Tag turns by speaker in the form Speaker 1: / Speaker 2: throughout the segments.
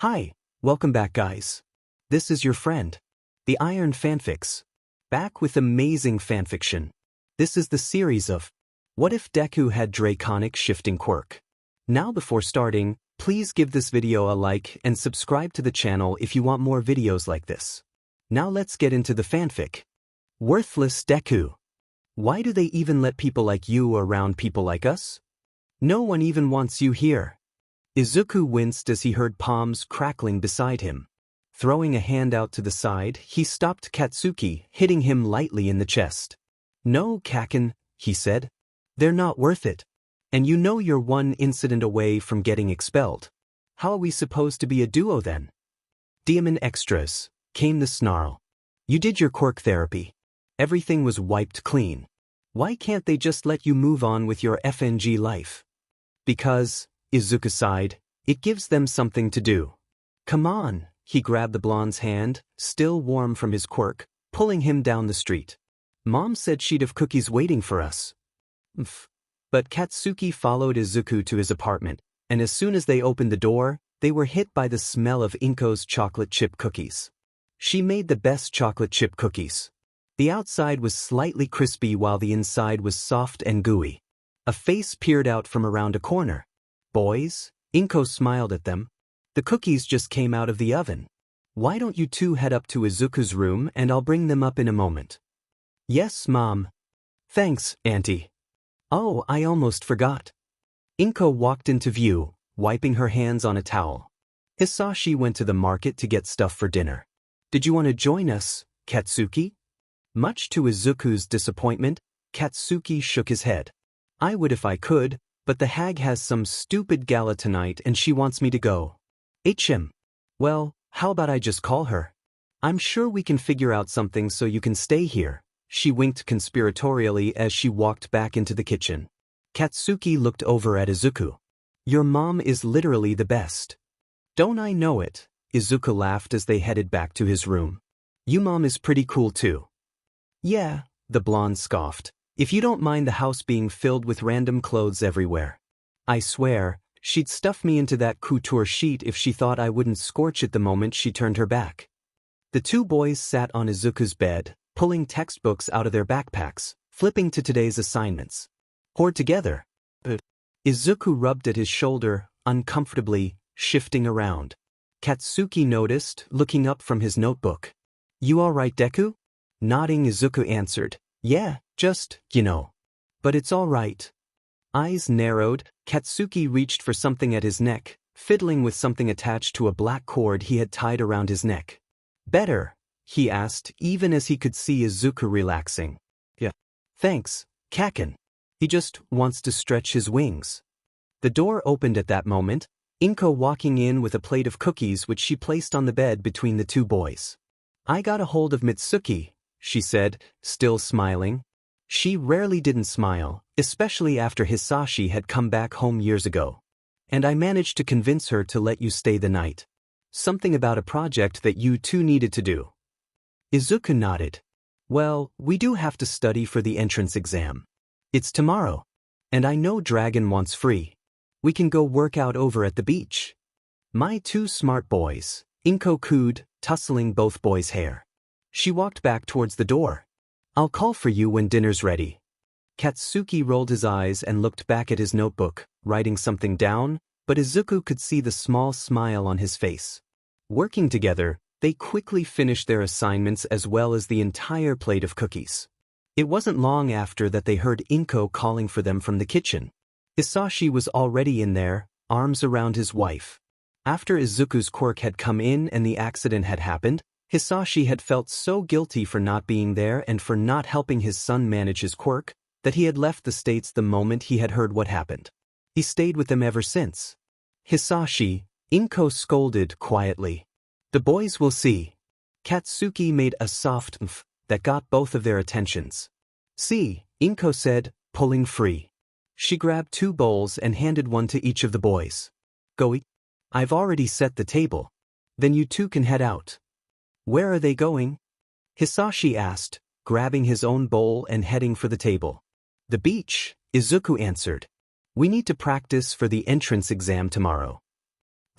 Speaker 1: Hi, welcome back guys. This is your friend, the Iron Fanfics, back with amazing fanfiction. This is the series of What If Deku Had Draconic Shifting Quirk. Now before starting, please give this video a like and subscribe to the channel if you want more videos like this. Now let's get into the fanfic. Worthless Deku. Why do they even let people like you around people like us? No one even wants you here. Izuku winced as he heard palms crackling beside him. Throwing a hand out to the side, he stopped Katsuki, hitting him lightly in the chest. "No, Kaken," he said. "They're not worth it. And you know you're one incident away from getting expelled. How are we supposed to be a duo then?" "Diamond extras," came the snarl. "You did your quirk therapy. Everything was wiped clean. Why can't they just let you move on with your FNG life?" "Because," Izuku sighed, "it gives them something to do." "Come on," he grabbed the blonde's hand, still warm from his quirk, pulling him down the street. "Mom said she'd have cookies waiting for us." But Katsuki followed Izuku to his apartment, and as soon as they opened the door, they were hit by the smell of Inko's chocolate chip cookies. She made the best chocolate chip cookies. The outside was slightly crispy while the inside was soft and gooey. A face peered out from around a corner. "Boys?" Inko smiled at them. "The cookies just came out of the oven. Why don't you two head up to Izuku's room and I'll bring them up in a moment." "Yes, Mom." "Thanks, Auntie." "Oh, I almost forgot." Inko walked into view, wiping her hands on a towel. "Hisashi went to the market to get stuff for dinner. Did you want to join us, Katsuki?" Much to Izuku's disappointment, Katsuki shook his head. "I would if I could, but the hag has some stupid gala tonight and she wants me to go." "HM. Well, how about I just call her? I'm sure we can figure out something so you can stay here." She winked conspiratorially as she walked back into the kitchen. Katsuki looked over at Izuku. "Your mom is literally the best." "Don't I know it?" Izuku laughed as they headed back to his room. "You mom is pretty cool too." "Yeah," the blonde scoffed, "if you don't mind the house being filled with random clothes everywhere. I swear, she'd stuff me into that couture sheet if she thought I wouldn't scorch it the moment she turned her back." The two boys sat on Izuku's bed, pulling textbooks out of their backpacks, flipping to today's assignments. Poured together. Izuku rubbed at his shoulder, uncomfortably, shifting around. Katsuki noticed, looking up from his notebook. "You all right, Deku?" Nodding, Izuku answered, "Yeah, just, But it's all right." Eyes narrowed, Katsuki reached for something at his neck, fiddling with something attached to a black cord he had tied around his neck. "Better?" he asked, even as he could see Izuku relaxing. "Yeah. Thanks, Kaken. He just wants to stretch his wings." The door opened at that moment, Inko walking in with a plate of cookies which she placed on the bed between the two boys. "I got a hold of Mitsuki," she said, still smiling. She rarely didn't smile, especially after Hisashi had come back home years ago. "And I managed to convince her to let you stay the night. Something about a project that you two needed to do." Izuku nodded. "Well, we do have to study for the entrance exam. It's tomorrow. And I know Dragon wants free. We can go work out over at the beach." "My two smart boys," Inko cooed, tussling both boys' hair. She walked back towards the door. "I'll call for you when dinner's ready." Katsuki rolled his eyes and looked back at his notebook, writing something down, but Izuku could see the small smile on his face. Working together, they quickly finished their assignments as well as the entire plate of cookies. It wasn't long after that they heard Inko calling for them from the kitchen. Hisashi was already in there, arms around his wife. After Izuku's quirk had come in and the accident had happened, Hisashi had felt so guilty for not being there and for not helping his son manage his quirk, that he had left the States the moment he had heard what happened. He stayed with them ever since. "Hisashi," Inko scolded quietly. "The boys will see." Katsuki made a soft mf that got both of their attentions. "See," Inko said, pulling free. She grabbed two bowls and handed one to each of the boys. "Go eat. I've already set the table. Then you two can head out." "Where are they going?" Hisashi asked, grabbing his own bowl and heading for the table. "The beach," Izuku answered. "We need to practice for the entrance exam tomorrow."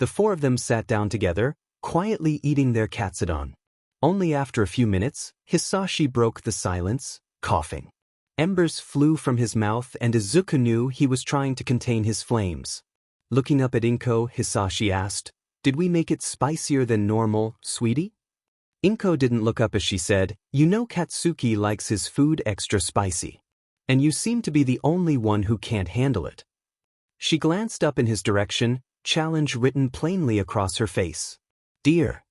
Speaker 1: The four of them sat down together, quietly eating their katsudon. Only after a few minutes, Hisashi broke the silence, coughing. Embers flew from his mouth and Izuku knew he was trying to contain his flames. Looking up at Inko, Hisashi asked, "Did we make it spicier than normal, sweetie?" Inko didn't look up as she said, "You know Katsuki likes his food extra spicy. And you seem to be the only one who can't handle it." She glanced up in his direction, challenge written plainly across her face. "Dear."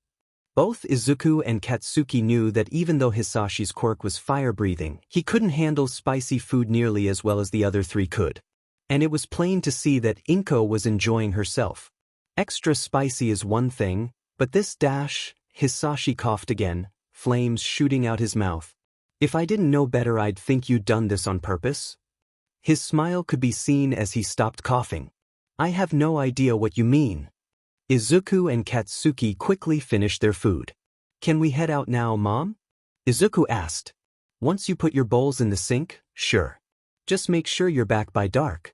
Speaker 1: Both Izuku and Katsuki knew that even though Hisashi's quirk was fire-breathing, he couldn't handle spicy food nearly as well as the other three could. And it was plain to see that Inko was enjoying herself. Extra spicy is one thing, but this dash, Hisashi coughed again, flames shooting out his mouth. "If I didn't know better, I'd think you'd done this on purpose." His smile could be seen as he stopped coughing. "I have no idea what you mean." Izuku and Katsuki quickly finished their food. "Can we head out now, Mom?" Izuku asked. "Once you put your bowls in the sink, sure. Just make sure you're back by dark."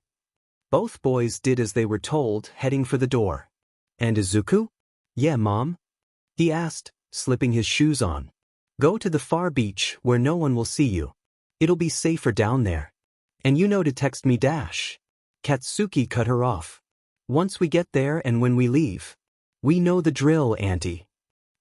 Speaker 1: Both boys did as they were told, heading for the door. "And Izuku?" "Yeah, Mom?" he asked, slipping his shoes on. "Go to the far beach where no one will see you. It'll be safer down there. And you know to text me dash." Katsuki cut her off. "Once we get there and when we leave." "We know the drill, Auntie."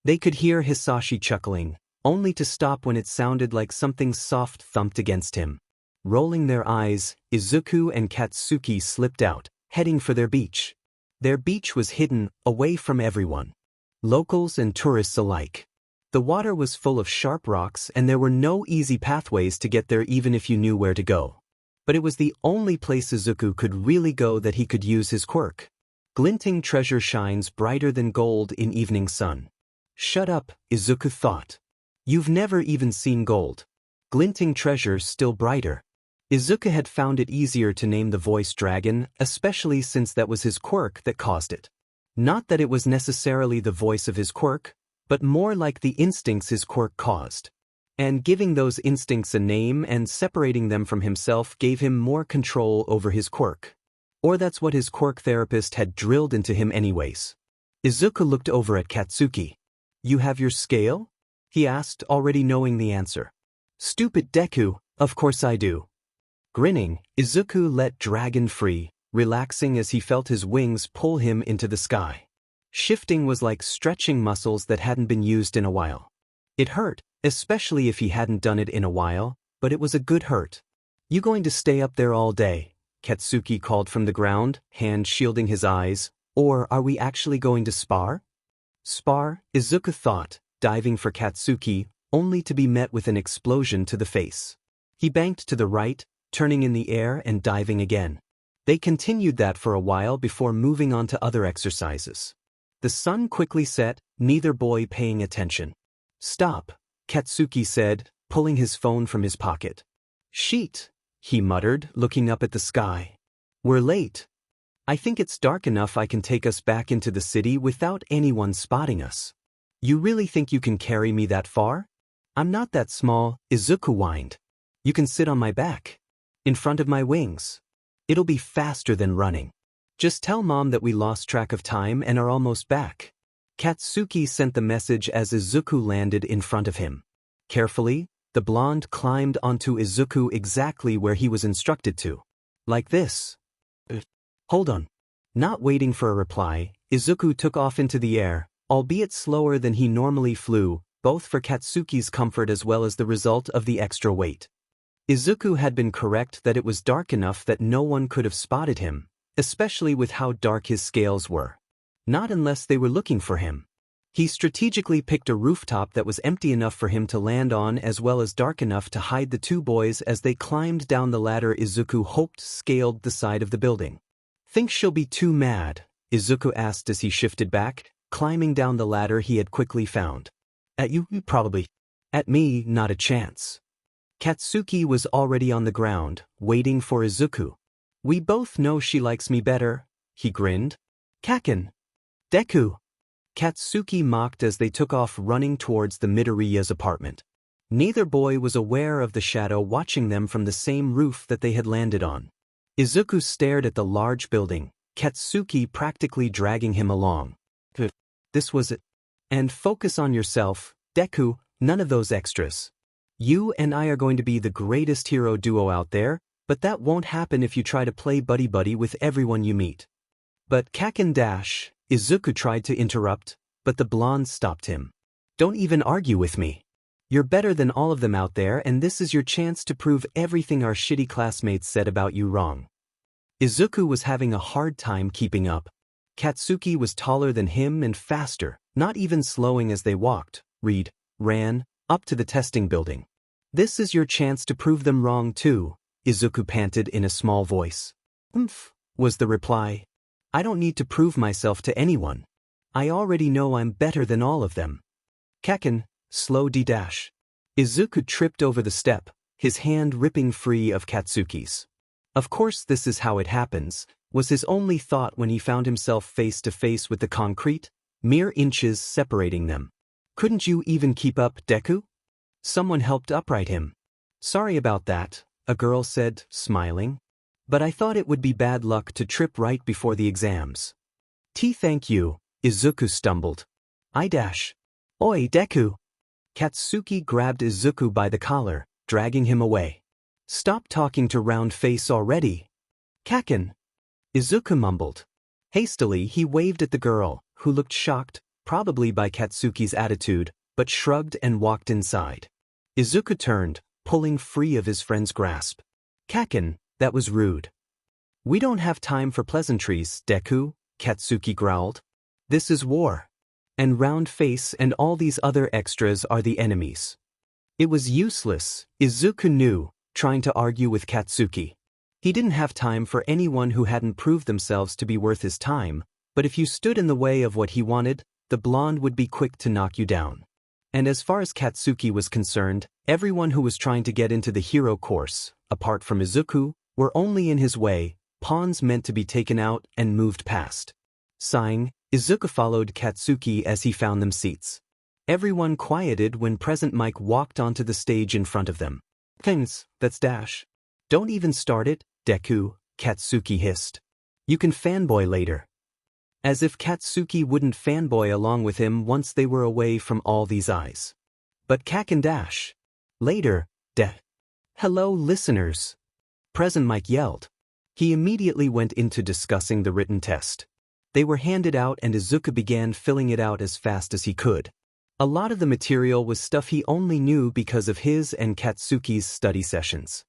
Speaker 1: They could hear Hisashi chuckling, only to stop when it sounded like something soft thumped against him. Rolling their eyes, Izuku and Katsuki slipped out, heading for their beach. Their beach was hidden, away from everyone. Locals and tourists alike. The water was full of sharp rocks and there were no easy pathways to get there even if you knew where to go. But it was the only place Izuku could really go that he could use his quirk. Glinting treasure shines brighter than gold in evening sun. Shut up, Izuku thought. You've never even seen gold. Glinting treasure still brighter. Izuku had found it easier to name the voice dragon, especially since that was his quirk that caused it. Not that it was necessarily the voice of his quirk, but more like the instincts his quirk caused. And giving those instincts a name and separating them from himself gave him more control over his quirk. Or that's what his quirk therapist had drilled into him anyways. Izuku looked over at Katsuki. "You have your scale?" he asked, already knowing the answer. "Stupid Deku, of course I do." Grinning, Izuku let dragon free, relaxing as he felt his wings pull him into the sky. Shifting was like stretching muscles that hadn't been used in a while. It hurt, especially if he hadn't done it in a while, but it was a good hurt. "You going to stay up there all day?" Katsuki called from the ground, hand shielding his eyes. "Or are we actually going to spar?" "Spar," Izuku thought, diving for Katsuki, only to be met with an explosion to the face. He banked to the right, turning in the air and diving again. They continued that for a while before moving on to other exercises. The sun quickly set, neither boy paying attention. "Stop," Katsuki said, pulling his phone from his pocket. "Sheet," he muttered, looking up at the sky. "We're late. I think it's dark enough I can take us back into the city without anyone spotting us." "You really think you can carry me that far?" "I'm not that small," Izuku whined. "You can sit on my back. In front of my wings. It'll be faster than running. Just tell Mom that we lost track of time and are almost back." Katsuki sent the message as Izuku landed in front of him. Carefully, the blonde climbed onto Izuku exactly where he was instructed to. "Like this." "Hold on." Not waiting for a reply, Izuku took off into the air, albeit slower than he normally flew, both for Katsuki's comfort as well as the result of the extra weight. Izuku had been correct that it was dark enough that no one could have spotted him, especially with how dark his scales were. Not unless they were looking for him. He strategically picked a rooftop that was empty enough for him to land on as well as dark enough to hide the two boys as they climbed down the ladder Izuku hoped scaled the side of the building. "Think she'll be too mad?" Izuku asked as he shifted back, climbing down the ladder he had quickly found. "At you, probably. At me, not a chance." Katsuki was already on the ground, waiting for Izuku. "We both know she likes me better," he grinned. "Kaken." "Deku." Katsuki mocked as they took off running towards the Midoriya's apartment. Neither boy was aware of the shadow watching them from the same roof that they had landed on. Izuku stared at the large building, Katsuki practically dragging him along. This was it. And focus on yourself, Deku, none of those extras. You and I are going to be the greatest hero duo out there, but that won't happen if you try to play buddy-buddy with everyone you meet. But Kaken Dash, Izuku tried to interrupt, but the blonde stopped him. Don't even argue with me. You're better than all of them out there, and this is your chance to prove everything our shitty classmates said about you wrong. Izuku was having a hard time keeping up. Katsuki was taller than him and faster, not even slowing as they walked, ran, up to the testing building. This is your chance to prove them wrong too, Izuku panted in a small voice. Was the reply. I don't need to prove myself to anyone. I already know I'm better than all of them. Kaken, slow D-dash. Izuku tripped over the step, his hand ripping free of Katsuki's. Of course this is how it happens, was his only thought when he found himself face to face with the concrete, mere inches separating them. Couldn't you even keep up, Deku? Someone helped upright him. Sorry about that, a girl said, smiling. But I thought it would be bad luck to trip right before the exams. Thank you, Izuku stumbled. I-dash. Oi, Deku. Katsuki grabbed Izuku by the collar, dragging him away. Stop talking to round face already. Kaken. Izuku mumbled. Hastily he waved at the girl, who looked shocked, probably by Katsuki's attitude, but shrugged and walked inside. Izuku turned, pulling free of his friend's grasp. Kaken, that was rude. We don't have time for pleasantries, Deku, Katsuki growled. This is war. And round face and all these other extras are the enemies. It was useless, Izuku knew, trying to argue with Katsuki. He didn't have time for anyone who hadn't proved themselves to be worth his time, but if you stood in the way of what he wanted, the blonde would be quick to knock you down. And as far as Katsuki was concerned, everyone who was trying to get into the hero course, apart from Izuku, were only in his way, pawns meant to be taken out and moved past. Sighing, Izuku followed Katsuki as he found them seats. Everyone quieted when Present Mike walked onto the stage in front of them. That's dash. Don't even start it, Deku, Katsuki hissed. You can fanboy later. As if Katsuki wouldn't fanboy along with him once they were away from all these eyes. But Kaken dash. Later, Hello, listeners. Present Mike yelled. He immediately went into discussing the written test. They were handed out and Izuku began filling it out as fast as he could. A lot of the material was stuff he only knew because of his and Katsuki's study sessions.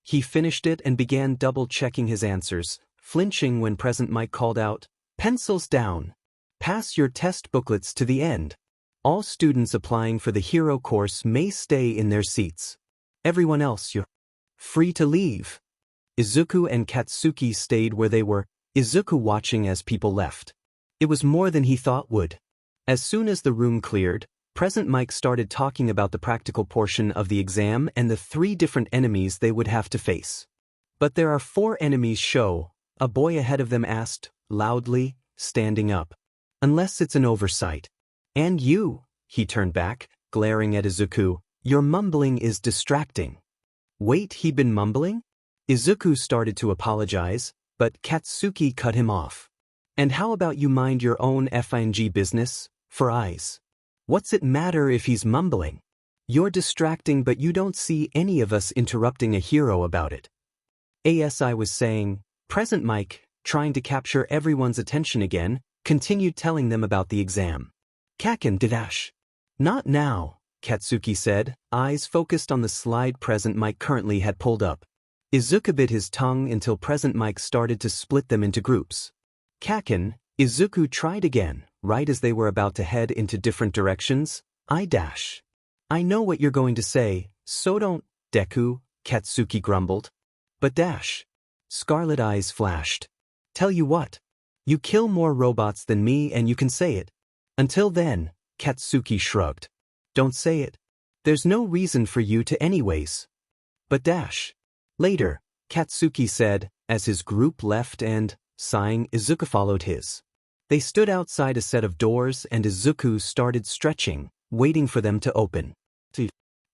Speaker 1: He finished it and began double-checking his answers, flinching when Present Mike called out, "Pencils down. Pass your test booklets to the end. All students applying for the hero course may stay in their seats. Everyone else, you're free to leave." Izuku and Katsuki stayed where they were, Izuku watching as people left. It was more than he thought would. As soon as the room cleared, Present Mike started talking about the practical portion of the exam and the 3 different enemies they would have to face. But there are 4 enemies, a boy ahead of them asked, loudly, standing up. Unless it's an oversight. And you, he turned back, glaring at Izuku, your mumbling is distracting. Wait, he'd been mumbling? Izuku started to apologize, but Katsuki cut him off. And how about you mind your own FING business, for eyes? What's it matter if he's mumbling? You're distracting, but you don't see any of us interrupting a hero about it. ASI was saying. Present Mike, trying to capture everyone's attention again, continued telling them about the exam. Kaken dash. Not now, Katsuki said, eyes focused on the slide Present Mike currently had pulled up. Izuku bit his tongue until Present Mike started to split them into groups. Kaken, Izuku tried again, right as they were about to head into different directions. I know what you're going to say, so don't, Deku, Katsuki grumbled. But Scarlet eyes flashed. Tell you what. You kill more robots than me and you can say it. Until then, Katsuki shrugged. Don't say it. There's no reason for you to anyways. But Later, Katsuki said, as his group left and, sighing, Izuku followed his. They stood outside a set of doors and Izuku started stretching, waiting for them to open.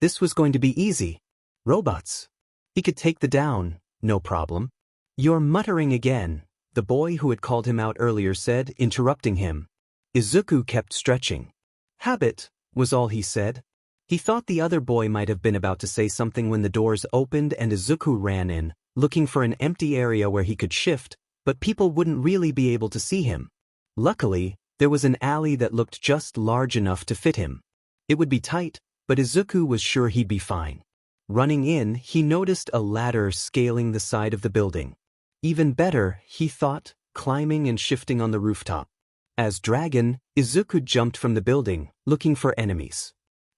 Speaker 1: This was going to be easy. Robots. He could take the down, no problem. You're muttering again, the boy who had called him out earlier said, interrupting him. Izuku kept stretching. Habit, was all he said. He thought the other boy might have been about to say something when the doors opened and Izuku ran in, looking for an empty area where he could shift, but people wouldn't really be able to see him. Luckily, there was an alley that looked just large enough to fit him. It would be tight, but Izuku was sure he'd be fine. Running in, he noticed a ladder scaling the side of the building. Even better, he thought, climbing and shifting on the rooftop. As Dragon, Izuku jumped from the building, looking for enemies.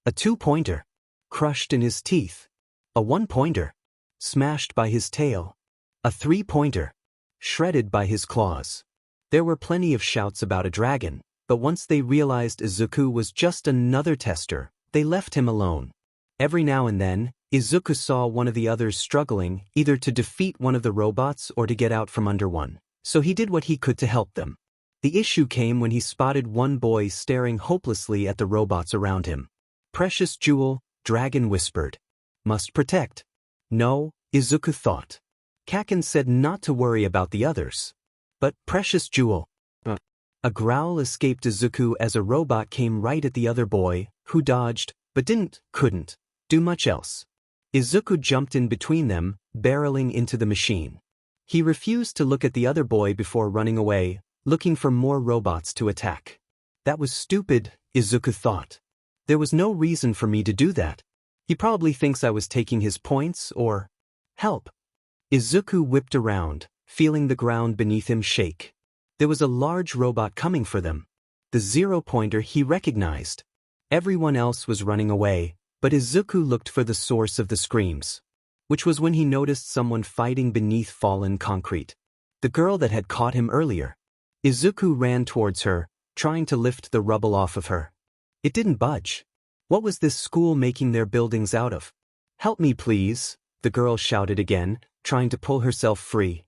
Speaker 1: A 2-pointer, crushed in his teeth. A 1-pointer, smashed by his tail. A 3-pointer, shredded by his claws. There were plenty of shouts about a dragon, but once they realized Izuku was just another tester, they left him alone. Every now and then, Izuku saw one of the others struggling, either to defeat one of the robots or to get out from under one, so he did what he could to help them. The issue came when he spotted one boy staring hopelessly at the robots around him. Precious jewel, Dragon whispered. Must protect. No, Izuku thought. Kaken said not to worry about the others. But precious jewel. A growl escaped Izuku as a robot came right at the other boy, who dodged, but couldn't do much else. Izuku jumped in between them, barreling into the machine. He refused to look at the other boy before running away, looking for more robots to attack. That was stupid, Izuku thought. There was no reason for me to do that. He probably thinks I was taking his points or help. Izuku whipped around, feeling the ground beneath him shake. There was a large robot coming for them. The 0-pointer he recognized. Everyone else was running away, but Izuku looked for the source of the screams, which was when he noticed someone fighting beneath fallen concrete. The girl that had caught him earlier. Izuku ran towards her, trying to lift the rubble off of her. It didn't budge. What was this school making their buildings out of? Help me please, the girl shouted again, trying to pull herself free.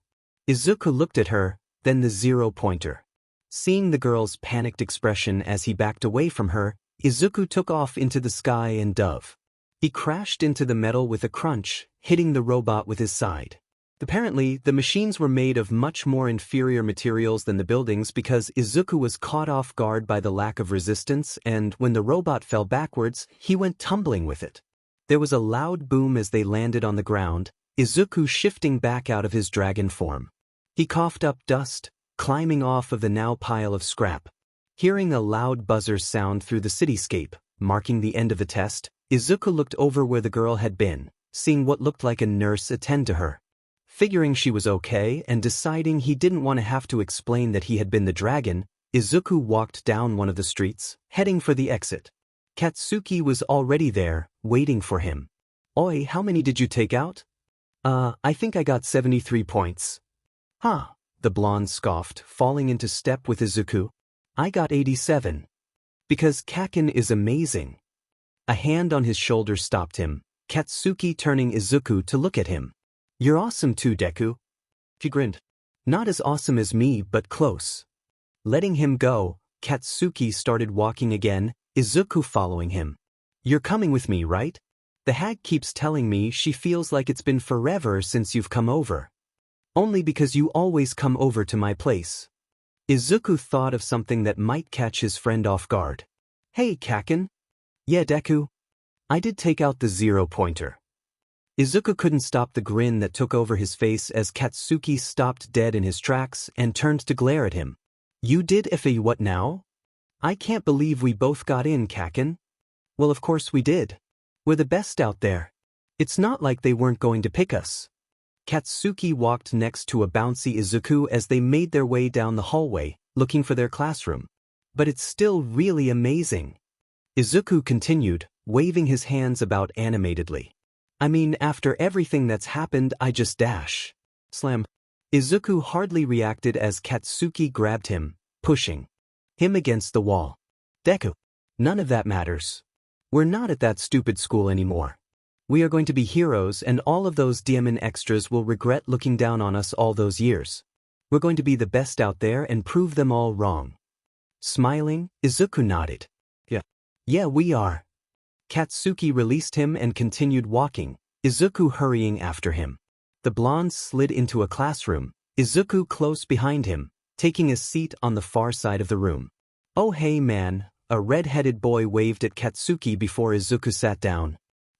Speaker 1: Izuku looked at her, then the 0-pointer. Seeing the girl's panicked expression as he backed away from her, Izuku took off into the sky and dove. He crashed into the metal with a crunch, hitting the robot with his side. Apparently, the machines were made of much more inferior materials than the buildings because Izuku was caught off guard by the lack of resistance, and when the robot fell backwards, he went tumbling with it. There was a loud boom as they landed on the ground, Izuku shifting back out of his dragon form. He coughed up dust, climbing off of the now pile of scrap. Hearing a loud buzzer sound through the cityscape, marking the end of the test, Izuku looked over where the girl had been, seeing what looked like a nurse attend to her. Figuring she was okay and deciding he didn't want to have to explain that he had been the dragon, Izuku walked down one of the streets, heading for the exit. Katsuki was already there, waiting for him. Oi, how many did you take out? I think I got 73 points. Huh, the blonde scoffed, falling into step with Izuku. I got 87. Because Kaken is amazing. A hand on his shoulder stopped him, Katsuki turning Izuku to look at him. You're awesome too, Deku. He grinned. Not as awesome as me, but close. Letting him go, Katsuki started walking again, Izuku following him. You're coming with me, right? The hag keeps telling me she feels like it's been forever since you've come over. Only because you always come over to my place. Izuku thought of something that might catch his friend off guard. Hey, Kaken. Yeah, Deku. I did take out the 0-pointer. Izuku couldn't stop the grin that took over his face as Katsuki stopped dead in his tracks and turned to glare at him. You did what now? I can't believe we both got in, Kaken. Well, of course we did. We're the best out there. It's not like they weren't going to pick us. Katsuki walked next to a bouncy Izuku as they made their way down the hallway, looking for their classroom. But it's still really amazing. Izuku continued, waving his hands about animatedly. I mean, after everything that's happened, I just dash. Slam. Izuku hardly reacted as Katsuki grabbed him, pushing him against the wall. Deku. None of that matters. We're not at that stupid school anymore. We are going to be heroes and all of those diamond extras will regret looking down on us all those years. We're going to be the best out there and prove them all wrong. Smiling, Izuku nodded. Yeah, we are. Katsuki released him and continued walking, Izuku hurrying after him. The blonde slid into a classroom, Izuku close behind him, taking a seat on the far side of the room. Oh hey man, a red-headed boy waved at Katsuki before Izuku sat down.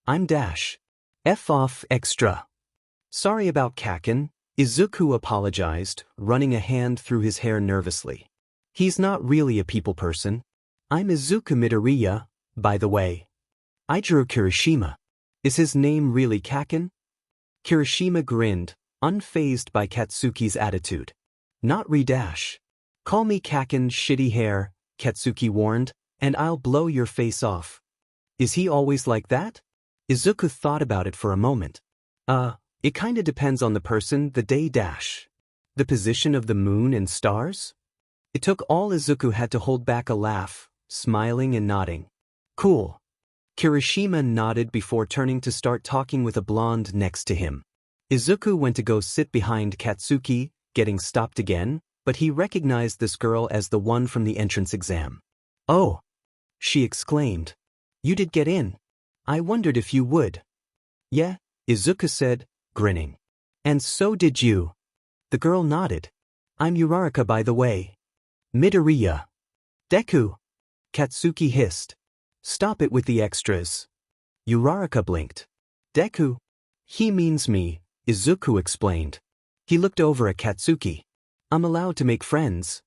Speaker 1: I'm Dash. F off extra. Sorry about Kaken, Izuku apologized, running a hand through his hair nervously. He's not really a people person. I'm Izuku Midoriya, by the way. I drew Kirishima. Is his name really Kaken? Kirishima grinned, unfazed by Katsuki's attitude. Not Dash. Call me Kaken shitty hair, Katsuki warned, and I'll blow your face off. Is he always like that? Izuku thought about it for a moment. It kinda depends on the person, the day Dash. The position of the moon and stars? It took all Izuku had to hold back a laugh, smiling and nodding. Cool. Kirishima nodded before turning to start talking with a blonde next to him. Izuku went to go sit behind Katsuki, getting stopped again, but he recognized this girl as the one from the entrance exam. Oh! She exclaimed. You did get in. I wondered if you would. Yeah, Izuku said, grinning. And so did you. The girl nodded. I'm Uraraka by the way. Midoriya. Deku. Katsuki hissed. Stop it with the extras. Uraraka blinked. Deku. He means me, Izuku explained. He looked over at Katsuki. I'm allowed to make friends.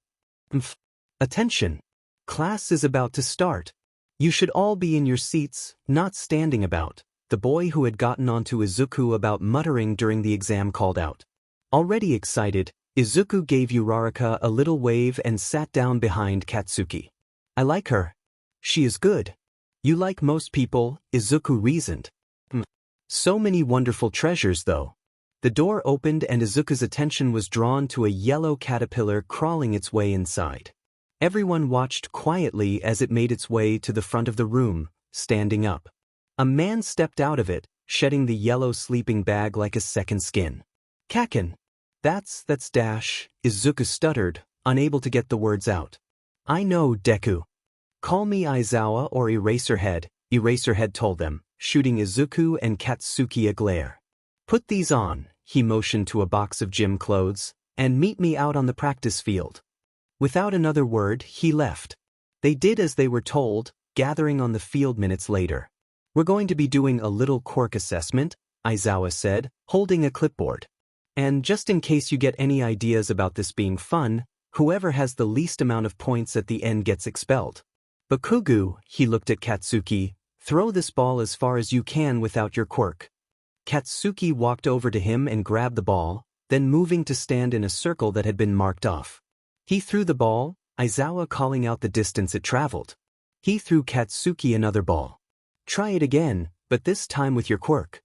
Speaker 1: Attention. Class is about to start. You should all be in your seats, not standing about, the boy who had gotten onto Izuku about muttering during the exam called out. Already excited, Izuku gave Uraraka a little wave and sat down behind Katsuki. I like her. She is good. You like most people, Izuku reasoned. So many wonderful treasures though. The door opened and Izuku's attention was drawn to a yellow caterpillar crawling its way inside. Everyone watched quietly as it made its way to the front of the room, standing up. A man stepped out of it, shedding the yellow sleeping bag like a second skin. Kaken. That's Dash, Izuku stuttered, unable to get the words out. I know, Deku. Call me Aizawa or Eraserhead, Eraserhead told them, shooting Izuku and Katsuki a glare. Put these on, he motioned to a box of gym clothes, and meet me out on the practice field. Without another word, he left. They did as they were told, gathering on the field minutes later. We're going to be doing a little quirk assessment, Aizawa said, holding a clipboard. And just in case you get any ideas about this being fun, whoever has the least amount of points at the end gets expelled. Bakugo, he looked at Katsuki, throw this ball as far as you can without your quirk. Katsuki walked over to him and grabbed the ball, then moving to stand in a circle that had been marked off. He threw the ball, Aizawa calling out the distance it traveled. He threw Katsuki another ball. Try it again, but this time with your quirk.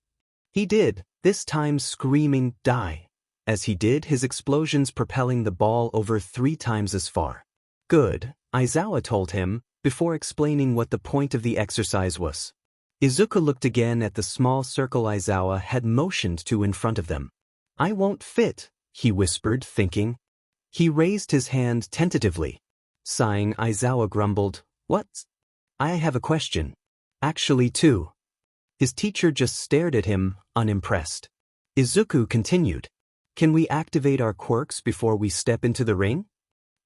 Speaker 1: He did, this time screaming, die. As he did, his explosions propelling the ball over 3 times as far. Good, Aizawa told him, before explaining what the point of the exercise was. Izuku looked again at the small circle Aizawa had motioned to in front of them. I won't fit, he whispered, thinking. He raised his hand tentatively. Sighing, Aizawa grumbled, What? I have a question. Actually, too. His teacher just stared at him, unimpressed. Izuku continued. Can we activate our quirks before we step into the ring?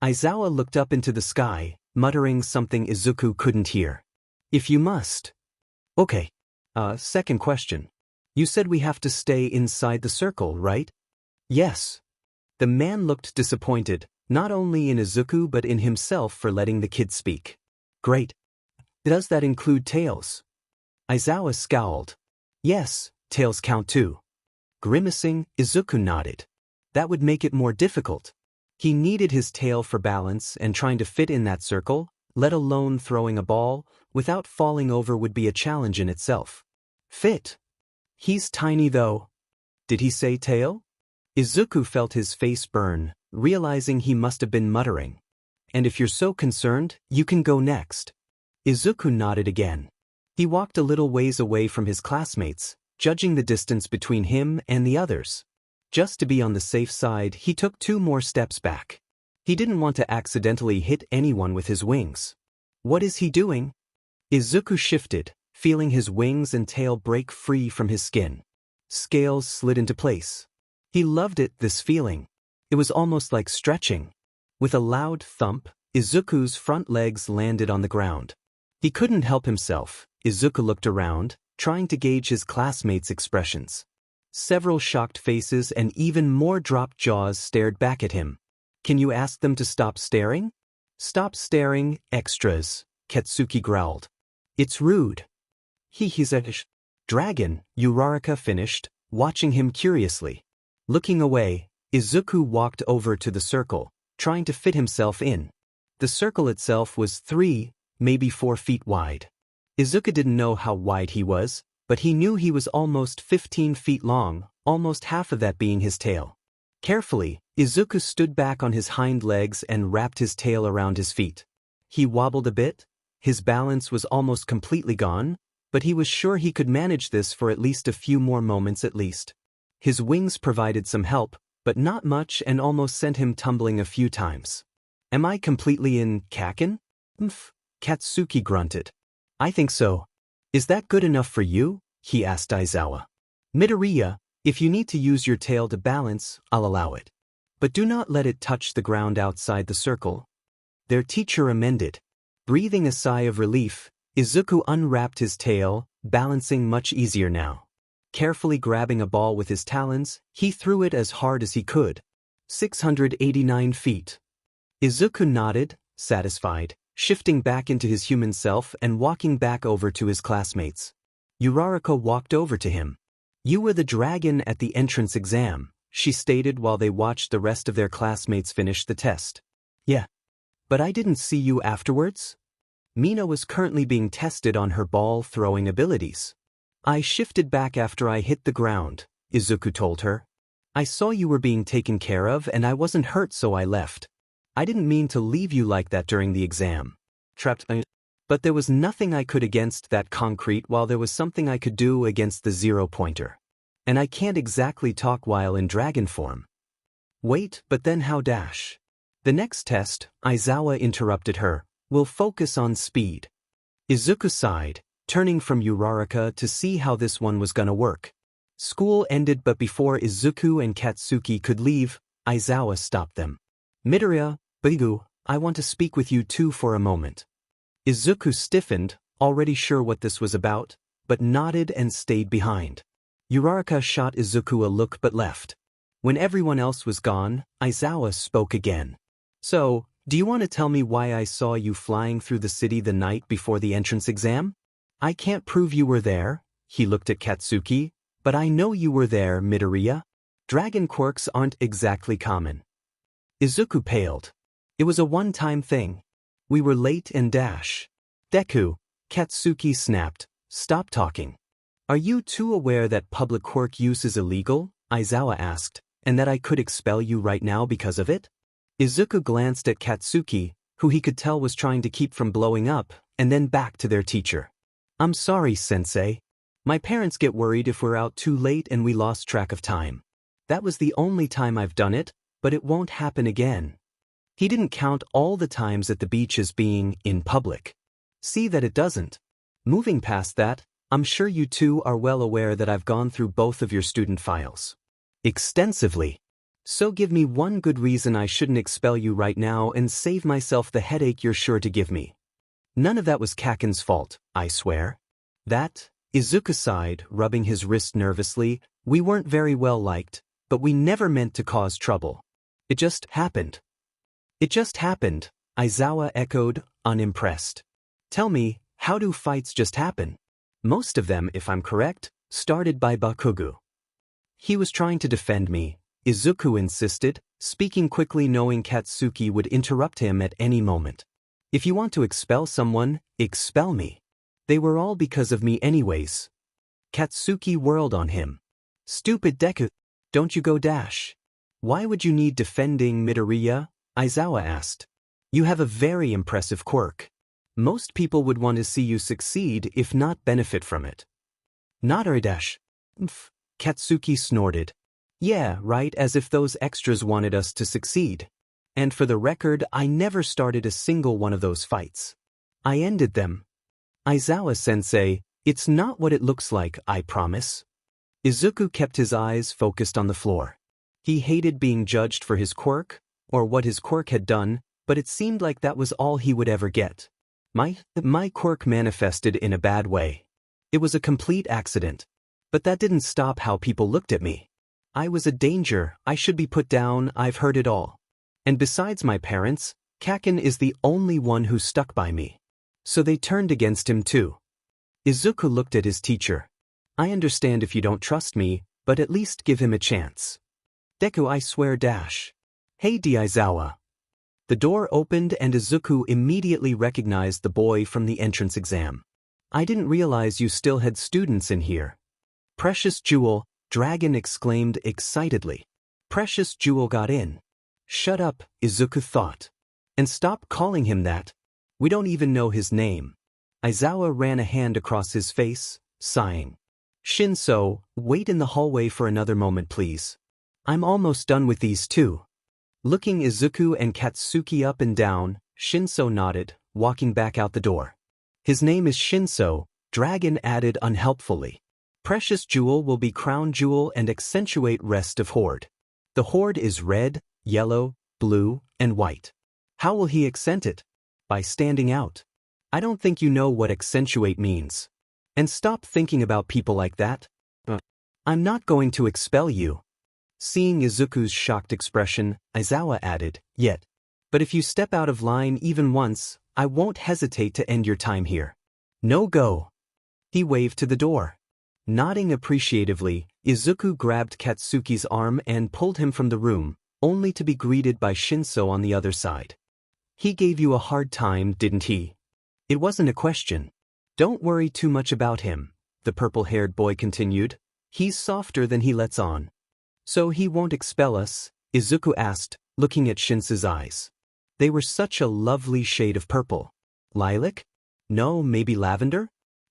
Speaker 1: Aizawa looked up into the sky, muttering something Izuku couldn't hear. If you must. Okay. Second question. You said we have to stay inside the circle, right? Yes. The man looked disappointed, not only in Izuku but in himself for letting the kid speak. Great. Does that include tails? Aizawa scowled. Yes, tails count too. Grimacing, Izuku nodded. That would make it more difficult. He needed his tail for balance and trying to fit in that circle, let alone throwing a ball, without falling over would be a challenge in itself. Fit. He's tiny though. Did he say tail? Izuku felt his face burn, realizing he must have been muttering. And if you're so concerned, you can go next. Izuku nodded again. He walked a little ways away from his classmates, judging the distance between him and the others. Just to be on the safe side, he took 2 more steps back. He didn't want to accidentally hit anyone with his wings. What is he doing? Izuku shifted, feeling his wings and tail break free from his skin. Scales slid into place. He loved it, this feeling. It was almost like stretching. With a loud thump, Izuku's front legs landed on the ground. He couldn't help himself. Izuku looked around, trying to gauge his classmates' expressions. Several shocked faces and even more dropped jaws stared back at him. Can you ask them to stop staring? Stop staring, extras, Katsuki growled. It's rude. He's a dragon, Uraraka finished, watching him curiously. Looking away, Izuku walked over to the circle, trying to fit himself in. The circle itself was 3, maybe 4 feet wide. Izuku didn't know how wide he was, but he knew he was almost 15 feet long, almost half of that being his tail. Carefully, Izuku stood back on his hind legs and wrapped his tail around his feet. He wobbled a bit. His balance was almost completely gone, but he was sure he could manage this for at least a few more moments at least. His wings provided some help, but not much, and almost sent him tumbling a few times. Am I completely in Kaken? Katsuki grunted. I think so. Is that good enough for you? He asked Aizawa. Midoriya, if you need to use your tail to balance, I'll allow it. But do not let it touch the ground outside the circle. Their teacher amended. Breathing a sigh of relief, Izuku unwrapped his tail, balancing much easier now. Carefully grabbing a ball with his talons, he threw it as hard as he could. 689 feet. Izuku nodded, satisfied, shifting back into his human self and walking back over to his classmates. Uraraka walked over to him. You were the dragon at the entrance exam, she stated while they watched the rest of their classmates finish the test. Yeah. But I didn't see you afterwards? Mina was currently being tested on her ball-throwing abilities. I shifted back after I hit the ground, Izuku told her. I saw you were being taken care of and I wasn't hurt, so I left. I didn't mean to leave you like that during the exam. But there was nothing I could against that concrete while there was something I could do against the 0-pointer. And I can't exactly talk while in dragon form. Wait, but then how dash? The next test, Aizawa interrupted her, will focus on speed. Izuku sighed, turning from Uraraka to see how this one was gonna work. School ended, but before Izuku and Katsuki could leave, Aizawa stopped them. Midoriya, Bakugo, I want to speak with you two for a moment. Izuku stiffened, already sure what this was about, but nodded and stayed behind. Uraraka shot Izuku a look but left. When everyone else was gone, Aizawa spoke again. So, do you want to tell me why I saw you flying through the city the night before the entrance exam? I can't prove you were there, he looked at Katsuki, but I know you were there, Midoriya. Dragon quirks aren't exactly common. Izuku paled. It was a one-time thing. We were late and dash. Deku, Katsuki snapped, stop talking. Are you too aware that public quirk use is illegal? Aizawa asked, and that I could expel you right now because of it? Izuku glanced at Katsuki, who he could tell was trying to keep from blowing up, and then back to their teacher. I'm sorry, sensei. My parents get worried if we're out too late and we lost track of time. That was the only time I've done it, but it won't happen again. He didn't count all the times at the beach as being in public. See that it doesn't. Moving past that, I'm sure you two are well aware that I've gone through both of your student files. Extensively. So give me one good reason I shouldn't expel you right now and save myself the headache you're sure to give me. None of that was Kaken's fault, I swear. That, Izuku sighed, rubbing his wrist nervously, we weren't very well liked, but we never meant to cause trouble. It just happened. It just happened, Aizawa echoed, unimpressed. Tell me, how do fights just happen? Most of them, if I'm correct, started by Bakugo. He was trying to defend me, Izuku insisted, speaking quickly knowing Katsuki would interrupt him at any moment. If you want to expel someone, expel me. They were all because of me anyways. Katsuki whirled on him. Stupid Deku, don't you go dash. Why would you need defending Midoriya? Aizawa asked. You have a very impressive quirk. Most people would want to see you succeed if not benefit from it. Not dash. Katsuki snorted. Yeah, right, as if those extras wanted us to succeed. And for the record, I never started a single one of those fights. I ended them. Aizawa-sensei, it's not what it looks like, I promise. Izuku kept his eyes focused on the floor. He hated being judged for his quirk, or what his quirk had done, but it seemed like that was all he would ever get. My quirk manifested in a bad way. It was a complete accident. But that didn't stop how people looked at me. I was a danger, I should be put down, I've heard it all. And besides my parents, Kaken is the only one who stuck by me. So they turned against him too. Izuku looked at his teacher. I understand if you don't trust me, but at least give him a chance. Deku, I swear dash. Hey Aizawa. The door opened and Izuku immediately recognized the boy from the entrance exam. I didn't realize you still had students in here. Precious Jewel, Dragon exclaimed excitedly. Precious Jewel got in. Shut up, Izuku thought. And stop calling him that. We don't even know his name. Aizawa ran a hand across his face, sighing. Shinso, wait in the hallway for another moment please. I'm almost done with these two. Looking Izuku and Katsuki up and down, Shinso nodded, walking back out the door. His name is Shinso, Dragon added unhelpfully. Precious Jewel will be Crown Jewel and accentuate rest of Horde. The Horde is red, yellow, blue, and white. How will he accent it? By standing out. I don't think you know what accentuate means. And stop thinking about people like that. I'm not going to expel you. Seeing Izuku's shocked expression, Aizawa added, yet. But if you step out of line even once, I won't hesitate to end your time here. No go. He waved to the door. Nodding appreciatively, Izuku grabbed Katsuki's arm and pulled him from the room, only to be greeted by Shinso on the other side. He gave you a hard time, didn't he? It wasn't a question. Don't worry too much about him, the purple-haired boy continued. He's softer than he lets on. So he won't expel us? Izuku asked, looking at Shinso's eyes. They were such a lovely shade of purple. Lilac? No, maybe lavender?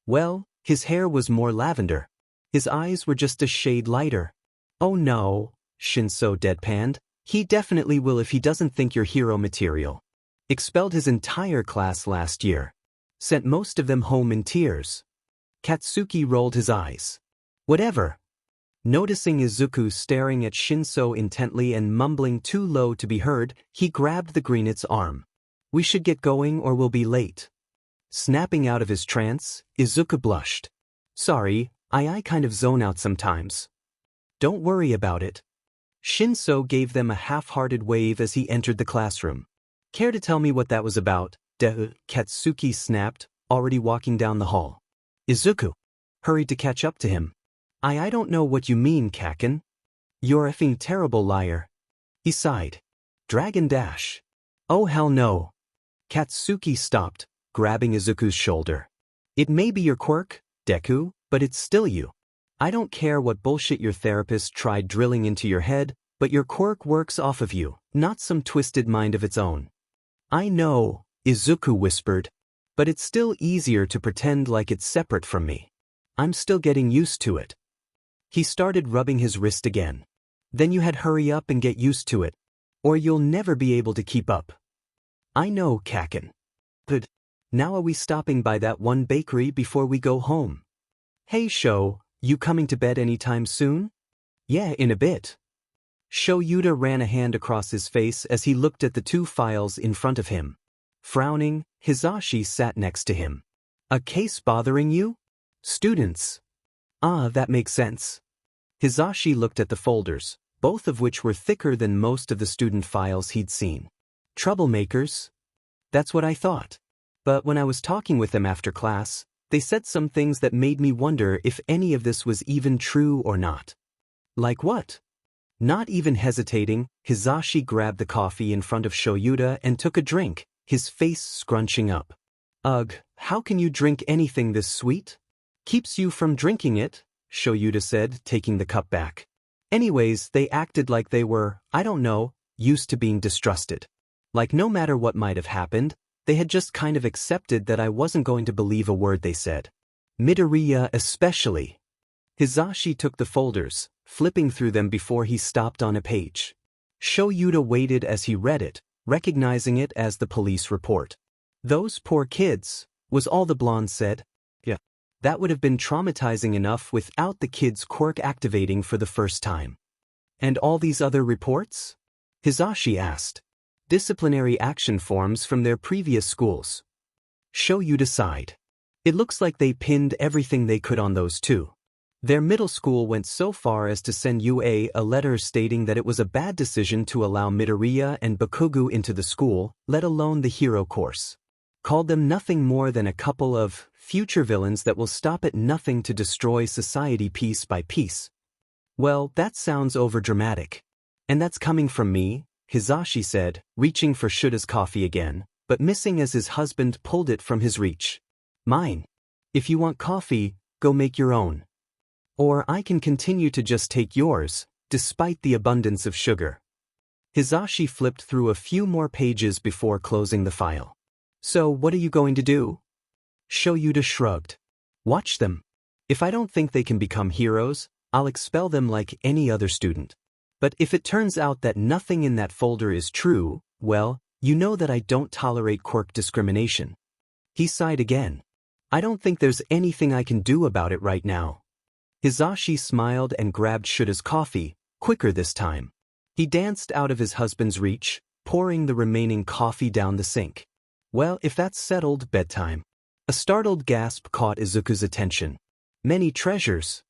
Speaker 1: Well, his hair was more lavender. His eyes were just a shade lighter. Oh no, Shinso deadpanned. He definitely will if he doesn't think you're hero material. Expelled his entire class last year. Sent most of them home in tears. Katsuki rolled his eyes. Whatever. Noticing Izuku staring at Shinso intently and mumbling too low to be heard, he grabbed the greenet's arm. We should get going or we'll be late. Snapping out of his trance, Izuku blushed. Sorry, I kind of zone out sometimes. Don't worry about it. Shinso gave them a half-hearted wave as he entered the classroom. Care to tell me what that was about? Katsuki snapped, already walking down the hall. Izuku hurried to catch up to him. I don't know what you mean, Kaken. You're a effing terrible liar. He sighed. Dragon dash. Oh hell no. Katsuki stopped, grabbing Izuku's shoulder. It may be your quirk, Deku, but it's still you. I don't care what bullshit your therapist tried drilling into your head, but your quirk works off of you, not some twisted mind of its own. I know, Izuku whispered, but it's still easier to pretend like it's separate from me. I'm still getting used to it. He started rubbing his wrist again. Then you had hurry up and get used to it, or you'll never be able to keep up. I know, Kaken. But now are we stopping by that one bakery before we go home? Hey Sho, you coming to bed anytime soon? Yeah, in a bit. Shoyuta ran a hand across his face as he looked at the two files in front of him. Frowning, Hizashi sat next to him. A case bothering you? Students. Ah, that makes sense. Hizashi looked at the folders, both of which were thicker than most of the student files he'd seen. Troublemakers? That's what I thought. But when I was talking with them after class, they said some things that made me wonder if any of this was even true or not. Like what? Not even hesitating, Hizashi grabbed the coffee in front of Shoyuta and took a drink, his face scrunching up. Ugh, how can you drink anything this sweet? Keeps you from drinking it, Shoyuta said, taking the cup back. Anyways, they acted like they were, I don't know, used to being distrusted. Like no matter what might have happened, they had just kind of accepted that I wasn't going to believe a word they said. Midoriya especially. Hizashi took the folders, flipping through them before he stopped on a page. Shoyuta waited as he read it, recognizing it as the police report. Those poor kids, was all the blonde said. Yeah. That would have been traumatizing enough without the kid's quirk activating for the first time. And all these other reports? Hizashi asked. disciplinary action forms from their previous schools. Show you decide. It looks like they pinned everything they could on those two. Their middle school went so far as to send UA a letter stating that it was a bad decision to allow Midoriya and Bakugo into the school, let alone the hero course. Called them nothing more than a couple of future villains that will stop at nothing to destroy society piece by piece. Well, that sounds overdramatic. And that's coming from me, Hizashi said, reaching for Shuta's coffee again, but missing as his husband pulled it from his reach. Mine. If you want coffee, go make your own. Or I can continue to just take yours, despite the abundance of sugar. Hizashi flipped through a few more pages before closing the file. So what are you going to do? Shoyuta shrugged. Watch them. If I don't think they can become heroes, I'll expel them like any other student. But if it turns out that nothing in that folder is true, well, you know that I don't tolerate quirk discrimination. He sighed again. I don't think there's anything I can do about it right now. Hizashi smiled and grabbed Shuta's coffee, quicker this time. He danced out of his husband's reach, pouring the remaining coffee down the sink. Well, if that's settled, bedtime. A startled gasp caught Izuku's attention. Many treasures.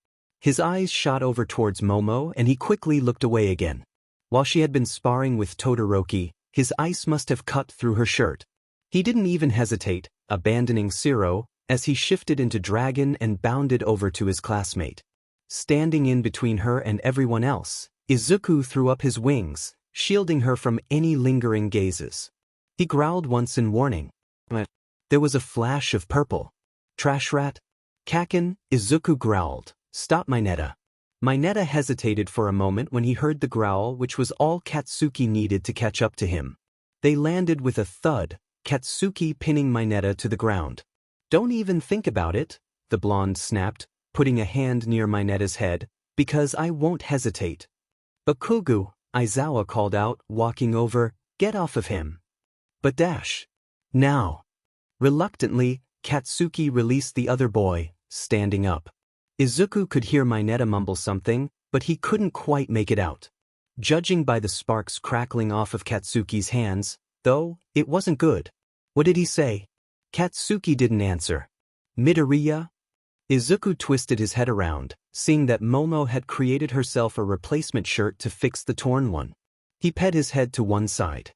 Speaker 1: His eyes shot over towards Momo and he quickly looked away again. While she had been sparring with Todoroki, his ice must have cut through her shirt. He didn't even hesitate, abandoning Zero, as he shifted into Dragon and bounded over to his classmate. Standing in between her and everyone else, Izuku threw up his wings, shielding her from any lingering gazes. He growled once in warning. There was a flash of purple. Trash rat? Kaken, Izuku growled. Stop, Mineta. Mineta hesitated for a moment when he heard the growl, which was all Katsuki needed to catch up to him. They landed with a thud, Katsuki pinning Mineta to the ground. Don't even think about it, the blonde snapped, putting a hand near Mineta's head, because I won't hesitate. Bakugo, Aizawa called out, walking over, get off of him. But dash. Now. Reluctantly, Katsuki released the other boy, standing up. Izuku could hear Mineta mumble something, but he couldn't quite make it out. Judging by the sparks crackling off of Katsuki's hands, though, it wasn't good. What did he say? Katsuki didn't answer. Midoriya? Izuku twisted his head around, seeing that Momo had created herself a replacement shirt to fix the torn one. He pet his head to one side.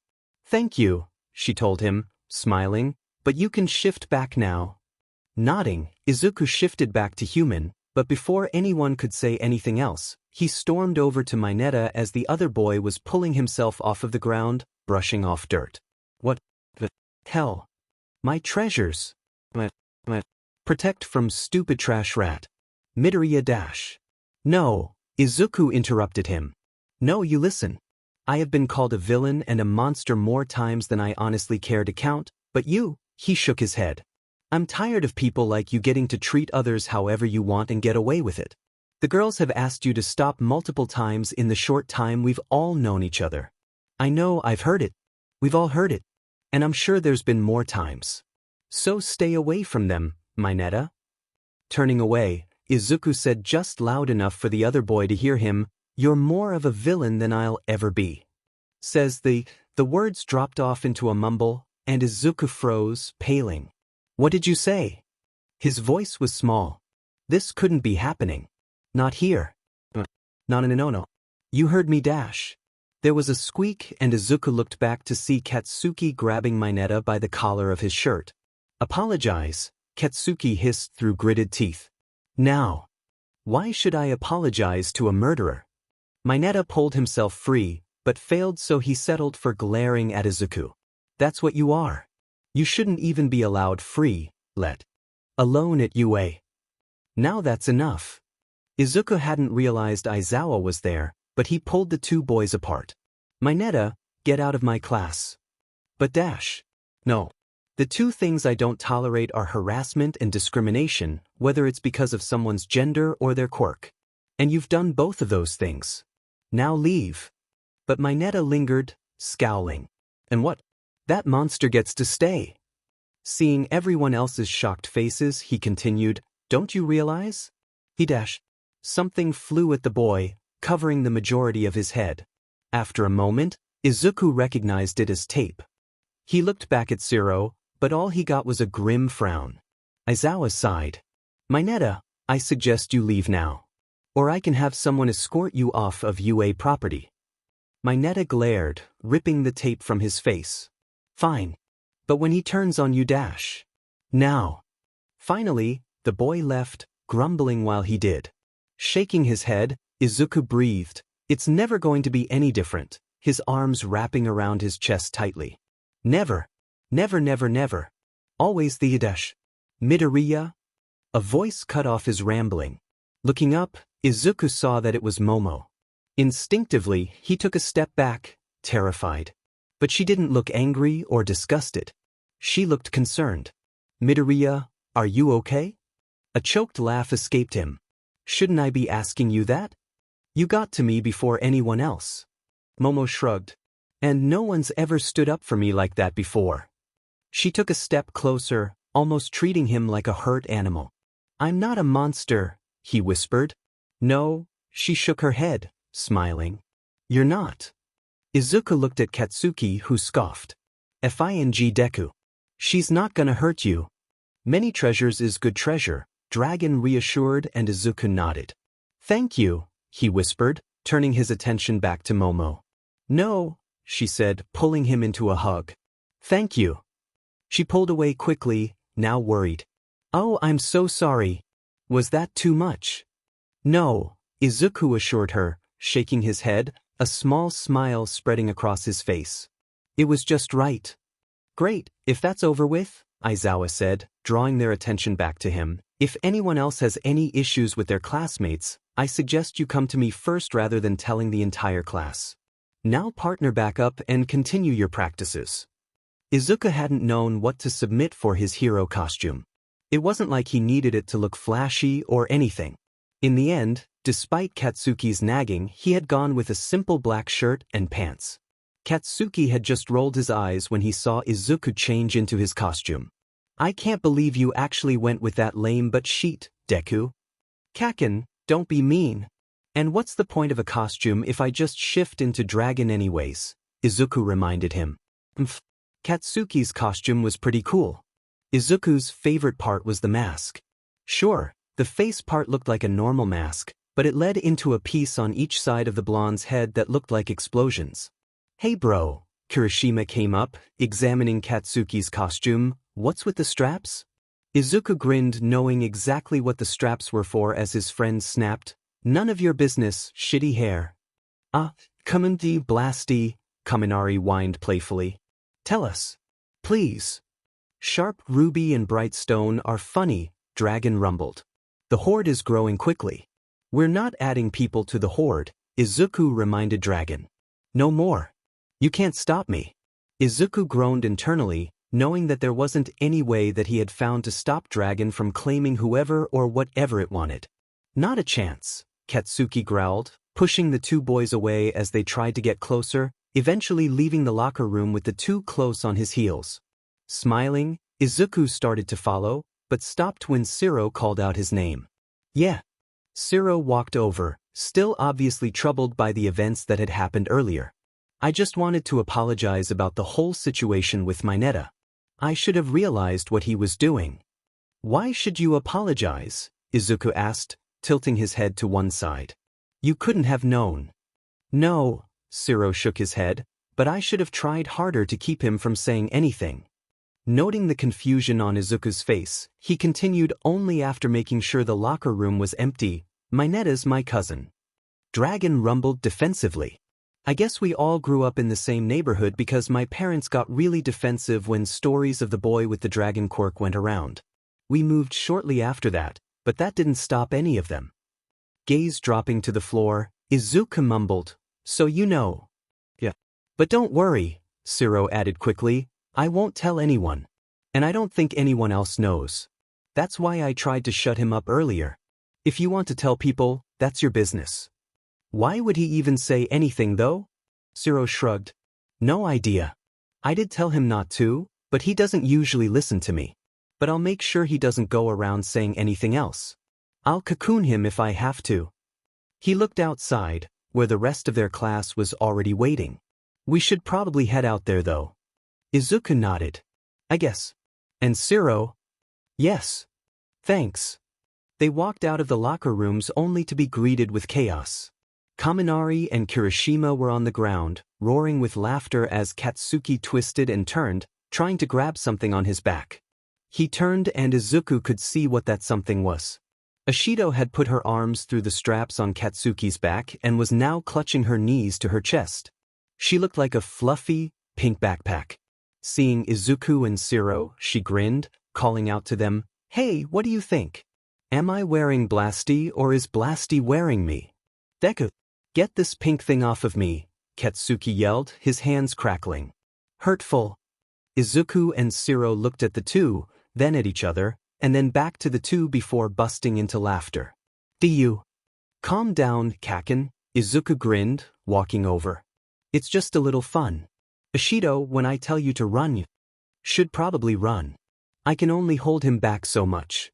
Speaker 1: Thank you, she told him, smiling, but you can shift back now. Nodding, Izuku shifted back to human, but before anyone could say anything else, he stormed over to Mineta as the other boy was pulling himself off of the ground, brushing off dirt. What the hell? My treasures. Protect from stupid trash rat. Midoriya dash. No, Izuku interrupted him. No, you listen. I have been called a villain and a monster more times than I honestly care to count, but you, he shook his head. I'm tired of people like you getting to treat others however you want and get away with it. The girls have asked you to stop multiple times in the short time we've all known each other. I know, I've heard it. We've all heard it. And I'm sure there's been more times. So stay away from them, Mineta. Turning away, Izuku said just loud enough for the other boy to hear him, You're more of a villain than I'll ever be. Says the words dropped off into a mumble, and Izuku froze, paling. What did you say? His voice was small. This couldn't be happening. Not here. No. You heard me dash. There was a squeak and Izuku looked back to see Katsuki grabbing Mineta by the collar of his shirt. Apologize, Katsuki hissed through gritted teeth. Now. Why should I apologize to a murderer? Mineta pulled himself free, but failed, so he settled for glaring at Izuku. That's what you are. You shouldn't even be allowed free, let alone at UA. Now that's enough. Izuku hadn't realized Aizawa was there, but he pulled the two boys apart. Mineta, get out of my class. But dash. No. The two things I don't tolerate are harassment and discrimination, whether it's because of someone's gender or their quirk. And you've done both of those things. Now leave. But Mineta lingered, scowling. And what? That monster gets to stay. Seeing everyone else's shocked faces, he continued, Don't you realize? He dashed. Something flew at the boy, covering the majority of his head. After a moment, Izuku recognized it as tape. He looked back at Shiro, but all he got was a grim frown. Aizawa sighed. Mineta, I suggest you leave now. Or I can have someone escort you off of UA property. Mineta glared, ripping the tape from his face. Fine. But when he turns on you dash. Now. Finally, the boy left, grumbling while he did. Shaking his head, Izuku breathed. It's never going to be any different, his arms wrapping around his chest tightly. Never. Never, never, never. Always the Hidesh. Midoriya? A voice cut off his rambling. Looking up, Izuku saw that it was Momo. Instinctively, he took a step back, terrified. But she didn't look angry or disgusted. She looked concerned. Midoriya, are you okay? A choked laugh escaped him. Shouldn't I be asking you that? You got to me before anyone else. Momo shrugged. And no one's ever stood up for me like that before. She took a step closer, almost treating him like a hurt animal. I'm not a monster, he whispered. No, she shook her head, smiling. You're not. Izuku looked at Katsuki, who scoffed. Fing Deku. She's not gonna hurt you. Many treasures is good treasure, Dragon reassured, and Izuku nodded. Thank you, he whispered, turning his attention back to Momo. No, she said, pulling him into a hug. Thank you. She pulled away quickly, now worried. Oh, I'm so sorry. Was that too much? No, Izuku assured her, shaking his head, a small smile spreading across his face. It was just right. Great, if that's over with, Aizawa said, drawing their attention back to him. If anyone else has any issues with their classmates, I suggest you come to me first rather than telling the entire class. Now partner back up and continue your practices. Izuku hadn't known what to submit for his hero costume. It wasn't like he needed it to look flashy or anything. In the end, despite Katsuki's nagging, he had gone with a simple black shirt and pants. Katsuki had just rolled his eyes when he saw Izuku change into his costume. I can't believe you actually went with that lame butt sheet, Deku. Kaken, don't be mean. And what's the point of a costume if I just shift into dragon anyways? Izuku reminded him. Katsuki's costume was pretty cool. Izuku's favorite part was the mask. Sure, the face part looked like a normal mask, but it led into a piece on each side of the blonde's head that looked like explosions. Hey bro, Kirishima came up, examining Katsuki's costume. What's with the straps? Izuku grinned, knowing exactly what the straps were for as his friend snapped. None of your business, shitty hair. Kamandi blasty, Kaminari whined playfully. Tell us. Please. Sharp ruby and bright stone are funny, Dragon rumbled. The horde is growing quickly. We're not adding people to the horde, Izuku reminded Dragon. No more. You can't stop me. Izuku groaned internally, knowing that there wasn't any way that he had found to stop Dragon from claiming whoever or whatever it wanted. Not a chance, Katsuki growled, pushing the two boys away as they tried to get closer, eventually leaving the locker room with the two close on his heels. Smiling, Izuku started to follow, but stopped when Shiro called out his name. Yeah. Shiro walked over, still obviously troubled by the events that had happened earlier. I just wanted to apologize about the whole situation with Mineta. I should have realized what he was doing. Why should you apologize? Izuku asked, tilting his head to one side. You couldn't have known. No, Shiro shook his head, but I should have tried harder to keep him from saying anything. Noting the confusion on Izuku's face, he continued only after making sure the locker room was empty. Mineta's my cousin. Dragon rumbled defensively. I guess we all grew up in the same neighborhood because my parents got really defensive when stories of the boy with the dragon quirk went around. We moved shortly after that, but that didn't stop any of them. Gaze dropping to the floor, Izuku mumbled, so you know. Yeah. But don't worry, Shiro added quickly, I won't tell anyone. And I don't think anyone else knows. That's why I tried to shut him up earlier. If you want to tell people, that's your business. Why would he even say anything though? Shiro shrugged. No idea. I did tell him not to, but he doesn't usually listen to me. But I'll make sure he doesn't go around saying anything else. I'll cocoon him if I have to. He looked outside, where the rest of their class was already waiting. We should probably head out there though. Izuku nodded. I guess. And Shiro? Yes. Thanks. They walked out of the locker rooms only to be greeted with chaos. Kaminari and Kirishima were on the ground, roaring with laughter as Katsuki twisted and turned, trying to grab something on his back. He turned and Izuku could see what that something was. Ashido had put her arms through the straps on Katsuki's back and was now clutching her knees to her chest. She looked like a fluffy, pink backpack. Seeing Izuku and Shiro, she grinned, calling out to them, "Hey, what do you think? Am I wearing Blasty or is Blasty wearing me?" "Deku, get this pink thing off of me," Katsuki yelled, his hands crackling. Hurtful. Izuku and Shiro looked at the two, then at each other, and then back to the two before busting into laughter. "Do you?" "Calm down, Kaken," Izuku grinned, walking over. "It's just a little fun. Ashido, when I tell you to run, you should probably run. I can only hold him back so much."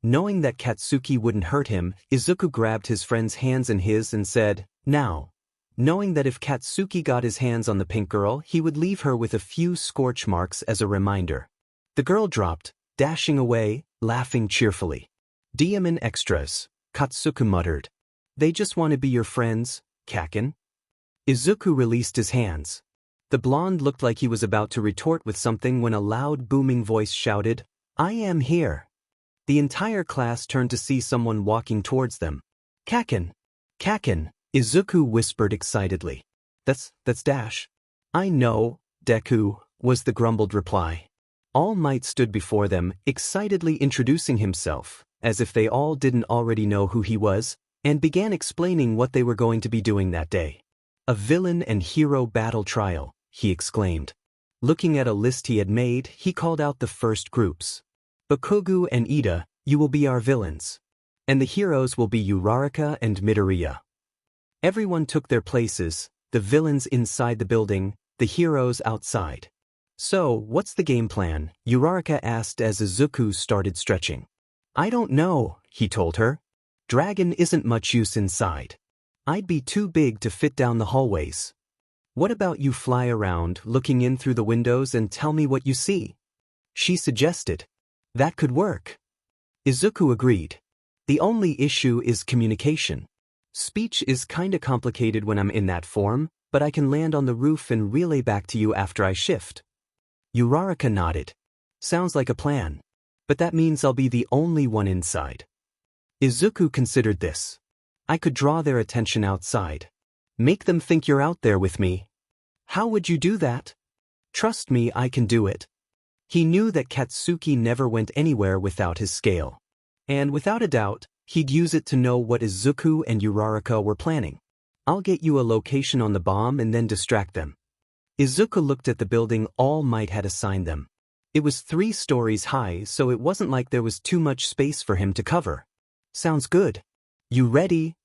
Speaker 1: Knowing that Katsuki wouldn't hurt him, Izuku grabbed his friend's hands in his and said, "Now." Knowing that if Katsuki got his hands on the pink girl, he would leave her with a few scorch marks as a reminder. The girl dropped, dashing away, laughing cheerfully. "DM extras," Katsuki muttered. "They just want to be your friends, Kaken." Izuku released his hands. The blonde looked like he was about to retort with something when a loud booming voice shouted, "I am here." The entire class turned to see someone walking towards them. "Kaken! Kaken!" Izuku whispered excitedly. That's Dash." "I know, Deku," was the grumbled reply. All Might stood before them, excitedly introducing himself, as if they all didn't already know who he was, and began explaining what they were going to be doing that day. "A villain and hero battle trial," he exclaimed. Looking at a list he had made, he called out the first groups. "Bakugo and Ida, you will be our villains. And the heroes will be Uraraka and Midoriya." Everyone took their places, the villains inside the building, the heroes outside. "So, what's the game plan?" Uraraka asked as Izuku started stretching. "I don't know," he told her. "Dragon isn't much use inside. I'd be too big to fit down the hallways. What about you fly around, looking in through the windows and tell me what you see?" She suggested. "That could work." Izuku agreed. "The only issue is communication. Speech is kinda complicated when I'm in that form, but I can land on the roof and relay back to you after I shift." Uraraka nodded. "Sounds like a plan. But that means I'll be the only one inside." Izuku considered this. "I could draw their attention outside. Make them think you're out there with me." "How would you do that?" "Trust me, I can do it." He knew that Katsuki never went anywhere without his scale. And without a doubt, he'd use it to know what Izuku and Uraraka were planning. "I'll get you a location on the bomb and then distract them." Izuku looked at the building All Might had assigned them. It was 3 stories high, so it wasn't like there was too much space for him to cover. "Sounds good. You ready?"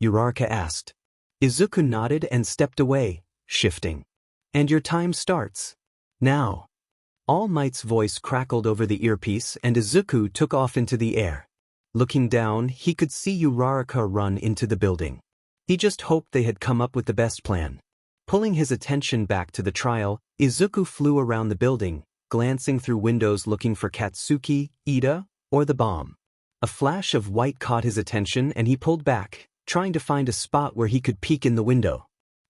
Speaker 1: Uraraka asked. Izuku nodded and stepped away, shifting. "And your time starts now." All Might's voice crackled over the earpiece and Izuku took off into the air. Looking down, he could see Uraraka run into the building. He just hoped they had come up with the best plan. Pulling his attention back to the trial, Izuku flew around the building, glancing through windows looking for Katsuki, Ida, or the bomb. A flash of white caught his attention and he pulled back, trying to find a spot where he could peek in the window.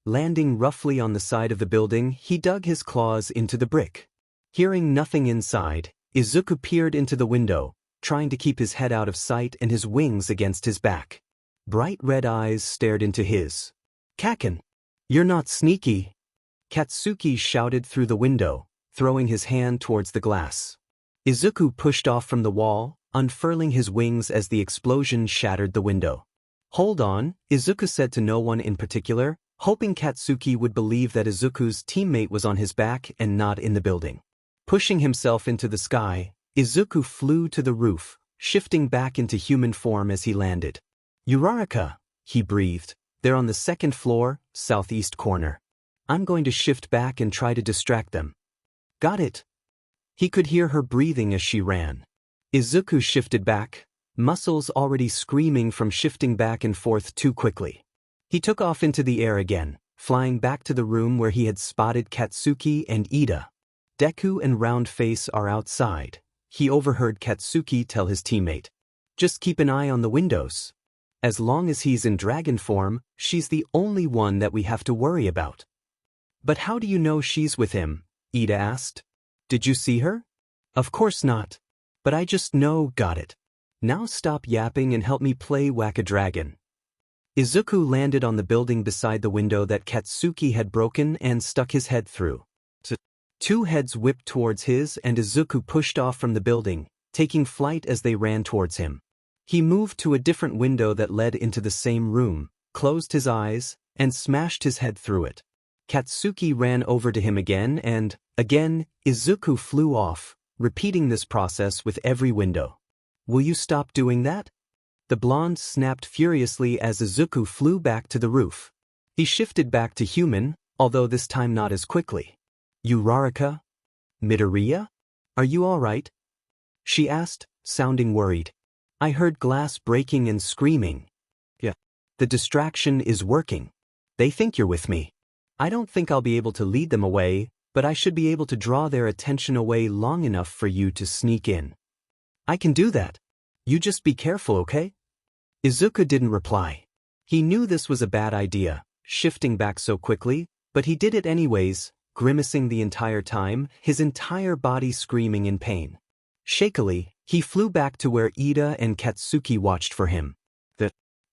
Speaker 1: Landing roughly on the side of the building, he dug his claws into the brick. Hearing nothing inside, Izuku peered into the window, trying to keep his head out of sight and his wings against his back. Bright red eyes stared into his. "Kaken, you're not sneaky," Katsuki shouted through the window, throwing his hand towards the glass. Izuku pushed off from the wall, unfurling his wings as the explosion shattered the window. "Hold on," Izuku said to no one in particular, hoping Katsuki would believe that Izuku's teammate was on his back and not in the building. Pushing himself into the sky, Izuku flew to the roof, shifting back into human form as he landed. "Uraraka," he breathed. "They're on the 2nd floor, southeast corner. I'm going to shift back and try to distract them." "Got it." He could hear her breathing as she ran. Izuku shifted back, muscles already screaming from shifting back and forth too quickly. He took off into the air again, flying back to the room where he had spotted Katsuki and Ida. Deku and Roundface are outside. He overheard Katsuki tell his teammate, "Just keep an eye on the windows. As long as he's in dragon form, she's the only one that we have to worry about." "But how do you know she's with him?" Ida asked. "Did you see her?" "Of course not. But I just know, got it. Now stop yapping and help me play Whack-A-Dragon." Izuku landed on the building beside the window that Katsuki had broken and stuck his head through. Two heads whipped towards his and Izuku pushed off from the building, taking flight as they ran towards him. He moved to a different window that led into the same room, closed his eyes, and smashed his head through it. Katsuki ran over to him again and, again, Izuku flew off, repeating this process with every window. "Will you stop doing that?" The blonde snapped furiously as Izuku flew back to the roof. He shifted back to human, although this time not as quickly. "Uraraka? Midoriya? Are you all right?" she asked, sounding worried. "I heard glass breaking and screaming." "Yeah. The distraction is working. They think you're with me. I don't think I'll be able to lead them away, but I should be able to draw their attention away long enough for you to sneak in." "I can do that. You just be careful, okay?" Izuku didn't reply. He knew this was a bad idea, shifting back so quickly, but he did it anyways, grimacing the entire time, his entire body screaming in pain. Shakily, he flew back to where Ida and Katsuki watched for him.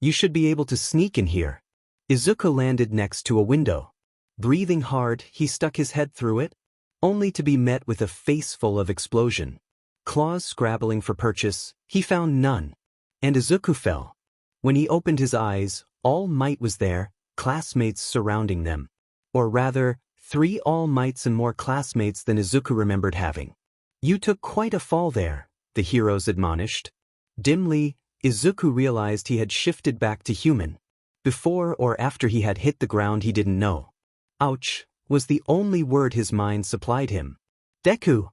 Speaker 1: "You should be able to sneak in here." Izuku landed next to a window. Breathing hard, he stuck his head through it, only to be met with a face full of explosion. Claws scrabbling for purchase, he found none. And Izuku fell. When he opened his eyes, All Might was there, classmates surrounding them. Or rather, 3 All Mights and more classmates than Izuku remembered having. "You took quite a fall there," the heroes admonished. Dimly, Izuku realized he had shifted back to human. Before or after he had hit the ground he didn't know. "Ouch," was the only word his mind supplied him. "Deku!"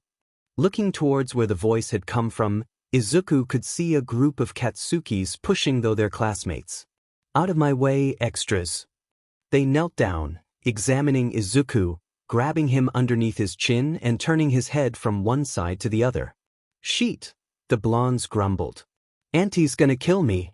Speaker 1: Looking towards where the voice had come from, Izuku could see a group of Katsukis pushing though their classmates. "Out of my way, extras." They knelt down, examining Izuku, grabbing him underneath his chin and turning his head from one side to the other. "Sheet," the blondes grumbled. "Auntie's gonna kill me."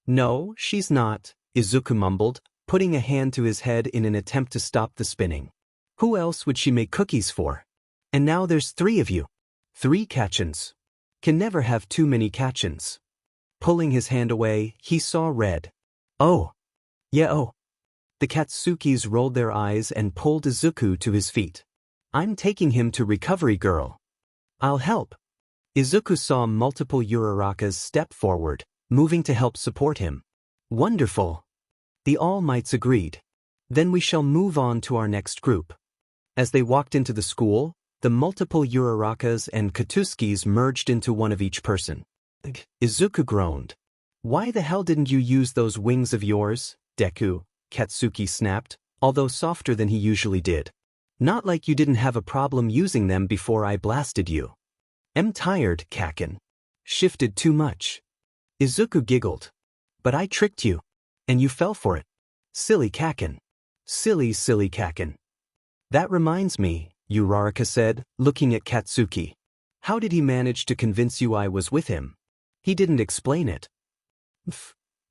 Speaker 1: "No, she's not," Izuku mumbled, putting a hand to his head in an attempt to stop the spinning. "Who else would she make cookies for? And now there's 3 of you. 3 Kachins. Can never have too many Kachins." Pulling his hand away, he saw red. "Oh. Yeah, oh." The Katsukis rolled their eyes and pulled Izuku to his feet. "I'm taking him to Recovery Girl." "I'll help." Izuku saw multiple Urarakas step forward, moving to help support him. "Wonderful." The All Mights agreed. "Then we shall move on to our next group." As they walked into the school, the multiple Urarakas and Katsuskis merged into one of each person. Izuku groaned. "Why the hell didn't you use those wings of yours, Deku?" Katsuki snapped, although softer than he usually did. "Not like you didn't have a problem using them before I blasted you." "I'm tired, Kakin. Shifted too much." Izuku giggled. "But I tricked you. And you fell for it. Silly Kakin. Silly, silly Kakin." "That reminds me," Uraraka said, looking at Katsuki. "How did he manage to convince you I was with him? He didn't explain it."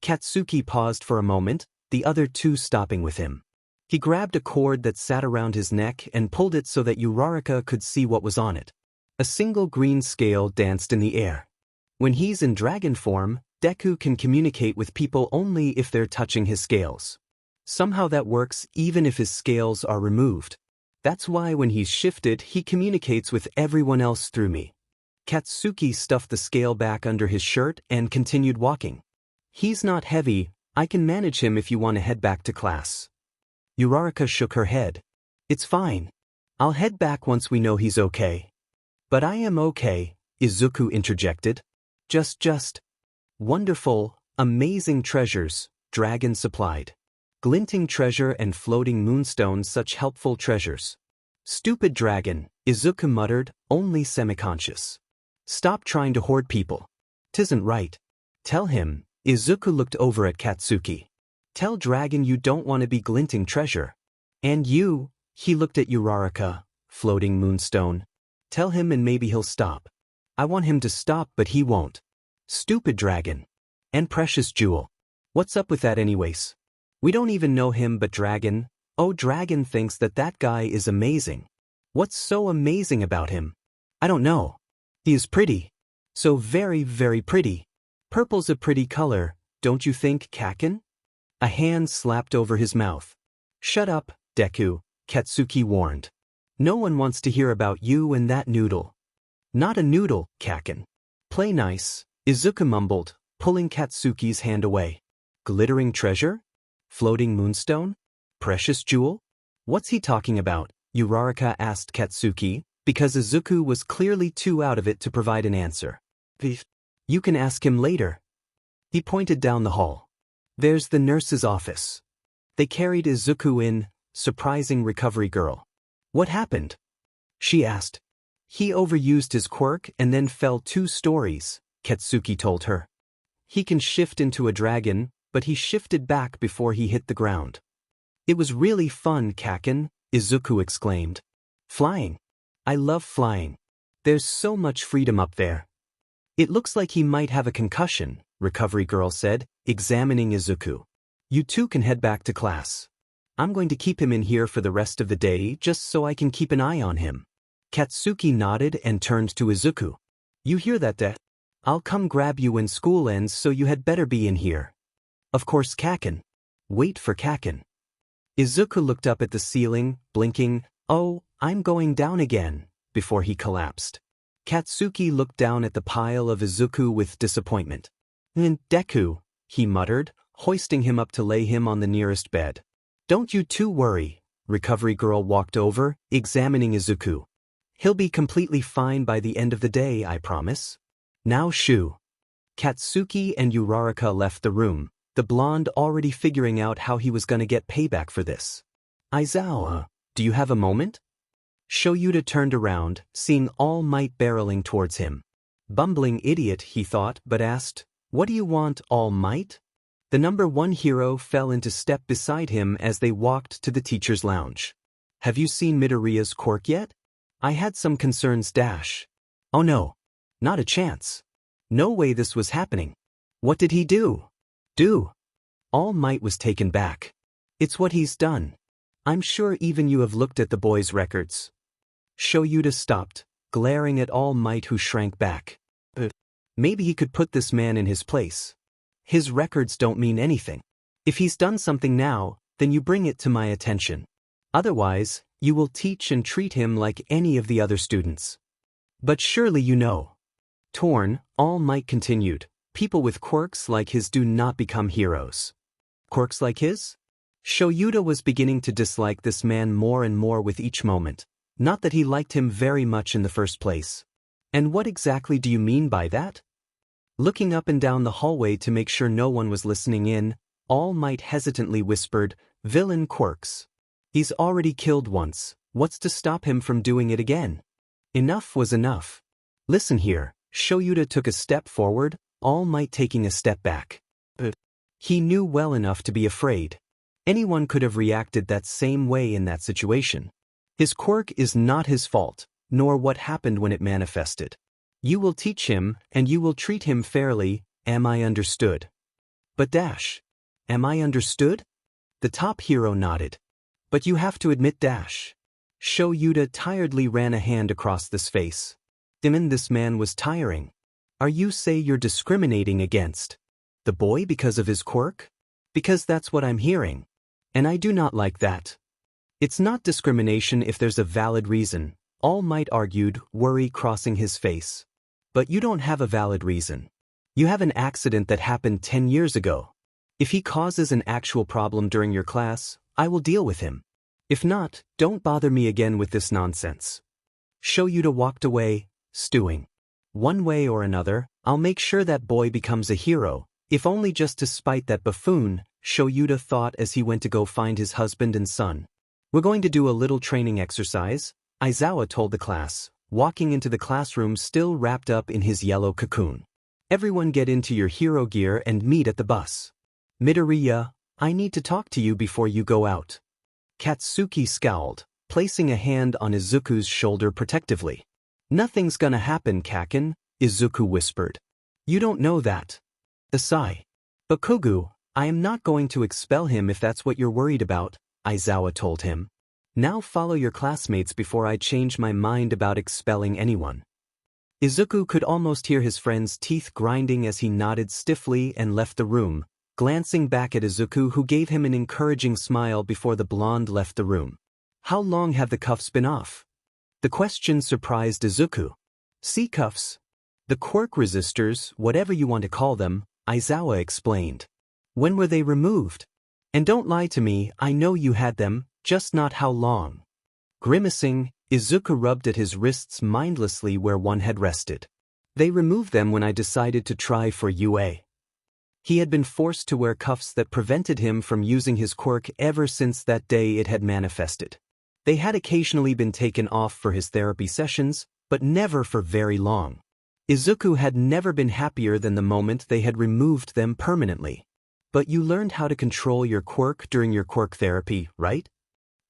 Speaker 1: Katsuki paused for a moment, the other 2 stopping with him. He grabbed a cord that sat around his neck and pulled it so that Uraraka could see what was on it. A single green scale danced in the air. When he's in dragon form, Deku can communicate with people only if they're touching his scales. Somehow that works even if his scales are removed. That's why when he's shifted, he communicates with everyone else through me. Katsuki stuffed the scale back under his shirt and continued walking. "He's not heavy. I can manage him if you want to head back to class." Uraraka shook her head. "It's fine. I'll head back once we know he's okay." "But I am okay," Izuku interjected. Just. Wonderful, amazing treasures, dragon supplied. Glinting treasure and floating moonstones, such helpful treasures. "Stupid dragon," Izuku muttered, only semi-conscious. "Stop trying to hoard people. 'Tisn't right." "Tell him," Izuku looked over at Katsuki. "Tell dragon you don't want to be glinting treasure." And you, he looked at Uraraka, floating moonstone. Tell him and maybe he'll stop. I want him to stop but he won't. Stupid dragon. And precious jewel. What's up with that anyways? We don't even know him but Dragon. Oh, Dragon thinks that that guy is amazing. What's so amazing about him? I don't know. He is pretty. So very, very pretty. Purple's a pretty color, don't you think, Kaken? A hand slapped over his mouth. Shut up, Deku, Katsuki warned. No one wants to hear about you and that noodle. Not a noodle, Kaken. Play nice, Izuku mumbled, pulling Katsuki's hand away. Glittering treasure? Floating moonstone? Precious jewel? What's he talking about? Uraraka asked Katsuki, because Izuku was clearly too out of it to provide an answer. You can ask him later. He pointed down the hall. There's the nurse's office. They carried Izuku in, surprising recovery girl. What happened? She asked. He overused his quirk and then fell 2 stories, Katsuki told her. He can shift into a dragon, but he shifted back before he hit the ground. It was really fun, Kaken, Izuku exclaimed. Flying. I love flying. There's so much freedom up there. It looks like he might have a concussion, recovery girl said, examining Izuku. You two can head back to class. I'm going to keep him in here for the rest of the day just so I can keep an eye on him. Katsuki nodded and turned to Izuku. You hear that, De? I'll come grab you when school ends, so you had better be in here. Of course, Kaken. Wait for Kaken. Izuku looked up at the ceiling, blinking, oh, I'm going down again, before he collapsed. Katsuki looked down at the pile of Izuku with disappointment. Deku, he muttered, hoisting him up to lay him on the nearest bed. Don't you two worry, recovery girl walked over, examining Izuku. He'll be completely fine by the end of the day, I promise. Now shoo. Katsuki and Uraraka left the room, the blonde already figuring out how he was gonna get payback for this. Aizawa, do you have a moment? Shoyuta turned around, seeing All Might barreling towards him. Bumbling idiot, he thought, but asked, What do you want, All Might? The number 1 hero fell into step beside him as they walked to the teacher's lounge. Have you seen Midoriya's quirk yet? I had some concerns. Oh no. Not a chance. No way this was happening. What did he do? All Might was taken back. It's what he's done. I'm sure even you have looked at the boy's records. Shoyuta stopped, glaring at All Might, who shrank back. Maybe he could put this man in his place. His records don't mean anything. If he's done something now, then you bring it to my attention. Otherwise, you will teach and treat him like any of the other students. But surely you know. Torn, All Might continued, people with quirks like his do not become heroes. Quirks like his? Shoyuta was beginning to dislike this man more and more with each moment. Not that he liked him very much in the first place. And what exactly do you mean by that? Looking up and down the hallway to make sure no one was listening in, All Might hesitantly whispered, Villain quirks. He's already killed once, what's to stop him from doing it again? Enough was enough. Listen here, Shoyuta took a step forward, All Might taking a step back. He knew well enough to be afraid. Anyone could have reacted that same way in that situation. His quirk is not his fault, nor what happened when it manifested. You will teach him, and you will treat him fairly, am I understood? But am I understood? The top hero nodded. But you have to admit Shoyuta tiredly ran a hand across this face. This man was tiring. Are you say you're discriminating against the boy because of his quirk? Because that's what I'm hearing. And I do not like that. It's not discrimination if there's a valid reason, All Might argued, worry crossing his face. But you don't have a valid reason. You have an accident that happened 10 years ago. If he causes an actual problem during your class, I will deal with him. If not, don't bother me again with this nonsense. Shoyuta walked away, stewing. One way or another, I'll make sure that boy becomes a hero, if only just to spite that buffoon, Shoyuta thought as he went to go find his husband and son. We're going to do a little training exercise, Aizawa told the class, walking into the classroom still wrapped up in his yellow cocoon. Everyone get into your hero gear and meet at the bus. Midoriya, I need to talk to you before you go out. Katsuki scowled, placing a hand on Izuku's shoulder protectively. Nothing's gonna happen, Kaken, Izuku whispered. You don't know that. A sigh. Bakugo, I am not going to expel him if that's what you're worried about, Aizawa told him. Now follow your classmates before I change my mind about expelling anyone. Izuku could almost hear his friend's teeth grinding as he nodded stiffly and left the room, glancing back at Izuku, who gave him an encouraging smile before the blonde left the room. How long have the cuffs been off? The question surprised Izuku. See cuffs? The quirk resistors, whatever you want to call them, Aizawa explained. When were they removed? And don't lie to me, I know you had them, just not how long. Grimacing, Izuku rubbed at his wrists mindlessly where one had rested. They removed them when I decided to try for UA. He had been forced to wear cuffs that prevented him from using his quirk ever since that day it had manifested. They had occasionally been taken off for his therapy sessions, but never for very long. Izuku had never been happier than the moment they had removed them permanently. But you learned how to control your quirk during your quirk therapy, right?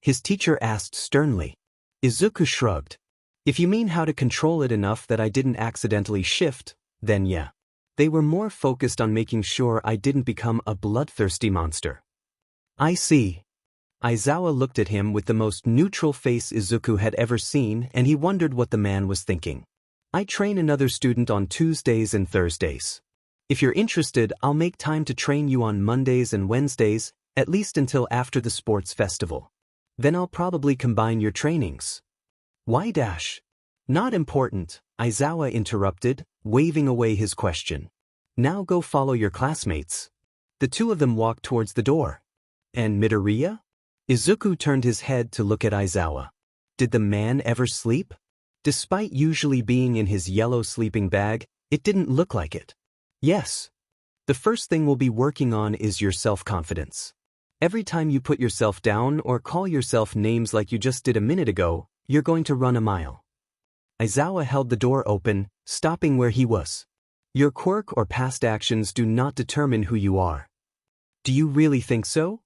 Speaker 1: His teacher asked sternly. Izuku shrugged. If you mean how to control it enough that I didn't accidentally shift, then yeah. They were more focused on making sure I didn't become a bloodthirsty monster. I see. Aizawa looked at him with the most neutral face Izuku had ever seen, and he wondered what the man was thinking. I train another student on Tuesdays and Thursdays. If you're interested, I'll make time to train you on Mondays and Wednesdays, at least until after the sports festival. Then I'll probably combine your trainings. Why dash? Not important, Aizawa interrupted, waving away his question. Now go follow your classmates. The two of them walked towards the door. And Midoriya? Izuku turned his head to look at Aizawa. Did the man ever sleep? Despite usually being in his yellow sleeping bag, it didn't look like it. Yes. The first thing we'll be working on is your self-confidence. Every time you put yourself down or call yourself names like you just did a minute ago, you're going to run a mile. Aizawa held the door open, stopping where he was. Your quirk or past actions do not determine who you are. Do you really think so?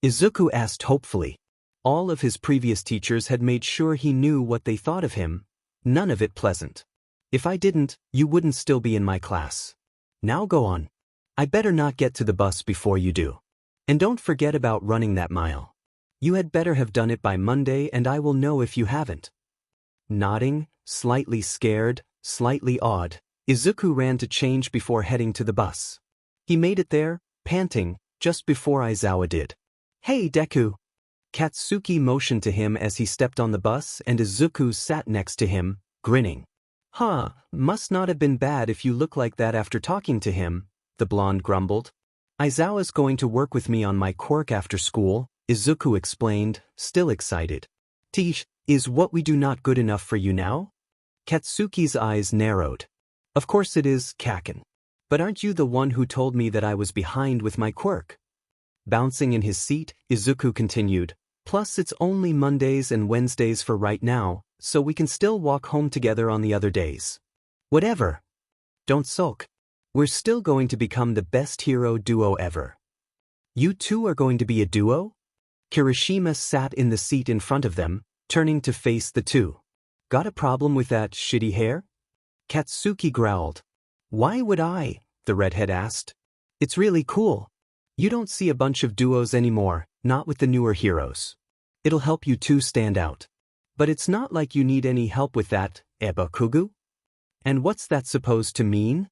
Speaker 1: Izuku asked hopefully. All of his previous teachers had made sure he knew what they thought of him, none of it pleasant. If I didn't, you wouldn't still be in my class. Now go on. I better not get to the bus before you do. And don't forget about running that mile. You had better have done it by Monday, and I will know if you haven't. Nodding, slightly scared, slightly awed, Izuku ran to change before heading to the bus. He made it there, panting, just before Aizawa did. Hey, Deku! Katsuki motioned to him as he stepped on the bus, and Izuku sat next to him, grinning. Huh, must not have been bad if you look like that after talking to him, the blonde grumbled. Aizawa's going to work with me on my quirk after school, Izuku explained, still excited. Teach, is what we do not good enough for you now? Katsuki's eyes narrowed. Of course it is, Kaken. But aren't you the one who told me that I was behind with my quirk? Bouncing in his seat, Izuku continued, plus it's only Mondays and Wednesdays for right now, so we can still walk home together on the other days. Whatever. Don't sulk. We're still going to become the best hero duo ever. You two are going to be a duo? Kirishima sat in the seat in front of them, turning to face the two. Got a problem with that shitty hair? Katsuki growled. Why would I? The redhead asked. It's really cool. You don't see a bunch of duos anymore, not with the newer heroes. It'll help you two stand out. But it's not like you need any help with that, Bakugo? And what's that supposed to mean?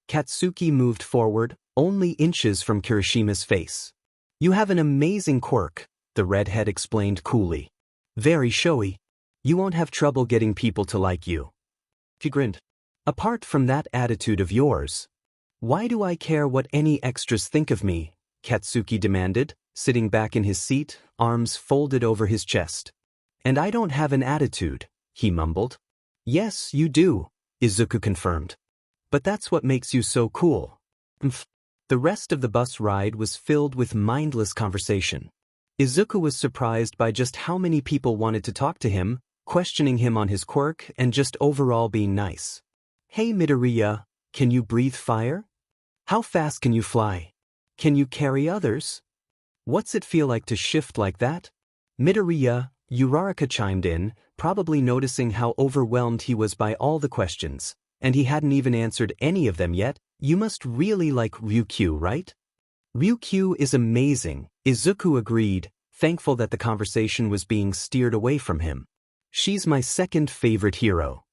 Speaker 1: Katsuki moved forward, only inches from Kirishima's face. You have an amazing quirk, the redhead explained coolly. Very showy. You won't have trouble getting people to like you. He grinned. Apart from that attitude of yours. Why do I care what any extras think of me? Katsuki demanded, sitting back in his seat, arms folded over his chest. And I don't have an attitude, he mumbled. Yes, you do, Izuku confirmed. But that's what makes you so cool. The rest of the bus ride was filled with mindless conversation. Izuku was surprised by just how many people wanted to talk to him, questioning him on his quirk and just overall being nice. Hey Midoriya, can you breathe fire? How fast can you fly? Can you carry others? What's it feel like to shift like that? Midoriya, Uraraka chimed in, probably noticing how overwhelmed he was by all the questions, and he hadn't even answered any of them yet. You must really like Ryukyu, right? Ryukyu is amazing, Izuku agreed, thankful that the conversation was being steered away from him. She's my second favorite hero.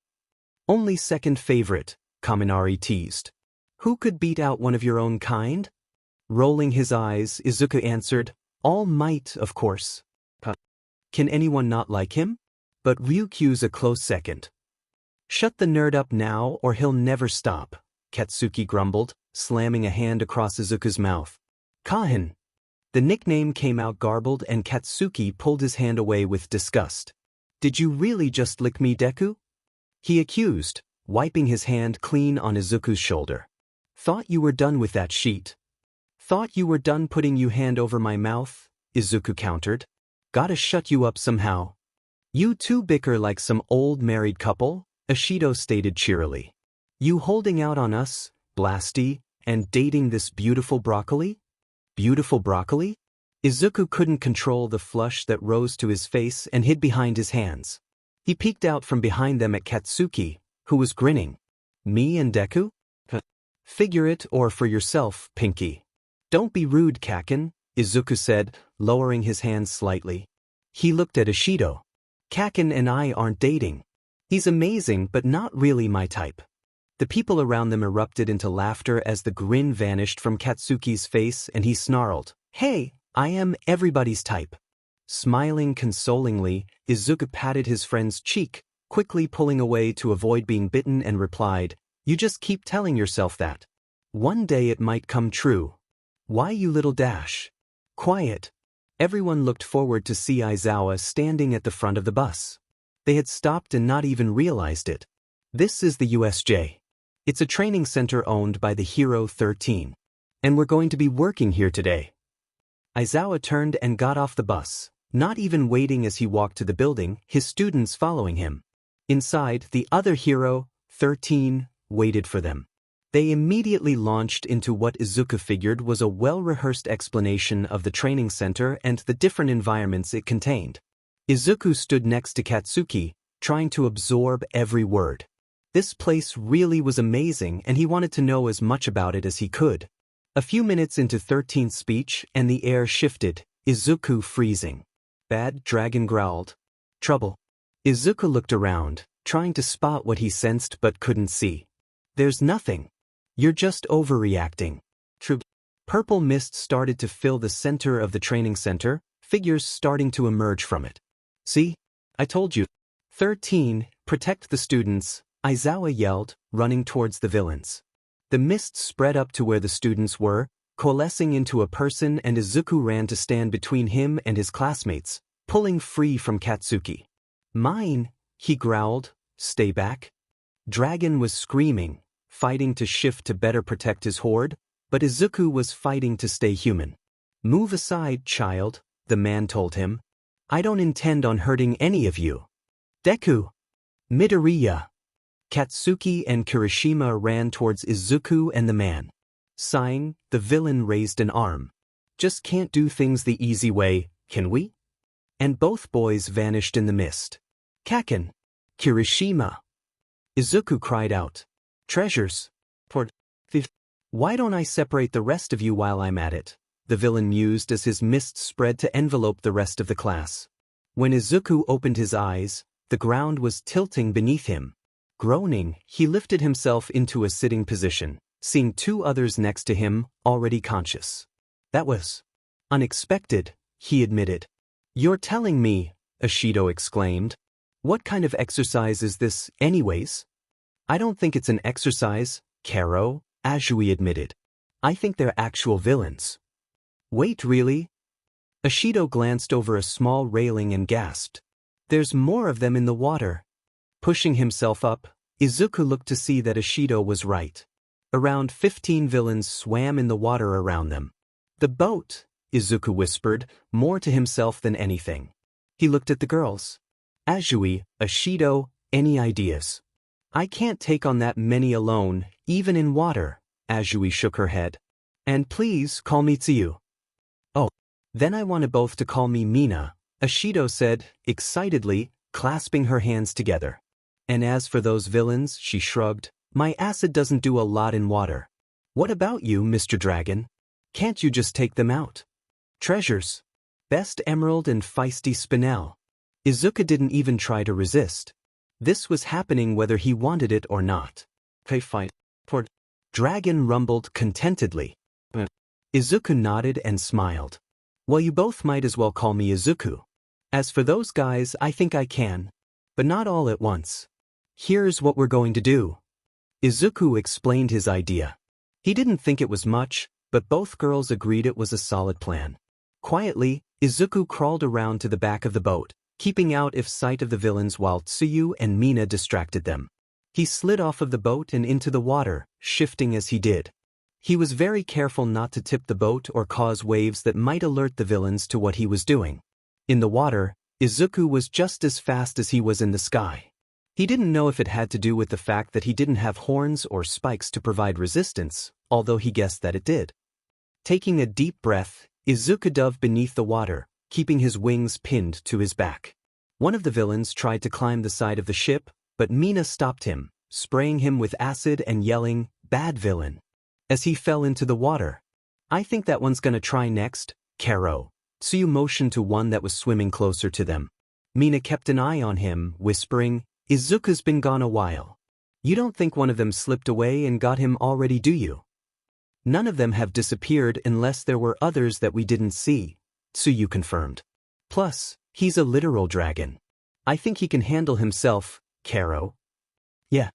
Speaker 1: Only second favorite, Kaminari teased. Who could beat out one of your own kind? Rolling his eyes, Izuku answered, All Might, of course. Can anyone not like him? But Ryukyu's a close second. Shut the nerd up now or he'll never stop, Katsuki grumbled, slamming a hand across Izuku's mouth. Kahin. The nickname came out garbled and Katsuki pulled his hand away with disgust. Did you really just lick me, Deku? He accused, wiping his hand clean on Izuku's shoulder. Thought you were done with that sheet. Thought you were done putting your hand over my mouth, Izuku countered. Gotta shut you up somehow. You two bicker like some old married couple, Ishido stated cheerily. You holding out on us, Blasty, and dating this beautiful broccoli? Beautiful broccoli? Izuku couldn't control the flush that rose to his face and hid behind his hands. He peeked out from behind them at Katsuki, who was grinning. Me and Deku? Figure it or for yourself, Pinky. Don't be rude, Kakin, Izuku said, lowering his hands slightly. He looked at Ishido. Kakin and I aren't dating. He's amazing but not really my type. The people around them erupted into laughter as the grin vanished from Katsuki's face and he snarled, Hey, I am everybody's type. Smiling consolingly, Izuku patted his friend's cheek, quickly pulling away to avoid being bitten and replied, You just keep telling yourself that. One day it might come true. Why you little dash? Quiet. Everyone looked forward to see Aizawa standing at the front of the bus. They had stopped and not even realized it. This is the USJ. It's a training center owned by the Hero 13. And we're going to be working here today. Aizawa turned and got off the bus, not even waiting as he walked to the building, his students following him. Inside, the other Hero 13 waited for them. They immediately launched into what Izuku figured was a well-rehearsed explanation of the training center and the different environments it contained. Izuku stood next to Katsuki, trying to absorb every word. This place really was amazing and he wanted to know as much about it as he could. A few minutes into 13th's speech and the air shifted, Izuku freezing. Bad Dragon growled. Trouble. Izuku looked around, trying to spot what he sensed but couldn't see. There's nothing. You're just overreacting. True. Purple mist started to fill the center of the training center, figures starting to emerge from it. See? I told you. 13, protect the students, Aizawa yelled, running towards the villains. The mist spread up to where the students were, coalescing into a person and Izuku ran to stand between him and his classmates, pulling free from Katsuki. Mine, he growled, stay back. Dragon was screaming, fighting to shift to better protect his horde, but Izuku was fighting to stay human. Move aside, child, the man told him. I don't intend on hurting any of you. Deku. Midoriya. Katsuki and Kirishima ran towards Izuku and the man. Sighing, the villain raised an arm. Just can't do things the easy way, can we? And both boys vanished in the mist. Kakin. Kirishima. Izuku cried out. Treasures. Why don't I separate the rest of you while I'm at it? The villain mused as his mist spread to envelope the rest of the class. When Izuku opened his eyes, the ground was tilting beneath him. Groaning, he lifted himself into a sitting position, seeing two others next to him, already conscious. That was unexpected, he admitted. You're telling me, Ishido exclaimed. What kind of exercise is this, anyways? I don't think it's an exercise, Karo, Azui admitted. I think they're actual villains. Wait, really? Ishido glanced over a small railing and gasped. There's more of them in the water. Pushing himself up, Izuku looked to see that Ishido was right. Around 15 villains swam in the water around them. The boat, Izuku whispered, more to himself than anything. He looked at the girls. Azui, Ishido, any ideas? I can't take on that many alone, even in water, Azui shook her head. And please call me Tsuyu. Oh, then I want both to call me Mina, Ashido said, excitedly, clasping her hands together. And as for those villains, she shrugged, my acid doesn't do a lot in water. What about you, Mr. Dragon? Can't you just take them out? Treasures. Best Emerald and Feisty Spinel. Izuku didn't even try to resist. This was happening whether he wanted it or not. Pay fight. Port. Dragon rumbled contentedly. Izuku nodded and smiled. Well, you both might as well call me Izuku. As for those guys, I think I can. But not all at once. Here's what we're going to do. Izuku explained his idea. He didn't think it was much, but both girls agreed it was a solid plan. Quietly, Izuku crawled around to the back of the boat, keeping out of sight of the villains while Tsuyu and Mina distracted them. He slid off of the boat and into the water, shifting as he did. He was very careful not to tip the boat or cause waves that might alert the villains to what he was doing. In the water, Izuku was just as fast as he was in the sky. He didn't know if it had to do with the fact that he didn't have horns or spikes to provide resistance, although he guessed that it did. Taking a deep breath, Izuku dove beneath the water, keeping his wings pinned to his back. One of the villains tried to climb the side of the ship, but Mina stopped him, spraying him with acid and yelling, "Bad villain," as he fell into the water. I think that one's gonna try next, Karo. Tsuyu motioned to one that was swimming closer to them. Mina kept an eye on him, whispering, Izuku's been gone a while. You don't think one of them slipped away and got him already, do you? None of them have disappeared unless there were others that we didn't see, Tsuyu confirmed. Plus, he's a literal dragon. I think he can handle himself, Karo. Yeah.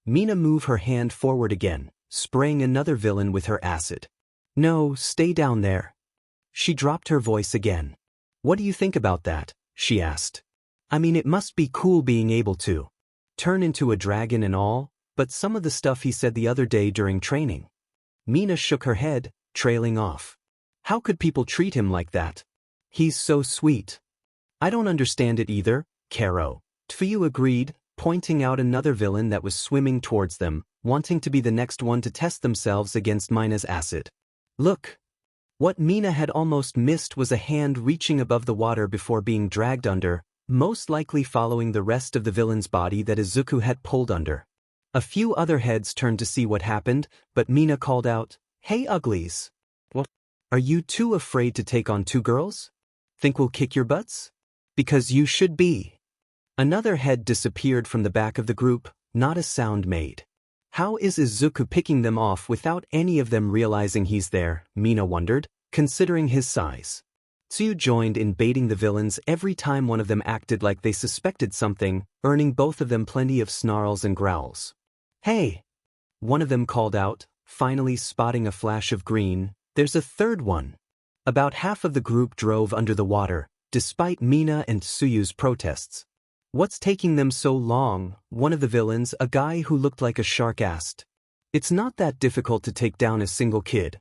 Speaker 1: Mina moved her hand forward again, spraying another villain with her acid. No, stay down there. She dropped her voice again. What do you think about that? She asked. I mean, it must be cool being able to turn into a dragon and all, but some of the stuff he said the other day during training. Mina shook her head, trailing off. How could people treat him like that? He's so sweet. I don't understand it either, Karo. Tsuyu agreed, pointing out another villain that was swimming towards them, wanting to be the next one to test themselves against Mina's acid. Look. What Mina had almost missed was a hand reaching above the water before being dragged under, most likely following the rest of the villain's body that Izuku had pulled under. A few other heads turned to see what happened, but Mina called out, Hey uglies! What? Are you too afraid to take on two girls? Think we'll kick your butts? Because you should be. Another head disappeared from the back of the group, not a sound made. How is Izuku picking them off without any of them realizing he's there, Mina wondered, considering his size. Tsuyu joined in baiting the villains every time one of them acted like they suspected something, earning both of them plenty of snarls and growls. Hey! One of them called out, finally spotting a flash of green, there's a third one. About half of the group drove under the water, despite Mina and Tsuyu's protests. What's taking them so long? One of the villains, a guy who looked like a shark, asked. It's not that difficult to take down a single kid.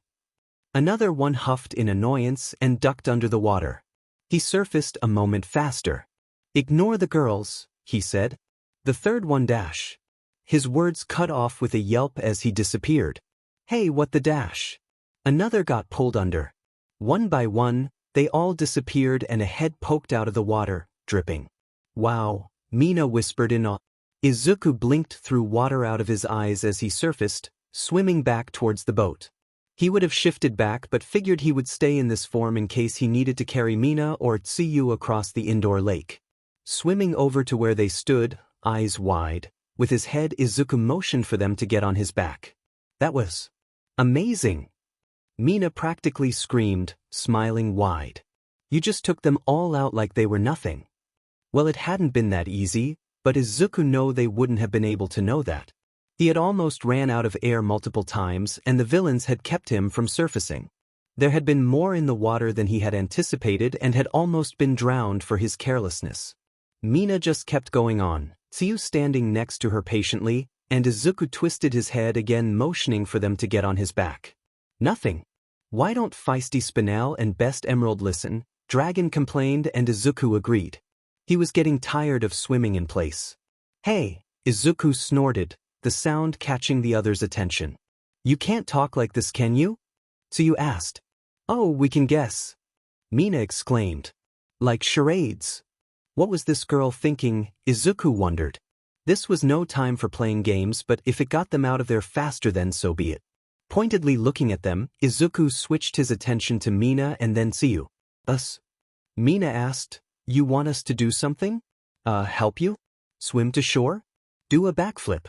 Speaker 1: Another one huffed in annoyance and ducked under the water. He surfaced a moment faster. Ignore the girls, he said. The third one dash. His words cut off with a yelp as he disappeared. Hey, what the dash? Another got pulled under. One by one, they all disappeared and a head poked out of the water, dripping. Wow, Mina whispered in awe. Izuku blinked through water out of his eyes as he surfaced, swimming back towards the boat. He would have shifted back but figured he would stay in this form in case he needed to carry Mina or Tsuyu across the indoor lake. Swimming over to where they stood, eyes wide, with his head, Izuku motioned for them to get on his back. That was amazing. Mina practically screamed, smiling wide. You just took them all out like they were nothing. Well, it hadn't been that easy, but Izuku knew they wouldn't have been able to know that. He had almost ran out of air multiple times and the villains had kept him from surfacing. There had been more in the water than he had anticipated and had almost been drowned for his carelessness. Mina just kept going on, Tsuyu standing next to her patiently, and Izuku twisted his head again, motioning for them to get on his back. Nothing. Why don't Feisty Spinel and Best Emerald listen? Dragon complained and Izuku agreed. He was getting tired of swimming in place. Hey, Izuku snorted, the sound catching the others' attention. You can't talk like this, can you? Tsuyu asked. Oh, we can guess. Mina exclaimed. Like charades. What was this girl thinking? Izuku wondered. This was no time for playing games, but if it got them out of there faster, then so be it. Pointedly looking at them, Izuku switched his attention to Mina and then Tsuyu. Us? Mina asked, you want us to do something? Help you? Swim to shore? Do a backflip?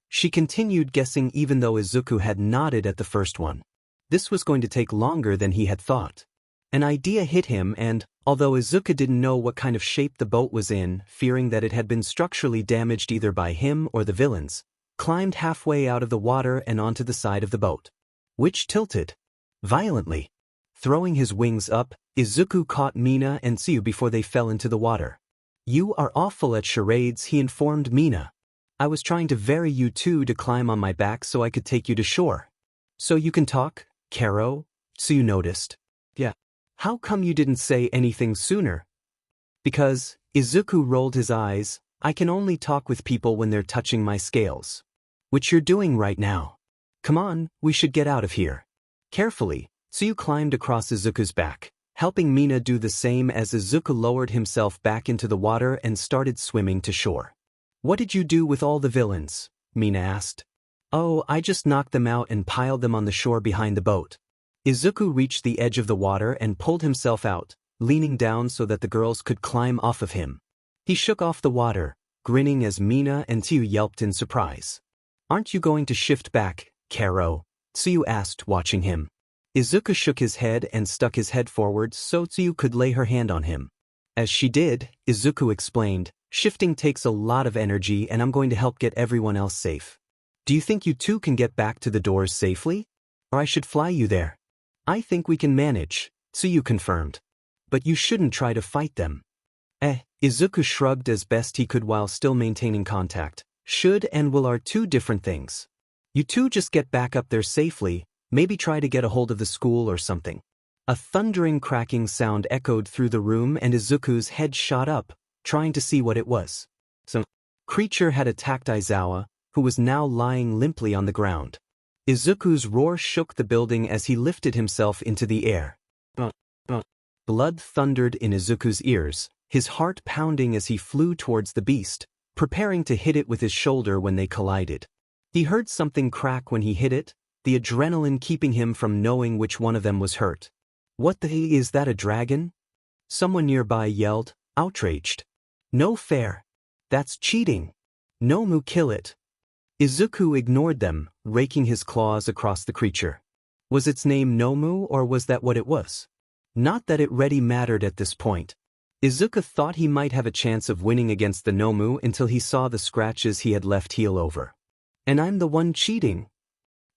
Speaker 1: She continued guessing even though Izuku had nodded at the first one. This was going to take longer than he had thought. An idea hit him and, although Izuku didn't know what kind of shape the boat was in, fearing that it had been structurally damaged either by him or the villains, climbed halfway out of the water and onto the side of the boat, which tilted violently. Throwing his wings up, Izuku caught Mina and Tsuyu before they fell into the water. You are awful at charades, he informed Mina. I was trying to vary you two to climb on my back so I could take you to shore. So you can talk, Karo? Tsuyu noticed. Yeah. How come you didn't say anything sooner? Because, Izuku rolled his eyes, I can only talk with people when they're touching my scales. Which you're doing right now. Come on, we should get out of here. Carefully, Tsuyu climbed across Izuku's back, helping Mina do the same as Izuku lowered himself back into the water and started swimming to shore. What did you do with all the villains? Mina asked. Oh, I just knocked them out and piled them on the shore behind the boat. Izuku reached the edge of the water and pulled himself out, leaning down so that the girls could climb off of him. He shook off the water, grinning as Mina and Tsuyu yelped in surprise. Aren't you going to shift back, Karo? Tsuyu asked, watching him. Izuku shook his head and stuck his head forward so Tsuyu could lay her hand on him. As she did, Izuku explained, shifting takes a lot of energy and I'm going to help get everyone else safe. Do you think you two can get back to the doors safely? Or I should fly you there? I think we can manage, Tsuyu confirmed. But you shouldn't try to fight them. Izuku shrugged as best he could while still maintaining contact. Should and will are two different things. You two just get back up there safely, maybe try to get a hold of the school or something. A thundering cracking sound echoed through the room and Izuku's head shot up, trying to see what it was. Some creature had attacked Aizawa, who was now lying limply on the ground. Izuku's roar shook the building as he lifted himself into the air. Blood thundered in Izuku's ears, his heart pounding as he flew towards the beast, preparing to hit it with his shoulder when they collided. He heard something crack when he hit it, the adrenaline keeping him from knowing which one of them was hurt. What the is that, a dragon? Someone nearby yelled, outraged. No fair. That's cheating. Nomu, kill it. Izuku ignored them, raking his claws across the creature. Was its name Nomu or was that what it was? Not that it really mattered at this point. Izuku thought he might have a chance of winning against the Nomu until he saw the scratches he had left heal over. And I'm the one cheating.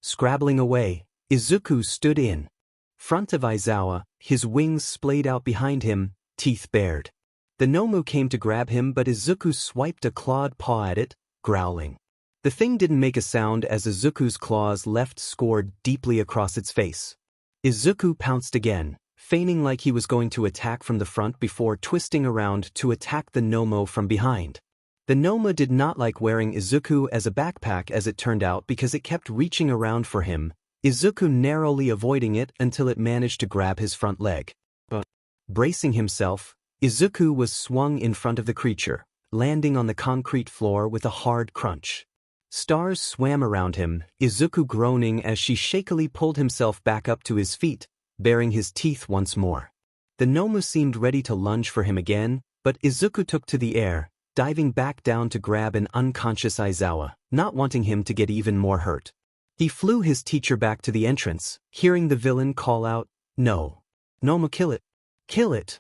Speaker 1: Scrabbling away, Izuku stood in front of Aizawa, his wings splayed out behind him, teeth bared. The Nomu came to grab him but Izuku swiped a clawed paw at it, growling. The thing didn't make a sound as Izuku's claws left scored deeply across its face. Izuku pounced again, feigning like he was going to attack from the front before twisting around to attack the Nomu from behind. The Nomu did not like wearing Izuku as a backpack as it turned out because it kept reaching around for him, Izuku narrowly avoiding it until it managed to grab his front leg. Bracing himself, Izuku was swung in front of the creature, landing on the concrete floor with a hard crunch. Stars swam around him, Izuku groaning as she shakily pulled himself back up to his feet, baring his teeth once more. The Nomu seemed ready to lunge for him again, but Izuku took to the air, diving back down to grab an unconscious Aizawa, not wanting him to get even more hurt. He flew his teacher back to the entrance, hearing the villain call out, "No. Nomu, kill it. Kill it."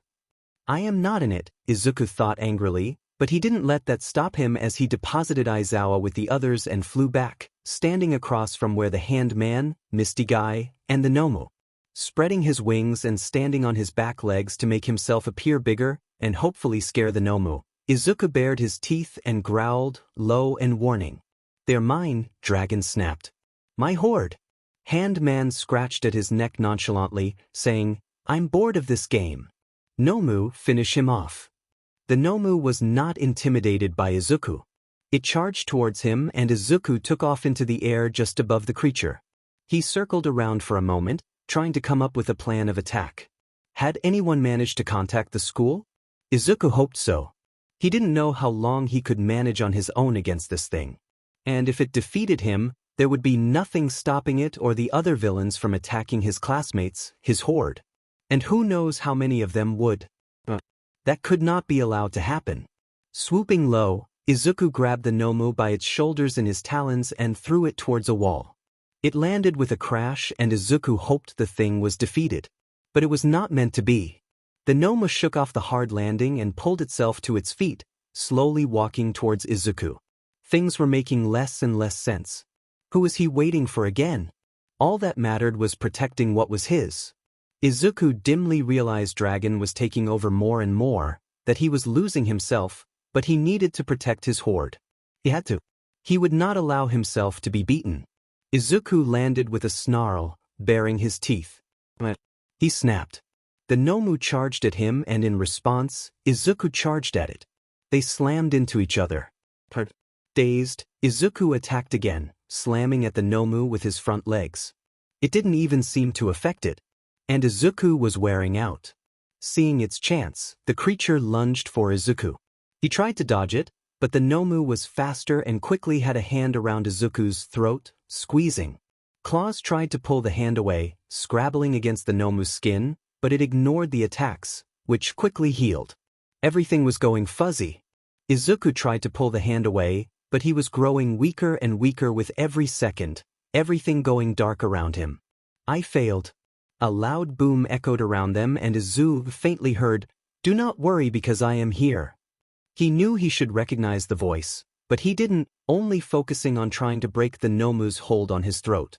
Speaker 1: I am not in it, Izuku thought angrily, but he didn't let that stop him as he deposited Aizawa with the others and flew back, standing across from where the Hand Man, Misty Guy, and the Nomu. Spreading his wings and standing on his back legs to make himself appear bigger and hopefully scare the Nomu, Izuku bared his teeth and growled, low and warning. "They're mine," Dragon snapped. "My horde." Hand Man scratched at his neck nonchalantly, saying, "I'm bored of this game." Nomu, finish him off. The Nomu was not intimidated by Izuku. It charged towards him and Izuku took off into the air just above the creature. He circled around for a moment, trying to come up with a plan of attack. Had anyone managed to contact the school? Izuku hoped so. He didn't know how long he could manage on his own against this thing. And if it defeated him, there would be nothing stopping it or the other villains from attacking his classmates, his horde. And who knows how many of them would. That could not be allowed to happen. Swooping low, Izuku grabbed the Nomu by its shoulders in his talons and threw it towards a wall. It landed with a crash and Izuku hoped the thing was defeated. But it was not meant to be. The Nomu shook off the hard landing and pulled itself to its feet, slowly walking towards Izuku. Things were making less and less sense. Who was he waiting for again? All that mattered was protecting what was his. Izuku dimly realized Dragon was taking over more and more, that he was losing himself, but he needed to protect his horde. He had to. He would not allow himself to be beaten. Izuku landed with a snarl, baring his teeth. He snapped. The Nomu charged at him and in response, Izuku charged at it. They slammed into each other. Dazed, Izuku attacked again, slamming at the Nomu with his front legs. It didn't even seem to affect it. And Izuku was wearing out. Seeing its chance, the creature lunged for Izuku. He tried to dodge it, but the Nomu was faster and quickly had a hand around Izuku's throat, squeezing. Claws tried to pull the hand away, scrabbling against the Nomu's skin, but it ignored the attacks, which quickly healed. Everything was going fuzzy. Izuku tried to pull the hand away, but he was growing weaker and weaker with every second, everything going dark around him. I failed. A loud boom echoed around them and Izuku faintly heard, "Do not worry because I am here." He knew he should recognize the voice, but he didn't, only focusing on trying to break the Nomu's hold on his throat.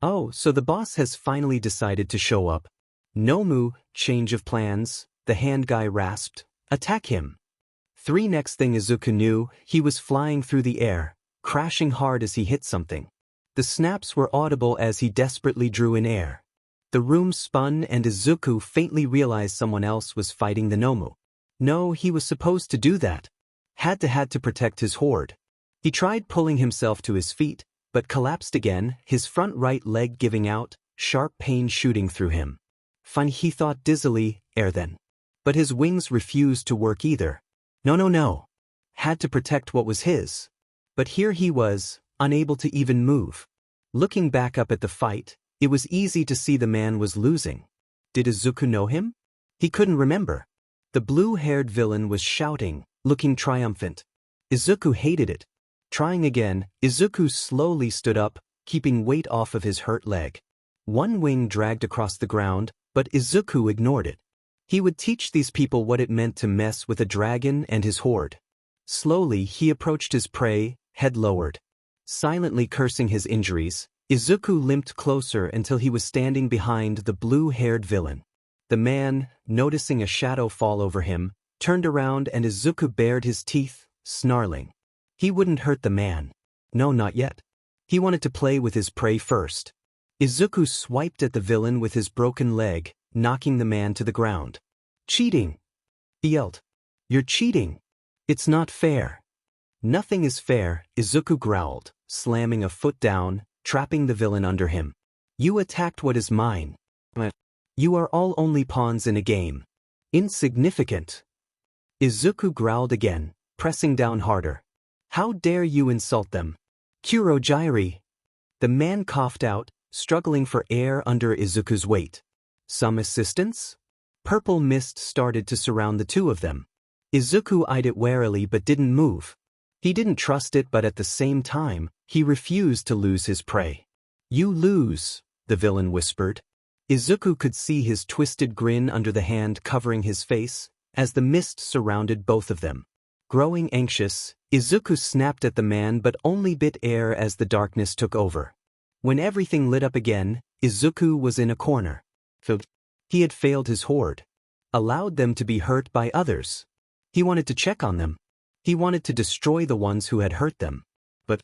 Speaker 1: Oh, so the boss has finally decided to show up. Nomu, change of plans, the hand guy rasped. Attack him. Next thing Izuku knew, he was flying through the air, crashing hard as he hit something. The snaps were audible as he desperately drew in air. The room spun and Izuku faintly realized someone else was fighting the Nomu. No, he was supposed to do that. Had to protect his horde. He tried pulling himself to his feet, but collapsed again, his front right leg giving out, sharp pain shooting through him. Fine, he thought dizzily, air then. But his wings refused to work either. No. Had to protect what was his. But here he was, unable to even move. Looking back up at the fight, it was easy to see the man was losing. Did Izuku know him? He couldn't remember. The blue-haired villain was shouting, looking triumphant. Izuku hated it. Trying again, Izuku slowly stood up, keeping weight off of his hurt leg. One wing dragged across the ground, but Izuku ignored it. He would teach these people what it meant to mess with a dragon and his horde. Slowly he approached his prey, head lowered. Silently cursing his injuries, Izuku limped closer until he was standing behind the blue-haired villain. The man, noticing a shadow fall over him, turned around and Izuku bared his teeth, snarling. He wouldn't hurt the man. No, not yet. He wanted to play with his prey first. Izuku swiped at the villain with his broken leg, knocking the man to the ground. Cheating! He yelled. You're cheating! It's not fair. Nothing is fair, Izuku growled, slamming a foot down, trapping the villain under him. You attacked what is mine. You are all only pawns in a game. Insignificant. Izuku growled again, pressing down harder. How dare you insult them? Kurogyri! The man coughed out, struggling for air under Izuku's weight. Some assistance? Purple mist started to surround the two of them. Izuku eyed it warily but didn't move. He didn't trust it, but at the same time, he refused to lose his prey. You lose, the villain whispered. Izuku could see his twisted grin under the hand covering his face, as the mist surrounded both of them. Growing anxious, Izuku snapped at the man but only bit air as the darkness took over. When everything lit up again, Izuku was in a corner. He had failed his horde. Allowed them to be hurt by others. He wanted to check on them. He wanted to destroy the ones who had hurt them. But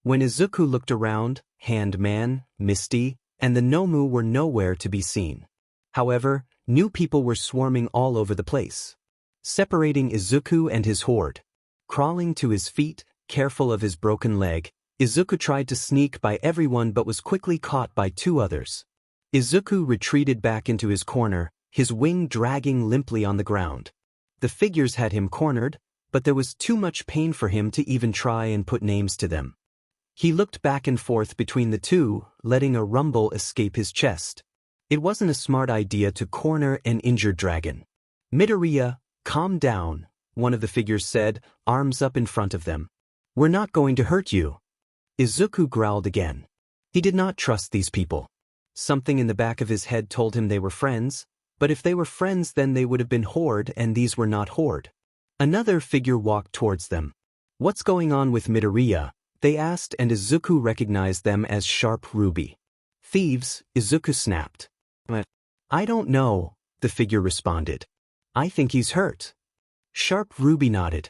Speaker 1: when Izuku looked around, Handman, Misty, and the Nomu were nowhere to be seen. However, new people were swarming all over the place, separating Izuku and his horde. Crawling to his feet, careful of his broken leg, Izuku tried to sneak by everyone but was quickly caught by two others. Izuku retreated back into his corner, his wing dragging limply on the ground. The figures had him cornered, but there was too much pain for him to even try and put names to them. He looked back and forth between the two, letting a rumble escape his chest. It wasn't a smart idea to corner an injured dragon. Midoriya, calm down, one of the figures said, arms up in front of them. We're not going to hurt you. Izuku growled again. He did not trust these people. Something in the back of his head told him they were friends, but if they were friends then they would have been Horde and these were not Horde. Another figure walked towards them. What's going on with Midoriya? They asked, and Izuku recognized them as Sharp Ruby. Thieves, Izuku snapped. I don't know, the figure responded. I think he's hurt. Sharp Ruby nodded.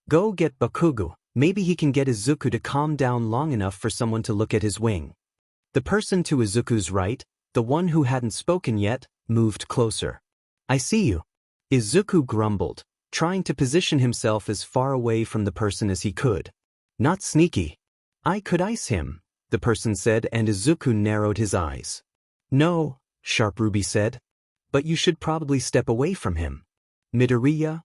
Speaker 1: Go get Bakugo, maybe he can get Izuku to calm down long enough for someone to look at his wing. The person to Izuku's right, the one who hadn't spoken yet, moved closer. I see you. Izuku grumbled, trying to position himself as far away from the person as he could. Not sneaky. I could ice him, the person said, and Izuku narrowed his eyes. No, Sharp Ruby said. But you should probably step away from him. Midoriya?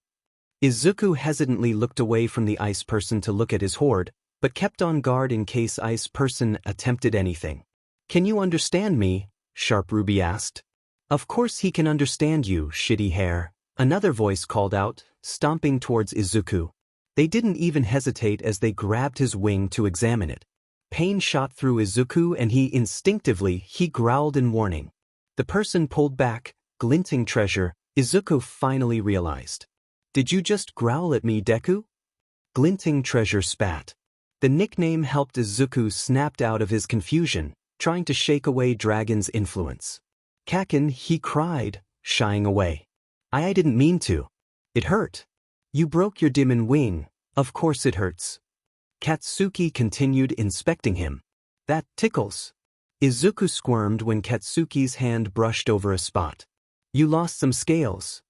Speaker 1: Izuku hesitantly looked away from the ice person to look at his horde, but kept on guard in case ice person attempted anything. Can you understand me? Sharp Ruby asked. Of course he can understand you, shitty hair, another voice called out, stomping towards Izuku. They didn't even hesitate as they grabbed his wing to examine it. Pain shot through Izuku and he growled in warning. The person pulled back, glinting treasure. Izuku finally realized. Did you just growl at me, Deku? Glinting treasure spat. The nickname helped Izuku snapped out of his confusion, trying to shake away Dragon's influence. Kakin, he cried, shying away. I didn't mean to. It hurt. You broke your demon wing, of course it hurts. Katsuki continued inspecting him. That tickles. Izuku squirmed when Katsuki's hand brushed over a spot. You lost some scales.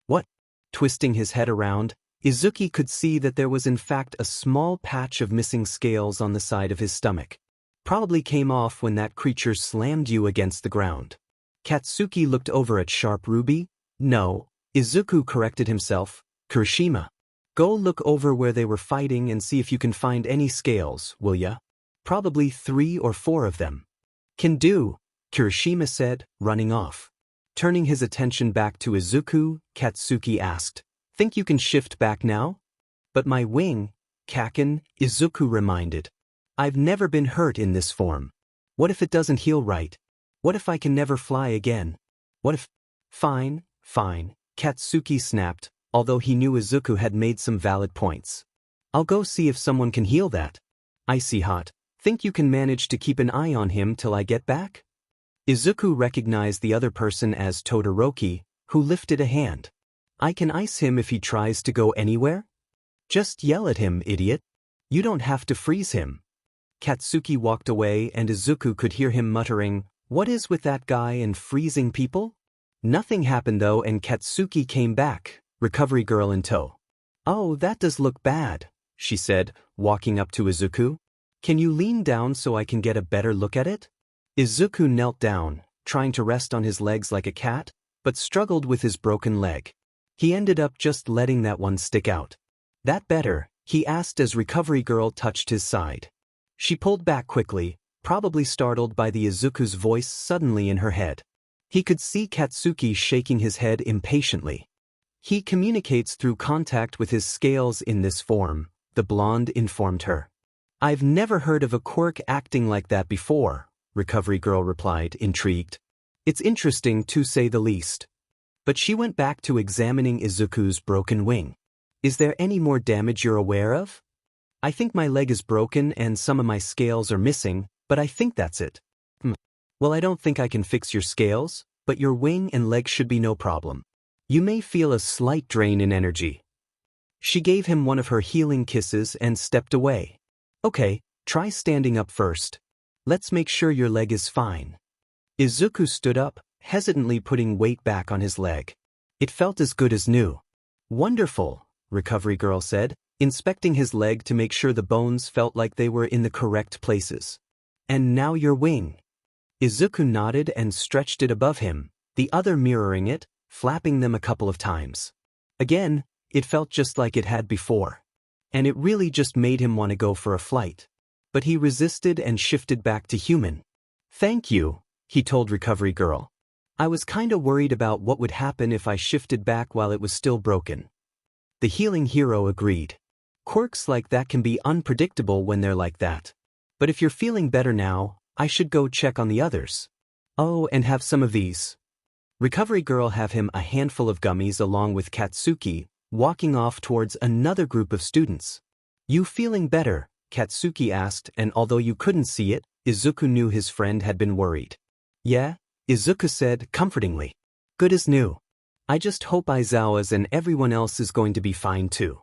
Speaker 1: What? Twisting his head around, Izuku could see that there was in fact a small patch of missing scales on the side of his stomach. Probably came off when that creature slammed you against the ground. Katsuki looked over at Sharp Ruby. No, Izuku corrected himself. Kirishima. Go look over where they were fighting and see if you can find any scales, will ya? Probably 3 or 4 of them. Can do, Kirishima said, running off. Turning his attention back to Izuku, Katsuki asked, Think you can shift back now? But my wing, Kakin, Izuku reminded. I've never been hurt in this form. What if it doesn't heal right? What if I can never fly again? What if... Fine, Katsuki snapped, although he knew Izuku had made some valid points. I'll go see if someone can heal that. Icy hot. Think you can manage to keep an eye on him till I get back? Izuku recognized the other person as Todoroki, who lifted a hand. I can ice him if he tries to go anywhere? Just yell at him, idiot. You don't have to freeze him. Katsuki walked away and Izuku could hear him muttering, What is with that guy and freezing people? Nothing happened though and Katsuki came back, recovery girl in tow. Oh, that does look bad, she said, walking up to Izuku. Can you lean down so I can get a better look at it? Izuku knelt down, trying to rest on his legs like a cat, but struggled with his broken leg. He ended up just letting that one stick out. That better? He asked as recovery girl touched his side. She pulled back quickly, probably startled by the Izuku's voice suddenly in her head. He could see Katsuki shaking his head impatiently. He communicates through contact with his scales in this form, the blonde informed her. I've never heard of a quirk acting like that before, recovery girl replied, intrigued. It's interesting to say the least. But she went back to examining Izuku's broken wing. Is there any more damage you're aware of? I think my leg is broken and some of my scales are missing, but I think that's it. Well, I don't think I can fix your scales, but your wing and leg should be no problem. You may feel a slight drain in energy. She gave him one of her healing kisses and stepped away. Okay, try standing up first. Let's make sure your leg is fine. Izuku stood up, hesitantly putting weight back on his leg. It felt as good as new. Wonderful, recovery girl said, inspecting his leg to make sure the bones felt like they were in the correct places. And now your wing. Izuku nodded and stretched it above him, the other mirroring it, flapping them a couple of times. Again, it felt just like it had before. And it really just made him want to go for a flight. But he resisted and shifted back to human. "Thank you," he told Recovery Girl. "I was kinda worried about what would happen if I shifted back while it was still broken." The healing hero agreed. Quirks like that can be unpredictable when they're like that. But if you're feeling better now, I should go check on the others. Oh, and have some of these. Recovery Girl have him a handful of gummies along with Katsuki, walking off towards another group of students. "You feeling better?" Katsuki asked, and although you couldn't see it, Izuku knew his friend had been worried. "Yeah," Izuku said comfortingly. "Good as new. I just hope Aizawa's and everyone else is going to be fine too."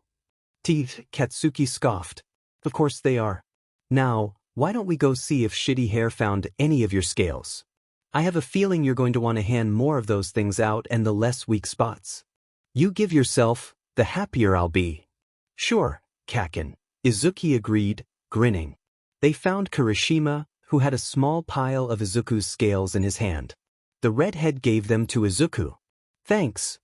Speaker 1: "Teeth," Katsuki scoffed. "Of course they are. Now, why don't we go see if Shitty Hair found any of your scales? I have a feeling you're going to want to hand more of those things out and the less weak spots. You give yourself, the happier I'll be." "Sure, Kaken," Izuku agreed, grinning. They found Kirishima, who had a small pile of Izuku's scales in his hand. The redhead gave them to Izuku. "Thanks,"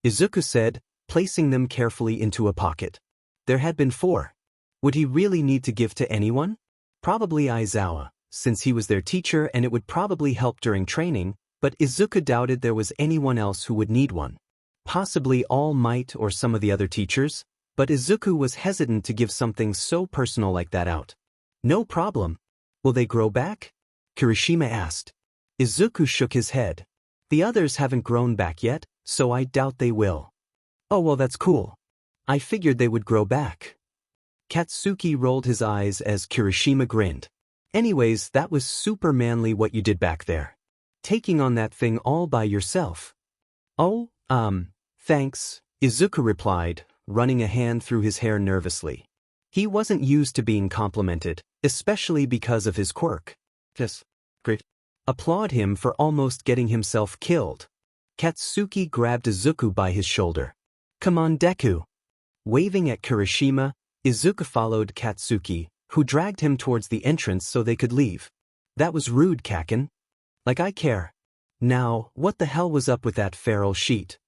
Speaker 1: Izuku said, placing them carefully into a pocket. There had been 4. Would he really need to give to anyone? Probably Aizawa, since he was their teacher, and it would probably help during training, but Izuku doubted there was anyone else who would need one. Possibly All Might or some of the other teachers, but Izuku was hesitant to give something so personal like that out. "No problem. Will they grow back?" Kirishima asked. Izuku shook his head. "The others haven't grown back yet, so I doubt they will." "Oh well, that's cool. I figured they would grow back." Katsuki rolled his eyes as Kirishima grinned. "Anyways, that was super manly what you did back there. Taking on that thing all by yourself." "Oh, thanks," Izuku replied, running a hand through his hair nervously. He wasn't used to being complimented, especially because of his quirk. "Yes, great." Applaud him for almost getting himself killed. Katsuki grabbed Izuku by his shoulder. "Come on, Deku." Waving at Kirishima, Izuku followed Katsuki, who dragged him towards the entrance so they could leave. "That was rude, Kaken. Like I care. Now, what the hell was up with that feral sheet?"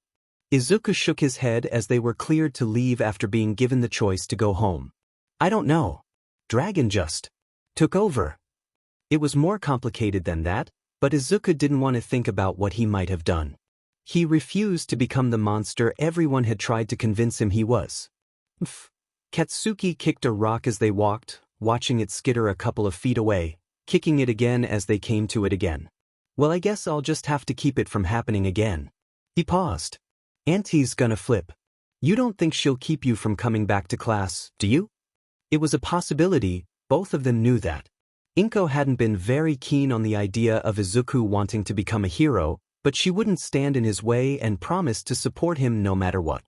Speaker 1: Izuku shook his head as they were cleared to leave after being given the choice to go home. "I don't know. Dragon just took over." It was more complicated than that, but Izuku didn't want to think about what he might have done. He refused to become the monster everyone had tried to convince him he was. Katsuki kicked a rock as they walked, watching it skitter a couple of feet away, kicking it again as they came to it again. "Well, I guess I'll just have to keep it from happening again." He paused. "Auntie's gonna flip. You don't think she'll keep you from coming back to class, do you?" It was a possibility, both of them knew that. Inko hadn't been very keen on the idea of Izuku wanting to become a hero, but she wouldn't stand in his way and promised to support him no matter what.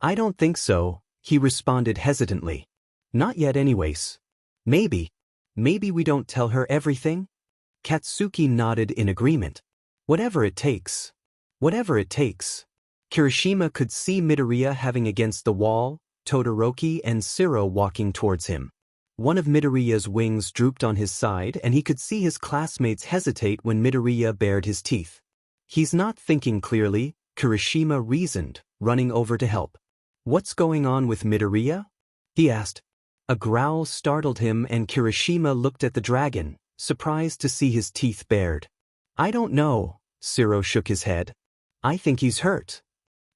Speaker 1: "I don't think so," he responded hesitantly. "Not yet anyways. Maybe we don't tell her everything?" Katsuki nodded in agreement. Whatever it takes. Whatever it takes." Kirishima could see Midoriya having against the wall, Todoroki and Siro walking towards him. One of Midoriya's wings drooped on his side and he could see his classmates hesitate when Midoriya bared his teeth. "He's not thinking clearly," Kirishima reasoned, running over to help. "What's going on with Midoriya?" he asked. A growl startled him and Kirishima looked at the dragon, surprised to see his teeth bared. "I don't know," Siro shook his head. "I think he's hurt."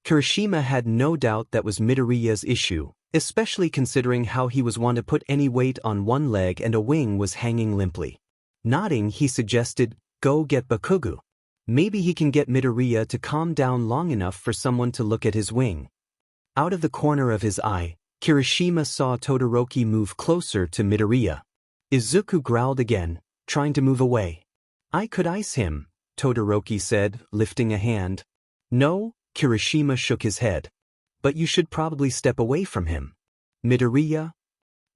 Speaker 1: Kirishima had no doubt that was Midoriya's issue, especially considering how he was one to put any weight on one leg and a wing was hanging limply. Nodding, he suggested, "Go get Bakugo. Maybe he can get Midoriya to calm down long enough for someone to look at his wing." Out of the corner of his eye, Kirishima saw Todoroki move closer to Midoriya. Izuku growled again, trying to move away. "I could ice him," Todoroki said, lifting a hand. "No," Kirishima shook his head. "But you should probably step away from him." "Midoriya?"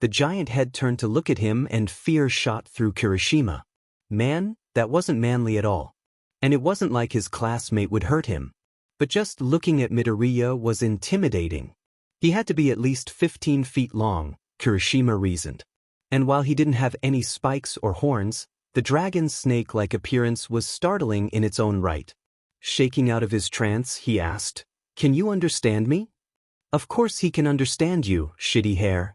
Speaker 1: The giant head turned to look at him and fear shot through Kirishima. Man, that wasn't manly at all. And it wasn't like his classmate would hurt him. But just looking at Midoriya was intimidating. He had to be at least 15 feet long, Kirishima reasoned. And while he didn't have any spikes or horns, the dragon's snake-like appearance was startling in its own right. Shaking out of his trance, he asked, "Can you understand me?" "Of course he can understand you, shitty hair."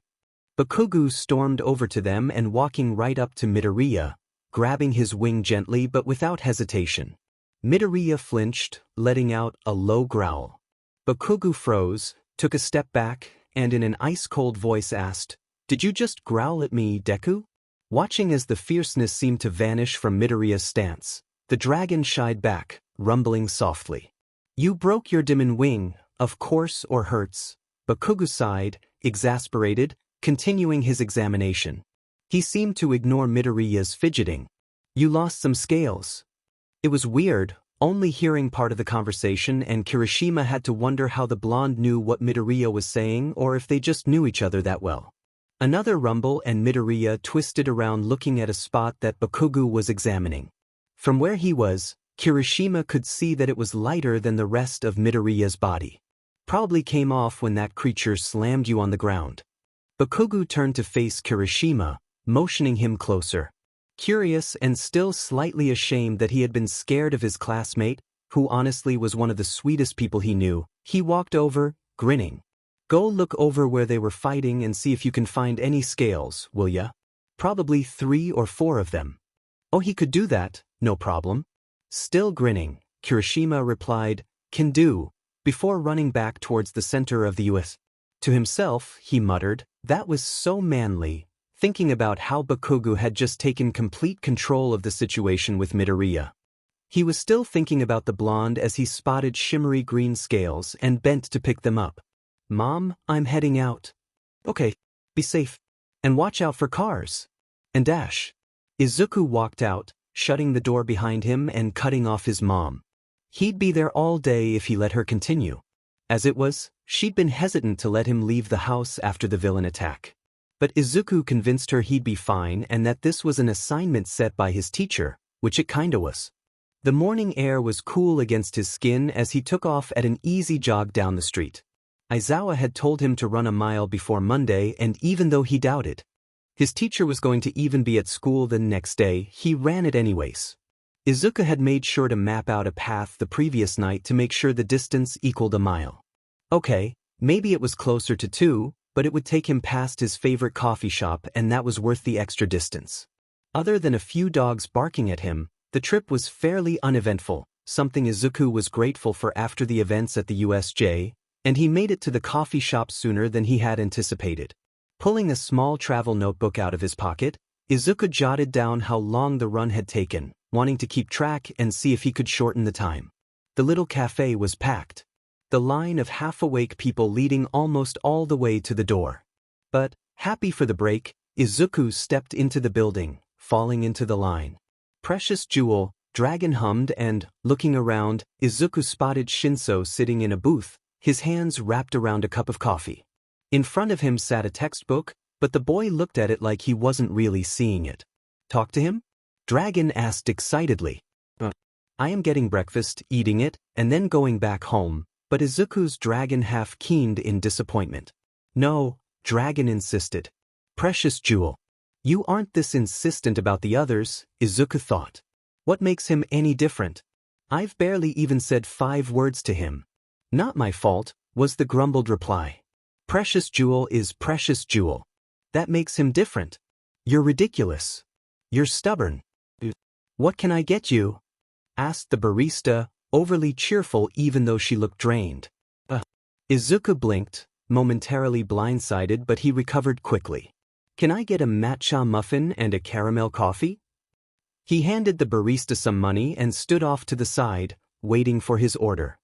Speaker 1: Bakugo stormed over to them and walking right up to Midoriya, grabbing his wing gently but without hesitation. Midoriya flinched, letting out a low growl. Bakugo froze, took a step back, and in an ice-cold voice asked, "Did you just growl at me, Deku?" Watching as the fierceness seemed to vanish from Midoriya's stance, the dragon shied back, rumbling softly. "You broke your demon wing, of course, or hurts." Bakugo sighed, exasperated, continuing his examination. He seemed to ignore Midoriya's fidgeting. "You lost some scales." It was weird, only hearing part of the conversation, and Kirishima had to wonder how the blonde knew what Midoriya was saying or if they just knew each other that well. Another rumble and Midoriya twisted around looking at a spot that Bakugo was examining. From where he was, Kirishima could see that it was lighter than the rest of Midoriya's body. Probably came off when that creature slammed you on the ground. Bakugo turned to face Kirishima, motioning him closer. Curious and still slightly ashamed that he had been scared of his classmate, who honestly was one of the sweetest people he knew, he walked over, grinning. "Go look over where they were fighting and see if you can find any scales, will ya? Probably 3 or 4 of them." "Oh, he could do that, no problem." Still grinning, Kirishima replied, "Can do," before running back towards the center of the US. To himself, he muttered, "That was so manly," thinking about how Bakugo had just taken complete control of the situation with Midoriya. He was still thinking about the blonde as he spotted shimmery green scales and bent to pick them up. "Mom, I'm heading out." "Okay, be safe. And watch out for cars." And dash. Izuku walked out, shutting the door behind him and cutting off his mom. He'd be there all day if he let her continue. As it was, she'd been hesitant to let him leave the house after the villain attack. But Izuku convinced her he'd be fine and that this was an assignment set by his teacher, which it kinda was. The morning air was cool against his skin as he took off at an easy jog down the street. Aizawa had told him to run a mile before Monday, and even though he doubted his teacher was going to even be at school the next day, he ran it anyways. Izuku had made sure to map out a path the previous night to make sure the distance equaled a mile. Okay, maybe it was closer to 2, but it would take him past his favorite coffee shop and that was worth the extra distance. Other than a few dogs barking at him, the trip was fairly uneventful, something Izuku was grateful for after the events at the USJ, and he made it to the coffee shop sooner than he had anticipated. Pulling a small travel notebook out of his pocket, Izuku jotted down how long the run had taken, wanting to keep track and see if he could shorten the time. The little cafe was packed. The line of half-awake people leading almost all the way to the door. But, happy for the break, Izuku stepped into the building, falling into the line. "Precious jewel," Dragon hummed and, looking around, Izuku spotted Shinso sitting in a booth, his hands wrapped around a cup of coffee. In front of him sat a textbook, but the boy looked at it like he wasn't really seeing it. "Talk to him?" Dragon asked excitedly. "I am getting breakfast, eating it, and then going back home." But Izuku's dragon half keened in disappointment. "No," Dragon insisted. "Precious jewel. You aren't this insistent about the others," Izuku thought. "What makes him any different? I've barely even said 5 words to him." "Not my fault," was the grumbled reply. "Precious jewel is precious jewel. That makes him different. You're ridiculous. You're stubborn." "What can I get you?" asked the barista, overly cheerful even though she looked drained. Izuku blinked, momentarily blindsided, but he recovered quickly. "Can I get a matcha muffin and a caramel coffee?" He handed the barista some money and stood off to the side, waiting for his order.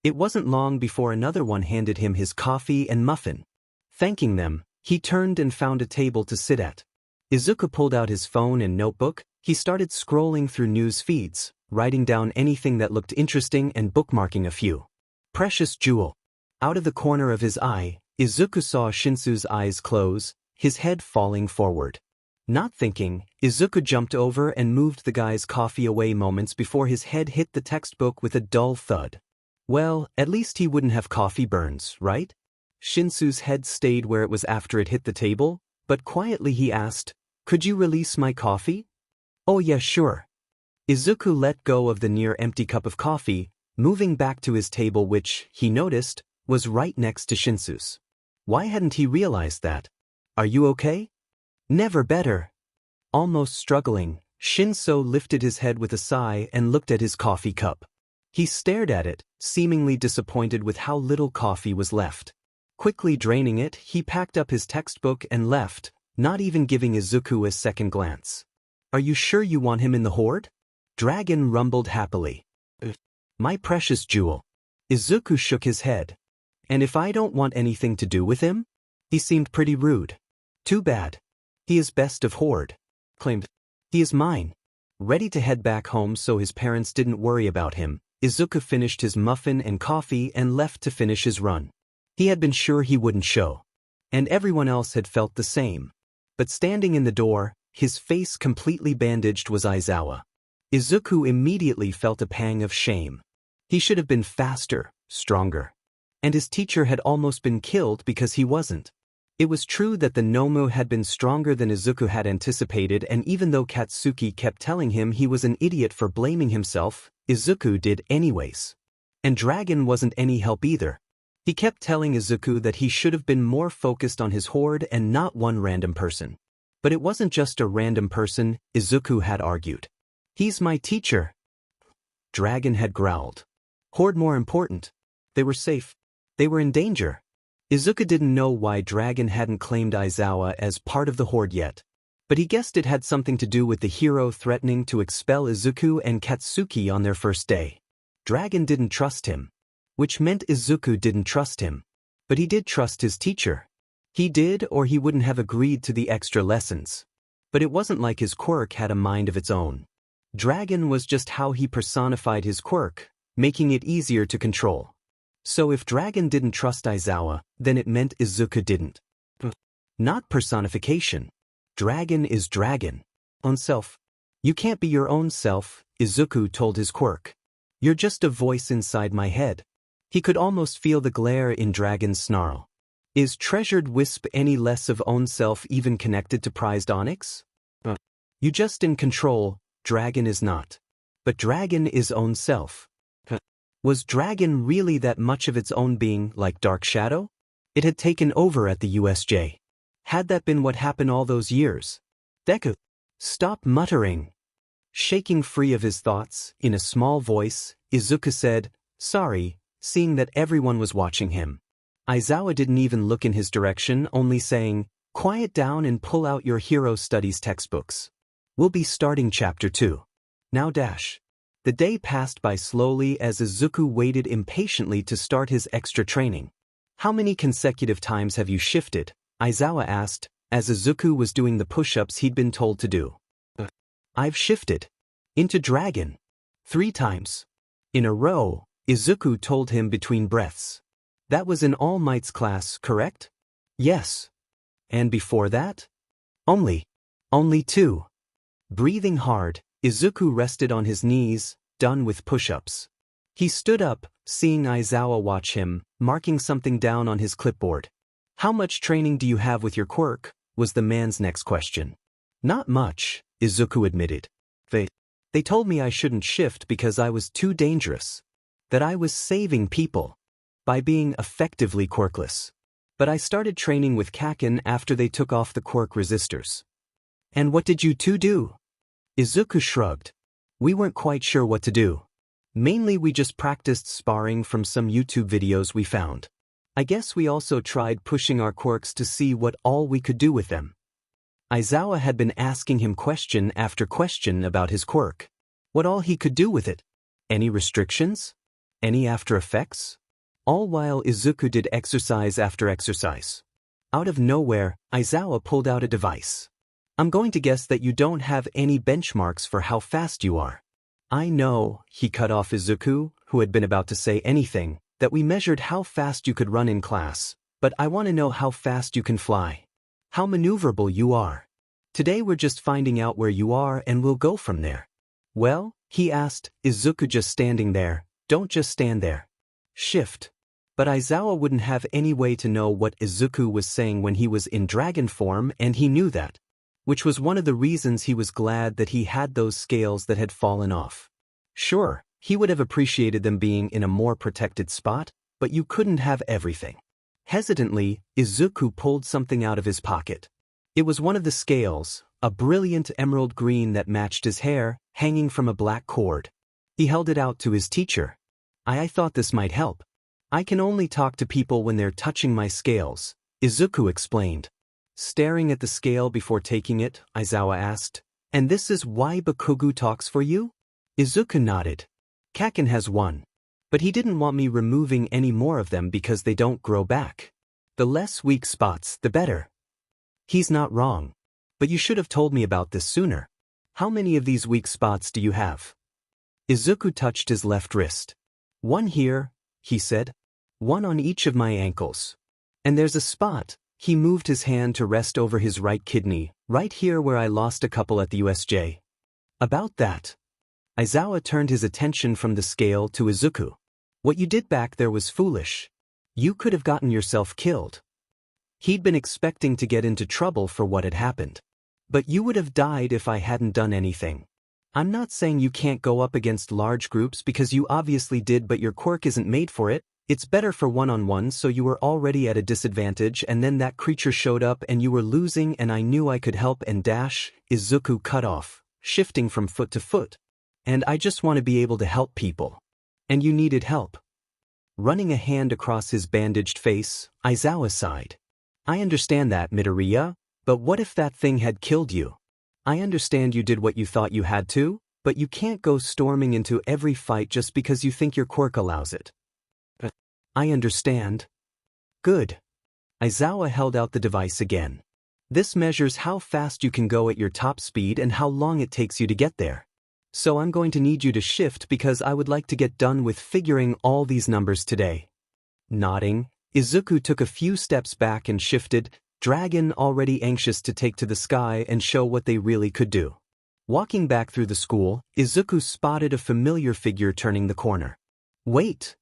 Speaker 1: It wasn't long before another one handed him his coffee and muffin. Thanking them, he turned and found a table to sit at. Izuku pulled out his phone and notebook. He started scrolling through news feeds, writing down anything that looked interesting and bookmarking a few. Precious jewel. Out of the corner of his eye, Izuku saw Shinso's eyes close, his head falling forward. Not thinking, Izuku jumped over and moved the guy's coffee away moments before his head hit the textbook with a dull thud. Well, at least he wouldn't have coffee burns, right? Shinso's head stayed where it was after it hit the table, but quietly he asked, "Could you release my coffee?" "Oh yeah, sure." Izuku let go of the near-empty cup of coffee, moving back to his table which, he noticed, was right next to Shinso's. Why hadn't he realized that? Are you okay? Never better. Almost struggling, Shinso lifted his head with a sigh and looked at his coffee cup. He stared at it, seemingly disappointed with how little coffee was left. Quickly draining it, he packed up his textbook and left, not even giving Izuku a second glance. Are you sure you want him in the horde? Dragon rumbled happily. My precious jewel. Izuku shook his head. And if I don't want anything to do with him? He seemed pretty rude. Too bad. He is best of horde. Claimed. He is mine. Ready to head back home so his parents didn't worry about him, Izuku finished his muffin and coffee and left to finish his run. He had been sure he wouldn't show. And everyone else had felt the same. But standing in the door, his face completely bandaged, was Aizawa. Izuku immediately felt a pang of shame. He should have been faster, stronger. And his teacher had almost been killed because he wasn't. It was true that the Nomu had been stronger than Izuku had anticipated, and even though Katsuki kept telling him he was an idiot for blaming himself, Izuku did anyways. And Dragon wasn't any help either. He kept telling Izuku that he should have been more focused on his horde and not one random person. But it wasn't just a random person, Izuku had argued. He's my teacher. Dragon had growled. Horde more important. They were safe. They were in danger. Izuku didn't know why Dragon hadn't claimed Aizawa as part of the horde yet. But he guessed it had something to do with the hero threatening to expel Izuku and Katsuki on their first day. Dragon didn't trust him. Which meant Izuku didn't trust him. But he did trust his teacher. He did, or he wouldn't have agreed to the extra lessons. But it wasn't like his quirk had a mind of its own. Dragon was just how he personified his quirk, making it easier to control. So if Dragon didn't trust Aizawa, then it meant Izuku didn't. Not personification. Dragon is dragon. Own self. You can't be your own self, Izuku told his quirk. You're just a voice inside my head. He could almost feel the glare in Dragon's snarl. Is treasured wisp any less of own self even connected to prized onyx? You just in control, Dragon is not. But Dragon is own self. Was Dragon really that much of its own being, like Dark Shadow? It had taken over at the USJ. Had that been what happened all those years? Deku, stop muttering. Shaking free of his thoughts, in a small voice, Izuku said, sorry, seeing that everyone was watching him. Aizawa didn't even look in his direction, only saying, quiet down and pull out your hero studies textbooks. We'll be starting chapter 2. Now dash. The day passed by slowly as Izuku waited impatiently to start his extra training. How many consecutive times have you shifted? Aizawa asked, as Izuku was doing the push-ups he'd been told to do. I've shifted. Into Dragon. 3 times. In a row, Izuku told him between breaths. That was in All Might's class, correct? Yes. And before that? Only 2. Breathing hard, Izuku rested on his knees, done with push-ups. He stood up, seeing Aizawa watch him, marking something down on his clipboard. How much training do you have with your quirk? Was the man's next question. Not much, Izuku admitted. They told me I shouldn't shift because I was too dangerous. That I was saving people. By being effectively quirkless. But I started training with Kaken after they took off the quirk resistors. And what did you two do? Izuku shrugged. We weren't quite sure what to do. Mainly we just practiced sparring from some YouTube videos we found. I guess we also tried pushing our quirks to see what all we could do with them. Aizawa had been asking him question after question about his quirk. What all he could do with it. Any restrictions? Any after effects? All while Izuku did exercise after exercise. Out of nowhere, Aizawa pulled out a device. I'm going to guess that you don't have any benchmarks for how fast you are. I know, he cut off Izuku, who had been about to say anything, that we measured how fast you could run in class, but I want to know how fast you can fly. How maneuverable you are. Today we're just finding out where you are and we'll go from there. Well, he asked, Izuku just standing there. Don't just stand there. Shift. But Aizawa wouldn't have any way to know what Izuku was saying when he was in dragon form, and he knew that. Which was one of the reasons he was glad that he had those scales that had fallen off. Sure, He would have appreciated them being in a more protected spot, but you couldn't have everything. Hesitantly, Izuku pulled something out of his pocket. It was one of the scales, a brilliant emerald green that matched his hair, hanging from a black cord. He held it out to his teacher. I thought this might help. I can only talk to people when they're touching my scales, Izuku explained. Staring at the scale before taking it, Aizawa asked, and this is why Bakugo talks for you? Izuku nodded. Kaken has one. But he didn't want me removing any more of them because they don't grow back. The less weak spots, the better. He's not wrong. But you should have told me about this sooner. How many of these weak spots do you have? Izuku touched his left wrist. One here, he said. One on each of my ankles. And there's a spot. He moved his hand to rest over his right kidney, right here where I lost a couple at the USJ. About that. Aizawa turned his attention from the scale to Izuku. What you did back there was foolish. You could have gotten yourself killed. He'd been expecting to get into trouble for what had happened. But you would have died if I hadn't done anything. I'm not saying you can't go up against large groups because you obviously did, but your quirk isn't made for it. It's better for one-on-one, so you were already at a disadvantage and then that creature showed up and you were losing and I knew I could help and dash, Izuku cut off, shifting from foot to foot. And I just want to be able to help people. And you needed help. Running a hand across his bandaged face, Aizawa sighed. I understand that, Midoriya, but what if that thing had killed you? I understand you did what you thought you had to, but you can't go storming into every fight just because you think your quirk allows it. I understand. Good. Aizawa held out the device again. This measures how fast you can go at your top speed and how long it takes you to get there. So I'm going to need you to shift because I would like to get done with figuring all these numbers today. Nodding, Izuku took a few steps back and shifted, Dragon already anxious to take to the sky and show what they really could do. Walking back through the school, Izuku spotted a familiar figure turning the corner. Wait!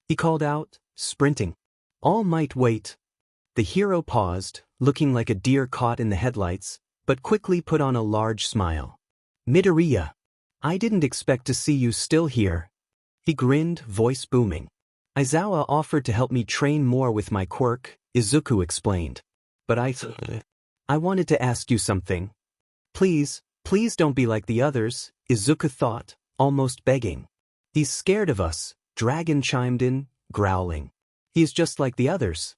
Speaker 1: He called out, sprinting. All Might wait. The hero paused, looking like a deer caught in the headlights, but quickly put on a large smile. Midoriya! I didn't expect to see you still here. He grinned, voice booming. Aizawa offered to help me train more with my quirk, Izuku explained. But I wanted to ask you something. Please don't be like the others, Izuku thought, almost begging. He's scared of us, Dragon chimed in, growling. He's just like the others.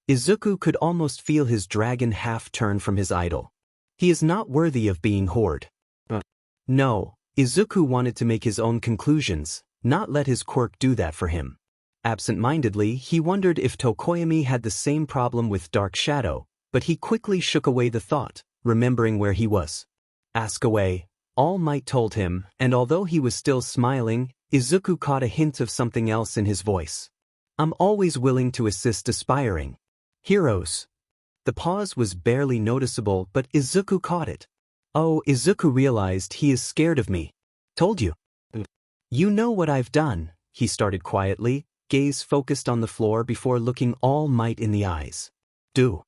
Speaker 1: Izuku could almost feel his dragon half turn from his idol. He is not worthy of being Horde. No, Izuku wanted to make his own conclusions, not let his quirk do that for him. Absent-mindedly, he wondered if Tokoyami had the same problem with Dark Shadow, but he quickly shook away the thought, remembering where he was. Ask away, All Might told him, and although he was still smiling, Izuku caught a hint of something else in his voice. I'm always willing to assist aspiring heroes. The pause was barely noticeable, but Izuku caught it. Oh, Izuku realized he is scared of me. Told you. You know what I've done, he started quietly, gaze focused on the floor before looking All Might in the eyes. Do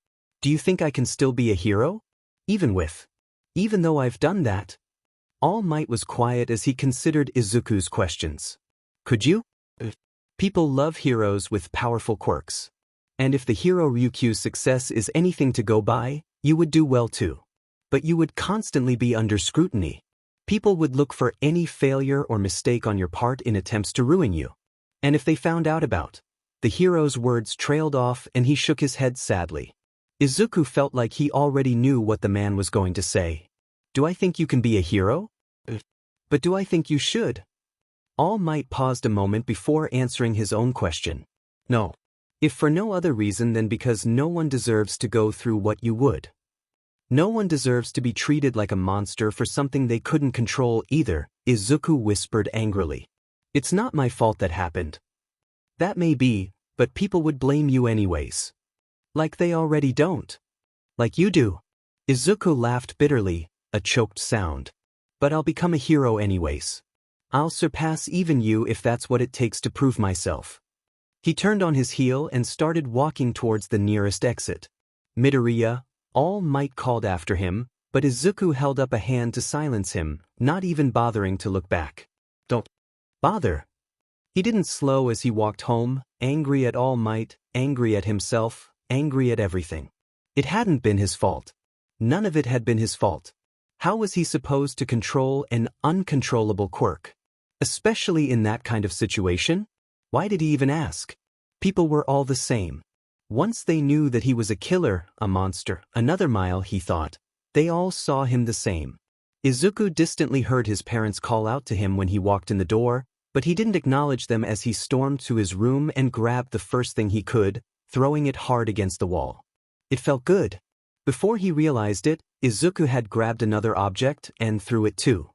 Speaker 1: you think I can still be a hero? Even though I've done that? All Might was quiet as he considered Izuku's questions. Could you? People love heroes with powerful quirks. And if the hero Ryukyu's success is anything to go by, you would do well too. But you would constantly be under scrutiny. People would look for any failure or mistake on your part in attempts to ruin you. And if they found out about... The hero's words trailed off and he shook his head sadly. Izuku felt like he already knew what the man was going to say. Do I think you can be a hero? But do I think you should? All Might paused a moment before answering his own question. No. If for no other reason than because no one deserves to go through what you would. No one deserves to be treated like a monster for something they couldn't control either, Izuku whispered angrily. It's not my fault that happened. That may be, but people would blame you anyways. Like they already don't. Like you do. Izuku laughed bitterly, a choked sound. But I'll become a hero anyways. I'll surpass even you if that's what it takes to prove myself. He turned on his heel and started walking towards the nearest exit. Midoriya, All Might called after him, but Izuku held up a hand to silence him, not even bothering to look back. Bother. He didn't slow as he walked home, angry at All Might, angry at himself, angry at everything. It hadn't been his fault. None of it had been his fault. How was he supposed to control an uncontrollable quirk? Especially in that kind of situation? Why did he even ask? People were all the same. Once they knew that he was a killer, a monster, another mile, he thought, they all saw him the same. Izuku distantly heard his parents call out to him when he walked in the door, but he didn't acknowledge them as he stormed to his room and grabbed the first thing he could, throwing it hard against the wall. It felt good. Before he realized it, Izuku had grabbed another object and threw it too.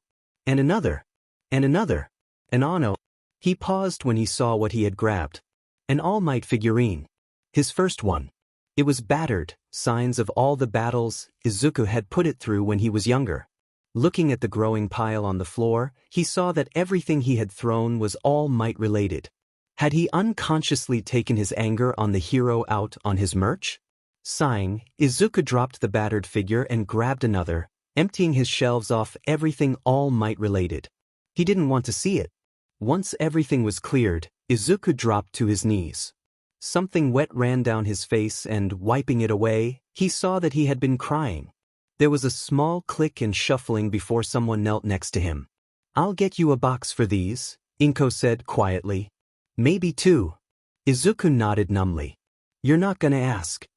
Speaker 1: And another. And another. And Ano. He paused when he saw what he had grabbed. An All Might figurine. His first one. It was battered, signs of all the battles Izuku had put it through when he was younger. Looking at the growing pile on the floor, he saw that everything he had thrown was All Might related. Had he unconsciously taken his anger on the hero out on his merch? Sighing, Izuku dropped the battered figure and grabbed another, emptying his shelves off everything All Might related. He didn't want to see it. Once everything was cleared, Izuku dropped to his knees. Something wet ran down his face and, wiping it away, he saw that he had been crying. There was a small click and shuffling before someone knelt next to him. "I'll get you a box for these," Inko said quietly. "Maybe two." Izuku nodded numbly. "You're not gonna ask?"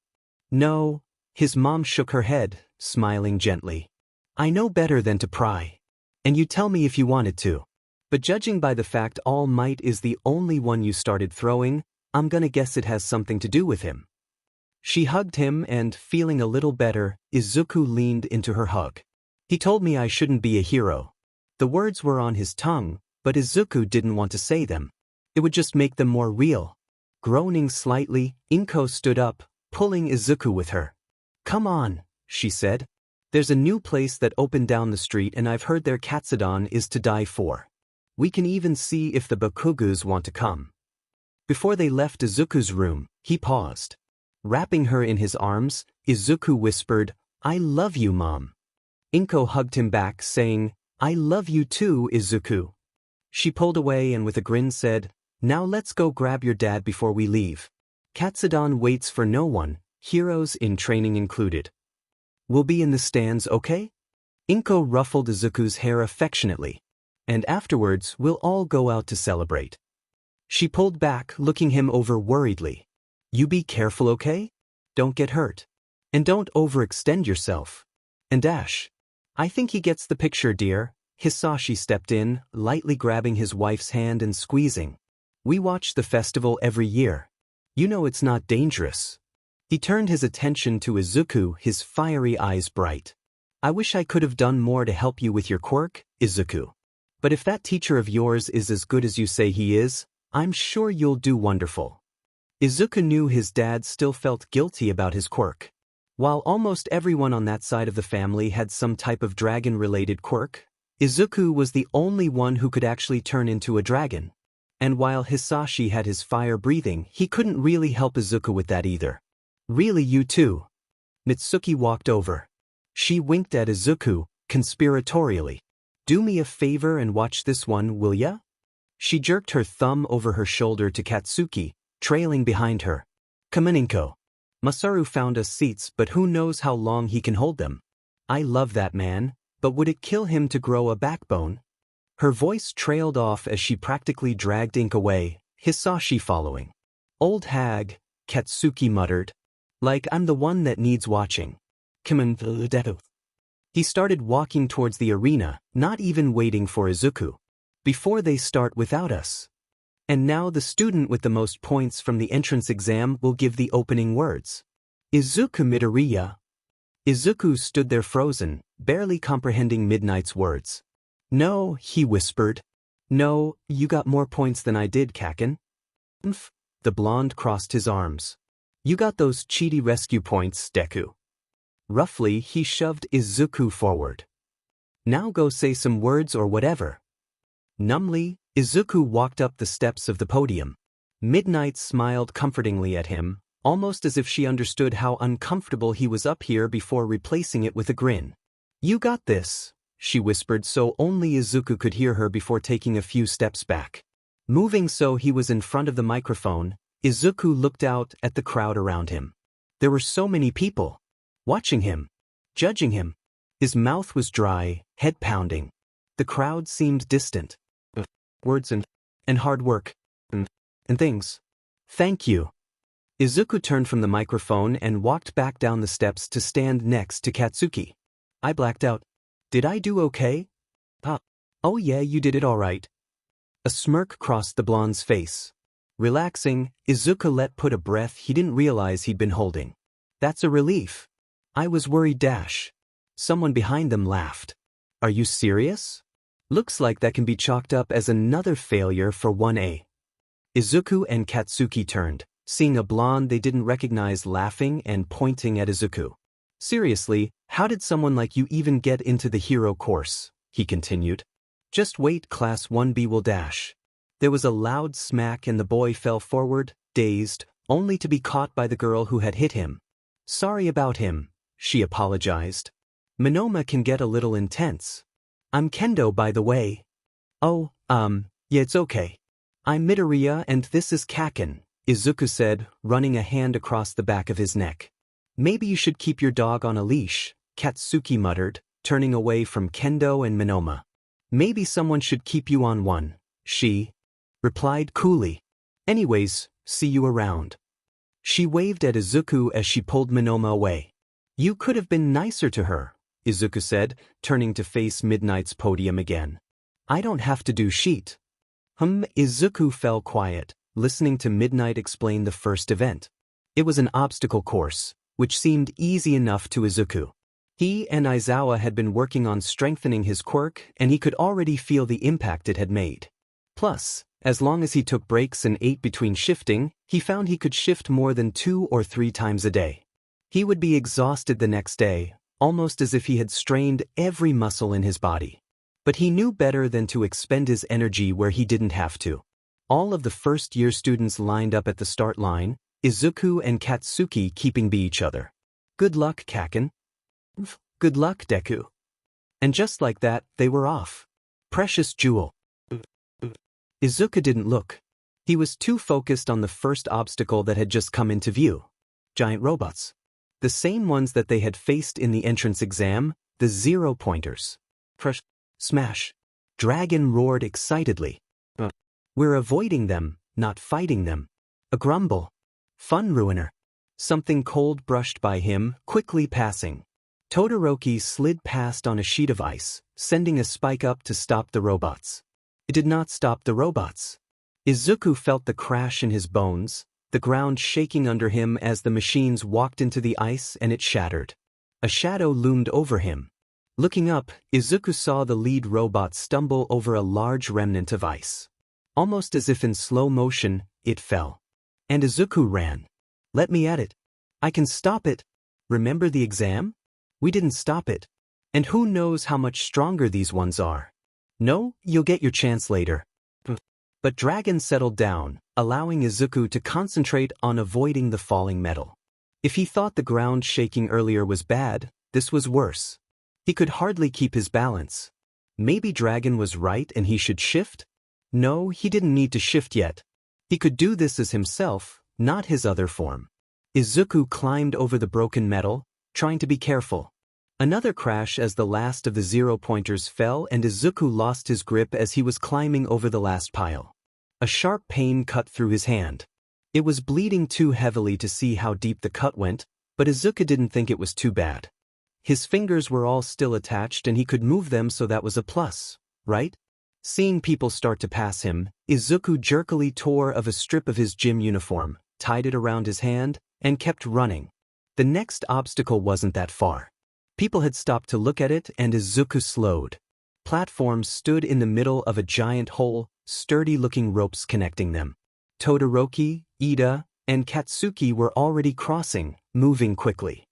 Speaker 1: "No." His mom shook her head, smiling gently. "I know better than to pry. And you tell me if you wanted to. But judging by the fact All Might is the only one you started throwing, I'm gonna guess it has something to do with him." She hugged him and, feeling a little better, Izuku leaned into her hug. "He told me I shouldn't be a hero." The words were on his tongue, but Izuku didn't want to say them. It would just make them more real. Groaning slightly, Inko stood up, pulling Izuku with her. "Come on," she said. "There's a new place that opened down the street and I've heard their katsudon is to die for. We can even see if the Bakugos want to come." Before they left Izuku's room, he paused. Wrapping her in his arms, Izuku whispered, "I love you, Mom." Inko hugged him back, saying, "I love you too, Izuku." She pulled away and with a grin said, "Now let's go grab your dad before we leave. Katsudon waits for no one, heroes in training included. We'll be in the stands, okay?" Inko ruffled Izuku's hair affectionately. "And afterwards, we'll all go out to celebrate." She pulled back, looking him over worriedly. "You be careful, okay? Don't get hurt. And don't overextend yourself. And Dash." "I think he gets the picture, dear." Hisashi stepped in, lightly grabbing his wife's hand and squeezing. "We watch the festival every year. You know it's not dangerous." He turned his attention to Izuku, his fiery eyes bright. "I wish I could have done more to help you with your quirk, Izuku. But if that teacher of yours is as good as you say he is, I'm sure you'll do wonderful." Izuku knew his dad still felt guilty about his quirk. While almost everyone on that side of the family had some type of dragon-related quirk, Izuku was the only one who could actually turn into a dragon. And while Hisashi had his fire breathing, he couldn't really help Izuku with that either. "Really, you too?" Mitsuki walked over. She winked at Izuku, conspiratorially. "Do me a favor and watch this one, will ya?" She jerked her thumb over her shoulder to Katsuki, trailing behind her. "Come on, Inko. Masaru found us seats, but who knows how long he can hold them. I love that man, but would it kill him to grow a backbone?" Her voice trailed off as she practically dragged Ink away, Hisashi following. "Old hag," Katsuki muttered. "Like I'm the one that needs watching. Come on, Deku." He started walking towards the arena, not even waiting for Izuku. "Before they start without us. And now the student with the most points from the entrance exam will give the opening words. Izuku Midoriya." Izuku stood there frozen, barely comprehending Midnight's words. "No," he whispered. "No, you got more points than I did, Kaken." "Mph." The blonde crossed his arms. "You got those cheaty rescue points, Deku." Roughly, he shoved Izuku forward. "Now go say some words or whatever." Numbly, Izuku walked up the steps of the podium. Midnight smiled comfortingly at him, almost as if she understood how uncomfortable he was up here before replacing it with a grin. "You got this," she whispered so only Izuku could hear her before taking a few steps back. Moving so he was in front of the microphone, Izuku looked out at the crowd around him. There were so many people. Watching him. Judging him. His mouth was dry, head pounding. The crowd seemed distant. Words and hard work. And things. Thank you. Izuku turned from the microphone and walked back down the steps to stand next to Katsuki. I blacked out. Did I do okay? Oh yeah, you did it alright. A smirk crossed the blonde's face. Relaxing, Izuku let put a breath he didn't realize he'd been holding. That's a relief. I was worried dash. Someone behind them laughed. Are you serious? Looks like that can be chalked up as another failure for 1A. Izuku and Katsuki turned, seeing a blonde they didn't recognize laughing and pointing at Izuku. Seriously, how did someone like you even get into the hero course? He continued. Just wait, class 1B will dash. There was a loud smack and the boy fell forward, dazed, only to be caught by the girl who had hit him. Sorry about him, she apologized. Mineta can get a little intense. I'm Kendo by the way. Oh, yeah it's okay. I'm Midoriya and this is Kaken, Izuku said, running a hand across the back of his neck. Maybe you should keep your dog on a leash, Katsuki muttered, turning away from Kendo and Mineta. Maybe someone should keep you on one, she replied coolly. Anyways, see you around. She waved at Izuku as she pulled Mineta away. You could have been nicer to her, Izuku said, turning to face Midnight's podium again. I don't have to do sheet. Izuku fell quiet, listening to Midnight explain the first event. It was an obstacle course, which seemed easy enough to Izuku. He and Aizawa had been working on strengthening his quirk and he could already feel the impact it had made. Plus, as long as he took breaks and ate between shifting, he found he could shift more than 2 or 3 times a day. He would be exhausted the next day, almost as if he had strained every muscle in his body. But he knew better than to expend his energy where he didn't have to. All of the first-year students lined up at the start line, Izuku and Katsuki keeping by each other. Good luck, Kaken. Good luck, Deku. And just like that, they were off. Precious jewel. Izuku didn't look. He was too focused on the first obstacle that had just come into view. Giant robots. The same ones that they had faced in the entrance exam, the 0-pointers. Crush. Smash. Dragon roared excitedly. We're avoiding them, not fighting them. A grumble. Fun ruiner. Something cold brushed by him, quickly passing. Todoroki slid past on a sheet of ice, sending a spike up to stop the robots. It did not stop the robots. Izuku felt the crash in his bones, the ground shaking under him as the machines walked into the ice and it shattered. A shadow loomed over him. Looking up, Izuku saw the lead robot stumble over a large remnant of ice. Almost as if in slow motion, it fell. And Izuku ran. Let me at it. I can stop it. Remember the exam? We didn't stop it. And who knows how much stronger these ones are. No, you'll get your chance later. But Dragon settled down, allowing Izuku to concentrate on avoiding the falling metal. If he thought the ground shaking earlier was bad, this was worse. He could hardly keep his balance. Maybe Dragon was right and he should shift? No, he didn't need to shift yet. He could do this as himself, not his other form. Izuku climbed over the broken metal, trying to be careful. Another crash as the last of the 0-pointers fell and Izuku lost his grip as he was climbing over the last pile. A sharp pain cut through his hand. It was bleeding too heavily to see how deep the cut went, but Izuku didn't think it was too bad. His fingers were all still attached and he could move them, so that was a plus, right? Seeing people start to pass him, Izuku jerkily tore of a strip of his gym uniform, tied it around his hand, and kept running. The next obstacle wasn't that far. People had stopped to look at it and Izuku slowed. Platforms stood in the middle of a giant hole, sturdy-looking ropes connecting them. Todoroki, Ida, and Katsuki were already crossing, moving quickly.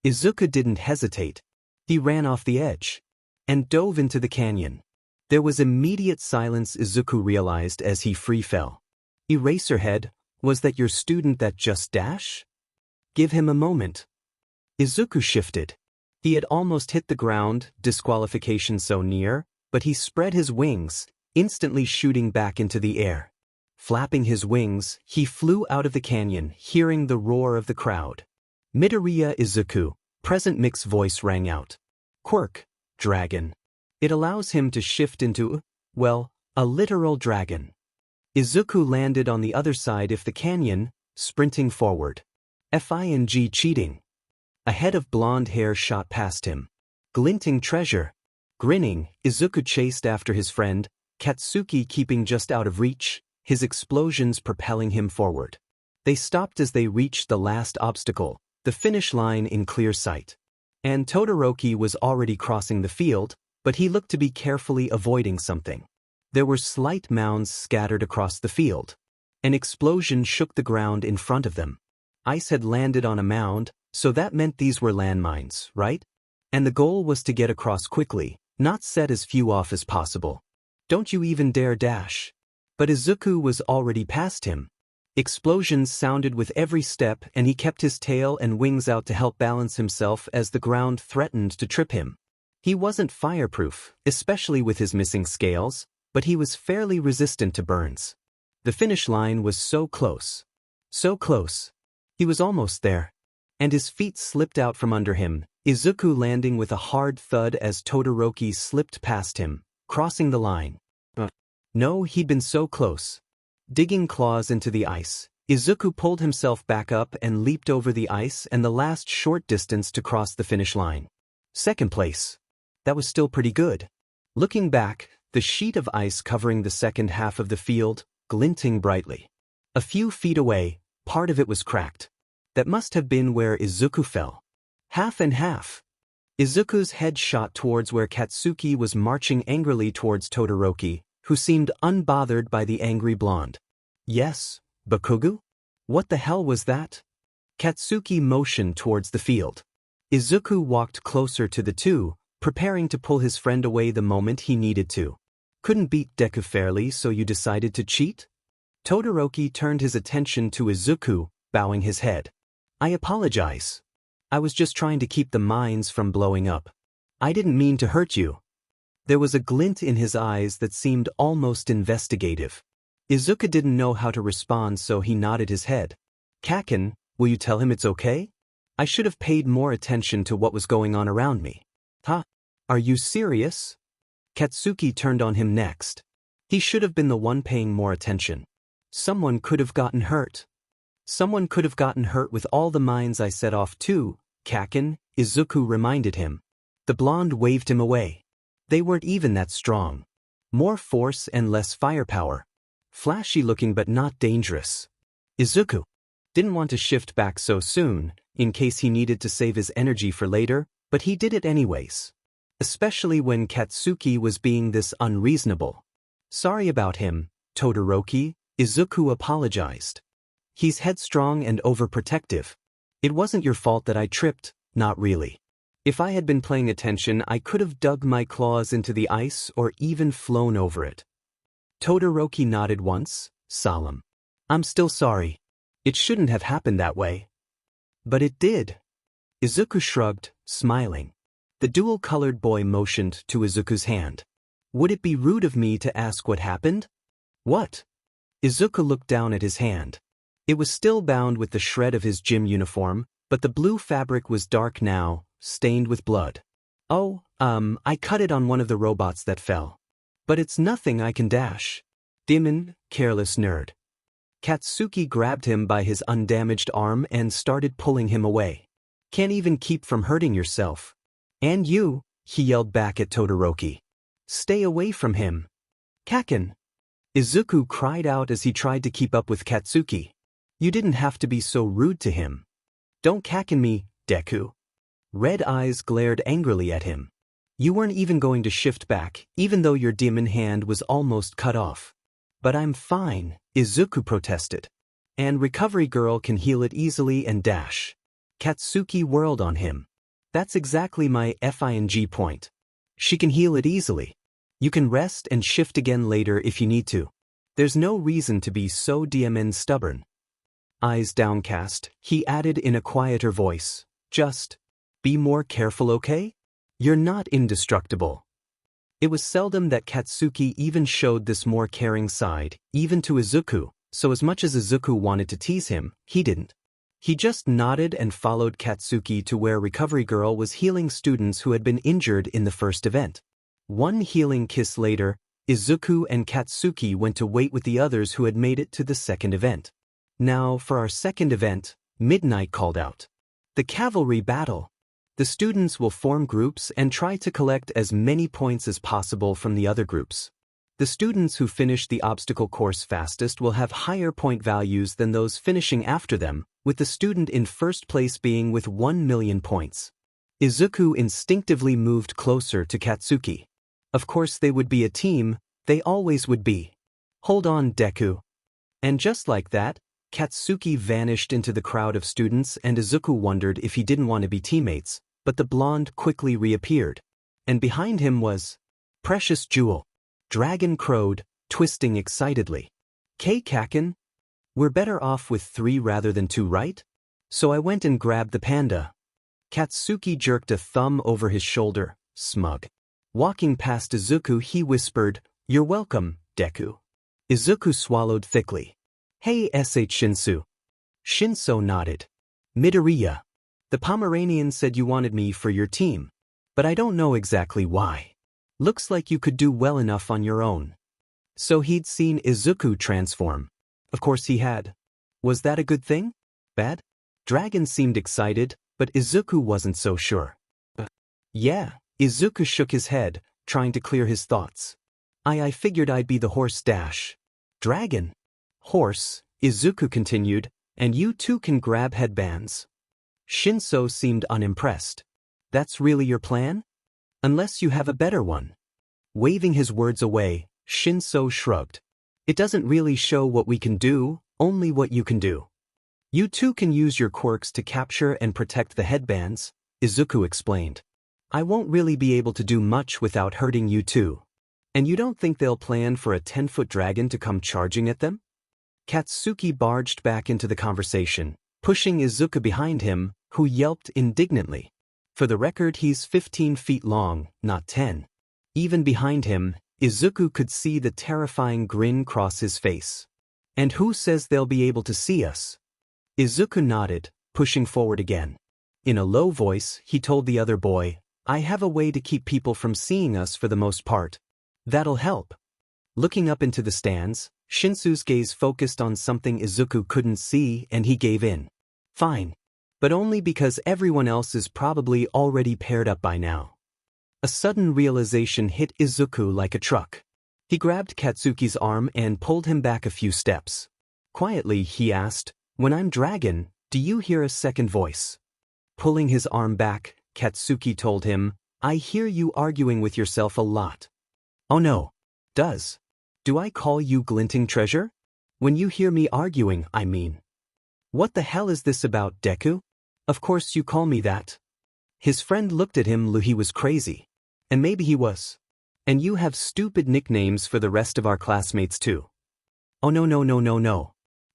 Speaker 1: Izuku didn't hesitate. He ran off the edge and dove into the canyon. There was immediate silence, Izuku realized as he free fell. Eraserhead, was that your student that just dash? Give him a moment. Izuku shifted. He had almost hit the ground, disqualification so near, but he spread his wings, instantly shooting back into the air. Flapping his wings, he flew out of the canyon, hearing the roar of the crowd. Midoriya Izuku, present mix voice rang out. Quirk, dragon. It allows him to shift into, well, a literal dragon. Izuku landed on the other side of the canyon, sprinting forward. Fing cheating. A head of blonde hair shot past him. Glinting treasure. Grinning, Izuku chased after his friend, Katsuki keeping just out of reach, his explosions propelling him forward. They stopped as they reached the last obstacle, the finish line in clear sight. And Todoroki was already crossing the field, but he looked to be carefully avoiding something. There were slight mounds scattered across the field. An explosion shook the ground in front of them. Ice had landed on a mound, so that meant these were landmines, right? And the goal was to get across quickly, not set as few off as possible. Don't you even dare dash. But Izuku was already past him. Explosions sounded with every step and he kept his tail and wings out to help balance himself as the ground threatened to trip him. He wasn't fireproof, especially with his missing scales, but he was fairly resistant to burns. The finish line was so close. So close. He was almost there. And his feet slipped out from under him, Izuku landing with a hard thud as Todoroki slipped past him, crossing the line. No, he'd been so close. Digging claws into the ice, Izuku pulled himself back up and leaped over the ice and the last short distance to cross the finish line. Second place. That was still pretty good. Looking back, the sheet of ice covering the second half of the field, glinting brightly. A few feet away, part of it was cracked. That must have been where Izuku fell. Half and half. Izuku's head shot towards where Katsuki was marching angrily towards Todoroki, who seemed unbothered by the angry blonde. Yes, Bakugo? What the hell was that? Katsuki motioned towards the field. Izuku walked closer to the two, preparing to pull his friend away the moment he needed to. Couldn't beat Deku fairly, so you decided to cheat? Todoroki turned his attention to Izuku, bowing his head. I apologize. I was just trying to keep the mines from blowing up. I didn't mean to hurt you. There was a glint in his eyes that seemed almost investigative. Izuku didn't know how to respond, so he nodded his head. Kaken, will you tell him it's okay? I should have paid more attention to what was going on around me. Huh? Are you serious? Katsuki turned on him next. He should have been the one paying more attention. Someone could have gotten hurt. Someone could have gotten hurt with all the mines I set off too, Kaken, Izuku reminded him. The blonde waved him away. They weren't even that strong. More force and less firepower. Flashy looking but not dangerous. Izuku didn't want to shift back so soon, in case he needed to save his energy for later, but he did it anyways. Especially when Katsuki was being this unreasonable. Sorry about him, Todoroki, Izuku apologized. He's headstrong and overprotective. It wasn't your fault that I tripped, not really. If I had been paying attention, I could have dug my claws into the ice or even flown over it. Todoroki nodded once, solemn. I'm still sorry. It shouldn't have happened that way. But it did. Izuku shrugged, smiling. The dual-colored boy motioned to Izuku's hand. Would it be rude of me to ask what happened? What? Izuku looked down at his hand. It was still bound with the shred of his gym uniform, but the blue fabric was dark now, stained with blood. Oh, I cut it on one of the robots that fell. But it's nothing I can dash. Demon, careless nerd. Katsuki grabbed him by his undamaged arm and started pulling him away. Can't even keep from hurting yourself. And you, he yelled back at Todoroki. Stay away from him. Kaken. Izuku cried out as he tried to keep up with Katsuki. You didn't have to be so rude to him. Don't kaken me, Deku. Red eyes glared angrily at him. You weren't even going to shift back, even though your demon hand was almost cut off. But I'm fine, Izuku protested. And Recovery Girl can heal it easily and dash. Katsuki whirled on him. That's exactly my FING point. She can heal it easily. You can rest and shift again later if you need to. There's no reason to be so DMN stubborn. Eyes downcast, he added in a quieter voice, just Be more careful, okay? You're not indestructible. It was seldom that Katsuki even showed this more caring side, even to Izuku, so as much as Izuku wanted to tease him, he didn't. He just nodded and followed Katsuki to where Recovery Girl was healing students who had been injured in the first event. One healing kiss later, Izuku and Katsuki went to wait with the others who had made it to the second event. Now, for our second event, Midnight called out. The Cavalry battle. The students will form groups and try to collect as many points as possible from the other groups. The students who finish the obstacle course fastest will have higher point values than those finishing after them, with the student in first place being with 1 million points. Izuku instinctively moved closer to Katsuki. Of course they would be a team, they always would be. Hold on, Deku. And just like that, Katsuki vanished into the crowd of students and Izuku wondered if he didn't want to be teammates, but the blonde quickly reappeared. And behind him was Precious Jewel. Dragon crowed, twisting excitedly. Kaken? We're better off with 3 rather than 2, right? So I went and grabbed the panda. Katsuki jerked a thumb over his shoulder, smug. Walking past Izuku he whispered, "You're welcome, Deku." Izuku swallowed thickly. "Hey Shinso." Shinso nodded. "Midoriya. The Pomeranian said you wanted me for your team. But I don't know exactly why. Looks like you could do well enough on your own." So he'd seen Izuku transform. Of course he had. Was that a good thing? Bad? Dragon seemed excited, but Izuku wasn't so sure. Yeah, Izuku shook his head, trying to clear his thoughts. I figured I'd be the horse dash. Dragon. Horse, Izuku continued, and you too can grab headbands. Shinso seemed unimpressed. That's really your plan? Unless you have a better one. Waving his words away, Shinso shrugged. It doesn't really show what we can do, only what you can do. You too can use your quirks to capture and protect the headbands, Izuku explained. I won't really be able to do much without hurting you too. And you don't think they'll plan for a 10-foot dragon to come charging at them? Katsuki barged back into the conversation, pushing Izuku behind him, who yelped indignantly. For the record, he's 15 feet long, not 10. Even behind him, Izuku could see the terrifying grin cross his face. And who says they'll be able to see us? Izuku nodded, pushing forward again. In a low voice, he told the other boy, I have a way to keep people from seeing us for the most part. That'll help. Looking up into the stands, Shinso's gaze focused on something Izuku couldn't see and he gave in. Fine. But only because everyone else is probably already paired up by now. A sudden realization hit Izuku like a truck. He grabbed Katsuki's arm and pulled him back a few steps. Quietly, he asked, When I'm dragon, do you hear a second voice? Pulling his arm back, Katsuki told him, I hear you arguing with yourself a lot. Oh no. Does. Do I call you glinting treasure? When you hear me arguing, I mean. What the hell is this about, Deku? Of course you call me that. His friend looked at him like he was crazy. And maybe he was. And you have stupid nicknames for the rest of our classmates too. Oh no.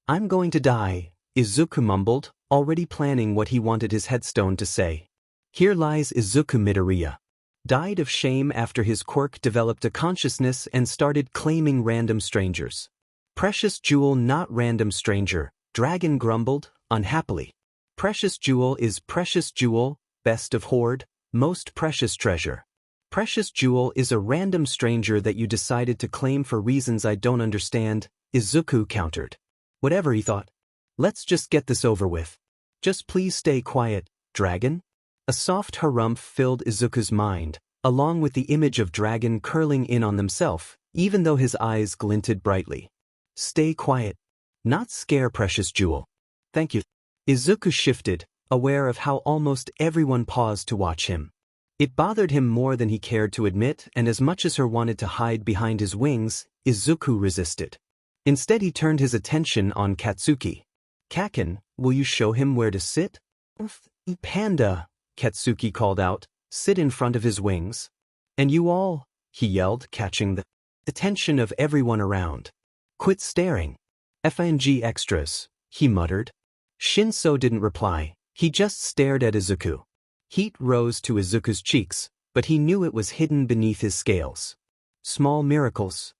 Speaker 1: I'm going to die, Izuku mumbled, already planning what he wanted his headstone to say. Here lies Izuku Midoriya. Died of shame after his quirk developed a consciousness and started claiming random strangers. Precious Jewel not random stranger, Dragon grumbled, unhappily. Precious Jewel is Precious Jewel, best of horde, most precious treasure. Precious Jewel is a random stranger that you decided to claim for reasons I don't understand, Izuku countered. Whatever, he thought. Let's just get this over with. Just please stay quiet, dragon. A soft harumph filled Izuku's mind, along with the image of dragon curling in on themselves, even though his eyes glinted brightly. Stay quiet. Not scare Precious Jewel. Thank you. Izuku shifted, aware of how almost everyone paused to watch him. It bothered him more than he cared to admit, and as much as her wanted to hide behind his wings, Izuku resisted. Instead he turned his attention on Katsuki. Kaken, will you show him where to sit? Panda, Katsuki called out, sit in front of his wings. And you all, he yelled, catching the attention of everyone around. Quit staring. FNG extras, he muttered. Shinso didn't reply, he just stared at Izuku. Heat rose to Izuku's cheeks, but he knew it was hidden beneath his scales. Small miracles.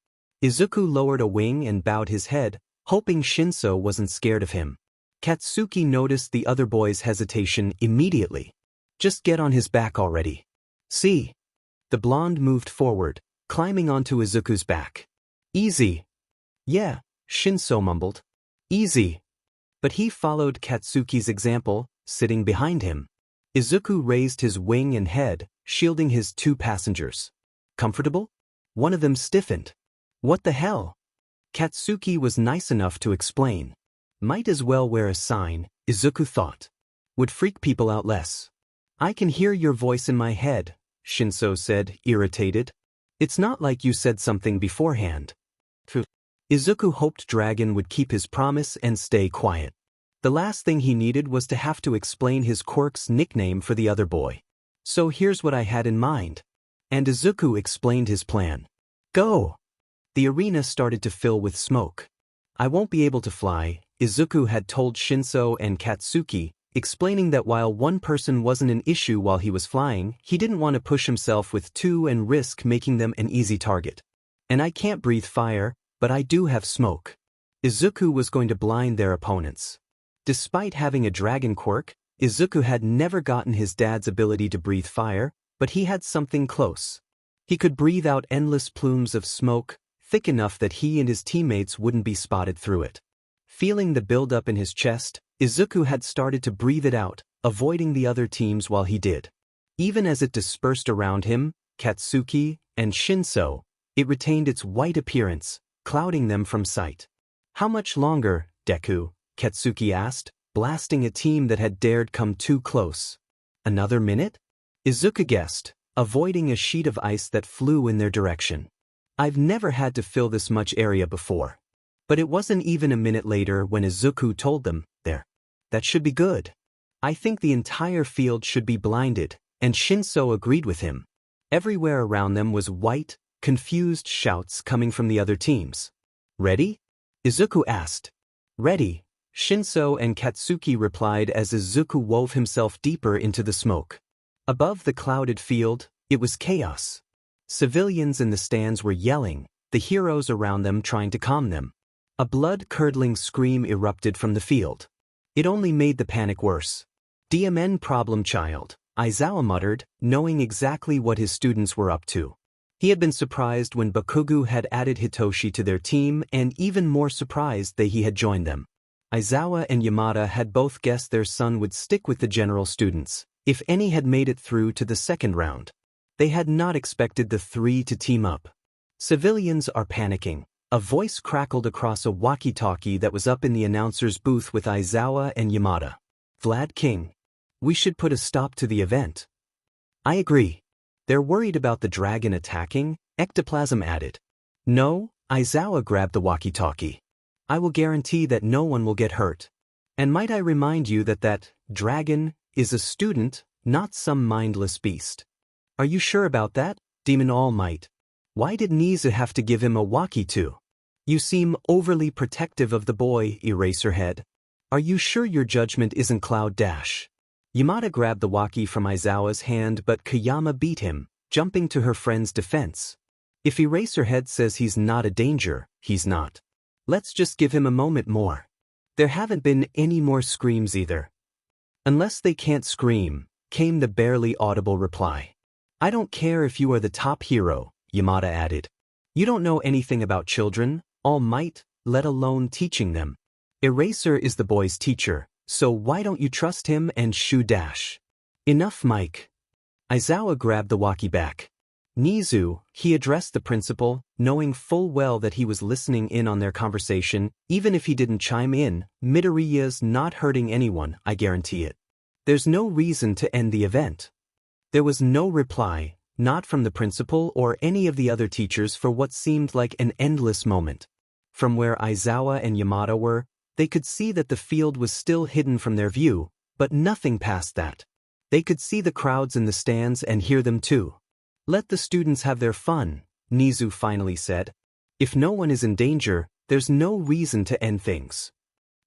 Speaker 1: Izuku lowered a wing and bowed his head, hoping Shinso wasn't scared of him. Katsuki noticed the other boy's hesitation immediately. Just get on his back already. See? The blonde moved forward, climbing onto Izuku's back. Easy. Yeah, Shinso mumbled. Easy. But he followed Katsuki's example, sitting behind him. Izuku raised his wing and head, shielding his two passengers. Comfortable? One of them stiffened. What the hell? Katsuki was nice enough to explain. Might as well wear a sign, Izuku thought. Would freak people out less. I can hear your voice in my head, Shinso said, irritated. It's not like you said something beforehand. Izuku hoped Dragon would keep his promise and stay quiet. The last thing he needed was to have to explain his quirk's nickname for the other boy. So here's what I had in mind. And Izuku explained his plan. Go! The arena started to fill with smoke. I won't be able to fly, Izuku had told Shinso and Katsuki, explaining that while one person wasn't an issue while he was flying, he didn't want to push himself with two and risk making them an easy target. And I can't breathe fire, but I do have smoke. Izuku was going to blind their opponents. Despite having a dragon quirk, Izuku had never gotten his dad's ability to breathe fire, but he had something close. He could breathe out endless plumes of smoke, thick enough that he and his teammates wouldn't be spotted through it. Feeling the buildup in his chest, Izuku had started to breathe it out, avoiding the other teams while he did. Even as it dispersed around him, Katsuki, and Shinso, it retained its white appearance, clouding them from sight. How much longer, Deku? Katsuki asked, blasting a team that had dared come too close. Another minute? Izuku guessed, avoiding a sheet of ice that flew in their direction. I've never had to fill this much area before. But it wasn't even a minute later when Izuku told them, there. That should be good. I think the entire field should be blinded, and Shinso agreed with him. Everywhere around them was white, confused shouts coming from the other teams. Ready? Izuku asked. Ready, Shinso and Katsuki replied as Izuku wove himself deeper into the smoke. Above the clouded field, it was chaos. Civilians in the stands were yelling, the heroes around them trying to calm them. A blood-curdling scream erupted from the field. It only made the panic worse. DMN problem child, Aizawa muttered, knowing exactly what his students were up to. He had been surprised when Bakugo had added Hitoshi to their team and even more surprised that he had joined them. Aizawa and Yamada had both guessed their son would stick with the general students, if any had made it through to the second round. They had not expected the three to team up. Civilians are panicking. A voice crackled across a walkie-talkie that was up in the announcer's booth with Aizawa and Yamada. Vlad King. We should put a stop to the event. I agree. They're worried about the dragon attacking, Ectoplasm added. No, Aizawa grabbed the walkie-talkie. I will guarantee that no one will get hurt. And might I remind you that dragon is a student, not some mindless beast. Are you sure about that, Demon All Might? Why did Nizu have to give him a walkie too? You seem overly protective of the boy, Eraserhead. Are you sure your judgment isn't Cloud Dash? Yamada grabbed the walkie from Aizawa's hand, but Kayama beat him, jumping to her friend's defense. If Eraserhead says he's not a danger, he's not. Let's just give him a moment more. There haven't been any more screams either. Unless they can't scream, came the barely audible reply. I don't care if you are the top hero, Yamada added. You don't know anything about children, All Might, let alone teaching them. Eraser is the boy's teacher, so why don't you trust him and shoo dash? Enough, Mike. Aizawa grabbed the walkie back. Nizu, he addressed the principal, knowing full well that he was listening in on their conversation, even if he didn't chime in. Midoriya's not hurting anyone, I guarantee it. There's no reason to end the event. There was no reply, not from the principal or any of the other teachers for what seemed like an endless moment. From where Aizawa and Yamada were, they could see that the field was still hidden from their view, but nothing past that. They could see the crowds in the stands and hear them too. Let the students have their fun, Nizu finally said. If no one is in danger, there's no reason to end things.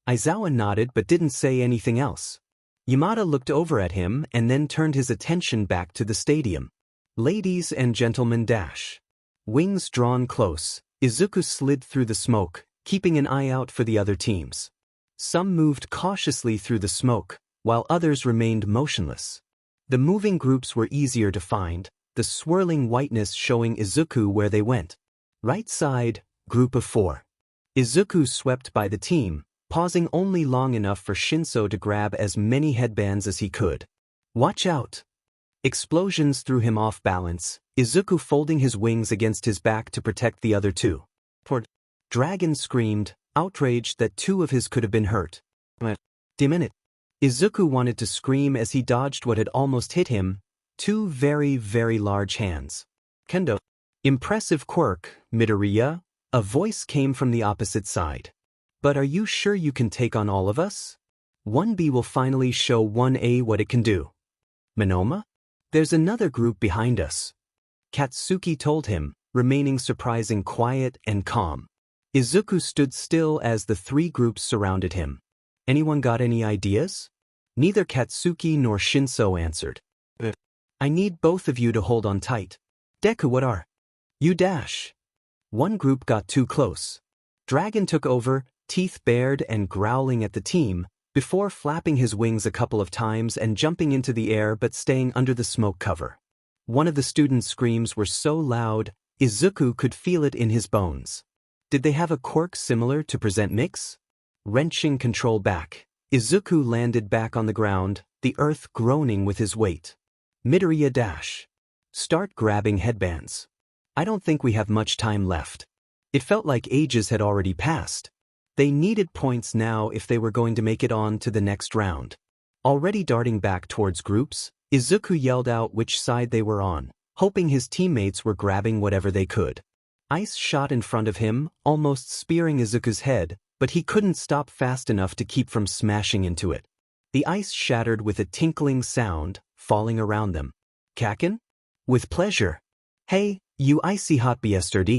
Speaker 1: Aizawa nodded but didn't say anything else. Yamada looked over at him and then turned his attention back to the stadium. Ladies and gentlemen dash. Wings drawn close, Izuku slid through the smoke, keeping an eye out for the other teams. Some moved cautiously through the smoke, while others remained motionless. The moving groups were easier to find, the swirling whiteness showing Izuku where they went. Right side, group of 4. Izuku swept by the team, pausing only long enough for Shinso to grab as many headbands as he could. Watch out! Explosions threw him off balance, Izuku folding his wings against his back to protect the other 2. Dragon screamed, outraged that 2 of his could have been hurt. Damn it! Izuku wanted to scream as he dodged what had almost hit him, 2 very, very large hands. Kendo. Impressive quirk, Midoriya, a voice came from the opposite side. But are you sure you can take on all of us? 1B will finally show 1A what it can do. Monoma? There's another group behind us. Katsuki told him, remaining surprising quiet and calm. Izuku stood still as the 3 groups surrounded him. Anyone got any ideas? Neither Katsuki nor Shinso answered. I need both of you to hold on tight. Deku, what are you dash? One group got too close. Dragon took over, teeth bared and growling at the team, before flapping his wings a couple of times and jumping into the air but staying under the smoke cover. One of the students' screams were so loud, Izuku could feel it in his bones. Did they have a quirk similar to present mix? Wrenching control back, Izuku landed back on the ground, the earth groaning with his weight. Midoriya dash. Start grabbing headbands. I don't think we have much time left. It felt like ages had already passed. They needed points now if they were going to make it on to the next round. Already darting back towards groups, Izuku yelled out which side they were on, hoping his teammates were grabbing whatever they could. Ice shot in front of him, almost spearing Izuku's head, but he couldn't stop fast enough to keep from smashing into it. The ice shattered with a tinkling sound, falling around them. Kaken? With pleasure. Hey, you icy hot bastard.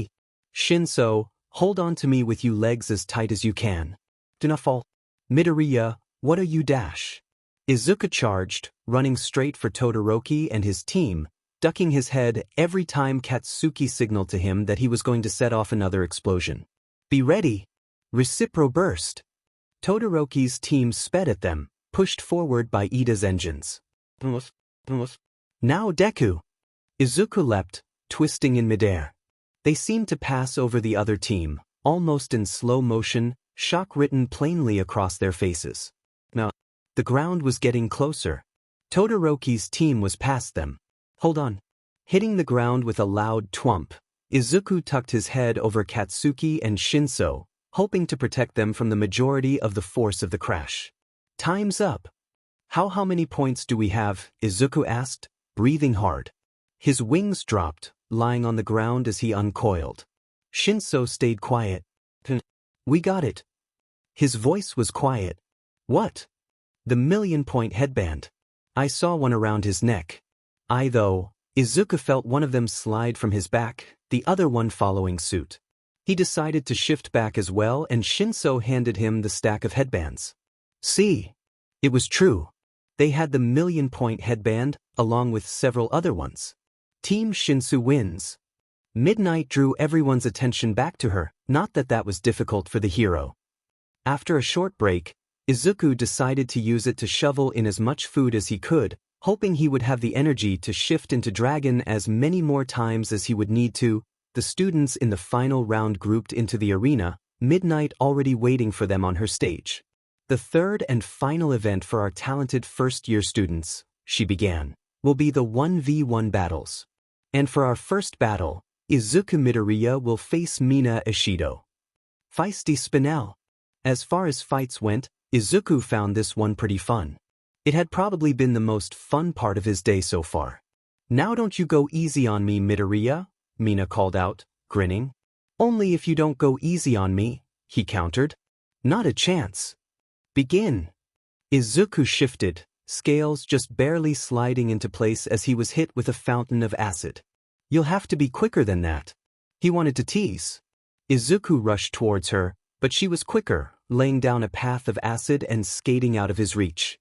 Speaker 1: Shinso, hold on to me with you legs as tight as you can. Do not fall. Midoriya, what are you dash? Izuku charged, running straight for Todoroki and his team, ducking his head every time Katsuki signaled to him that he was going to set off another explosion. Be ready. Recipro burst. Todoroki's team sped at them, pushed forward by Ida's engines. Now Deku. Izuku leapt, twisting in midair. They seemed to pass over the other team, almost in slow motion, shock written plainly across their faces. Now, the ground was getting closer. Todoroki's team was past them. Hold on. Hitting the ground with a loud thwump, Izuku tucked his head over Katsuki and Shinso, hoping to protect them from the majority of the force of the crash. Time's up. How many points do we have? Izuku asked, breathing hard. His wings dropped, lying on the ground as he uncoiled. Shinso stayed quiet. We got it. His voice was quiet. What? The 1,000,000-point headband. I saw one around his neck. Izuku felt one of them slide from his back, the other one following suit. He decided to shift back as well, and Shinso handed him the stack of headbands. See? It was true. They had the 1,000,000-point headband, along with several other ones. Team Shinso wins. Midnight drew everyone's attention back to her, not that that was difficult for the hero. After a short break, Izuku decided to use it to shovel in as much food as he could, hoping he would have the energy to shift into Dragon as many more times as he would need to. The students in the final round grouped into the arena, Midnight already waiting for them on her stage. The third and final event for our talented first-year students, she began, will be the 1v1 battles. And for our first battle, Izuku Midoriya will face Mina Ishido. Feisty Spinel. As far as fights went, Izuku found this one pretty fun. It had probably been the most fun part of his day so far. Now don't you go easy on me, Midoriya, Mina called out, grinning. Only if you don't go easy on me, he countered. Not a chance. Begin. Izuku shifted, scales just barely sliding into place as he was hit with a fountain of acid. You'll have to be quicker than that. He wanted to tease. Izuku rushed towards her, but she was quicker, laying down a path of acid and skating out of his reach.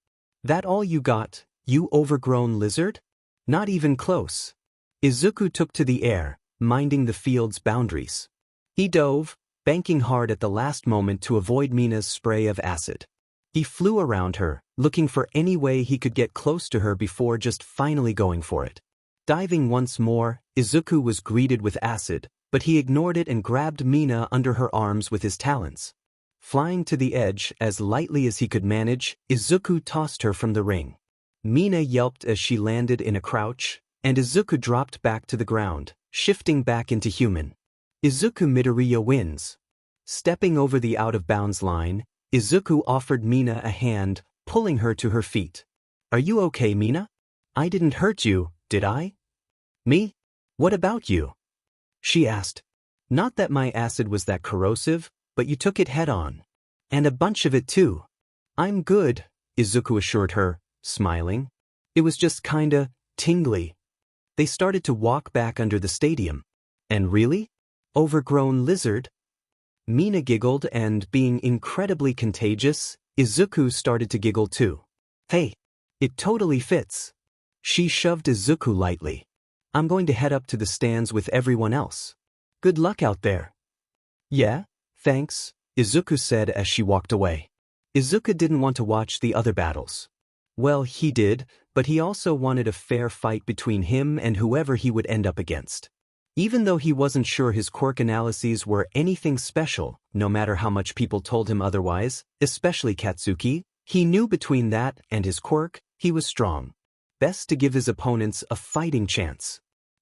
Speaker 1: That all you got, you overgrown lizard? Not even close. Izuku took to the air, minding the field's boundaries. He dove, banking hard at the last moment to avoid Mina's spray of acid. He flew around her, looking for any way he could get close to her before just finally going for it. Diving once more, Izuku was greeted with acid, but he ignored it and grabbed Mina under her arms with his talons. Flying to the edge as lightly as he could manage, Izuku tossed her from the ring. Mina yelped as she landed in a crouch, and Izuku dropped back to the ground, shifting back into human. Izuku Midoriya wins. Stepping over the out-of-bounds line, Izuku offered Mina a hand, pulling her to her feet. Are you okay, Mina? I didn't hurt you, did I? Me? What about you? She asked. Not that my acid was that corrosive, but you took it head-on. And a bunch of it too. I'm good, Izuku assured her, smiling. It was just kinda tingly. They started to walk back under the stadium. And really? Overgrown lizard? Mina giggled and, being incredibly contagious, Izuku started to giggle too. Hey, it totally fits. She shoved Izuku lightly. I'm going to head up to the stands with everyone else. Good luck out there. Yeah, thanks, Izuku said as she walked away. Izuku didn't want to watch the other battles. Well, he did, but he also wanted a fair fight between him and whoever he would end up against. Even though he wasn't sure his quirk analyses were anything special, no matter how much people told him otherwise, especially Katsuki, he knew between that and his quirk, he was strong. Best to give his opponents a fighting chance.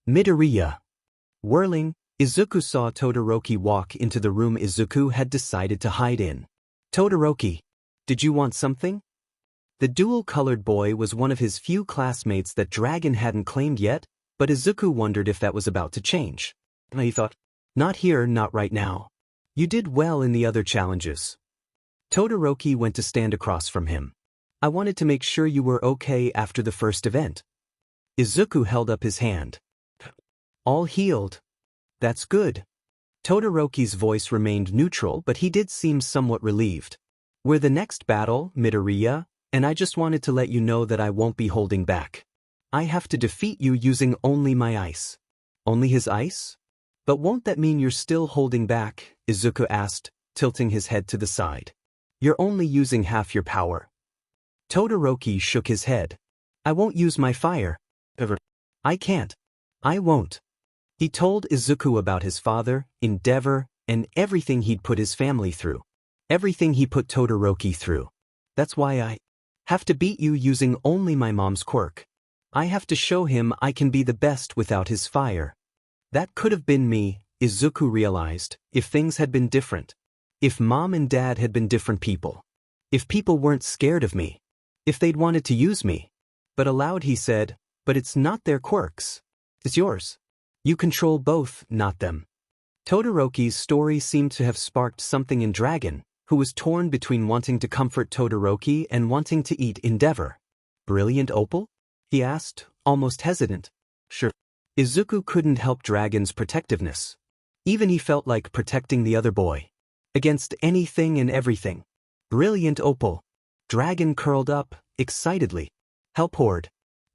Speaker 1: Midoriya. Whirling, Izuku saw Todoroki walk into the room Izuku had decided to hide in. Todoroki, did you want something? The dual-colored boy was one of his few classmates that Dragon hadn't claimed yet, but Izuku wondered if that was about to change. He thought, not here, not right now. You did well in the other challenges. Todoroki went to stand across from him. I wanted to make sure you were okay after the first event. Izuku held up his hand. All healed. That's good. Todoroki's voice remained neutral, but he did seem somewhat relieved. We're the next battle, Midoriya, and I just wanted to let you know that I won't be holding back. I have to defeat you using only my ice. Only his ice? But won't that mean you're still holding back? Izuku asked, tilting his head to the side. You're only using half your power. Todoroki shook his head. I won't use my fire. I can't. I won't. He told Izuku about his father, Endeavor, and everything he'd put his family through. Everything he put Todoroki through. That's why I have to beat you using only my mom's quirk. I have to show him I can be the best without his fire. That could have been me, Izuku realized, if things had been different. If mom and dad had been different people. If people weren't scared of me. If they'd wanted to use me. But aloud he said, but it's not their quirks. It's yours. You control both, not them. Todoroki's story seemed to have sparked something in Dragon, who was torn between wanting to comfort Todoroki and wanting to eat Endeavor. Brilliant Opal? He asked, almost hesitant. Sure. Izuku couldn't help Dragon's protectiveness. Even he felt like protecting the other boy. Against anything and everything. Brilliant Opal. Dragon curled up, excitedly. Help Horde.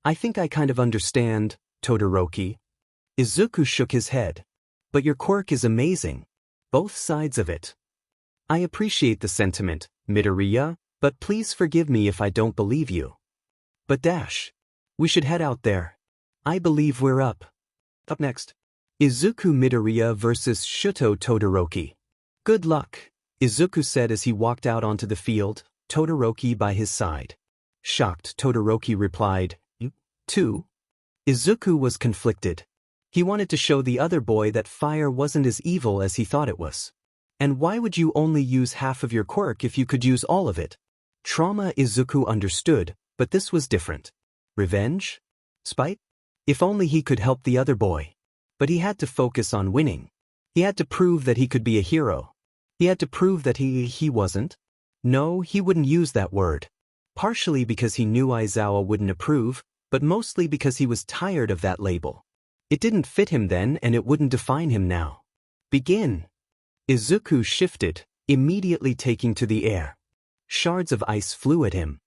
Speaker 1: I think I kind of understand, Todoroki. Izuku shook his head. But your quirk is amazing. Both sides of it. I appreciate the sentiment, Midoriya, but please forgive me if I don't believe you. But Dash. We should head out there. I believe we're up. Up next. Izuku Midoriya versus Shuto Todoroki. Good luck, Izuku said as he walked out onto the field, Todoroki by his side. Shocked, Todoroki replied, You, too? Izuku was conflicted. He wanted to show the other boy that fire wasn't as evil as he thought it was. And why would you only use half of your quirk if you could use all of it? Trauma Izuku understood, but this was different. Revenge? Spite? If only he could help the other boy. But he had to focus on winning. He had to prove that he could be a hero. He had to prove that he wasn't. No, he wouldn't use that word. Partially because he knew Aizawa wouldn't approve, but mostly because he was tired of that label. It didn't fit him then and it wouldn't define him now. Begin. Izuku shifted, immediately taking to the air. Shards of ice flew at him.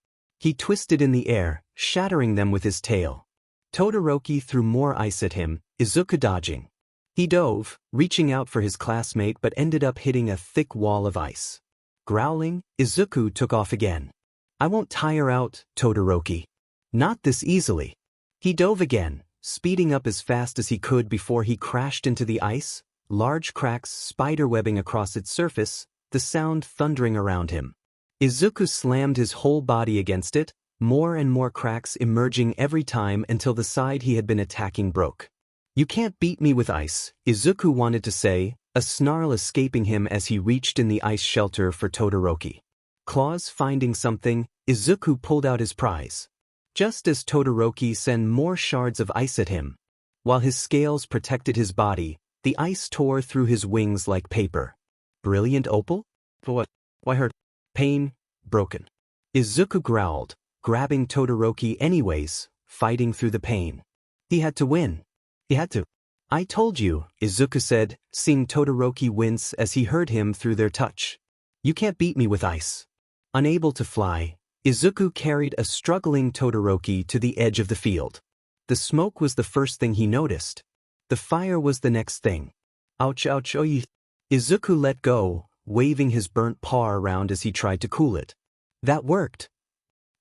Speaker 1: He twisted in the air, shattering them with his tail. Todoroki threw more ice at him, Izuku dodging. He dove, reaching out for his classmate but ended up hitting a thick wall of ice. Growling, Izuku took off again. I won't tire out, Todoroki. Not this easily. He dove again, speeding up as fast as he could before he crashed into the ice, large cracks spiderwebbing across its surface, the sound thundering around him. Izuku slammed his whole body against it, more and more cracks emerging every time until the side he had been attacking broke. You can't beat me with ice, Izuku wanted to say, a snarl escaping him as he reached in the ice shelter for Todoroki. Claws finding something, Izuku pulled out his prize. Just as Todoroki sent more shards of ice at him. While his scales protected his body, the ice tore through his wings like paper. Brilliant opal? For what? Why hurt? Pain? Broken. Izuku growled, grabbing Todoroki anyways, fighting through the pain. He had to win. He had to. I told you, Izuku said, seeing Todoroki wince as he heard him through their touch. You can't beat me with ice. Unable to fly, Izuku carried a struggling Todoroki to the edge of the field. The smoke was the first thing he noticed. The fire was the next thing. Ouch ouch oy. Izuku let go, waving his burnt paw around as he tried to cool it. That worked.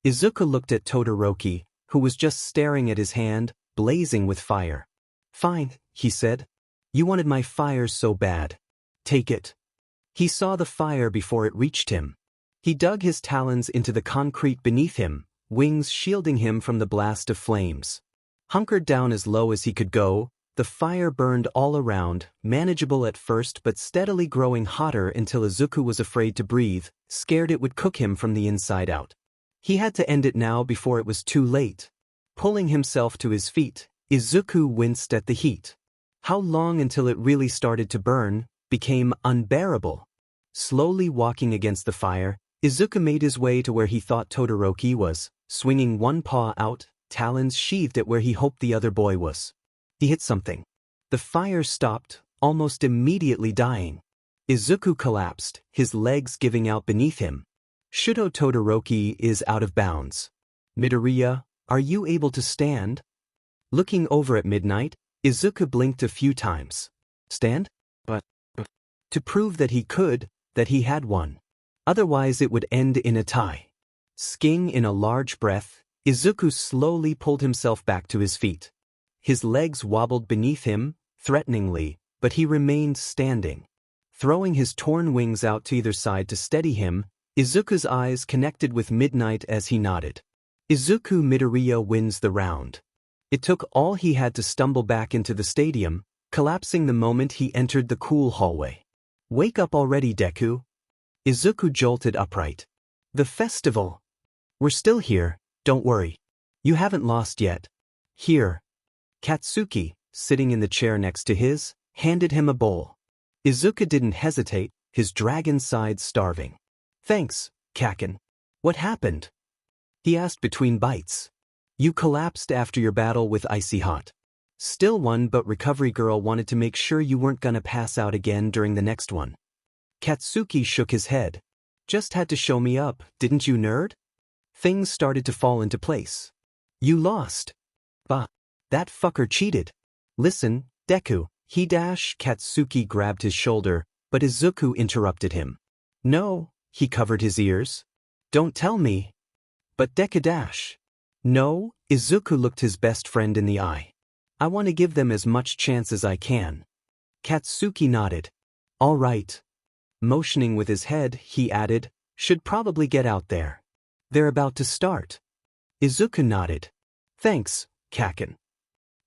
Speaker 1: Izuku looked at Todoroki, who was just staring at his hand, blazing with fire. Fine, he said. You wanted my fire so bad. Take it. He saw the fire before it reached him. He dug his talons into the concrete beneath him, wings shielding him from the blast of flames. Hunkered down as low as he could go, the fire burned all around, manageable at first but steadily growing hotter until Izuku was afraid to breathe, scared it would cook him from the inside out. He had to end it now before it was too late. Pulling himself to his feet, Izuku winced at the heat. How long until it really started to burn, became unbearable. Slowly walking against the fire, Izuku made his way to where he thought Todoroki was, swinging one paw out, talons sheathed at where he hoped the other boy was. He hit something. The fire stopped, almost immediately dying. Izuku collapsed, his legs giving out beneath him. Shudo Todoroki is out of bounds. Midoriya, are you able to stand? Looking over at Midnight, Izuku blinked a few times. Stand? But to prove that he could, that he had won. Otherwise it would end in a tie. Sking in a large breath, Izuku slowly pulled himself back to his feet. His legs wobbled beneath him, threateningly, but he remained standing. Throwing his torn wings out to either side to steady him, Izuku's eyes connected with Midnight as he nodded. Izuku Midoriya wins the round. It took all he had to stumble back into the stadium, collapsing the moment he entered the cool hallway. Wake up already, Deku. Izuku jolted upright. The festival. We're still here, don't worry. You haven't lost yet. Here. Katsuki, sitting in the chair next to his, handed him a bowl. Izuku didn't hesitate, his dragon side starving. Thanks, Kaken. What happened? He asked between bites. You collapsed after your battle with Icy Hot. Still won, but Recovery Girl wanted to make sure you weren't gonna pass out again during the next one. Katsuki shook his head. Just had to show me up, didn't you, nerd? Things started to fall into place. You lost. Bah. That fucker cheated. Listen, Deku, Katsuki grabbed his shoulder, but Izuku interrupted him. No, he covered his ears. Don't tell me. But Deku. No, Izuku looked his best friend in the eye. I want to give them as much chance as I can. Katsuki nodded. All right. Motioning with his head, he added, should probably get out there. They're about to start. Izuku nodded. Thanks, Kaken.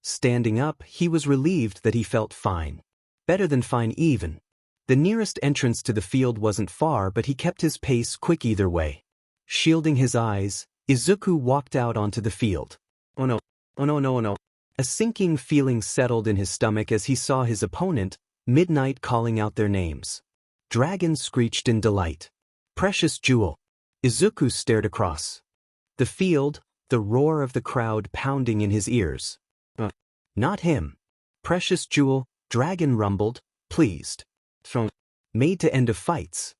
Speaker 1: Standing up, he was relieved that he felt fine. Better than fine even. The nearest entrance to the field wasn't far, but he kept his pace quick either way. Shielding his eyes, Izuku walked out onto the field. Oh no, oh no, no, no. A sinking feeling settled in his stomach as he saw his opponent, Midnight, calling out their names. Dragon screeched in delight. Precious Jewel. Izuku stared across the field, the roar of the crowd pounding in his ears. Not him. Precious Jewel, Dragon rumbled, pleased. Made to end of fights.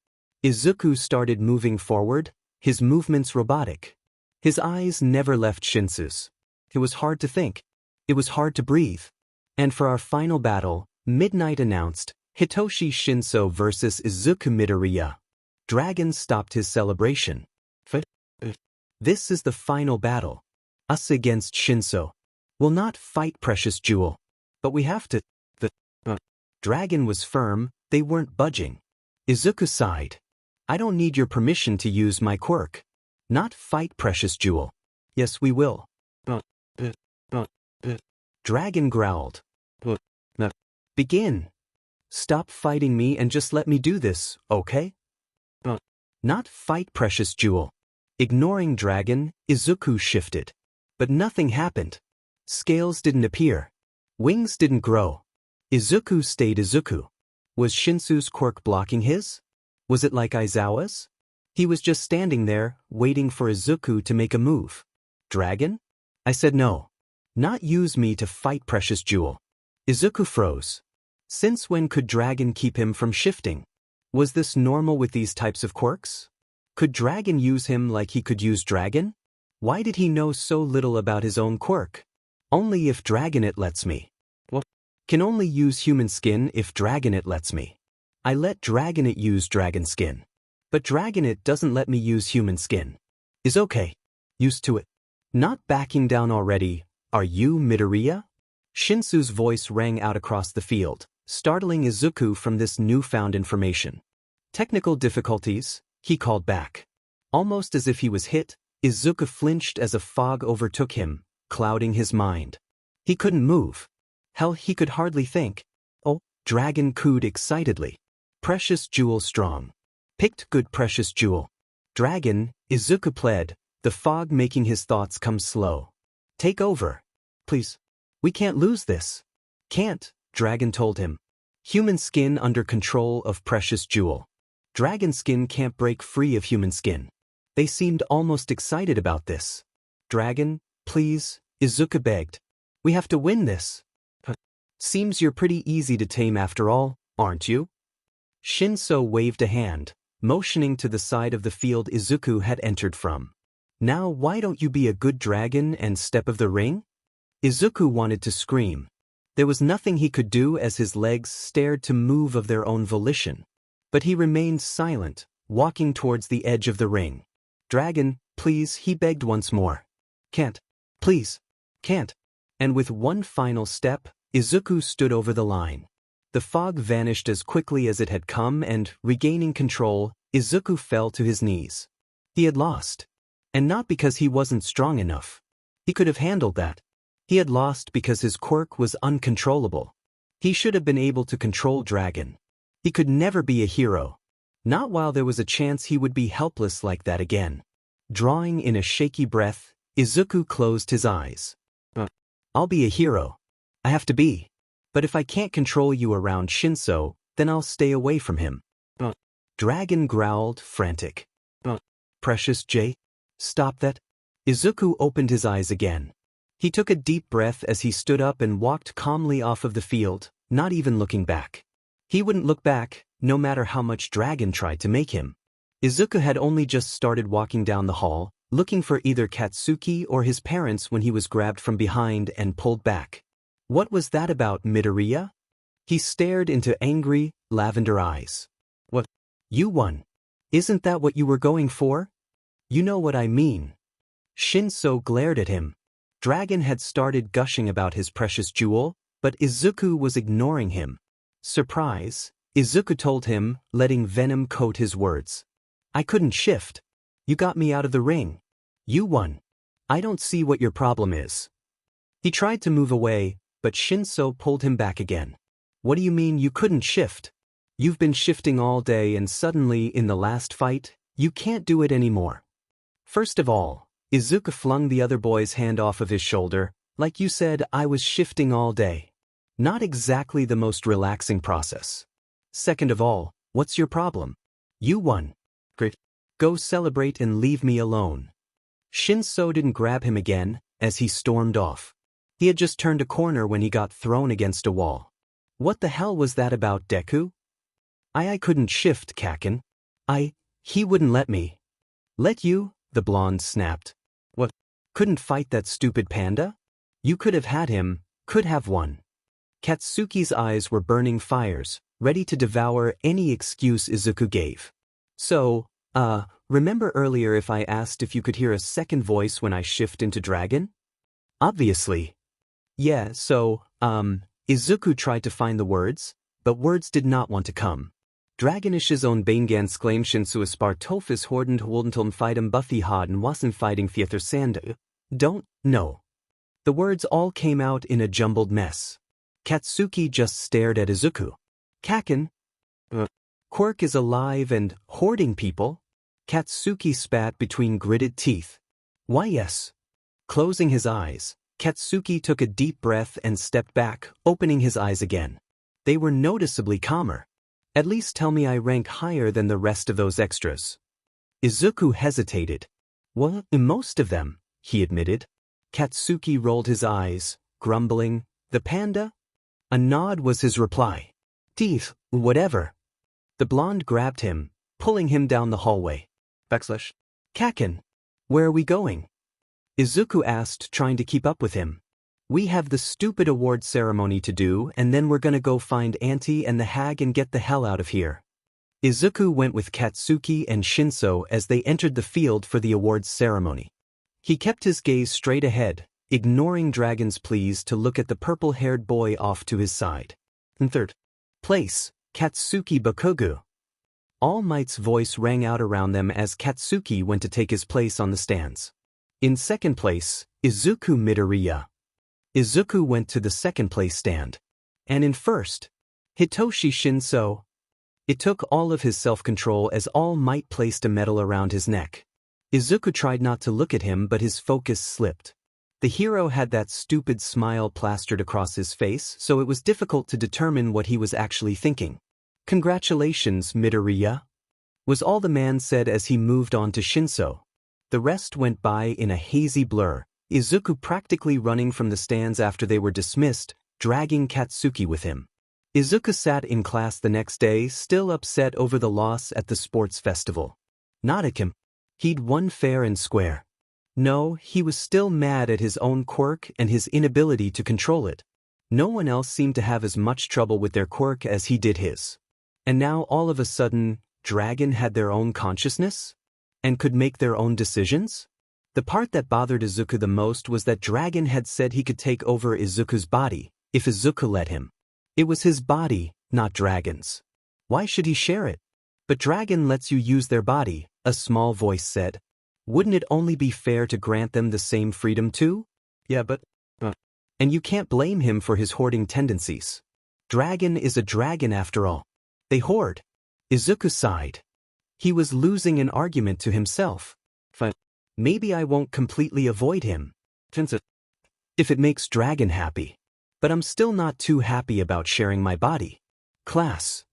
Speaker 1: Izuku started moving forward, his movements robotic. His eyes never left Shinso's. It was hard to think. It was hard to breathe. And for our final battle, Midnight announced, Hitoshi Shinso versus Izuku Midoriya. Dragon stopped his celebration. This is the final battle. Us against Shinso. We'll not fight Precious Jewel. But we have to. Dragon was firm, they weren't budging. Izuku sighed. I don't need your permission to use my quirk. Not fight Precious Jewel. Yes, we will. Dragon growled. Begin. Stop fighting me and just let me do this, okay? Not fight Precious Jewel. Ignoring Dragon, Izuku shifted. But nothing happened. Scales didn't appear. Wings didn't grow. Izuku stayed Izuku. Was Shinso's quirk blocking his? Was it like Aizawa's? He was just standing there, waiting for Izuku to make a move. Dragon? I said no. Not use me to fight Precious Jewel. Izuku froze. Since when could Dragon keep him from shifting? Was this normal with these types of quirks? Could Dragon use him like he could use Dragon? Why did he know so little about his own quirk? Only if Dragon it lets me. Can only use human skin if Dragon it lets me. I let Dragon it use dragon skin. But Dragon it doesn't let me use human skin. Is okay. Used to it. Not backing down already, are you Midoriya? Shinso's voice rang out across the field, startling Izuku from this newfound information. Technical difficulties, he called back. Almost as if he was hit, Izuku flinched as a fog overtook him, clouding his mind. He couldn't move. Hell, he could hardly think. Oh, Dragon cooed excitedly. Precious Jewel strong. Picked good Precious Jewel. Dragon, Izuku pled, the fog making his thoughts come slow. Take over. Please. We can't lose this. Can't, Dragon told him. Human skin under control of Precious Jewel. Dragon skin can't break free of human skin. They seemed almost excited about this. Dragon, please, Izuku begged. We have to win this. Seems you're pretty easy to tame after all, aren't you? Shinso waved a hand, motioning to the side of the field Izuku had entered from. Now why don't you be a good dragon and step of the ring? Izuku wanted to scream. There was nothing he could do as his legs stared to move of their own volition. But he remained silent, walking towards the edge of the ring. Dragon, please, he begged once more. Can't. Please. Can't. And with one final step, Izuku stood over the line. The fog vanished as quickly as it had come and, regaining control, Izuku fell to his knees. He had lost. And not because he wasn't strong enough. He could have handled that. He had lost because his quirk was uncontrollable. He should have been able to control Dragon. He could never be a hero. Not while there was a chance he would be helpless like that again. Drawing in a shaky breath, Izuku closed his eyes. I'll be a hero. I have to be. But if I can't control you around Shinso, then I'll stay away from him. Dragon growled, frantic. Precious J? Stop that. Izuku opened his eyes again. He took a deep breath as he stood up and walked calmly off of the field, not even looking back. He wouldn't look back, no matter how much Dragon tried to make him. Izuku had only just started walking down the hall, looking for either Katsuki or his parents when he was grabbed from behind and pulled back. What was that about, Midoriya? He stared into angry, lavender eyes. What? You won. Isn't that what you were going for? You know what I mean. Shinso glared at him. Dragon had started gushing about his precious jewel, but Izuku was ignoring him. Surprise, Izuku told him, letting venom coat his words. I couldn't shift. You got me out of the ring. You won. I don't see what your problem is. He tried to move away, but Shinso pulled him back again. What do you mean you couldn't shift? You've been shifting all day and suddenly, in the last fight, you can't do it anymore. First of all, Izuku flung the other boy's hand off of his shoulder. Like you said, I was shifting all day. Not exactly the most relaxing process. Second of all, what's your problem? You won. Great. Go celebrate and leave me alone. Shinso didn't grab him again, as he stormed off. He had just turned a corner when he got thrown against a wall. What the hell was that about, Deku? I couldn't shift, Kaken. He wouldn't let me. Let you? The blonde snapped. Couldn't fight that stupid panda? You could have had him, could have won. Katsuki's eyes were burning fires, ready to devour any excuse Izuku gave. So, remember earlier if I asked if you could hear a second voice when I shift into dragon? Obviously. Yeah, so, Izuku tried to find the words, but words did not want to come. Dragonish's own Bainganskleim Shinso Spartofus Hordend Holdentum Fightum Buffy Hodden Wassen Fighting Theather Sand. Don't know. The words all came out in a jumbled mess. Katsuki just stared at Izuku. Kaken? Quirk is alive and hoarding people? Katsuki spat between gritted teeth. Why yes. Closing his eyes, Katsuki took a deep breath and stepped back, opening his eyes again. They were noticeably calmer. At least tell me I rank higher than the rest of those extras. Izuku hesitated. Well, most of them, he admitted. Katsuki rolled his eyes, grumbling, the panda? A nod was his reply. Teeth, whatever. The blonde grabbed him, pulling him down the hallway. Kaken, where are we going? Izuku asked, trying to keep up with him. We have the stupid award ceremony to do, and then we're gonna go find Auntie and the hag and get the hell out of here. Izuku went with Katsuki and Shinso as they entered the field for the awards ceremony. He kept his gaze straight ahead, ignoring Dragon's pleas to look at the purple-haired boy off to his side. In third place, Katsuki Bakugo. All Might's voice rang out around them as Katsuki went to take his place on the stands. In second place, Izuku Midoriya. Izuku went to the second place stand. And in first, Hitoshi Shinso. It took all of his self-control as All Might placed a medal around his neck. Izuku tried not to look at him, but his focus slipped. The hero had that stupid smile plastered across his face, so it was difficult to determine what he was actually thinking. Congratulations, Midoriya, was all the man said as he moved on to Shinso. The rest went by in a hazy blur, Izuku practically running from the stands after they were dismissed, dragging Katsuki with him. Izuku sat in class the next day, still upset over the loss at the sports festival. Not at him. He'd won fair and square. No, he was still mad at his own quirk and his inability to control it. No one else seemed to have as much trouble with their quirk as he did his. And now all of a sudden, Dragon had their own consciousness? And could make their own decisions? The part that bothered Izuku the most was that Dragon had said he could take over Izuku's body, if Izuku let him. It was his body, not Dragon's. Why should he share it? But Dragon lets you use their body, a small voice said. Wouldn't it only be fair to grant them the same freedom too? Yeah, but... And you can't blame him for his hoarding tendencies. Dragon is a dragon after all. They hoard. Izuku sighed. He was losing an argument to himself. Fine. Maybe I won't completely avoid him. If it makes Dragon happy. But I'm still not too happy about sharing my body. Class.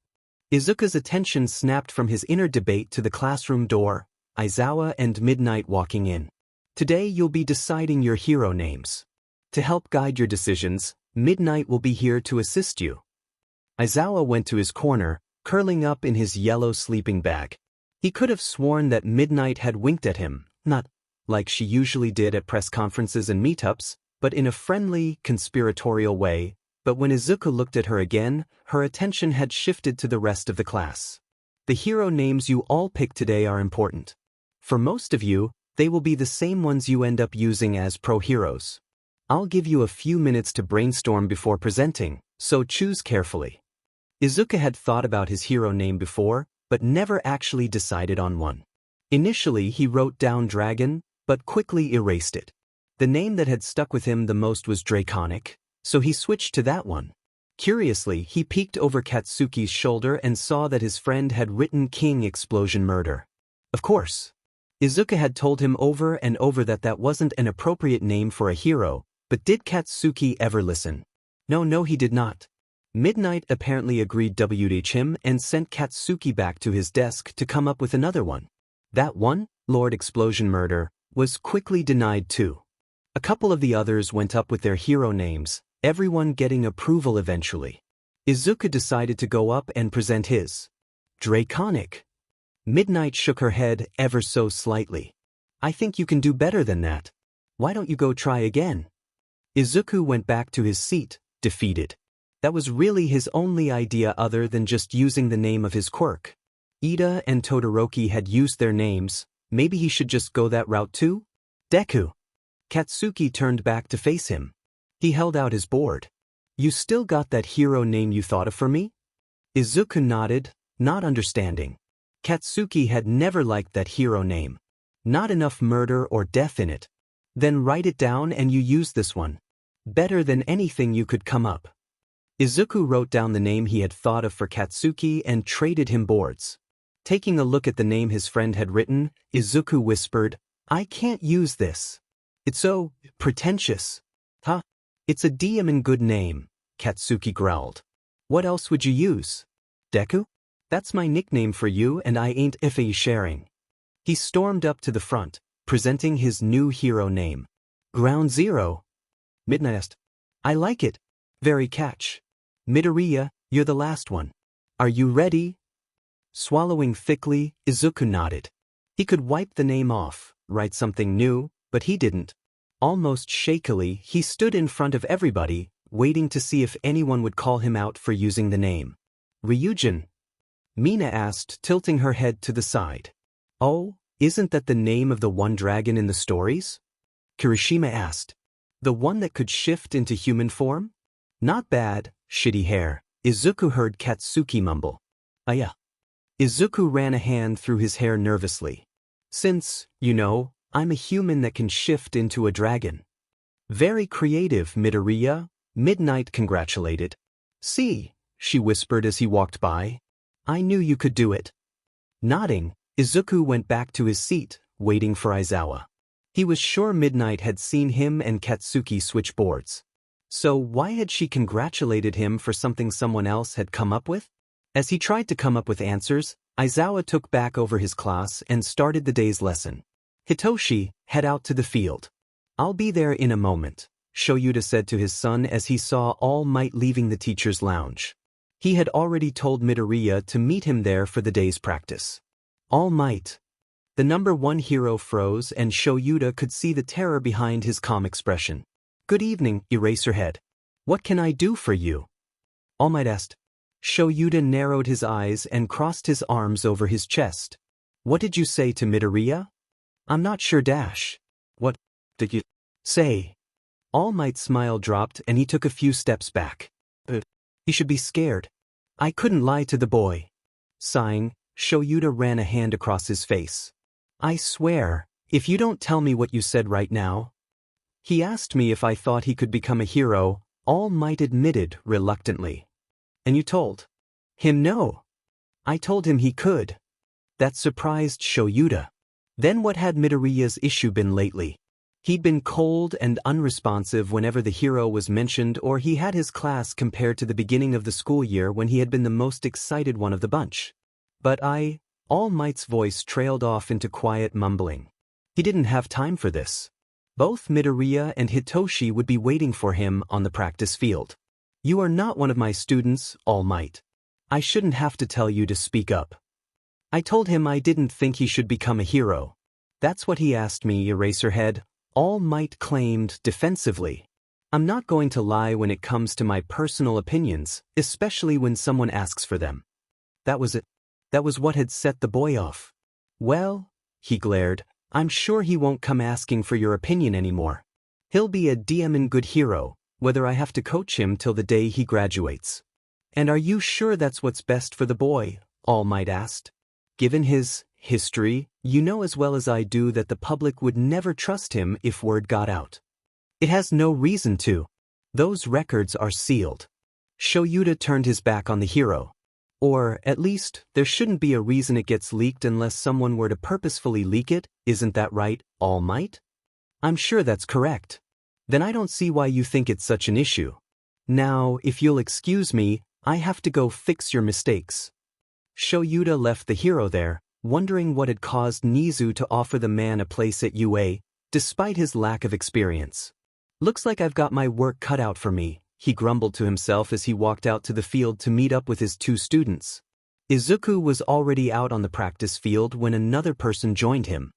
Speaker 1: Izuku's attention snapped from his inner debate to the classroom door, Aizawa and Midnight walking in. Today you'll be deciding your hero names. To help guide your decisions, Midnight will be here to assist you. Aizawa went to his corner, curling up in his yellow sleeping bag. He could have sworn that Midnight had winked at him, not like she usually did at press conferences and meetups, but in a friendly, conspiratorial way. But when Izuku looked at her again, her attention had shifted to the rest of the class. The hero names you all pick today are important. For most of you, they will be the same ones you end up using as pro-heroes. I'll give you a few minutes to brainstorm before presenting, so choose carefully. Izuku had thought about his hero name before, but never actually decided on one. Initially he wrote down Dragon, but quickly erased it. The name that had stuck with him the most was Draconic, so he switched to that one. Curiously, he peeked over Katsuki's shoulder and saw that his friend had written King Explosion Murder. Of course. Izuku had told him over and over that that wasn't an appropriate name for a hero, but did Katsuki ever listen? No, he did not. Midnight apparently agreed with him and sent Katsuki back to his desk to come up with another one. That one, Lord Explosion Murder, was quickly denied too. A couple of the others went up with their hero names, everyone getting approval eventually. Izuku decided to go up and present his. Draconic. Midnight shook her head ever so slightly. I think you can do better than that. Why don't you go try again? Izuku went back to his seat, defeated. That was really his only idea other than just using the name of his quirk. Ida and Todoroki had used their names, maybe he should just go that route too? Deku. Katsuki turned back to face him. He held out his board. You still got that hero name you thought of for me? Izuku nodded, not understanding. Katsuki had never liked that hero name. Not enough murder or death in it. Then write it down and you use this one. Better than anything you could come up. Izuku wrote down the name he had thought of for Katsuki and traded him boards. Taking a look at the name his friend had written, Izuku whispered, I can't use this. It's so pretentious. Huh? It's a demon good name, Katsuki growled. What else would you use? Deku? That's my nickname for you and I ain't iffy sharing. He stormed up to the front, presenting his new hero name. Ground Zero. Midnight. I like it. Very catch. Midoriya, you're the last one. Are you ready? Swallowing thickly, Izuku nodded. He could wipe the name off, write something new, but he didn't. Almost shakily, he stood in front of everybody, waiting to see if anyone would call him out for using the name. Ryujin? Mina asked, tilting her head to the side. Oh, isn't that the name of the one dragon in the stories? Kirishima asked. The one that could shift into human form? Not bad, shitty hair, Izuku heard Katsuki mumble. Yeah. Izuku ran a hand through his hair nervously. Since, you know, I'm a human that can shift into a dragon. Very creative, Midoriya, Midnight congratulated. See, she whispered as he walked by. I knew you could do it. Nodding, Izuku went back to his seat, waiting for Aizawa. He was sure Midnight had seen him and Katsuki switch boards. So why had she congratulated him for something someone else had come up with? As he tried to come up with answers, Aizawa took back over his class and started the day's lesson. Hitoshi, head out to the field. I'll be there in a moment, Shoyuta said to his son as he saw All Might leaving the teacher's lounge. He had already told Midoriya to meet him there for the day's practice. All Might. The number one hero froze and Shoyuta could see the terror behind his calm expression. Good evening, Eraserhead. What can I do for you? All Might asked. Shoyuta narrowed his eyes and crossed his arms over his chest. What did you say to Midoriya? I'm not sure dash. What did you say? All Might's smile dropped and he took a few steps back. He should be scared. I couldn't lie to the boy. Sighing, Shoyuta ran a hand across his face. I swear, if you don't tell me what you said right now. He asked me if I thought he could become a hero, All Might admitted reluctantly. And you told him no. I told him he could. That surprised Shoyuta. Then what had Midoriya's issue been lately? He'd been cold and unresponsive whenever the hero was mentioned, or he had his class compared to the beginning of the school year when he had been the most excited one of the bunch. But All Might's voice trailed off into quiet mumbling. He didn't have time for this. Both Midoriya and Hitoshi would be waiting for him on the practice field. You are not one of my students, All Might. I shouldn't have to tell you to speak up. I told him I didn't think he should become a hero. That's what he asked me, Eraserhead, All Might claimed defensively. I'm not going to lie when it comes to my personal opinions, especially when someone asks for them. That was it. That was what had set the boy off. Well, he glared, I'm sure he won't come asking for your opinion anymore. He'll be a demon good hero, whether I have to coach him till the day he graduates. And are you sure that's what's best for the boy? All Might asked. Given his history, you know as well as I do that the public would never trust him if word got out. It has no reason to. Those records are sealed. Shoyuta turned his back on the hero. Or, at least, there shouldn't be a reason it gets leaked unless someone were to purposefully leak it, isn't that right, All Might? I'm sure that's correct. Then I don't see why you think it's such an issue. Now, if you'll excuse me, I have to go fix your mistakes. Shoyuta left the hero there, wondering what had caused Nizu to offer the man a place at UA, despite his lack of experience. Looks like I've got my work cut out for me, he grumbled to himself as he walked out to the field to meet up with his two students. Izuku was already out on the practice field when another person joined him.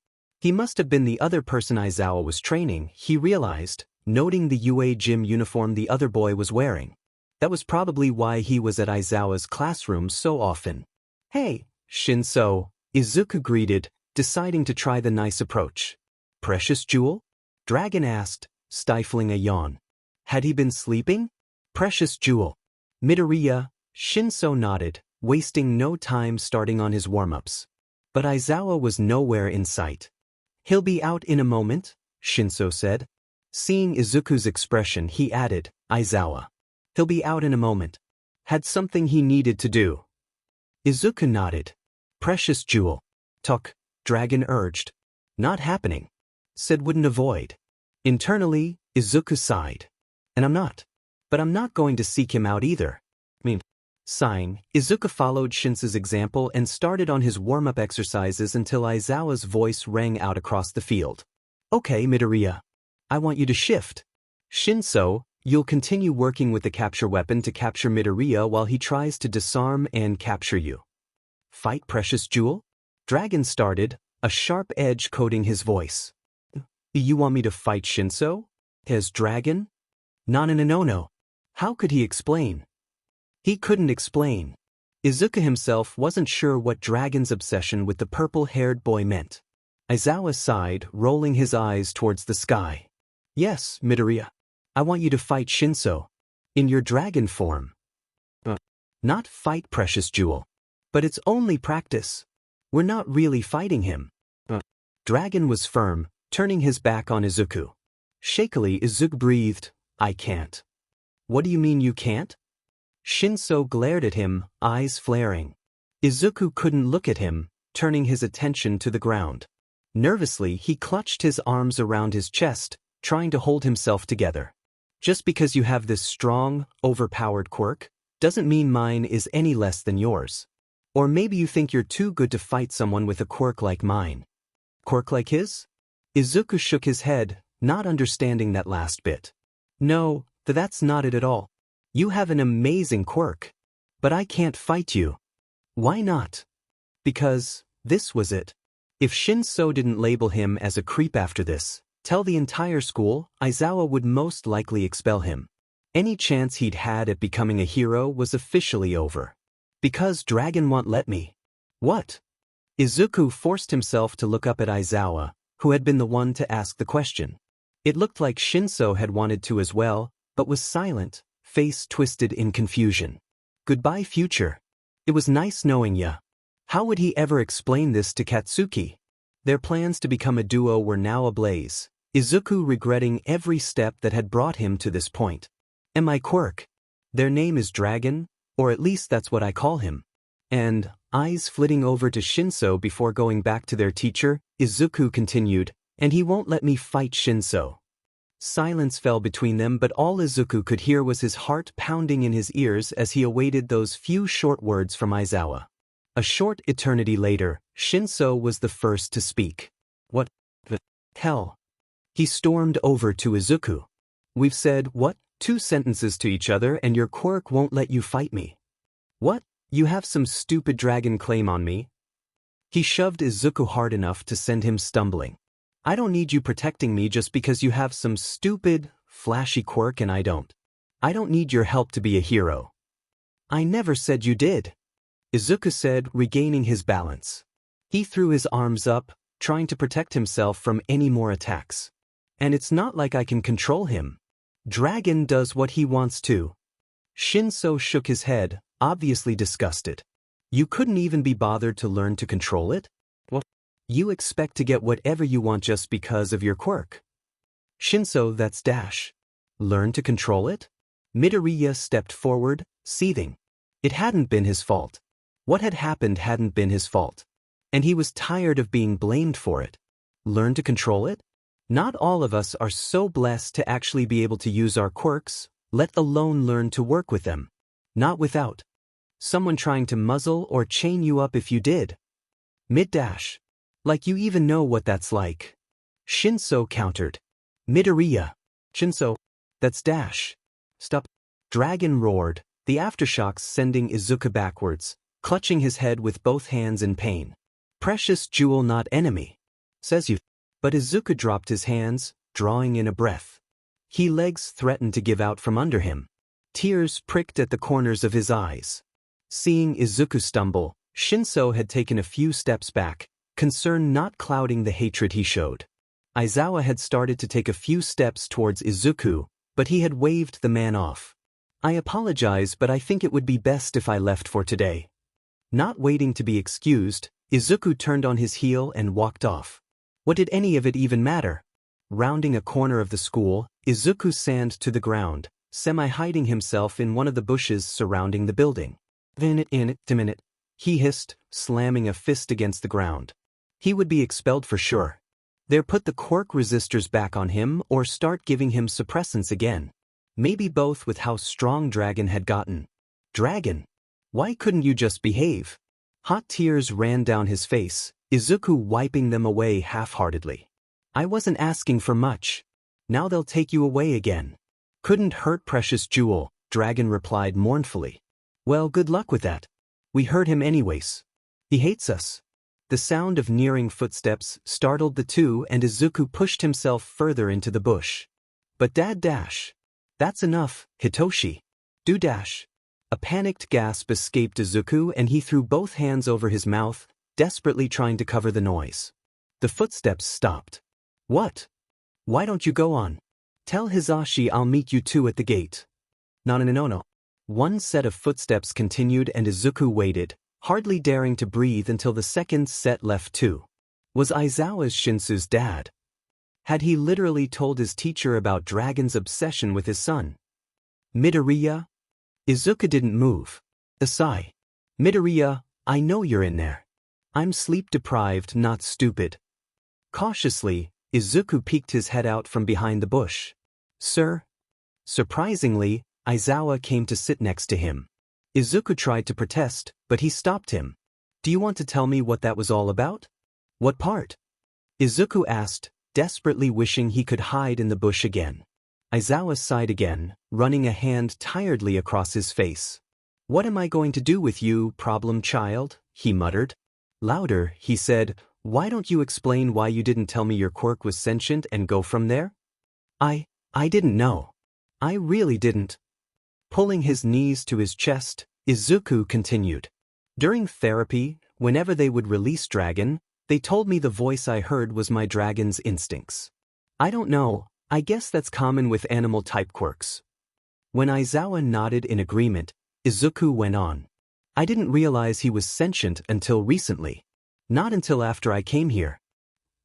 Speaker 1: He must have been the other person Aizawa was training, he realized, noting the UA gym uniform the other boy was wearing. That was probably why he was at Aizawa's classroom so often. Hey, Shinso, Izuku greeted, deciding to try the nice approach. Precious jewel? Dragon asked, stifling a yawn. Had he been sleeping? Precious jewel. Midoriya, Shinso nodded, wasting no time starting on his warm-ups. But Aizawa was nowhere in sight. He'll be out in a moment, Shinso said. Seeing Izuku's expression, he added, Aizawa. He'll be out in a moment. Had something he needed to do. Izuku nodded. Precious jewel. Talk, Dragon urged. Not happening. Said wouldn't avoid. Internally, Izuku sighed. And I'm not. But I'm not going to seek him out either. Sighing, Izuku followed Shinso's example and started on his warm-up exercises until Aizawa's voice rang out across the field. Okay, Midoriya. I want you to shift. Shinso, you'll continue working with the capture weapon to capture Midoriya while he tries to disarm and capture you. Fight, Precious Jewel? Dragon started, a sharp edge coating his voice. You want me to fight Shinso? As Dragon? No. How could he explain? He couldn't explain. Izuku himself wasn't sure what Dragon's obsession with the purple-haired boy meant. Aizawa sighed, rolling his eyes towards the sky. Yes, Midoriya. I want you to fight Shinso. In your dragon form. Not fight, Precious Jewel. But it's only practice. We're not really fighting him. Dragon was firm, turning his back on Izuku. Shakily, Izuku breathed, I can't. What do you mean you can't? Shinso glared at him, eyes flaring. Izuku couldn't look at him, turning his attention to the ground. Nervously, he clutched his arms around his chest, trying to hold himself together. Just because you have this strong, overpowered quirk, doesn't mean mine is any less than yours. Or maybe you think you're too good to fight someone with a quirk like mine. Quirk like his? Izuku shook his head, not understanding that last bit. No, that's not it at all. You have an amazing quirk. But I can't fight you. Why not? Because this was it. If Shinso didn't label him as a creep after this, tell the entire school, Aizawa would most likely expel him. Any chance he'd had at becoming a hero was officially over. Because Dragon won't let me. What? Izuku forced himself to look up at Aizawa, who had been the one to ask the question. It looked like Shinso had wanted to as well, but was silent, face twisted in confusion. Goodbye, future. It was nice knowing ya. How would he ever explain this to Katsuki? Their plans to become a duo were now ablaze, Izuku regretting every step that had brought him to this point. And my quirk? Their name is Dragon, or at least that's what I call him. And, eyes flitting over to Shinso before going back to their teacher, Izuku continued, and he won't let me fight Shinso. Silence fell between them, but all Izuku could hear was his heart pounding in his ears as he awaited those few short words from Aizawa. A short eternity later, Shinso was the first to speak. What the hell? He stormed over to Izuku. We've said, what, 2 sentences to each other and your quirk won't let you fight me. What? You have some stupid dragon claim on me? He shoved Izuku hard enough to send him stumbling. I don't need you protecting me just because you have some stupid, flashy quirk and I don't. I don't need your help to be a hero. I never said you did. Izuku said, regaining his balance. He threw his arms up, trying to protect himself from any more attacks. And it's not like I can control him. Dragon does what he wants to. Shinso shook his head, obviously disgusted. You couldn't even be bothered to learn to control it? What? You expect to get whatever you want just because of your quirk. Shinso, that's dash. Learn to control it? Midoriya stepped forward, seething. It hadn't been his fault. What had happened hadn't been his fault. And he was tired of being blamed for it. Learn to control it? Not all of us are so blessed to actually be able to use our quirks, let alone learn to work with them. Not without someone trying to muzzle or chain you up if you did. Mid-dash. Like you even know what that's like. Shinso countered. Midoriya. Shinso. That's dash. Stop. Dragon roared, the aftershocks sending Izuku backwards, clutching his head with both hands in pain. Precious jewel not enemy. Says you. But Izuku dropped his hands, drawing in a breath. His legs threatened to give out from under him. Tears pricked at the corners of his eyes. Seeing Izuku stumble, Shinso had taken a few steps back, concern not clouding the hatred he showed. Aizawa had started to take a few steps towards Izuku, but he had waved the man off. I apologize, but I think it would be best if I left for today. Not waiting to be excused, Izuku turned on his heel and walked off. What did any of it even matter? Rounding a corner of the school, Izuku sanded to the ground, semi-hiding himself in one of the bushes surrounding the building. "Minute," he hissed, slamming a fist against the ground. He would be expelled for sure. They'd put the quirk resistors back on him or start giving him suppressants again. Maybe both with how strong Dragon had gotten. Dragon? Why couldn't you just behave? Hot tears ran down his face, Izuku wiping them away half-heartedly. I wasn't asking for much. Now they'll take you away again. Couldn't hurt precious jewel, Dragon replied mournfully. Well, good luck with that. We heard him anyways. He hates us. The sound of nearing footsteps startled the two and Izuku pushed himself further into the bush. But that's enough, Hitoshi. Do dash. A panicked gasp escaped Izuku and he threw both hands over his mouth, desperately trying to cover the noise. The footsteps stopped. What? Why don't you go on? Tell Hisashi I'll meet you two at the gate. No. One set of footsteps continued and Izuku waited, hardly daring to breathe until the second set left too. Was Aizawa's Shinso's dad? Had he literally told his teacher about Dragon's obsession with his son? Midoriya? Izuku didn't move. A sigh. Midoriya, I know you're in there. I'm sleep-deprived, not stupid. Cautiously, Izuku peeked his head out from behind the bush. Sir? Surprisingly, Aizawa came to sit next to him. Izuku tried to protest, but he stopped him. Do you want to tell me what that was all about? What part? Izuku asked, desperately wishing he could hide in the bush again. Aizawa sighed again, running a hand tiredly across his face. What am I going to do with you, problem child? He muttered. Louder, he said, why don't you explain why you didn't tell me your quirk was sentient and go from there? I didn't know. I really didn't. Pulling his knees to his chest, Izuku continued. During therapy, whenever they would release Dragon, they told me the voice I heard was my dragon's instincts. I don't know, I guess that's common with animal-type quirks. When Aizawa nodded in agreement, Izuku went on. I didn't realize he was sentient until recently. Not until after I came here.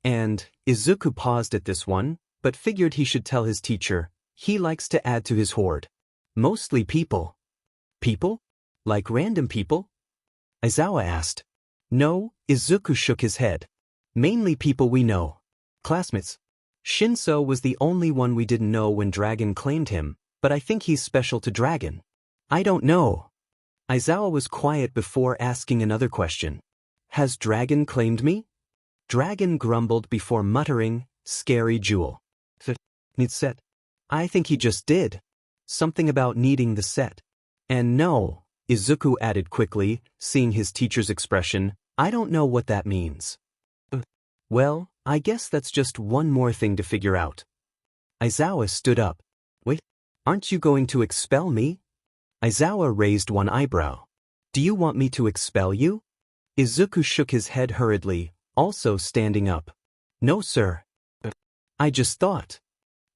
Speaker 1: And, Izuku paused at this one, but figured he should tell his teacher, he likes to add to his horde. Mostly people. People? Like random people? Aizawa asked. No, Izuku shook his head. Mainly people we know. Classmates. Shinso was the only one we didn't know when Dragon claimed him, but I think he's special to Dragon. I don't know. Aizawa was quiet before asking another question. Has Dragon claimed me? Dragon grumbled before muttering, scary jewel. Need set. I think he just did. Something about needing the set. And no, Izuku added quickly, seeing his teacher's expression, I don't know what that means. Well, I guess that's just one more thing to figure out. Aizawa stood up. Wait, aren't you going to expel me? Aizawa raised one eyebrow. Do you want me to expel you? Izuku shook his head hurriedly, also standing up. No, sir. I just thought.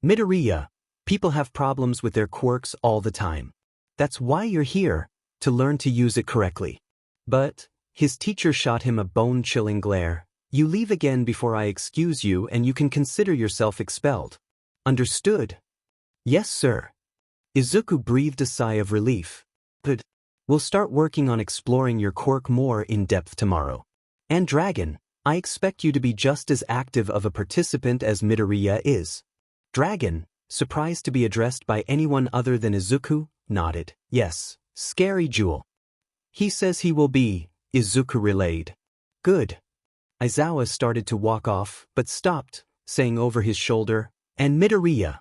Speaker 1: Midoriya, people have problems with their quirks all the time. That's why you're here, to learn to use it correctly. But, his teacher shot him a bone-chilling glare. You leave again before I excuse you and you can consider yourself expelled. Understood? Yes, sir. Izuku breathed a sigh of relief. Good. We'll start working on exploring your quirk more in depth tomorrow. And Dragon, I expect you to be just as active of a participant as Midoriya is. Dragon, surprised to be addressed by anyone other than Izuku, nodded. Yes, scary jewel. He says he will be, Izuku relayed. Good. Aizawa started to walk off, but stopped, saying over his shoulder, and Midoriya.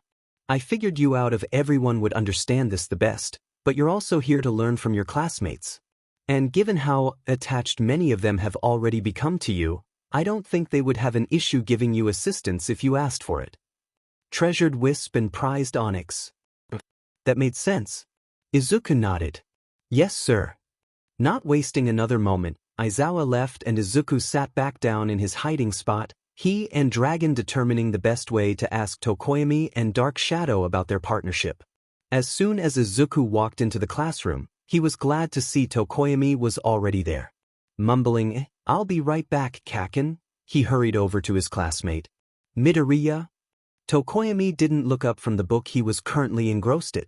Speaker 1: I figured you out of everyone would understand this the best, but you're also here to learn from your classmates. And given how attached many of them have already become to you, I don't think they would have an issue giving you assistance if you asked for it. Treasured wisp and prized onyx. That made sense. Izuku nodded. Yes, sir. Not wasting another moment, Aizawa left and Izuku sat back down in his hiding spot, he and Dragon determining the best way to ask Tokoyami and Dark Shadow about their partnership. As soon as Izuku walked into the classroom, he was glad to see Tokoyami was already there. Mumbling, "I'll be right back, Kaken," he hurried over to his classmate. Midoriya? Tokoyami didn't look up from the book he was currently engrossed in.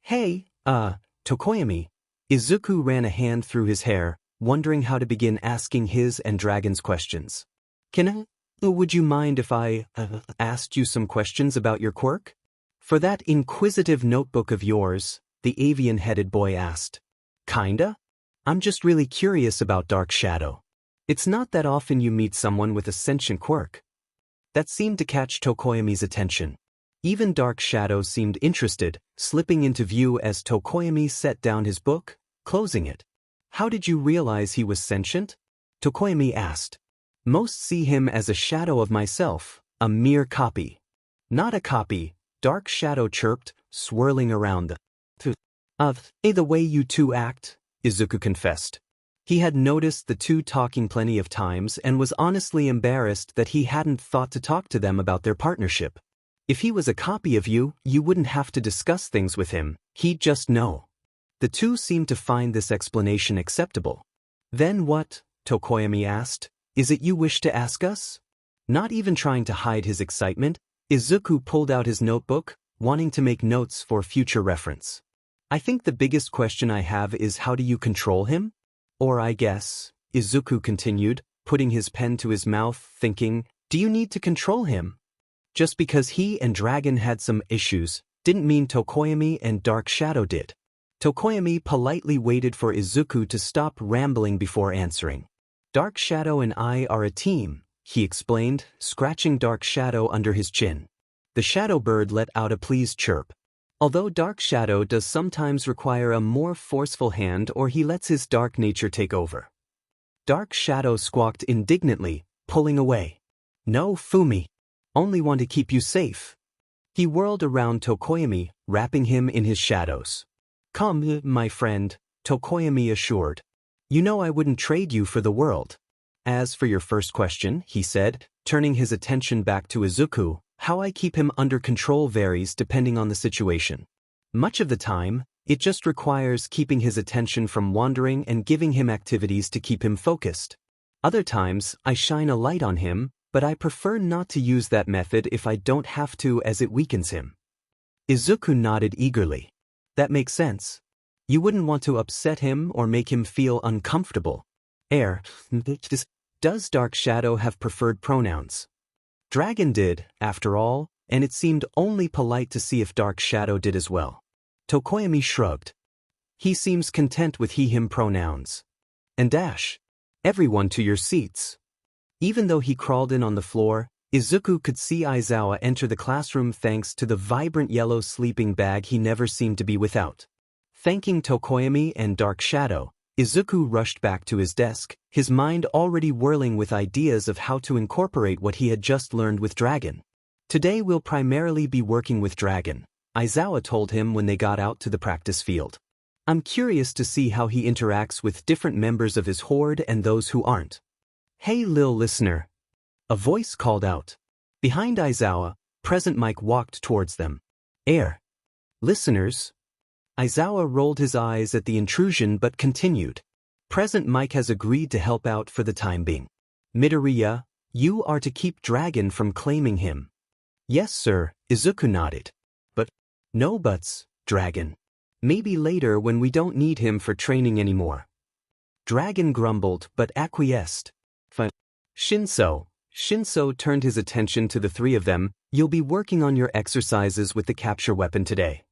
Speaker 1: Hey, Tokoyami. Izuku ran a hand through his hair, wondering how to begin asking his and Dragon's questions. Would you mind if I asked you some questions about your quirk? For that inquisitive notebook of yours, the avian-headed boy asked. Kinda? I'm just really curious about Dark Shadow. It's not that often you meet someone with a sentient quirk. That seemed to catch Tokoyami's attention. Even Dark Shadow seemed interested, slipping into view as Tokoyami set down his book, closing it. How did you realize he was sentient? Tokoyami asked. Most see him as a shadow of myself, a mere copy. Not a copy, Dark Shadow chirped, swirling around. The way you two act, Izuku confessed. He had noticed the two talking plenty of times and was honestly embarrassed that he hadn't thought to talk to them about their partnership. If he was a copy of you, you wouldn't have to discuss things with him, he'd just know. The two seemed to find this explanation acceptable. Then what? Tokoyami asked. Is it you wish to ask us? Not even trying to hide his excitement, Izuku pulled out his notebook, wanting to make notes for future reference. I think the biggest question I have is how do you control him? Or I guess, Izuku continued, putting his pen to his mouth, thinking, do you need to control him? Just because he and Dragon had some issues, didn't mean Tokoyami and Dark Shadow did. Tokoyami politely waited for Izuku to stop rambling before answering. Dark Shadow and I are a team, he explained, scratching Dark Shadow under his chin. The shadow bird let out a pleased chirp. Although Dark Shadow does sometimes require a more forceful hand or he lets his dark nature take over. Dark Shadow squawked indignantly, pulling away. No, Fumi. Only want to keep you safe. He whirled around Tokoyami, wrapping him in his shadows. Come, my friend, Tokoyami assured. You know I wouldn't trade you for the world. As for your first question, he said, turning his attention back to Izuku, how I keep him under control varies depending on the situation. Much of the time, it just requires keeping his attention from wandering and giving him activities to keep him focused. Other times, I shine a light on him, but I prefer not to use that method if I don't have to as it weakens him. Izuku nodded eagerly. That makes sense. You wouldn't want to upset him or make him feel uncomfortable. Does Dark Shadow have preferred pronouns? Dragon did, after all, and it seemed only polite to see if Dark Shadow did as well. Tokoyami shrugged. He seems content with he-him pronouns. And dash. Everyone to your seats. Even though he crawled in on the floor, Izuku could see Aizawa enter the classroom thanks to the vibrant yellow sleeping bag he never seemed to be without. Thanking Tokoyami and Dark Shadow, Izuku rushed back to his desk, his mind already whirling with ideas of how to incorporate what he had just learned with Dragon. Today we'll primarily be working with Dragon, Aizawa told him when they got out to the practice field. I'm curious to see how he interacts with different members of his horde and those who aren't. Hey lil listener. A voice called out. Behind Aizawa, Present Mike walked towards them. Listeners. Aizawa rolled his eyes at the intrusion but continued. Present Mike has agreed to help out for the time being. Midoriya, you are to keep Dragon from claiming him. Yes sir, Izuku nodded. But, no buts, Dragon. Maybe later when we don't need him for training anymore. Dragon grumbled but acquiesced. Shinso turned his attention to the three of them. You'll be working on your exercises with the capture weapon today.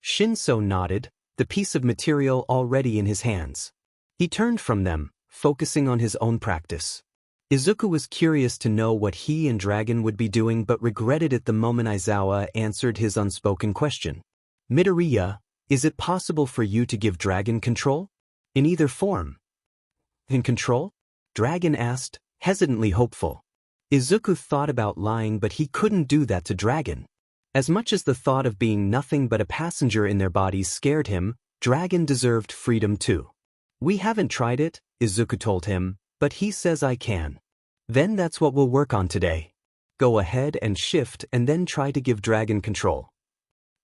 Speaker 1: Shinso nodded, the piece of material already in his hands. He turned from them, focusing on his own practice. Izuku was curious to know what he and Dragon would be doing but regretted it the moment Aizawa answered his unspoken question. Midoriya, is it possible for you to give Dragon control? In either form. In control? Dragon asked, hesitantly hopeful. Izuku thought about lying, but he couldn't do that to Dragon. As much as the thought of being nothing but a passenger in their bodies scared him, Dragon deserved freedom too. We haven't tried it, Izuku told him, but he says I can. Then that's what we'll work on today. Go ahead and shift and then try to give Dragon control.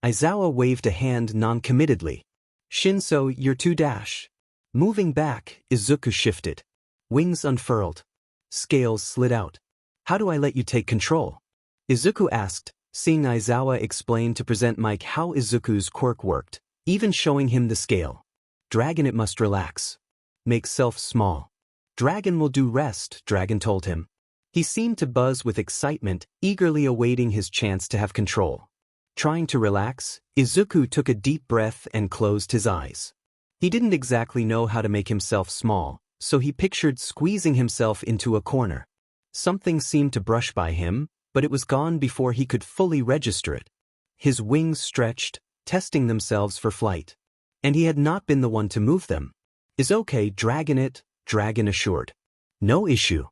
Speaker 1: Aizawa waved a hand non-committedly. Shinso, you're too dash. Moving back, Izuku shifted. Wings unfurled. Scales slid out. How do I let you take control? Izuku asked, seeing Aizawa explain to present Mike how Izuku's quirk worked, even showing him the scale. Dragon, it must relax. Make self small. Dragon will do rest, Dragon told him. He seemed to buzz with excitement, eagerly awaiting his chance to have control. Trying to relax, Izuku took a deep breath and closed his eyes. He didn't exactly know how to make himself small, so he pictured squeezing himself into a corner. Something seemed to brush by him, but it was gone before he could fully register it. His wings stretched, testing themselves for flight. And he had not been the one to move them. Is okay, Dragon assured. No issue.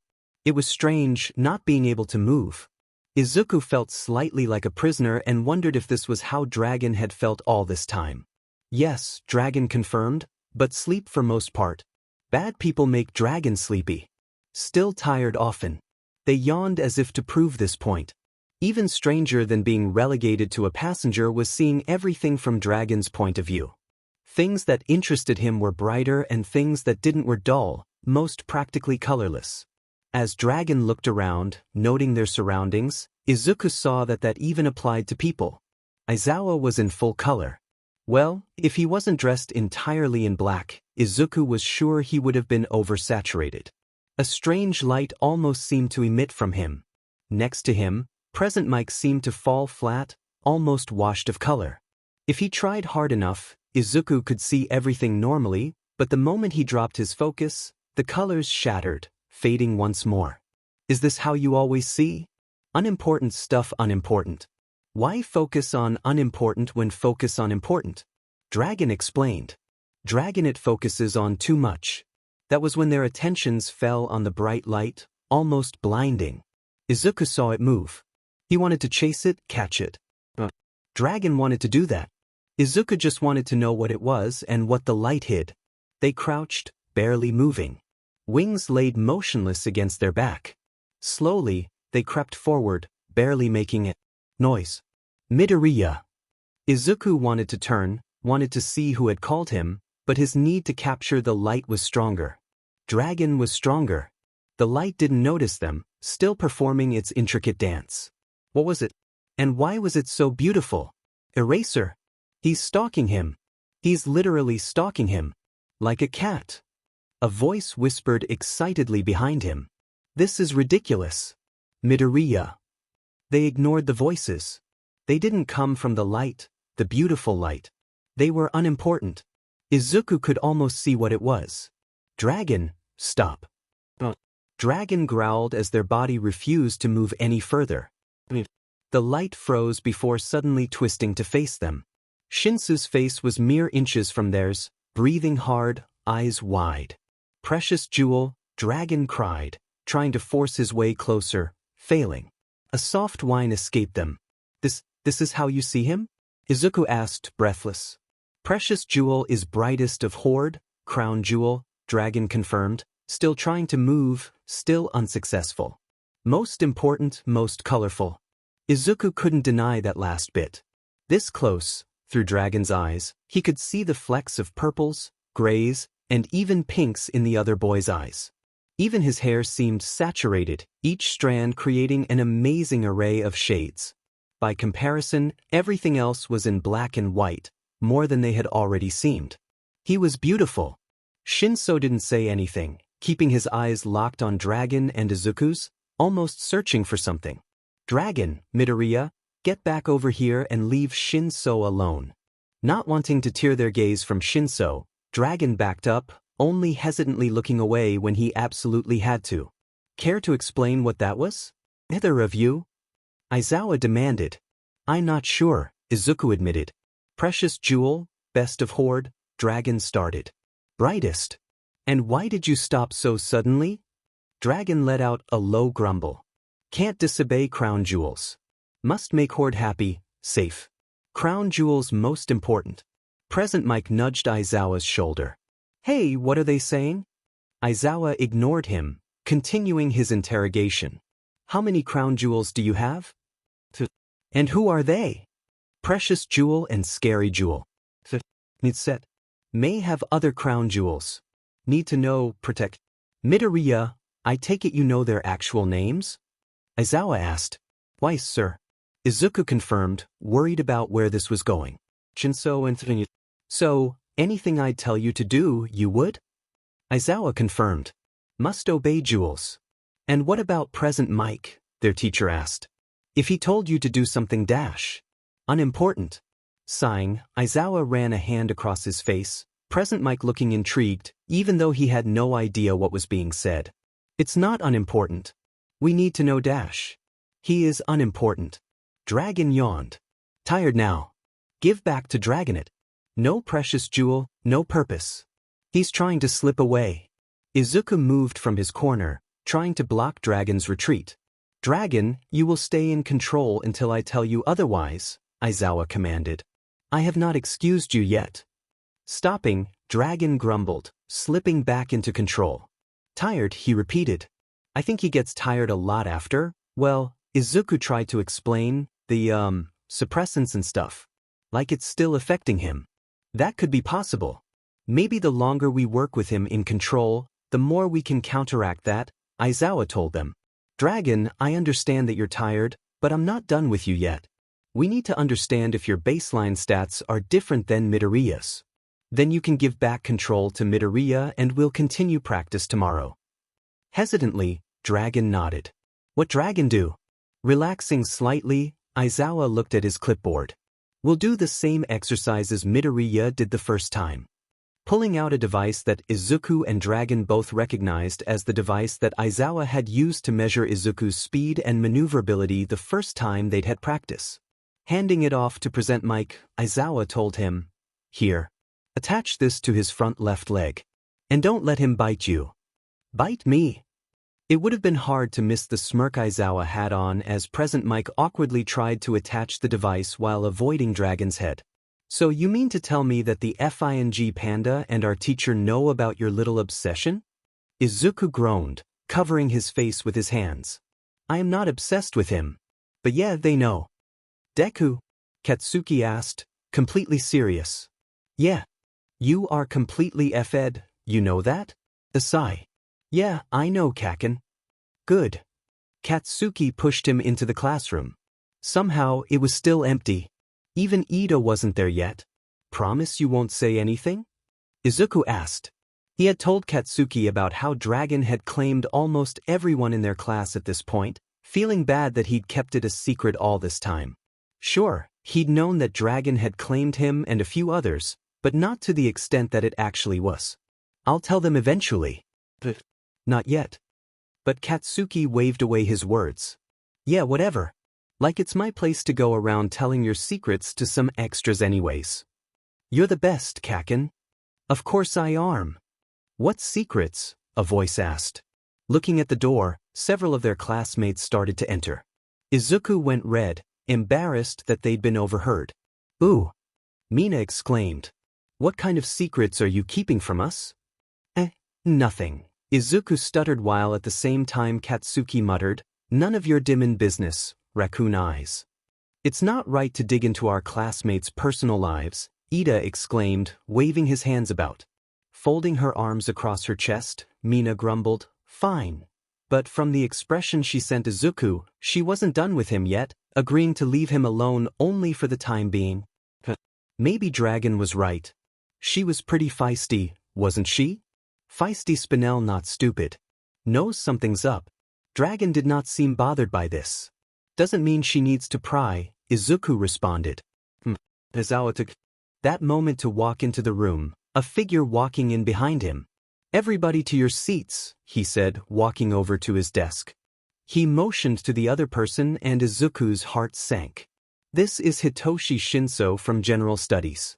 Speaker 1: It was strange not being able to move. Izuku felt slightly like a prisoner and wondered if this was how Dragon had felt all this time. Yes, Dragon confirmed, but sleep for most part. Bad people make Dragon sleepy. Still tired often. They yawned as if to prove this point. Even stranger than being relegated to a passenger was seeing everything from Dragon's point of view. Things that interested him were brighter and things that didn't were dull, most practically colorless. As Dragon looked around, noting their surroundings, Izuku saw that even applied to people. Aizawa was in full color. Well, if he wasn't dressed entirely in black, Izuku was sure he would have been oversaturated. A strange light almost seemed to emit from him. Next to him, present Mike seemed to fall flat, almost washed of color. If he tried hard enough, Izuku could see everything normally, but the moment he dropped his focus, the colors shattered, fading once more. Is this how you always see? Unimportant stuff unimportant. Why focus on unimportant when focus on important? Dragon explained. Dragon, it focuses on too much. That was when their attentions fell on the bright light, almost blinding. Izuku saw it move. He wanted to chase it, catch it. Dragon wanted to do that. Izuku just wanted to know what it was and what the light hid. They crouched, barely moving. Wings laid motionless against their back. Slowly, they crept forward, barely making a noise. Midoriya. Izuku wanted to turn, wanted to see who had called him, but his need to capture the light was stronger. Dragon was stronger. The light didn't notice them, still performing its intricate dance. What was it? And why was it so beautiful? Eraser. He's stalking him. He's literally stalking him. Like a cat. A voice whispered excitedly behind him. This is ridiculous. Midoriya. They ignored the voices. They didn't come from the light, the beautiful light. They were unimportant. Izuku could almost see what it was. Dragon, stop. Dragon growled as their body refused to move any further. The light froze before suddenly twisting to face them. Shinso's face was mere inches from theirs, breathing hard, eyes wide. Precious jewel, Dragon cried, trying to force his way closer, failing. A soft whine escaped them. This is how you see him? Izuku asked, breathless. Precious jewel is brightest of horde, crown jewel, Dragon confirmed, still trying to move, still unsuccessful. Most important, most colorful. Izuku couldn't deny that last bit. This close, through Dragon's eyes, he could see the flecks of purples, grays, and even pinks in the other boy's eyes. Even his hair seemed saturated, each strand creating an amazing array of shades. By comparison, everything else was in black and white, more than they had already seemed. He was beautiful. Shinso didn't say anything, keeping his eyes locked on Dragon and Izuku's, almost searching for something. Dragon, Midoriya, get back over here and leave Shinso alone. Not wanting to tear their gaze from Shinso, Dragon backed up, only hesitantly looking away when he absolutely had to. Care to explain what that was? Either of you? Aizawa demanded. I'm not sure, Izuku admitted. Precious jewel, best of horde, Dragon started. Brightest. And why did you stop so suddenly? Dragon let out a low grumble. Can't disobey crown jewels. Must make horde happy, safe. Crown jewels most important. Present Mike nudged Aizawa's shoulder. Hey, what are they saying? Aizawa ignored him, continuing his interrogation. How many crown jewels do you have? And who are they? Precious jewel and scary jewel. Nitset. May have other crown jewels. Need to know, protect. Midoriya, I take it you know their actual names? Aizawa asked. Why, sir? Izuku confirmed, worried about where this was going. Shinso and So, anything I'd tell you to do, you would? Aizawa confirmed. Must obey jewels. And what about present Mike? Their teacher asked. If he told you to do something dash. Unimportant. Sighing, Aizawa ran a hand across his face, present Mike looking intrigued, even though he had no idea what was being said. It's not unimportant. We need to know dash. He is unimportant. Dragon yawned. Tired now. Give back to Dragonet. No precious jewel, no purpose. He's trying to slip away. Izuku moved from his corner, trying to block Dragon's retreat. Dragon, you will stay in control until I tell you otherwise, Aizawa commanded. I have not excused you yet. Stopping, Dragon grumbled, slipping back into control. Tired, he repeated. I think he gets tired a lot after, well, Izuku tried to explain, the, suppressants and stuff. Like it's still affecting him. That could be possible. Maybe the longer we work with him in control, the more we can counteract that, Aizawa told them. Dragon, I understand that you're tired, but I'm not done with you yet. We need to understand if your baseline stats are different than Midoriya's. Then you can give back control to Midoriya and we'll continue practice tomorrow. Hesitantly, Dragon nodded. What Dragon do? Relaxing slightly, Aizawa looked at his clipboard. We'll do the same exercises Midoriya did the first time. Pulling out a device that Izuku and Dragon both recognized as the device that Aizawa had used to measure Izuku's speed and maneuverability the first time they'd had practice. Handing it off to present Mike, Aizawa told him, Here. Attach this to his front left leg. And don't let him bite you. Bite me? It would have been hard to miss the smirk Aizawa had on as present Mike awkwardly tried to attach the device while avoiding Dragon's head. So you mean to tell me that the FING panda and our teacher know about your little obsession? Izuku groaned, covering his face with his hands. I am not obsessed with him. But yeah, they know. Deku? Katsuki asked, completely serious. Yeah. You are completely FEd, you know that? Asai. Yeah, I know, Kaken. Good. Katsuki pushed him into the classroom. Somehow, it was still empty. Even Ida wasn't there yet. Promise you won't say anything? Izuku asked. He had told Katsuki about how Dragon had claimed almost everyone in their class at this point, feeling bad that he'd kept it a secret all this time. Sure, he'd known that Dragon had claimed him and a few others, but not to the extent that it actually was. I'll tell them eventually. Not yet. But Katsuki waved away his words. Yeah, whatever. Like it's my place to go around telling your secrets to some extras anyways. You're the best, Kaken. Of course I am. What secrets? A voice asked. Looking at the door, several of their classmates started to enter. Izuku went red, embarrassed that they'd been overheard. Ooh. Mina exclaimed. What kind of secrets are you keeping from us? Nothing. Izuku stuttered while at the same time Katsuki muttered, None of your dimmin' business, raccoon eyes. It's not right to dig into our classmates' personal lives, Ida exclaimed, waving his hands about. Folding her arms across her chest, Mina grumbled, Fine. But from the expression she sent Izuku, she wasn't done with him yet, agreeing to leave him alone only for the time being. Maybe Dragon was right. She was pretty feisty, wasn't she? Feisty Spinel not stupid. Knows something's up. Dragon did not seem bothered by this. Doesn't mean she needs to pry, Izuku responded. Aizawa took that moment to walk into the room, a figure walking in behind him. Everybody to your seats, he said, walking over to his desk. He motioned to the other person and Izuku's heart sank. This is Hitoshi Shinso from General Studies.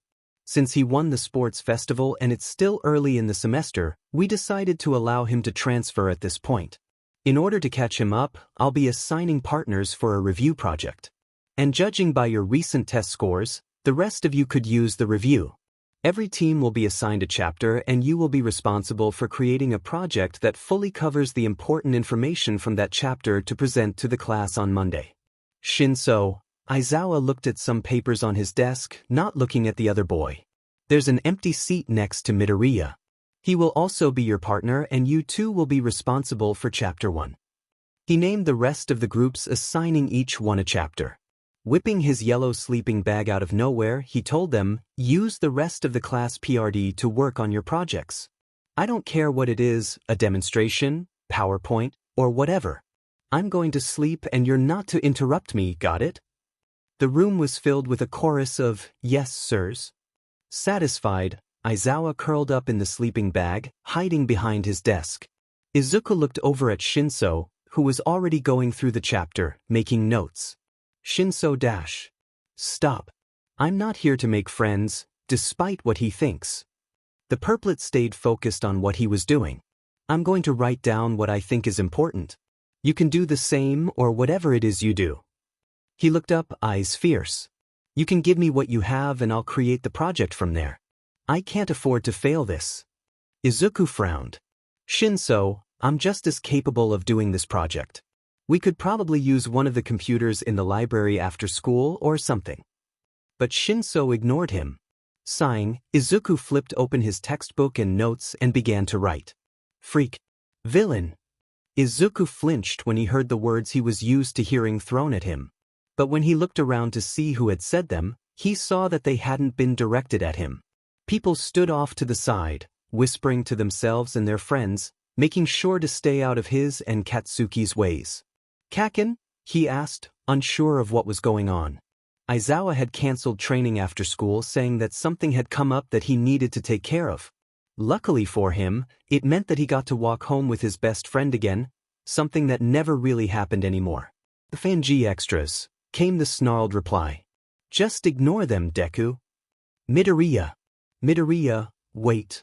Speaker 1: Since he won the sports festival and it's still early in the semester, we decided to allow him to transfer at this point. In order to catch him up, I'll be assigning partners for a review project. And judging by your recent test scores, the rest of you could use the review. Every team will be assigned a chapter and you will be responsible for creating a project that fully covers the important information from that chapter to present to the class on Monday. Shinso, Aizawa looked at some papers on his desk, not looking at the other boy. There's an empty seat next to Midoriya. He will also be your partner and you two will be responsible for Chapter 1. He named the rest of the groups, assigning each one a chapter. Whipping his yellow sleeping bag out of nowhere, he told them, use the rest of the class PRD to work on your projects. I don't care what it is, a demonstration, PowerPoint, or whatever. I'm going to sleep and you're not to interrupt me, got it? The room was filled with a chorus of, yes, sirs. Satisfied, Aizawa curled up in the sleeping bag, hiding behind his desk. Izuku looked over at Shinso, who was already going through the chapter, making notes. Shinso dash. Stop. I'm not here to make friends, despite what he thinks. The purplet stayed focused on what he was doing. I'm going to write down what I think is important. You can do the same or whatever it is you do. He looked up, eyes fierce. You can give me what you have and I'll create the project from there. I can't afford to fail this. Izuku frowned. Shinso, I'm just as capable of doing this project. We could probably use one of the computers in the library after school or something. But Shinso ignored him. Sighing, Izuku flipped open his textbook and notes and began to write. Freak. Villain. Izuku flinched when he heard the words he was used to hearing thrown at him. But when he looked around to see who had said them, he saw that they hadn't been directed at him. People stood off to the side, whispering to themselves and their friends, making sure to stay out of his and Katsuki's ways. Kaken? He asked, unsure of what was going on. Aizawa had cancelled training after school, saying that something had come up that he needed to take care of. Luckily for him, it meant that he got to walk home with his best friend again, something that never really happened anymore. The Fanji extras, came the snarled reply. Just ignore them, Deku. Midoriya. Midoriya, wait.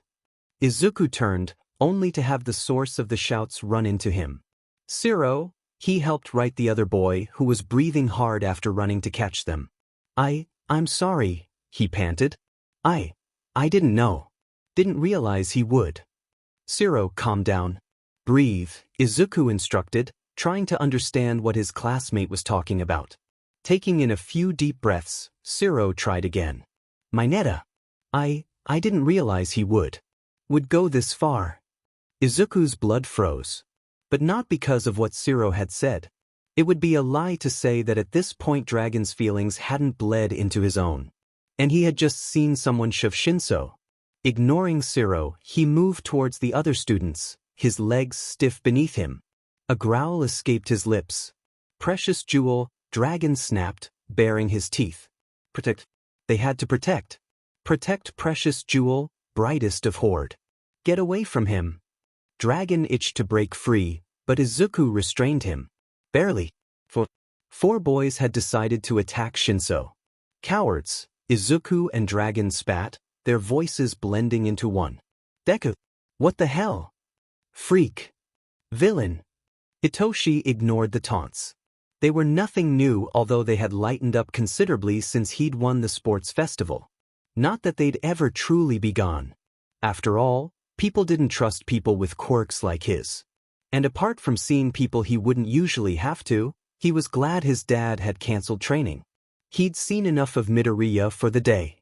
Speaker 1: Izuku turned, only to have the source of the shouts run into him. Siro, he helped right the other boy who was breathing hard after running to catch them. I'm sorry, he panted. I didn't know. Didn't realize he would. Siro, calm down. Breathe, Izuku instructed, trying to understand what his classmate was talking about. Taking in a few deep breaths, Siro tried again. Mineta. I didn't realize he would go this far. Izuku's blood froze. But not because of what Siro had said. It would be a lie to say that at this point Dragon's feelings hadn't bled into his own. And he had just seen someone shove Shinso. Ignoring Siro, he moved towards the other students, his legs stiff beneath him. A growl escaped his lips. Precious jewel, Dragon snapped, baring his teeth. Protect. They had to protect. Protect precious jewel, brightest of horde. Get away from him. Dragon itched to break free, but Izuku restrained him. Barely. Four boys had decided to attack Shinso. Cowards, Izuku and Dragon spat, their voices blending into one. Deku. What the hell? Freak. Villain. Hitoshi ignored the taunts. They were nothing new, although they had lightened up considerably since he'd won the sports festival. Not that they'd ever truly be gone. After all, people didn't trust people with quirks like his. And apart from seeing people he wouldn't usually have to, he was glad his dad had cancelled training. He'd seen enough of Midoriya for the day.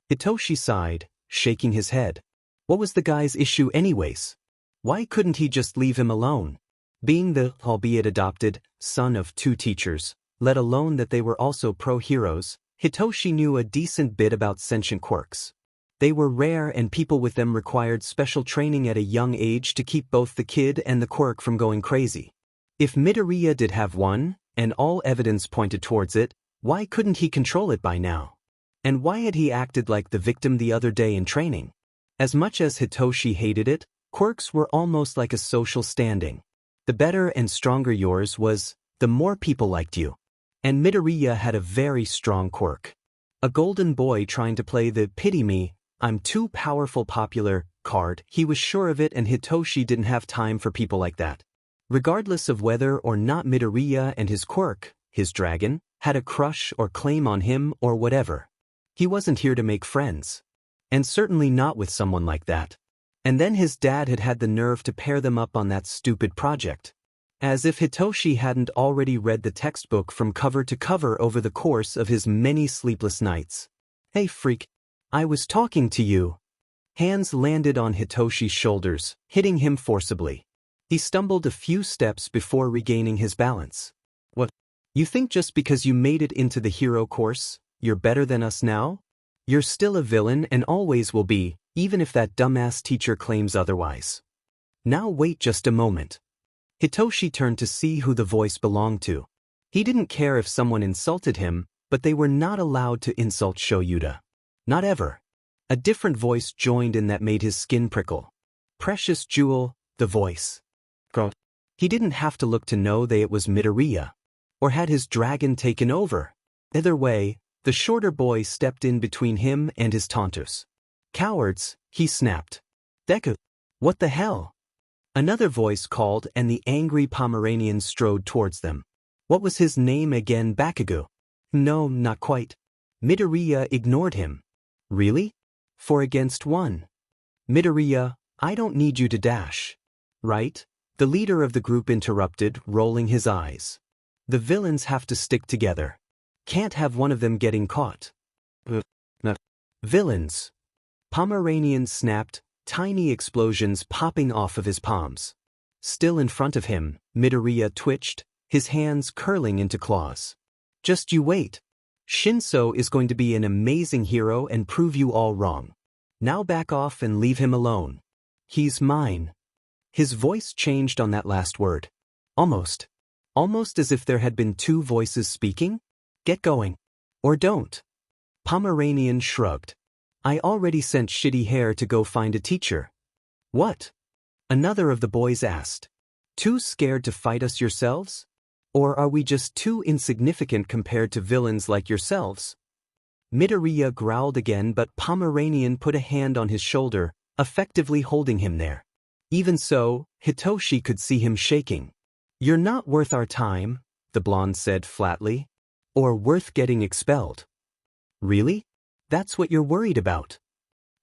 Speaker 1: Hitoshi sighed, shaking his head. What was the guy's issue anyways? Why couldn't he just leave him alone? Being the, albeit adopted, son of two teachers, let alone that they were also pro-heroes, Hitoshi knew a decent bit about sentient quirks. They were rare and people with them required special training at a young age to keep both the kid and the quirk from going crazy. If Midoriya did have one, and all evidence pointed towards it, why couldn't he control it by now? And why had he acted like the victim the other day in training? As much as Hitoshi hated it, quirks were almost like a social standing. The better and stronger yours was, the more people liked you. And Midoriya had a very strong quirk. A golden boy trying to play the pity me, I'm too powerful popular card, he was sure of it, and Hitoshi didn't have time for people like that. Regardless of whether or not Midoriya and his quirk, his dragon, had a crush or claim on him or whatever. He wasn't here to make friends. And certainly not with someone like that. And then his dad had had the nerve to pair them up on that stupid project. As if Hitoshi hadn't already read the textbook from cover to cover over the course of his many sleepless nights. Hey freak, I was talking to you. Hands landed on Hitoshi's shoulders, hitting him forcibly. He stumbled a few steps before regaining his balance. What? You think just because you made it into the hero course, you're better than us now? You're still a villain and always will be, even if that dumbass teacher claims otherwise. Now wait just a moment. Hitoshi turned to see who the voice belonged to. He didn't care if someone insulted him, but they were not allowed to insult Shoyuta. Not ever. A different voice joined in that made his skin prickle. Precious Jewel, the voice. He didn't have to look to know that it was Midoriya. Or had his dragon taken over. Either way, the shorter boy stepped in between him and his taunters. Cowards, he snapped. Deku. What the hell? Another voice called and the angry Pomeranian strode towards them. What was his name again? Bakugo? No, not quite. Midoriya ignored him. Really? 4 against 1. Midoriya, I don't need you to dash. Right? The leader of the group interrupted, rolling his eyes. The villains have to stick together. Can't have one of them getting caught. Villains. Pomeranian snapped, tiny explosions popping off of his palms. Still in front of him, Midoriya twitched, his hands curling into claws. Just you wait. Shinso is going to be an amazing hero and prove you all wrong. Now back off and leave him alone. He's mine. His voice changed on that last word. Almost. Almost as if there had been 2 voices speaking. Get going. Or don't. Pomeranian shrugged. I already sent Shitty Hair to go find a teacher. What? Another of the boys asked. Too scared to fight us yourselves? Or are we just too insignificant compared to villains like yourselves? Midoriya growled again, but Pomeranian put a hand on his shoulder, effectively holding him there. Even so, Hitoshi could see him shaking. You're not worth our time, the blonde said flatly. Or worth getting expelled. Really? That's what you're worried about?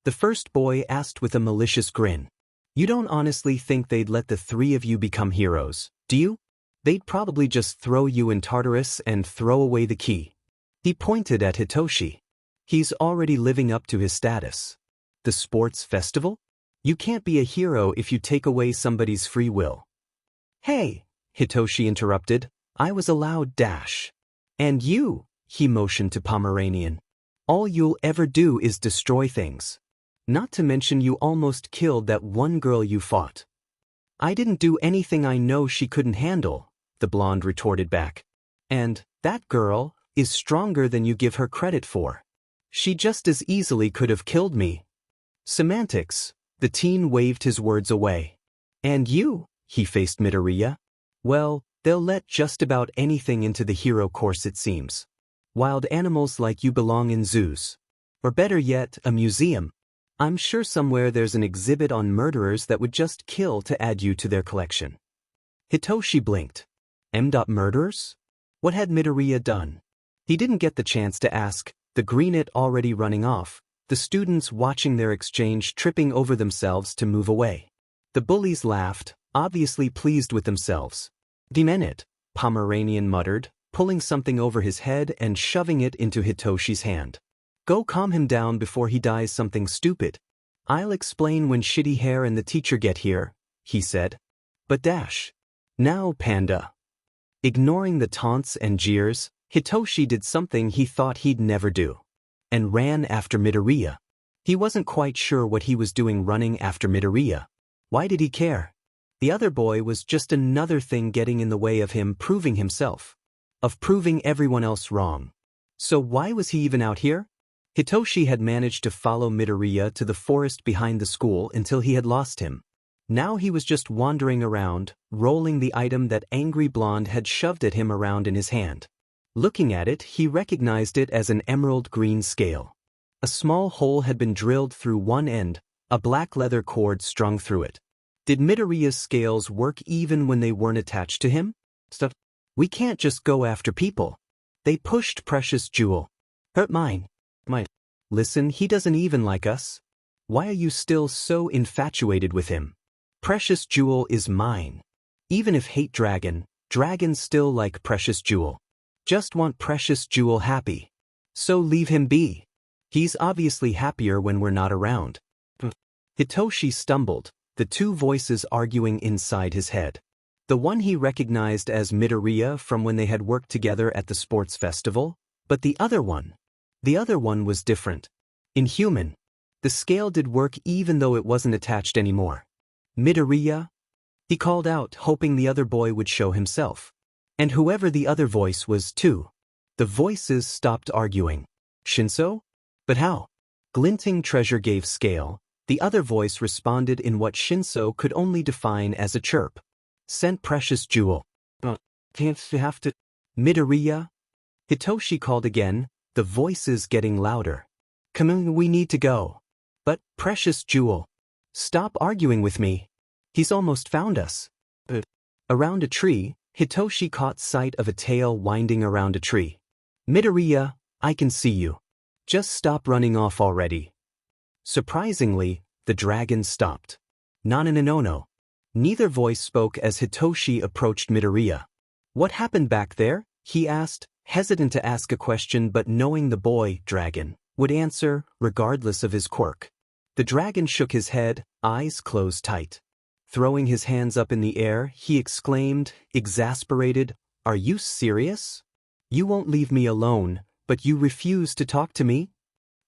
Speaker 1: The first boy asked with a malicious grin. You don't honestly think they'd let the 3 of you become heroes, do you? They'd probably just throw you in Tartarus and throw away the key. He pointed at Hitoshi. He's already living up to his status. The sports festival? You can't be a hero if you take away somebody's free will. Hey, Hitoshi interrupted, I was allowed dash. And you, he motioned to Pomeranian. All you'll ever do is destroy things. Not to mention you almost killed that one girl you fought. I didn't do anything I know she couldn't handle, the blonde retorted back. And that girl is stronger than you give her credit for. She just as easily could have killed me. Semantics, the teen waved his words away. And you, he faced Midoriya. Well, they'll let just about anything into the hero course it seems. Wild animals like you belong in zoos. Or better yet, a museum. I'm sure somewhere there's an exhibit on murderers that would just kill to add you to their collection. Hitoshi blinked. Murderers? What had Midoriya done? He didn't get the chance to ask, the greenet already running off, the students watching their exchange tripping over themselves to move away. The bullies laughed, obviously pleased with themselves. Demenit, Pomeranian muttered, pulling something over his head and shoving it into Hitoshi's hand. Go calm him down before he dies something stupid. I'll explain when Shitty Hair and the teacher get here, he said. But dash. Now, Panda. Ignoring the taunts and jeers, Hitoshi did something he thought he'd never do. And ran after Midoriya. He wasn't quite sure what he was doing running after Midoriya. Why did he care? The other boy was just another thing getting in the way of him proving himself. Of proving everyone else wrong. So why was he even out here? Hitoshi had managed to follow Midoriya to the forest behind the school until he had lost him. Now he was just wandering around, rolling the item that Angry Blonde had shoved at him around in his hand. Looking at it, he recognized it as an emerald green scale. A small hole had been drilled through one end, a black leather cord strung through it. Did Midoriya's scales work even when they weren't attached to him? Stuff. We can't just go after people. They pushed Precious Jewel. Hurt mine. Listen, he doesn't even like us. Why are you still so infatuated with him? Precious Jewel is mine. Even if hate Dragon, dragons still like Precious Jewel. Just want Precious Jewel happy. So leave him be. He's obviously happier when we're not around. Hitoshi stumbled, the two voices arguing inside his head. The one he recognized as Midoriya from when they had worked together at the sports festival, but the other one was different. Inhuman. The scale did work even though it wasn't attached anymore. Midoriya? He called out, hoping the other boy would show himself. And whoever the other voice was too. The voices stopped arguing. Shinso? But how? Glinting Treasure gave scale. The other voice responded in what Shinso could only define as a chirp. Sent Precious Jewel. Can't you have to? Midoriya? Hitoshi called again, the voices getting louder. Come on, we need to go. But, Precious Jewel. Stop arguing with me. He's almost found us. Around a tree, Hitoshi caught sight of a tail winding around a tree. Midoriya, I can see you. Just stop running off already. Surprisingly, the dragon stopped. No. Neither voice spoke as Hitoshi approached Midoriya. What happened back there? He asked, hesitant to ask a question but knowing the boy, dragon, would answer, regardless of his quirk. The dragon shook his head, eyes closed tight. Throwing his hands up in the air, he exclaimed, exasperated, "Are you serious? You won't leave me alone, but you refuse to talk to me?"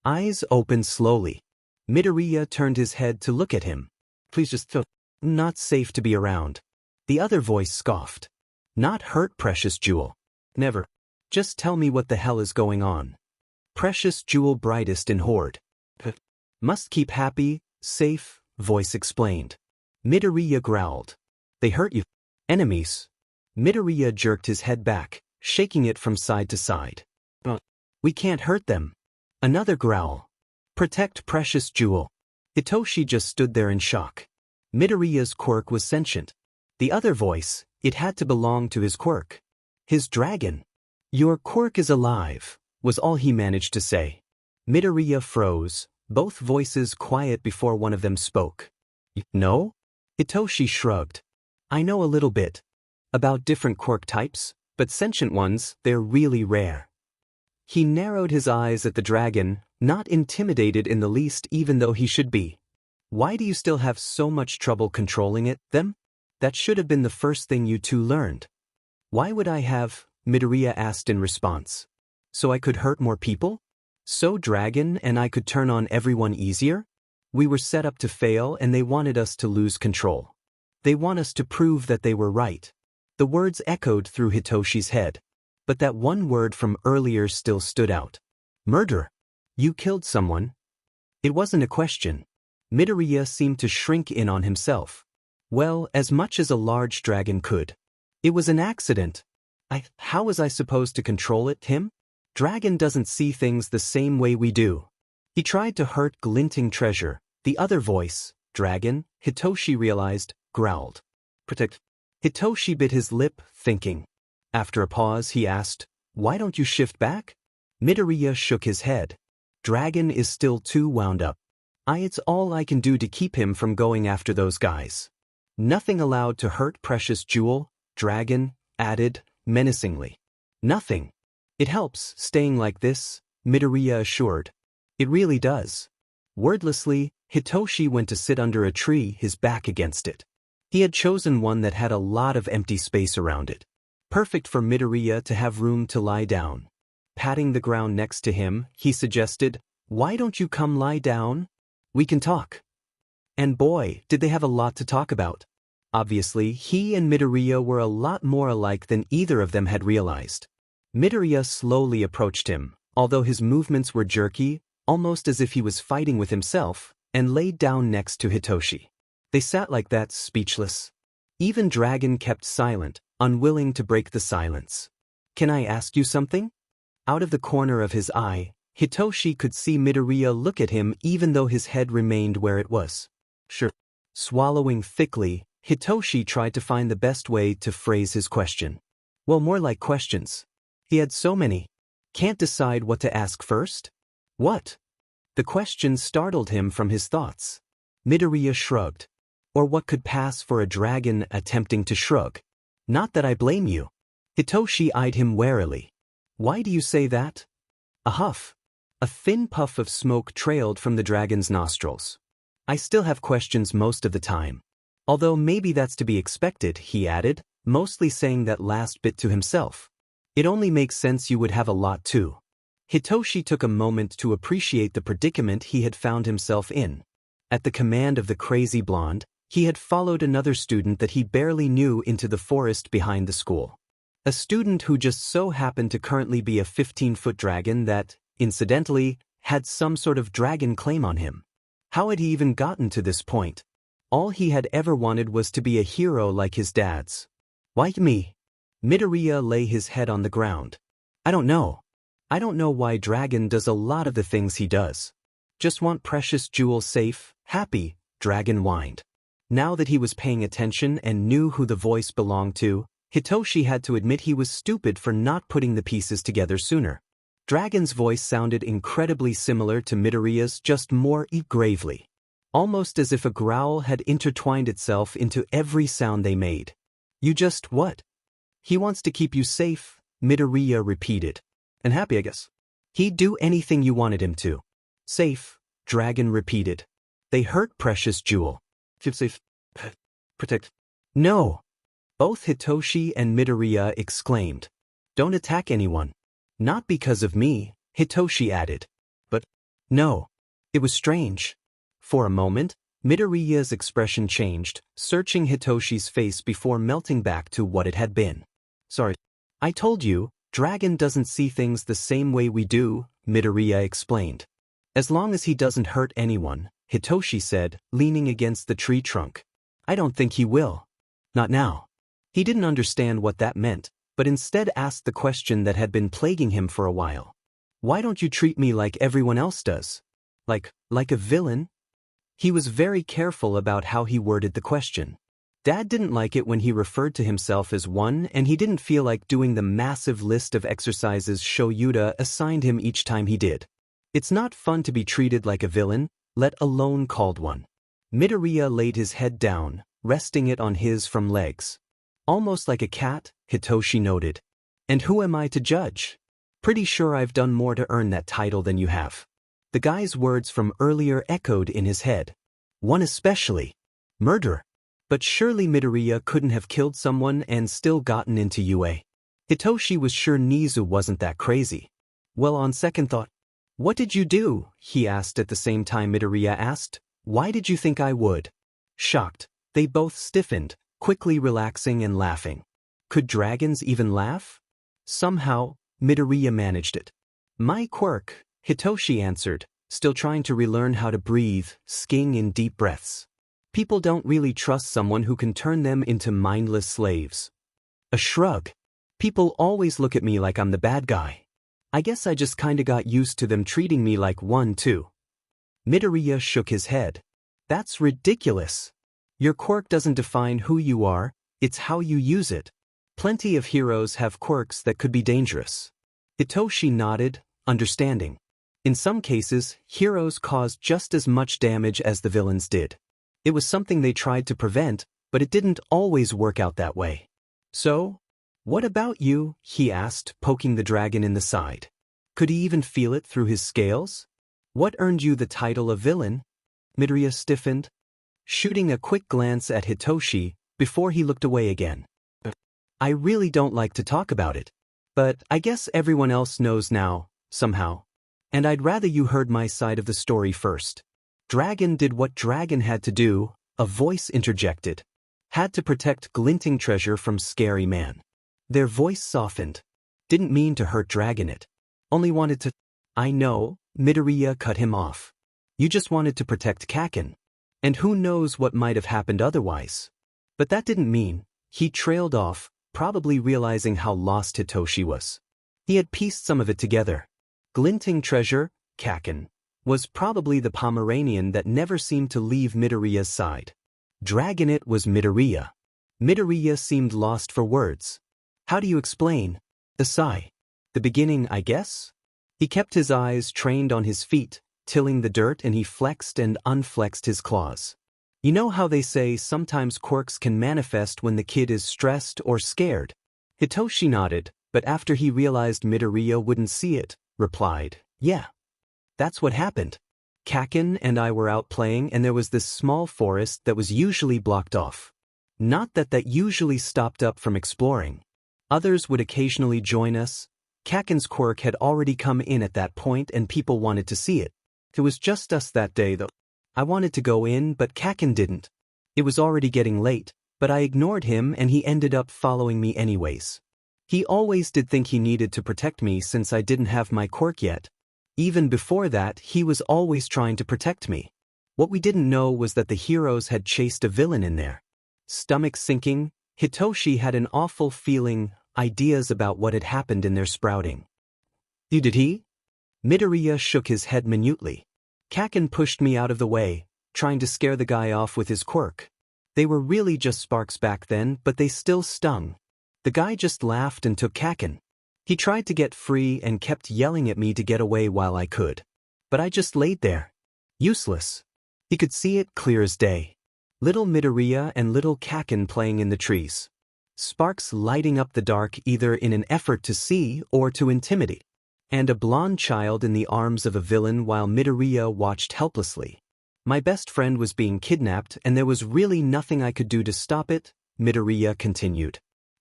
Speaker 1: Eyes opened slowly. Midoriya turned his head to look at him. Please just feel not safe to be around. The other voice scoffed. Not hurt, Precious Jewel. Never. Just tell me what the hell is going on. Precious Jewel brightest in horde. Must keep happy, safe, voice explained. Midoriya growled. They hurt you. Enemies. Midoriya jerked his head back, shaking it from side to side. We can't hurt them. Another growl. Protect Precious Jewel. Hitoshi just stood there in shock. Midoriya's quirk was sentient. The other voice, it had to belong to his quirk. His dragon. Your quirk is alive, was all he managed to say. Midoriya froze, both voices quiet before one of them spoke. No? Hitoshi shrugged. I know a little bit. About different quirk types, but sentient ones, they're really rare. He narrowed his eyes at the dragon, not intimidated in the least even though he should be. Why do you still have so much trouble controlling it, them? That should have been the first thing you two learned. Why would I have? Midoriya asked in response. So I could hurt more people? So dragon and I could turn on everyone easier? We were set up to fail and they wanted us to lose control. They want us to prove that they were right. The words echoed through Hitoshi's head. But that one word from earlier still stood out. Murder. You killed someone. It wasn't a question. Midoriya seemed to shrink in on himself. Well, as much as a large dragon could. It was an accident. How was I supposed to control it, him? Dragon doesn't see things the same way we do. He tried to hurt Glinting Treasure. The other voice, dragon, Hitoshi realized, growled. Protect. Hitoshi bit his lip, thinking. After a pause he asked, why don't you shift back? Midoriya shook his head. Dragon is still too wound up. It's all I can do to keep him from going after those guys. Nothing allowed to hurt Precious Jewel, dragon, added, menacingly. Nothing. It helps, staying like this, Midoriya assured. It really does. Wordlessly, Hitoshi went to sit under a tree, his back against it. He had chosen one that had a lot of empty space around it. Perfect for Midoriya to have room to lie down. Patting the ground next to him, he suggested, why don't you come lie down? We can talk. And boy, did they have a lot to talk about. Obviously, he and Midoriya were a lot more alike than either of them had realized. Midoriya slowly approached him, although his movements were jerky, almost as if he was fighting with himself, and laid down next to Hitoshi. They sat like that, speechless. Even Dragon kept silent, unwilling to break the silence. Can I ask you something? Out of the corner of his eye, Hitoshi could see Midoriya look at him even though his head remained where it was. Sure. Swallowing thickly, Hitoshi tried to find the best way to phrase his question. Well, more like questions. He had so many. Can't decide what to ask first? What? The question startled him from his thoughts. Midoriya shrugged. Or what could pass for a dragon attempting to shrug? Not that I blame you. Hitoshi eyed him warily. Why do you say that? A huff. A thin puff of smoke trailed from the dragon's nostrils. I still have questions most of the time. Although maybe that's to be expected, he added, mostly saying that last bit to himself. It only makes sense you would have a lot too. Hitoshi took a moment to appreciate the predicament he had found himself in. At the command of the crazy blonde, he had followed another student that he barely knew into the forest behind the school. A student who just so happened to currently be a 15-foot dragon that, incidentally, had some sort of dragon claim on him. How had he even gotten to this point? All he had ever wanted was to be a hero like his dad's. Why me? Midoriya lay his head on the ground. I don't know. I don't know why Dragon does a lot of the things he does. Just want precious jewels safe, happy, Dragon whined. Now that he was paying attention and knew who the voice belonged to, Hitoshi had to admit he was stupid for not putting the pieces together sooner. Dragon's voice sounded incredibly similar to Midoriya's, just more gravely. Almost as if a growl had intertwined itself into every sound they made. You just what? He wants to keep you safe, Midoriya repeated. And happy, I guess. He'd do anything you wanted him to. Safe, Dragon repeated. They hurt precious jewel. Feel safe. Protect. No. Both Hitoshi and Midoriya exclaimed. Don't attack anyone. Not because of me, Hitoshi added. But, no. It was strange. For a moment, Midoriya's expression changed, searching Hitoshi's face before melting back to what it had been. Sorry. I told you, Dragon doesn't see things the same way we do, Midoriya explained. As long as he doesn't hurt anyone, Hitoshi said, leaning against the tree trunk. I don't think he will. Not now. He didn't understand what that meant, but instead asked the question that had been plaguing him for a while. Why don't you treat me like everyone else does? Like a villain? He was very careful about how he worded the question. Dad didn't like it when he referred to himself as one, and he didn't feel like doing the massive list of exercises Shoyuta assigned him each time he did. It's not fun to be treated like a villain, let alone called one. Midoriya laid his head down, resting it on his from legs. Almost like a cat, Hitoshi noted. And who am I to judge? Pretty sure I've done more to earn that title than you have. The guy's words from earlier echoed in his head. One especially. Murder. But surely Midoriya couldn't have killed someone and still gotten into UA. Hitoshi was sure Nizu wasn't that crazy. Well, on second thought, what did you do? He asked at the same time Midoriya asked. Why did you think I would? Shocked, they both stiffened, quickly relaxing and laughing. Could dragons even laugh? Somehow, Midoriya managed it. My quirk, Hitoshi answered, still trying to relearn how to breathe, skiing in deep breaths. People don't really trust someone who can turn them into mindless slaves. A shrug. People always look at me like I'm the bad guy. I guess I just kinda got used to them treating me like one too. Midoriya shook his head. That's ridiculous. Your quirk doesn't define who you are, it's how you use it. Plenty of heroes have quirks that could be dangerous. Hitoshi nodded, understanding. In some cases, heroes caused just as much damage as the villains did. It was something they tried to prevent, but it didn't always work out that way. So, what about you? He asked, poking the dragon in the side. Could he even feel it through his scales? What earned you the title of villain? Midoriya stiffened, shooting a quick glance at Hitoshi before he looked away again. I really don't like to talk about it, but I guess everyone else knows now, somehow. And I'd rather you heard my side of the story first. Dragon did what Dragon had to do, a voice interjected. Had to protect glinting treasure from scary man. Their voice softened. Didn't mean to hurt Dragon it. Only wanted to... I know, Midoriya cut him off. You just wanted to protect Kaken. And who knows what might have happened otherwise. But that didn't mean... He trailed off, probably realizing how lost Hitoshi was. He had pieced some of it together. Glinting treasure, Kaken, was probably the Pomeranian that never seemed to leave Midoriya's side. Dragon was Midoriya. Midoriya seemed lost for words. How do you explain? A sigh. The beginning, I guess? He kept his eyes trained on his feet, tilling the dirt, and he flexed and unflexed his claws. You know how they say sometimes quirks can manifest when the kid is stressed or scared? Hitoshi nodded, but after he realized Midoriya wouldn't see it, replied, yeah. That's what happened. Kaken and I were out playing and there was this small forest that was usually blocked off. Not that usually stopped up from exploring. Others would occasionally join us. Kaken's quirk had already come in at that point and people wanted to see it. It was just us that day though. I wanted to go in but Kaken didn't. It was already getting late, but I ignored him and he ended up following me anyways. He always did think he needed to protect me since I didn't have my quirk yet. Even before that, he was always trying to protect me. What we didn't know was that the heroes had chased a villain in there. Stomach sinking, Hitoshi had an awful feeling, ideas about what had happened in their sprouting. Did he? Midoriya shook his head minutely. Kaken pushed me out of the way, trying to scare the guy off with his quirk. They were really just sparks back then, but they still stung. The guy just laughed and took Kaken. He tried to get free and kept yelling at me to get away while I could. But I just laid there. Useless. He could see it clear as day. Little Midoriya and little Kaken playing in the trees. Sparks lighting up the dark either in an effort to see or to intimidate. And a blonde child in the arms of a villain while Midoriya watched helplessly. My best friend was being kidnapped and there was really nothing I could do to stop it, Midoriya continued.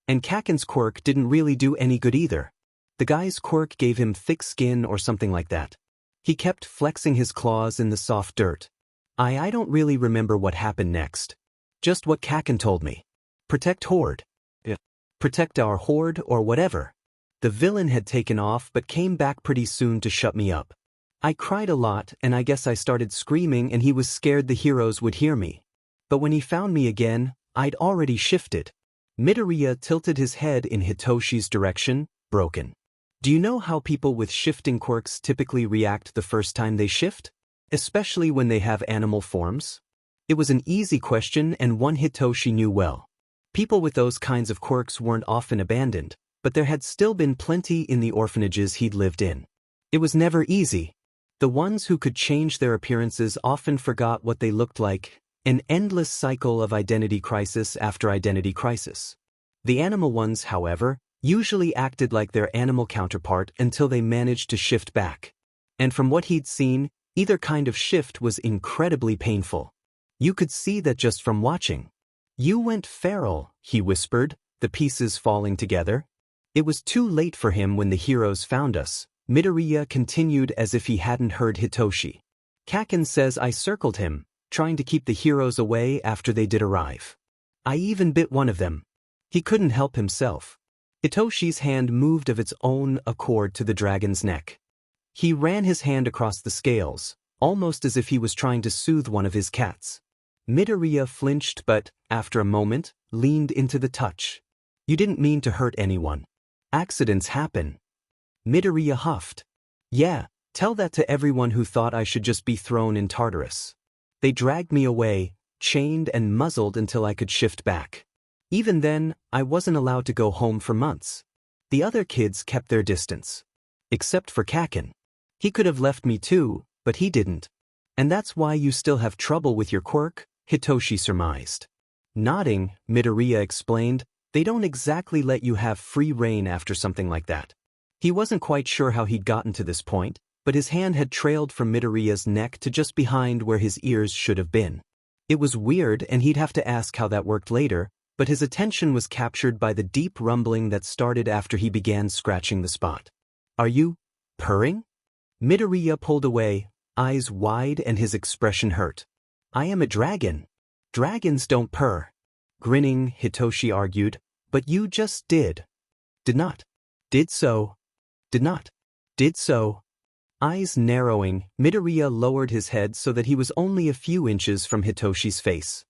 Speaker 1: And Kaken's quirk didn't really do any good either. The guy's quirk gave him thick skin or something like that. He kept flexing his claws in the soft dirt. I don't really remember what happened next. Just what Kaken told me. Protect Horde. Yeah. Protect our Horde or whatever. The villain had taken off but came back pretty soon to shut me up. I cried a lot and I guess I started screaming and he was scared the heroes would hear me. But when he found me again, I'd already shifted. Midoriya tilted his head in Hitoshi's direction, broken. Do you know how people with shifting quirks typically react the first time they shift? Especially when they have animal forms? It was an easy question and one Hitoshi knew well. People with those kinds of quirks weren't often abandoned, but there had still been plenty in the orphanages he'd lived in. It was never easy. The ones who could change their appearances often forgot what they looked like, an endless cycle of identity crisis after identity crisis. The animal ones, however, usually acted like their animal counterpart until they managed to shift back. And from what he'd seen, either kind of shift was incredibly painful. You could see that just from watching. You went feral, he whispered, the pieces falling together. It was too late for him when the heroes found us, Midoriya continued as if he hadn't heard Hitoshi. Kaken says I circled him, trying to keep the heroes away after they did arrive. I even bit one of them. He couldn't help himself. Hitoshi's hand moved of its own accord to the dragon's neck. He ran his hand across the scales, almost as if he was trying to soothe one of his cats. Midoriya flinched but, after a moment, leaned into the touch. You didn't mean to hurt anyone. Accidents happen. Midoriya huffed. Yeah, tell that to everyone who thought I should just be thrown in Tartarus. They dragged me away, chained and muzzled until I could shift back. Even then, I wasn't allowed to go home for months. The other kids kept their distance. Except for Kaken. He could have left me too, but he didn't. And that's why you still have trouble with your quirk, Hitoshi surmised. Nodding, Midoriya explained, they don't exactly let you have free rein after something like that. He wasn't quite sure how he'd gotten to this point, but his hand had trailed from Midoriya's neck to just behind where his ears should have been. It was weird and he'd have to ask how that worked later, but his attention was captured by the deep rumbling that started after he began scratching the spot. Are you purring? Midoriya pulled away, eyes wide and his expression hurt. I am a dragon. Dragons don't purr. Grinning, Hitoshi argued, but you just did. Did not. Did so. Did not. Did so. Eyes narrowing, Midoriya lowered his head so that he was only a few inches from Hitoshi's face.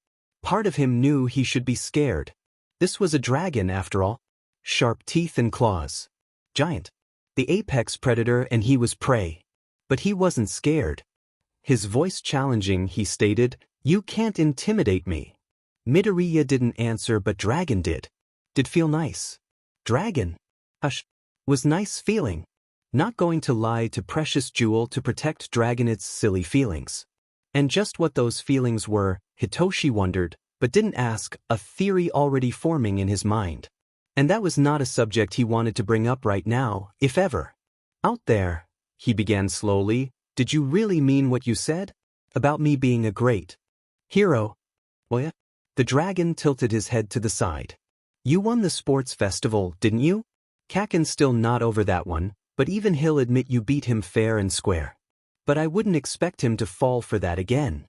Speaker 1: Part of him knew he should be scared. This was a dragon after all. Sharp teeth and claws. Giant. The apex predator and he was prey. But he wasn't scared. His voice challenging, he stated, you can't intimidate me. Midoriya didn't answer, but Dragon did. Did feel nice. Dragon? Hush. Was nice feeling. Not going to lie to Precious Jewel to protect Dragon's silly feelings. And just what those feelings were, Hitoshi wondered, but didn't ask, a theory already forming in his mind. And that was not a subject he wanted to bring up right now, if ever. Out there, he began slowly, did you really mean what you said? About me being a great hero? Well, yeah. The dragon tilted his head to the side. You won the sports festival, didn't you? Kaken's still not over that one, but even he'll admit you beat him fair and square. But I wouldn't expect him to fall for that again.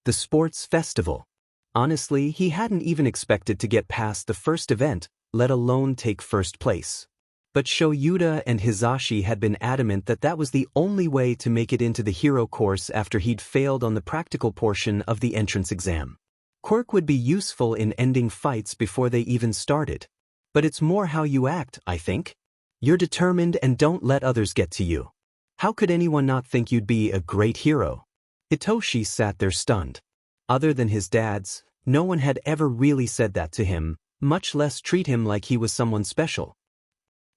Speaker 1: The sports festival. Honestly, he hadn't even expected to get past the first event, let alone take first place. But Shoyuta and Hizashi had been adamant that that was the only way to make it into the hero course after he'd failed on the practical portion of the entrance exam. Quirk would be useful in ending fights before they even started. But it's more how you act, I think. You're determined and don't let others get to you. How could anyone not think you'd be a great hero? Hitoshi sat there stunned. Other than his dad's, no one had ever really said that to him, much less treat him like he was someone special.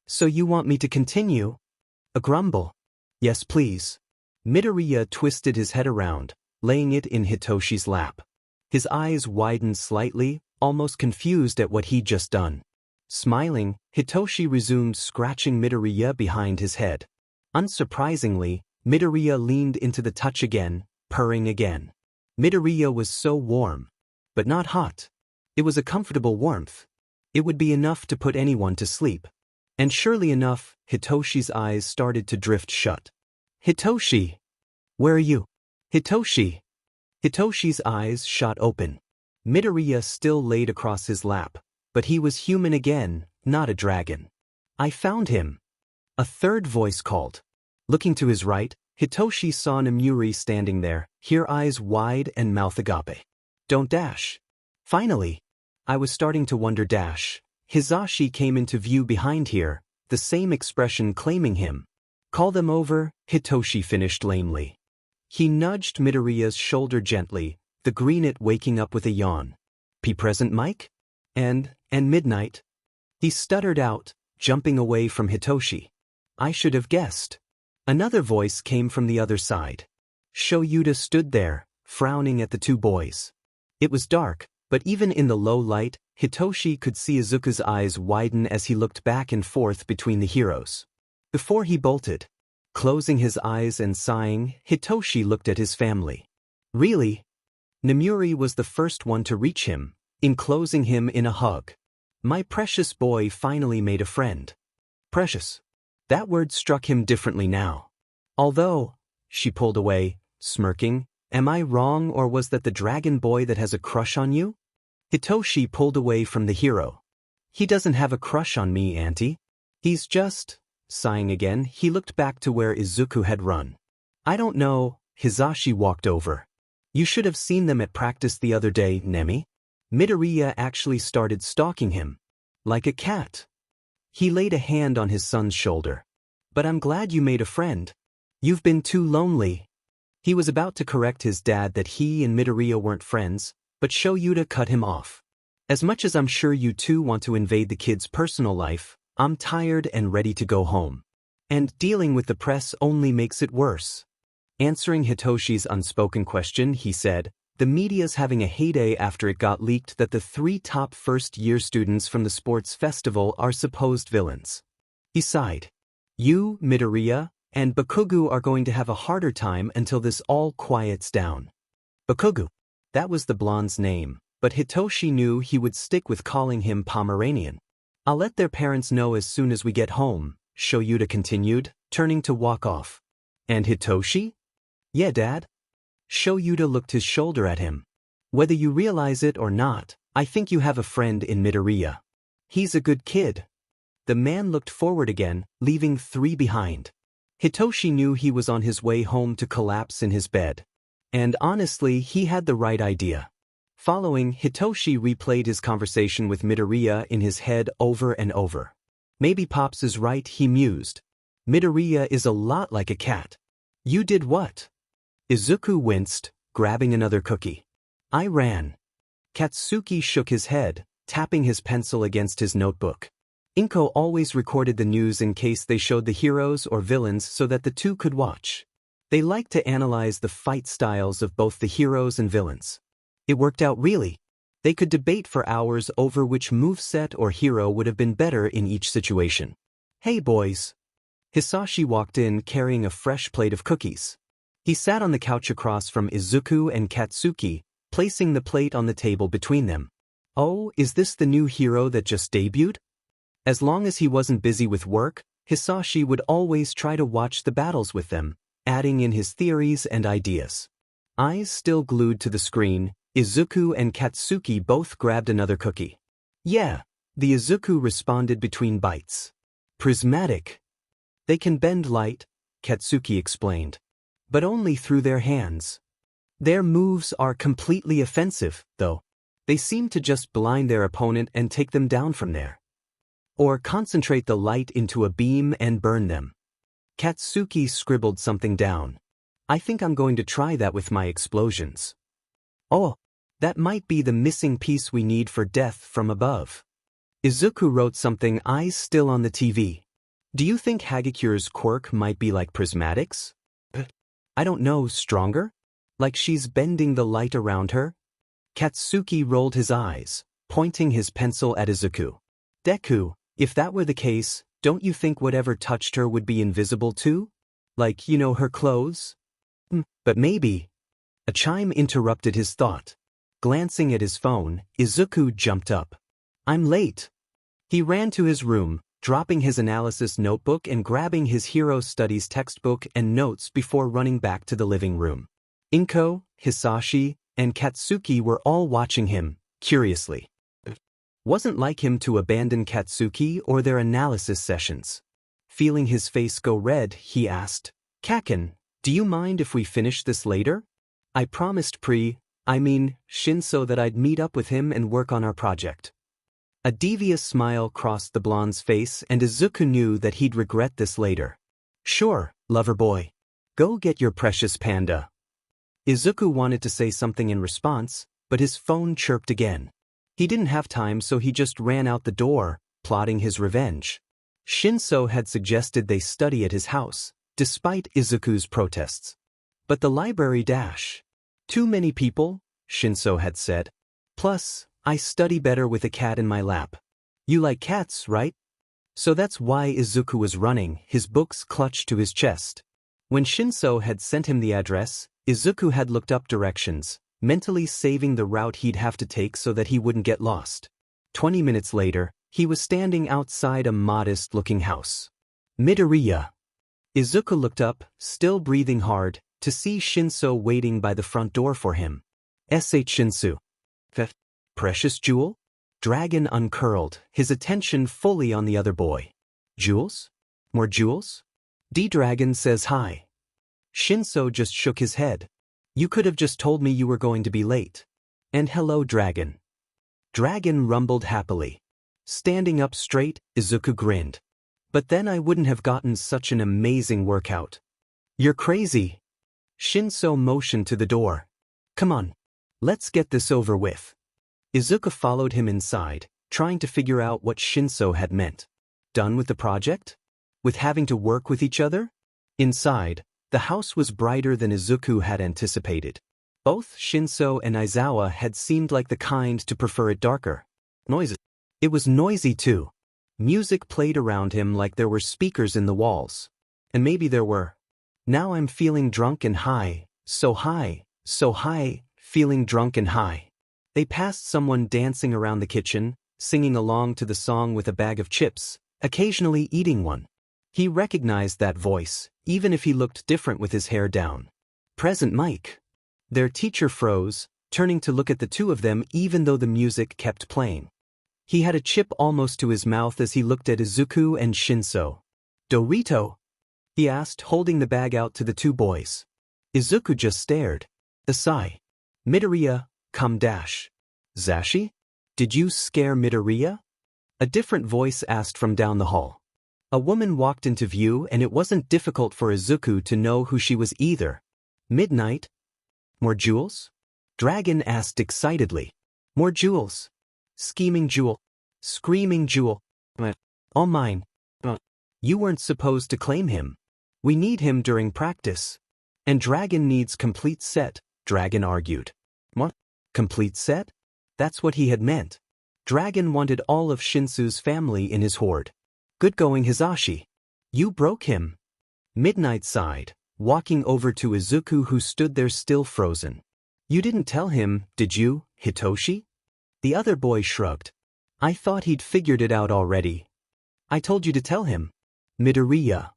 Speaker 1: So you want me to continue? A grumble. Yes, please. Midoriya twisted his head around, laying it in Hitoshi's lap. His eyes widened slightly, almost confused at what he'd just done. Smiling, Hitoshi resumed scratching Midoriya behind his head. Unsurprisingly, Midoriya leaned into the touch again, purring again. Midoriya was so warm. But not hot. It was a comfortable warmth. It would be enough to put anyone to sleep. And surely enough, Hitoshi's eyes started to drift shut. Hitoshi! Where are you? Hitoshi! Hitoshi's eyes shot open. Midoriya still laid across his lap, but he was human again, not a dragon. I found him. A third voice called. Looking to his right, Hitoshi saw Nomuri standing there, her eyes wide and mouth agape. Don't dash. Finally. I was starting to wonder dash. Hizashi came into view behind here, the same expression claiming him. Call them over, Hitoshi finished lamely. He nudged Midoriya's shoulder gently, the greenet waking up with a yawn. Be present, Mike? And midnight? He stuttered out, jumping away from Hitoshi. I should have guessed. Another voice came from the other side. Shoyuta stood there, frowning at the two boys. It was dark, but even in the low light, Hitoshi could see Izuku's eyes widen as he looked back and forth between the heroes. Before he bolted, closing his eyes and sighing, Hitoshi looked at his family. Really? Nomuri was the first one to reach him, enclosing him in a hug. My precious boy finally made a friend. Precious. That word struck him differently now. Although, she pulled away, smirking, am I wrong, or was that the dragon boy that has a crush on you? Hitoshi pulled away from the hero. He doesn't have a crush on me, auntie. He's just, sighing again, he looked back to where Izuku had run. I don't know, Hizashi walked over. You should have seen them at practice the other day, Nemi. Midoriya actually started stalking him. Like a cat. He laid a hand on his son's shoulder. But I'm glad you made a friend. You've been too lonely. He was about to correct his dad that he and Midoriya weren't friends, but Shoyuta cut him off. As much as I'm sure you two want to invade the kid's personal life, I'm tired and ready to go home. And dealing with the press only makes it worse. Answering Hitoshi's unspoken question, he said, the media's having a heyday after it got leaked that the 3 top first-year students from the sports festival are supposed villains. He sighed. You, Midoriya, and Bakugo are going to have a harder time until this all quiets down. Bakugo. That was the blonde's name, but Hitoshi knew he would stick with calling him Pomeranian. I'll let their parents know as soon as we get home, Shoyuta continued, turning to walk off. And Hitoshi? Yeah, Dad. Shoyuta looked his shoulder at him. Whether you realize it or not, I think you have a friend in Midoriya. He's a good kid. The man looked forward again, leaving 3 behind. Hitoshi knew he was on his way home to collapse in his bed. And honestly, he had the right idea. Following, Hitoshi replayed his conversation with Midoriya in his head over and over. Maybe Pops is right, he mused. Midoriya is a lot like a cat. You did what? Izuku winced, grabbing another cookie. I ran. Katsuki shook his head, tapping his pencil against his notebook. Inko always recorded the news in case they showed the heroes or villains so that the two could watch. They liked to analyze the fight styles of both the heroes and villains. It worked out really. They could debate for hours over which moveset or hero would have been better in each situation. Hey boys. Hisashi walked in carrying a fresh plate of cookies. He sat on the couch across from Izuku and Katsuki, placing the plate on the table between them. Oh, is this the new hero that just debuted? As long as he wasn't busy with work, Hisashi would always try to watch the battles with them, adding in his theories and ideas. Eyes still glued to the screen, Izuku and Katsuki both grabbed another cookie. Yeah, the Izuku responded between bites. Prismatic. They can bend light, Katsuki explained. But only through their hands. Their moves are completely offensive, though. They seem to just blind their opponent and take them down from there. Or concentrate the light into a beam and burn them. Katsuki scribbled something down. I think I'm going to try that with my explosions. Oh, that might be the missing piece we need for death from above. Izuku wrote something, eyes still on the TV. Do you think Hagekyure's quirk might be like prismatics? I don't know, stronger? Like she's bending the light around her? Katsuki rolled his eyes, pointing his pencil at Izuku. Deku, if that were the case, don't you think whatever touched her would be invisible too? Like, her clothes? But maybe. A chime interrupted his thought. Glancing at his phone, Izuku jumped up. I'm late. He ran to his room, dropping his analysis notebook and grabbing his hero studies textbook and notes before running back to the living room. Inko, Hisashi, and Katsuki were all watching him, curiously. Wasn't like him to abandon Katsuki or their analysis sessions. Feeling his face go red, he asked, Kaken, do you mind if we finish this later? I promised Shinso that I'd meet up with him and work on our project. A devious smile crossed the blonde's face and Izuku knew that he'd regret this later. Sure, lover boy. Go get your precious panda. Izuku wanted to say something in response, but his phone chirped again. He didn't have time, so he just ran out the door, plotting his revenge. Shinso had suggested they study at his house, despite Izuku's protests. But the library too many people, Shinso had said. Plus, I study better with a cat in my lap. You like cats, right? So that's why Izuku was running, his books clutched to his chest. When Shinso had sent him the address, Izuku had looked up directions, mentally saving the route he'd have to take so that he wouldn't get lost. 20 minutes later, he was standing outside a modest-looking house. Midoriya. Izuku looked up, still breathing hard, to see Shinso waiting by the front door for him. Shinso. Precious jewel? Dragon uncurled, his attention fully on the other boy. Jewels? More jewels? D-Dragon says hi. Shinso just shook his head. You could have just told me you were going to be late. And hello, Dragon. Dragon rumbled happily. Standing up straight, Izuku grinned. But then I wouldn't have gotten such an amazing workout. You're crazy. Shinso motioned to the door. Come on. Let's get this over with. Izuku followed him inside, trying to figure out what Shinso had meant. Done with the project? With having to work with each other? Inside, the house was brighter than Izuku had anticipated. Both Shinso and Aizawa had seemed like the kind to prefer it darker. Noisy. It was noisy too. Music played around him like there were speakers in the walls. And maybe there were. Now I'm feeling drunk and high, so high, feeling drunk and high. They passed someone dancing around the kitchen, singing along to the song with a bag of chips, occasionally eating one. He recognized that voice, even if he looked different with his hair down. Present Mike. Their teacher froze, turning to look at the two of them even though the music kept playing. He had a chip almost to his mouth as he looked at Izuku and Shinso. Dorito? He asked, holding the bag out to the two boys. Izuku just stared. A sigh. Midoriya, come dash. Zashi? Did you scare Midoriya? A different voice asked from down the hall. A woman walked into view and it wasn't difficult for Izuku to know who she was either. Midnight? More jewels? Dragon asked excitedly. More jewels. Scheming jewel. Screaming jewel. All mine. You weren't supposed to claim him. We need him during practice. And Dragon needs complete set, Dragon argued. What? Complete set? That's what he had meant. Dragon wanted all of Shinso's family in his horde. Good going, Hisashi. You broke him. Midnight sighed, walking over to Izuku, who stood there still frozen. You didn't tell him, did you, Hitoshi? The other boy shrugged. I thought he'd figured it out already. I told you to tell him. Midoriya.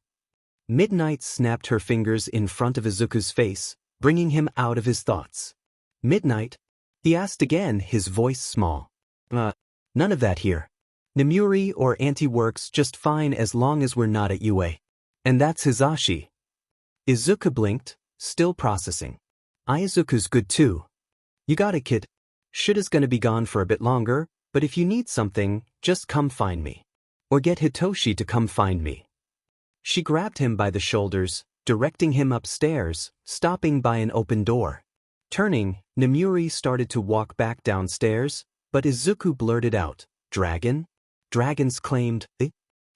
Speaker 1: Midnight snapped her fingers in front of Izuku's face, bringing him out of his thoughts. Midnight? He asked again, his voice small. None of that here. Nemuri or Auntie works just fine as long as we're not at UA. And that's Hisashi. Izuku blinked, still processing. Izuku's good too. You got it, kid. Shida's gonna be gone for a bit longer, but if you need something, just come find me. Or get Hitoshi to come find me. She grabbed him by the shoulders, directing him upstairs, stopping by an open door. Turning, Nemuri started to walk back downstairs, but Izuku blurted out, Dragon? Dragons claimed, eh?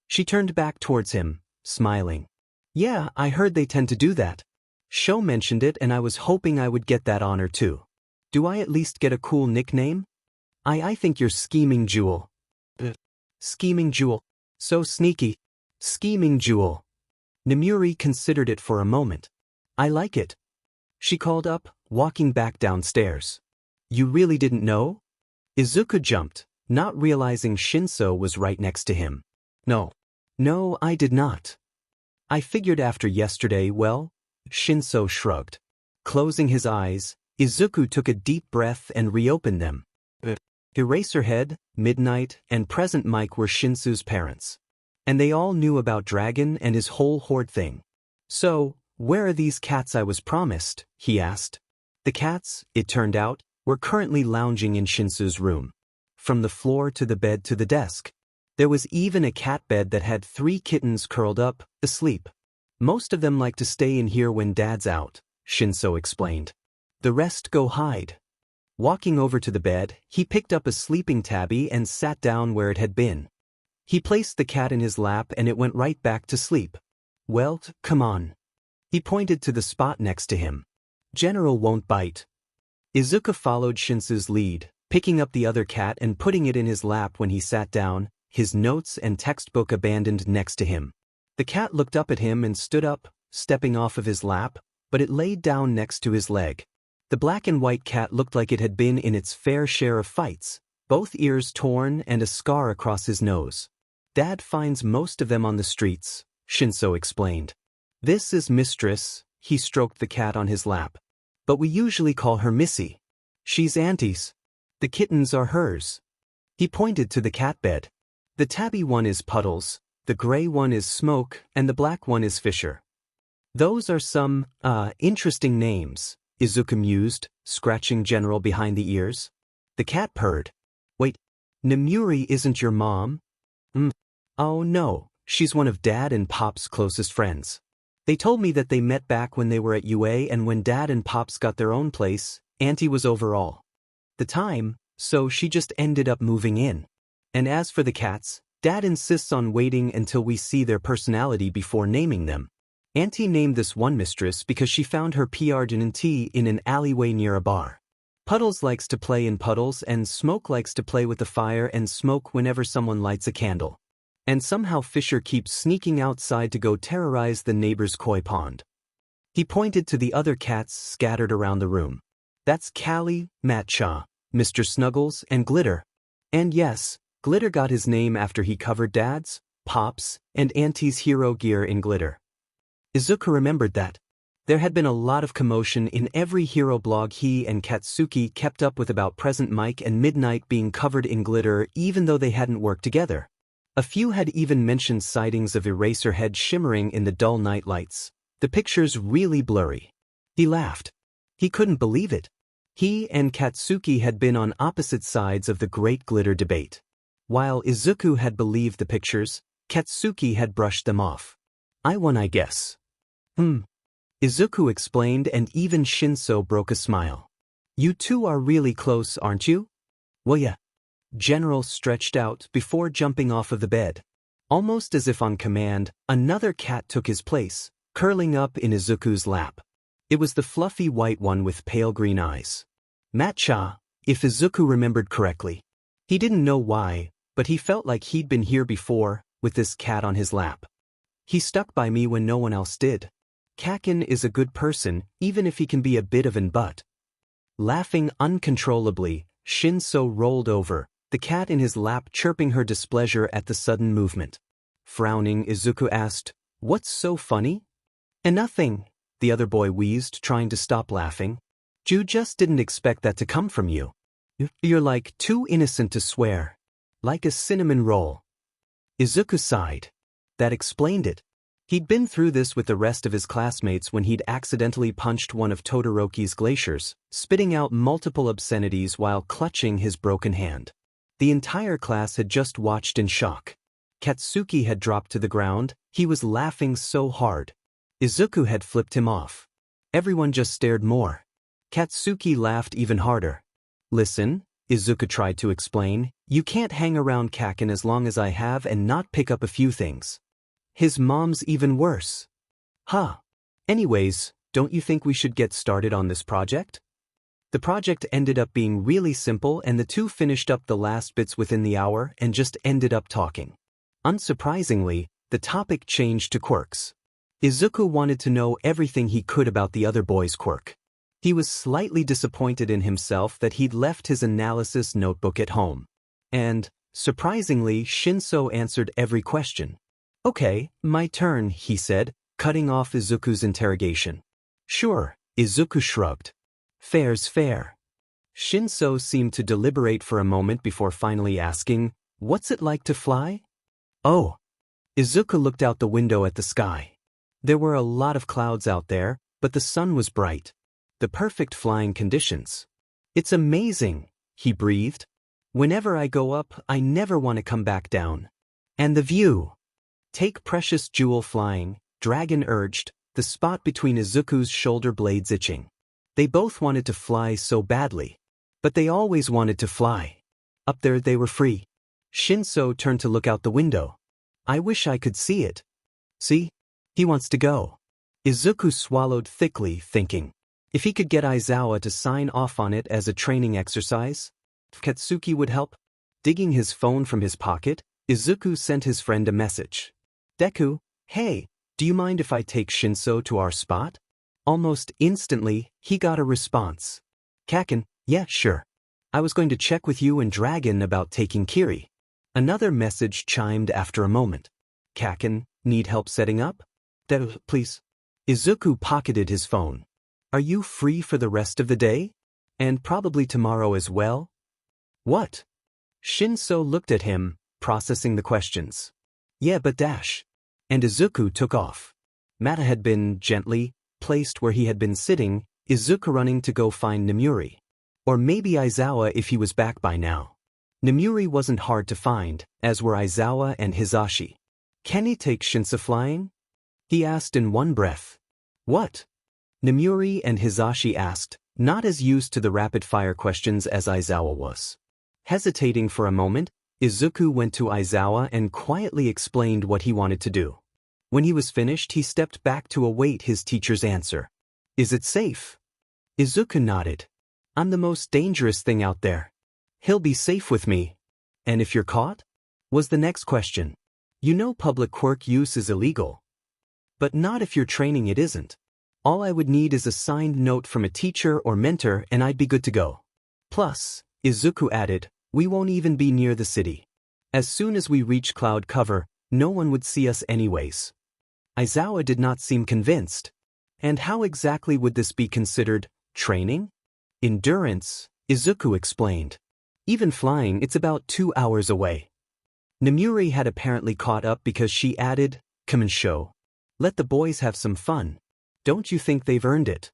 Speaker 1: She turned back towards him, smiling. Yeah, I heard they tend to do that. Sho mentioned it and I was hoping I would get that honor too. Do I at least get a cool nickname? I think you're Scheming Jewel. Scheming Jewel. So sneaky. Scheming Jewel. Nemuri considered it for a moment. I like it. She called up, walking back downstairs. You really didn't know? Izuku jumped, not realizing Shinso was right next to him. No, I did not. I figured after yesterday, well, Shinso shrugged. Closing his eyes, Izuku took a deep breath and reopened them. Eraserhead, Midnight, and Present Mike were Shinso's parents. And they all knew about Dragon and his whole horde thing. So, where are these cats I was promised? He asked. The cats, it turned out, were currently lounging in Shinso's room. From the floor to the bed to the desk. There was even a cat bed that had 3 kittens curled up, asleep. Most of them like to stay in here when Dad's out, Shinso explained. The rest go hide. Walking over to the bed, he picked up a sleeping tabby and sat down where it had been. He placed the cat in his lap and it went right back to sleep. Well, come on. He pointed to the spot next to him. General won't bite. Izuku followed Shinso's lead, picking up the other cat and putting it in his lap when he sat down, his notes and textbook abandoned next to him. The cat looked up at him and stood up, stepping off of his lap, but it laid down next to his leg. The black and white cat looked like it had been in its fair share of fights, both ears torn and a scar across his nose. Dad finds most of them on the streets, Shinso explained. This is Mistress, he stroked the cat on his lap. But we usually call her Missy. She's Auntie's. The kittens are hers. He pointed to the cat bed. The tabby one is Puddles, the gray one is Smoke, and the black one is Fisher. Those are some, interesting names, Izuku mused, scratching General behind the ears. The cat purred. Wait, Nemuri isn't your mom? Oh no, she's one of Dad and Pop's closest friends. They told me that they met back when they were at UA and when Dad and Pops got their own place, Auntie was over all the time, so she just ended up moving in. And as for the cats, Dad insists on waiting until we see their personality before naming them. Auntie named this one Mistress because she found her PR'd in an alleyway near a bar. Puddles likes to play in puddles and Smoke likes to play with the fire and smoke whenever someone lights a candle. And somehow Fisher keeps sneaking outside to go terrorize the neighbor's koi pond. He pointed to the other cats scattered around the room. That's Callie, Matcha, Mr. Snuggles, and Glitter. And yes, Glitter got his name after he covered Dad's, Pop's, and Auntie's hero gear in glitter. Izuku remembered that. There had been a lot of commotion in every hero blog he and Katsuki kept up with about Present Mike and Midnight being covered in glitter even though they hadn't worked together. A few had even mentioned sightings of Eraserhead shimmering in the dull night lights, the pictures really blurry. He laughed. He couldn't believe it. He and Katsuki had been on opposite sides of the great glitter debate. While Izuku had believed the pictures, Katsuki had brushed them off. I won, I guess. Izuku explained, and even Shinso broke a smile. You two are really close, aren't you? Well yeah. General stretched out before jumping off of the bed. Almost as if on command, another cat took his place, curling up in Izuku's lap. It was the fluffy white one with pale green eyes. Matcha, if Izuku remembered correctly. He didn't know why, but he felt like he'd been here before, with this cat on his lap. He stuck by me when no one else did. Kaken is a good person, even if he can be a bit of an butt. Laughing uncontrollably, Shinso rolled over, the cat in his lap chirping her displeasure at the sudden movement. Frowning, Izuku asked, "What's so funny?" "And nothing," the other boy wheezed, trying to stop laughing. "You just didn't expect that to come from you. You're like too innocent to swear. Like a cinnamon roll." Izuku sighed. That explained it. He'd been through this with the rest of his classmates when he'd accidentally punched one of Todoroki's glaciers, spitting out multiple obscenities while clutching his broken hand. The entire class had just watched in shock. Katsuki had dropped to the ground, he was laughing so hard. Izuku had flipped him off. Everyone just stared more. Katsuki laughed even harder. "Listen," Izuku tried to explain, "you can't hang around Kaken as long as I have and not pick up a few things. His mom's even worse." "Huh. Anyways, don't you think we should get started on this project?" The project ended up being really simple and the two finished up the last bits within the hour and just ended up talking. Unsurprisingly, the topic changed to quirks. Izuku wanted to know everything he could about the other boy's quirk. He was slightly disappointed in himself that he'd left his analysis notebook at home. And, surprisingly, Shinso answered every question. "Okay, my turn," he said, cutting off Izuku's interrogation. "Sure," Izuku shrugged. "Fair's fair." Shinso seemed to deliberate for a moment before finally asking, "What's it like to fly?" "Oh." Izuku looked out the window at the sky. There were a lot of clouds out there, but the sun was bright. The perfect flying conditions. "It's amazing," he breathed. "Whenever I go up, I never want to come back down. And the view." "Take precious jewel flying," Dragon urged, the spot between Izuku's shoulder blades itching. They both wanted to fly so badly. But they always wanted to fly. Up there they were free. Shinso turned to look out the window. "I wish I could see it." "See? He wants to go." Izuku swallowed thickly, thinking, if he could get Aizawa to sign off on it as a training exercise, Katsuki would help. Digging his phone from his pocket, Izuku sent his friend a message. "Deku, hey, do you mind if I take Shinso to our spot?" Almost instantly, he got a response. "Kaken, yeah, sure. I was going to check with you and Dragon about taking Kiri." Another message chimed after a moment. "Kaken, need help setting up?" "Deku, please." Izuku pocketed his phone. "Are you free for the rest of the day? And probably tomorrow as well?" "What?" Shinso looked at him, processing the questions. "Yeah, but dash." And Izuku took off. Mata had been, gently, placed where he had been sitting, Izuku running to go find Nomuri. Or maybe Aizawa if he was back by now. Nomuri wasn't hard to find, as were Aizawa and Hisashi. "Can he take Shinso flying?" he asked in one breath. "What?" Nomuri and Hisashi asked, not as used to the rapid-fire questions as Aizawa was. Hesitating for a moment, Izuku went to Aizawa and quietly explained what he wanted to do. When he was finished, he stepped back to await his teacher's answer. "Is it safe?" Izuku nodded. "I'm the most dangerous thing out there. He'll be safe with me." "And if you're caught?" was the next question. "You know public quirk use is illegal." "But not if you're training it isn't. All I would need is a signed note from a teacher or mentor and I'd be good to go. Plus," Izuku added, "we won't even be near the city. As soon as we reach cloud cover, no one would see us anyways." Aizawa did not seem convinced. "And how exactly would this be considered training?" "Endurance," Izuku explained. "Even flying, it's about 2 hours away." Nomuri had apparently caught up because she added, "Come and show. Let the boys have some fun. Don't you think they've earned it?"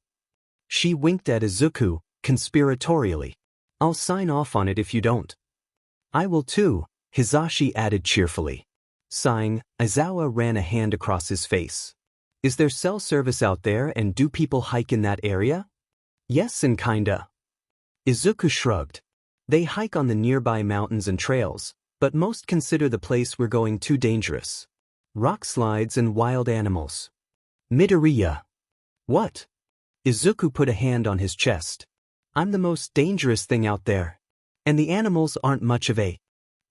Speaker 1: She winked at Izuku, conspiratorially. "I'll sign off on it if you don't." "I will too," Hisashi added cheerfully. Sighing, Aizawa ran a hand across his face. "Is there cell service out there and do people hike in that area?" "Yes and kinda." Izuku shrugged. They hike on the nearby mountains and trails, but most consider the place we're going too dangerous. Rock slides and wild animals. Midoriya. What? Izuku put a hand on his chest. I'm the most dangerous thing out there. And the animals aren't much of a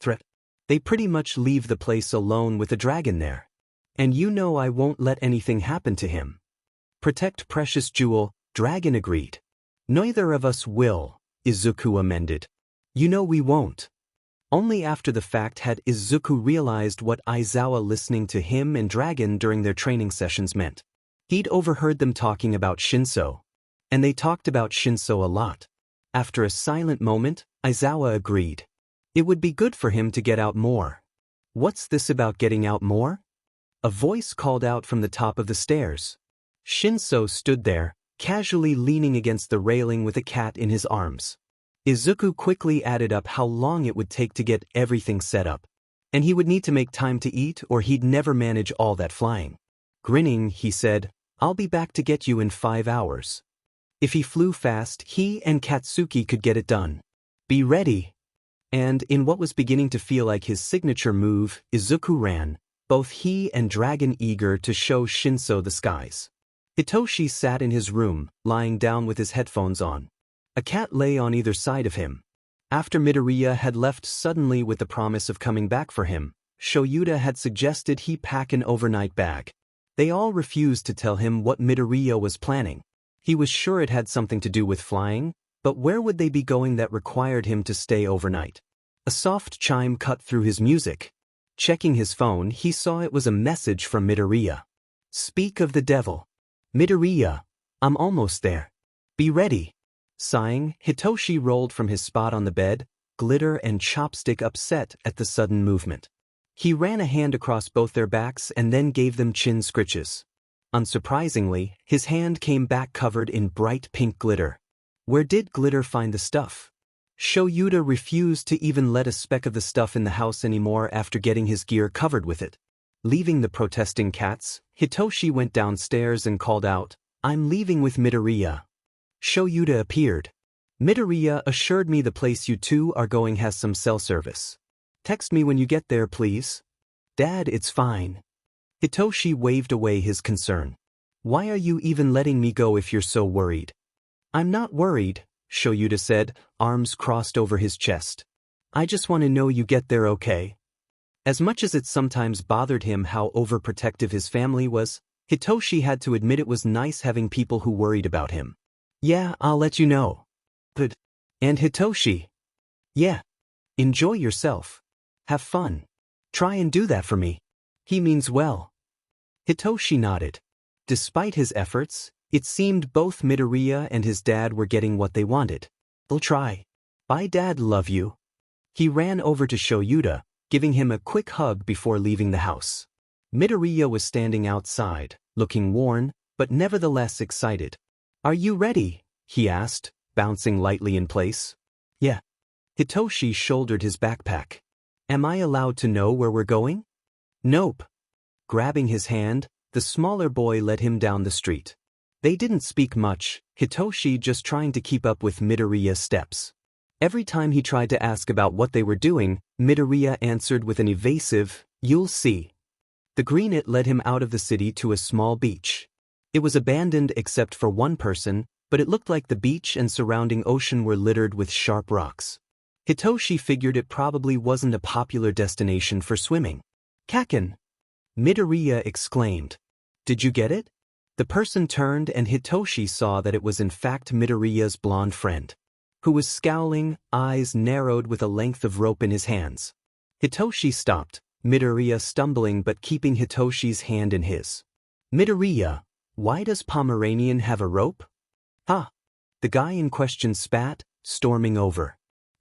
Speaker 1: threat. They pretty much leave the place alone with a dragon there. And you know I won't let anything happen to him. Protect precious jewel, Dragon agreed. Neither of us will, Izuku amended. You know we won't. Only after the fact had Izuku realized what Aizawa listening to him and Dragon during their training sessions meant. He'd overheard them talking about Shinso. And they talked about Shinso a lot. After a silent moment, Aizawa agreed. It would be good for him to get out more. What's this about getting out more? A voice called out from the top of the stairs. Shinso stood there, casually leaning against the railing with a cat in his arms. Izuku quickly added up how long it would take to get everything set up. And he would need to make time to eat or he'd never manage all that flying. Grinning, he said, I'll be back to get you in 5 hours. If he flew fast, he and Katsuki could get it done. Be ready. And in what was beginning to feel like his signature move, Izuku ran, both he and Dragon eager to show Shinso the skies. Hitoshi sat in his room, lying down with his headphones on. A cat lay on either side of him. After Midoriya had left suddenly with the promise of coming back for him, Shoyuta had suggested he pack an overnight bag. They all refused to tell him what Midoriya was planning. He was sure it had something to do with flying, but where would they be going that required him to stay overnight? A soft chime cut through his music. Checking his phone, he saw it was a message from Midoriya. Speak of the devil. Midoriya, I'm almost there. Be ready. Sighing, Hitoshi rolled from his spot on the bed, glitter and chopstick upset at the sudden movement. He ran a hand across both their backs and then gave them chin scritches. Unsurprisingly, his hand came back covered in bright pink glitter. Where did glitter find the stuff? Shoyuta refused to even let a speck of the stuff in the house anymore after getting his gear covered with it. Leaving the protesting cats, Hitoshi went downstairs and called out, I'm leaving with Midoriya. Shoyuta appeared. Midoriya assured me the place you two are going has some cell service. Text me when you get there, please. Dad, it's fine. Hitoshi waved away his concern. Why are you even letting me go if you're so worried? I'm not worried, Shoyuta said, arms crossed over his chest. I just want to know you get there okay. As much as it sometimes bothered him how overprotective his family was, Hitoshi had to admit it was nice having people who worried about him. Yeah, I'll let you know. Good. And Hitoshi? Yeah. Enjoy yourself. Have fun. Try and do that for me. He means well. Hitoshi nodded. Despite his efforts, it seemed both Midoriya and his dad were getting what they wanted. I'll try. Bye, Dad, love you. He ran over to Shoyuta, giving him a quick hug before leaving the house. Midoriya was standing outside, looking worn, but nevertheless excited. Are you ready? He asked, bouncing lightly in place. Yeah. Hitoshi shouldered his backpack. Am I allowed to know where we're going? Nope. Grabbing his hand, the smaller boy led him down the street. They didn't speak much, Hitoshi just trying to keep up with Midoriya's steps. Every time he tried to ask about what they were doing, Midoriya answered with an evasive, "You'll see." The green-it led him out of the city to a small beach. It was abandoned except for one person, but it looked like the beach and surrounding ocean were littered with sharp rocks. Hitoshi figured it probably wasn't a popular destination for swimming. Kaken! Midoriya exclaimed. Did you get it? The person turned and Hitoshi saw that it was in fact Midoriya's blonde friend, who was scowling, eyes narrowed with a length of rope in his hands. Hitoshi stopped, Midoriya stumbling but keeping Hitoshi's hand in his. Midoriya, why does Pomeranian have a rope? Ha! The guy in question spat, storming over.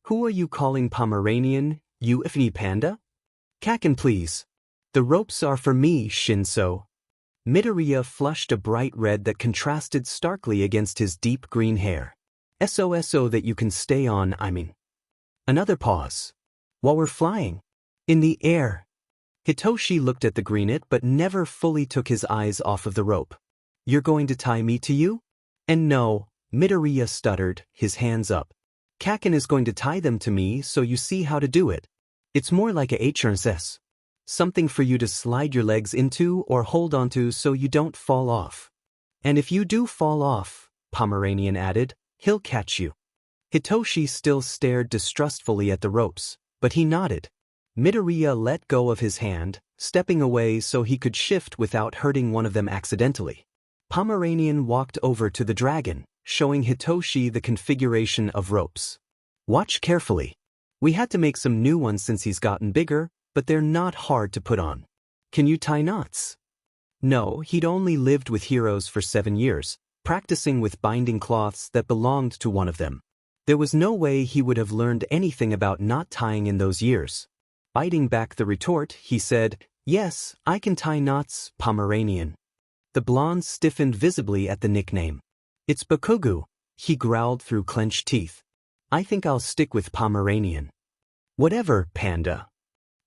Speaker 1: Who are you calling Pomeranian, you iffy panda? Kaken, please. The ropes are for me, Shinso. Midoriya flushed a bright red that contrasted starkly against his deep green hair. SOSO that you can stay on, I mean. Another pause. While we're flying. In the air. Hitoshi looked at the green-it but never fully took his eyes off of the rope. You're going to tie me to you? And no, Midoriya stuttered, his hands up. Kaken is going to tie them to me so you see how to do it. It's more like a HRSS. Something for you to slide your legs into or hold onto so you don't fall off. And if you do fall off, Pomeranian added, he'll catch you. Hitoshi still stared distrustfully at the ropes, but he nodded. Midoriya let go of his hand, stepping away so he could shift without hurting one of them accidentally. Pomeranian walked over to the dragon, showing Hitoshi the configuration of ropes. Watch carefully. We had to make some new ones since he's gotten bigger, but they're not hard to put on. Can you tie knots? No, he'd only lived with heroes for 7 years, practicing with binding cloths that belonged to one of them. There was no way he would have learned anything about knot tying in those years. Biting back the retort, he said, Yes, I can tie knots, Pomeranian. The blonde stiffened visibly at the nickname. It's Bakugo, he growled through clenched teeth. I think I'll stick with Pomeranian. Whatever, Panda.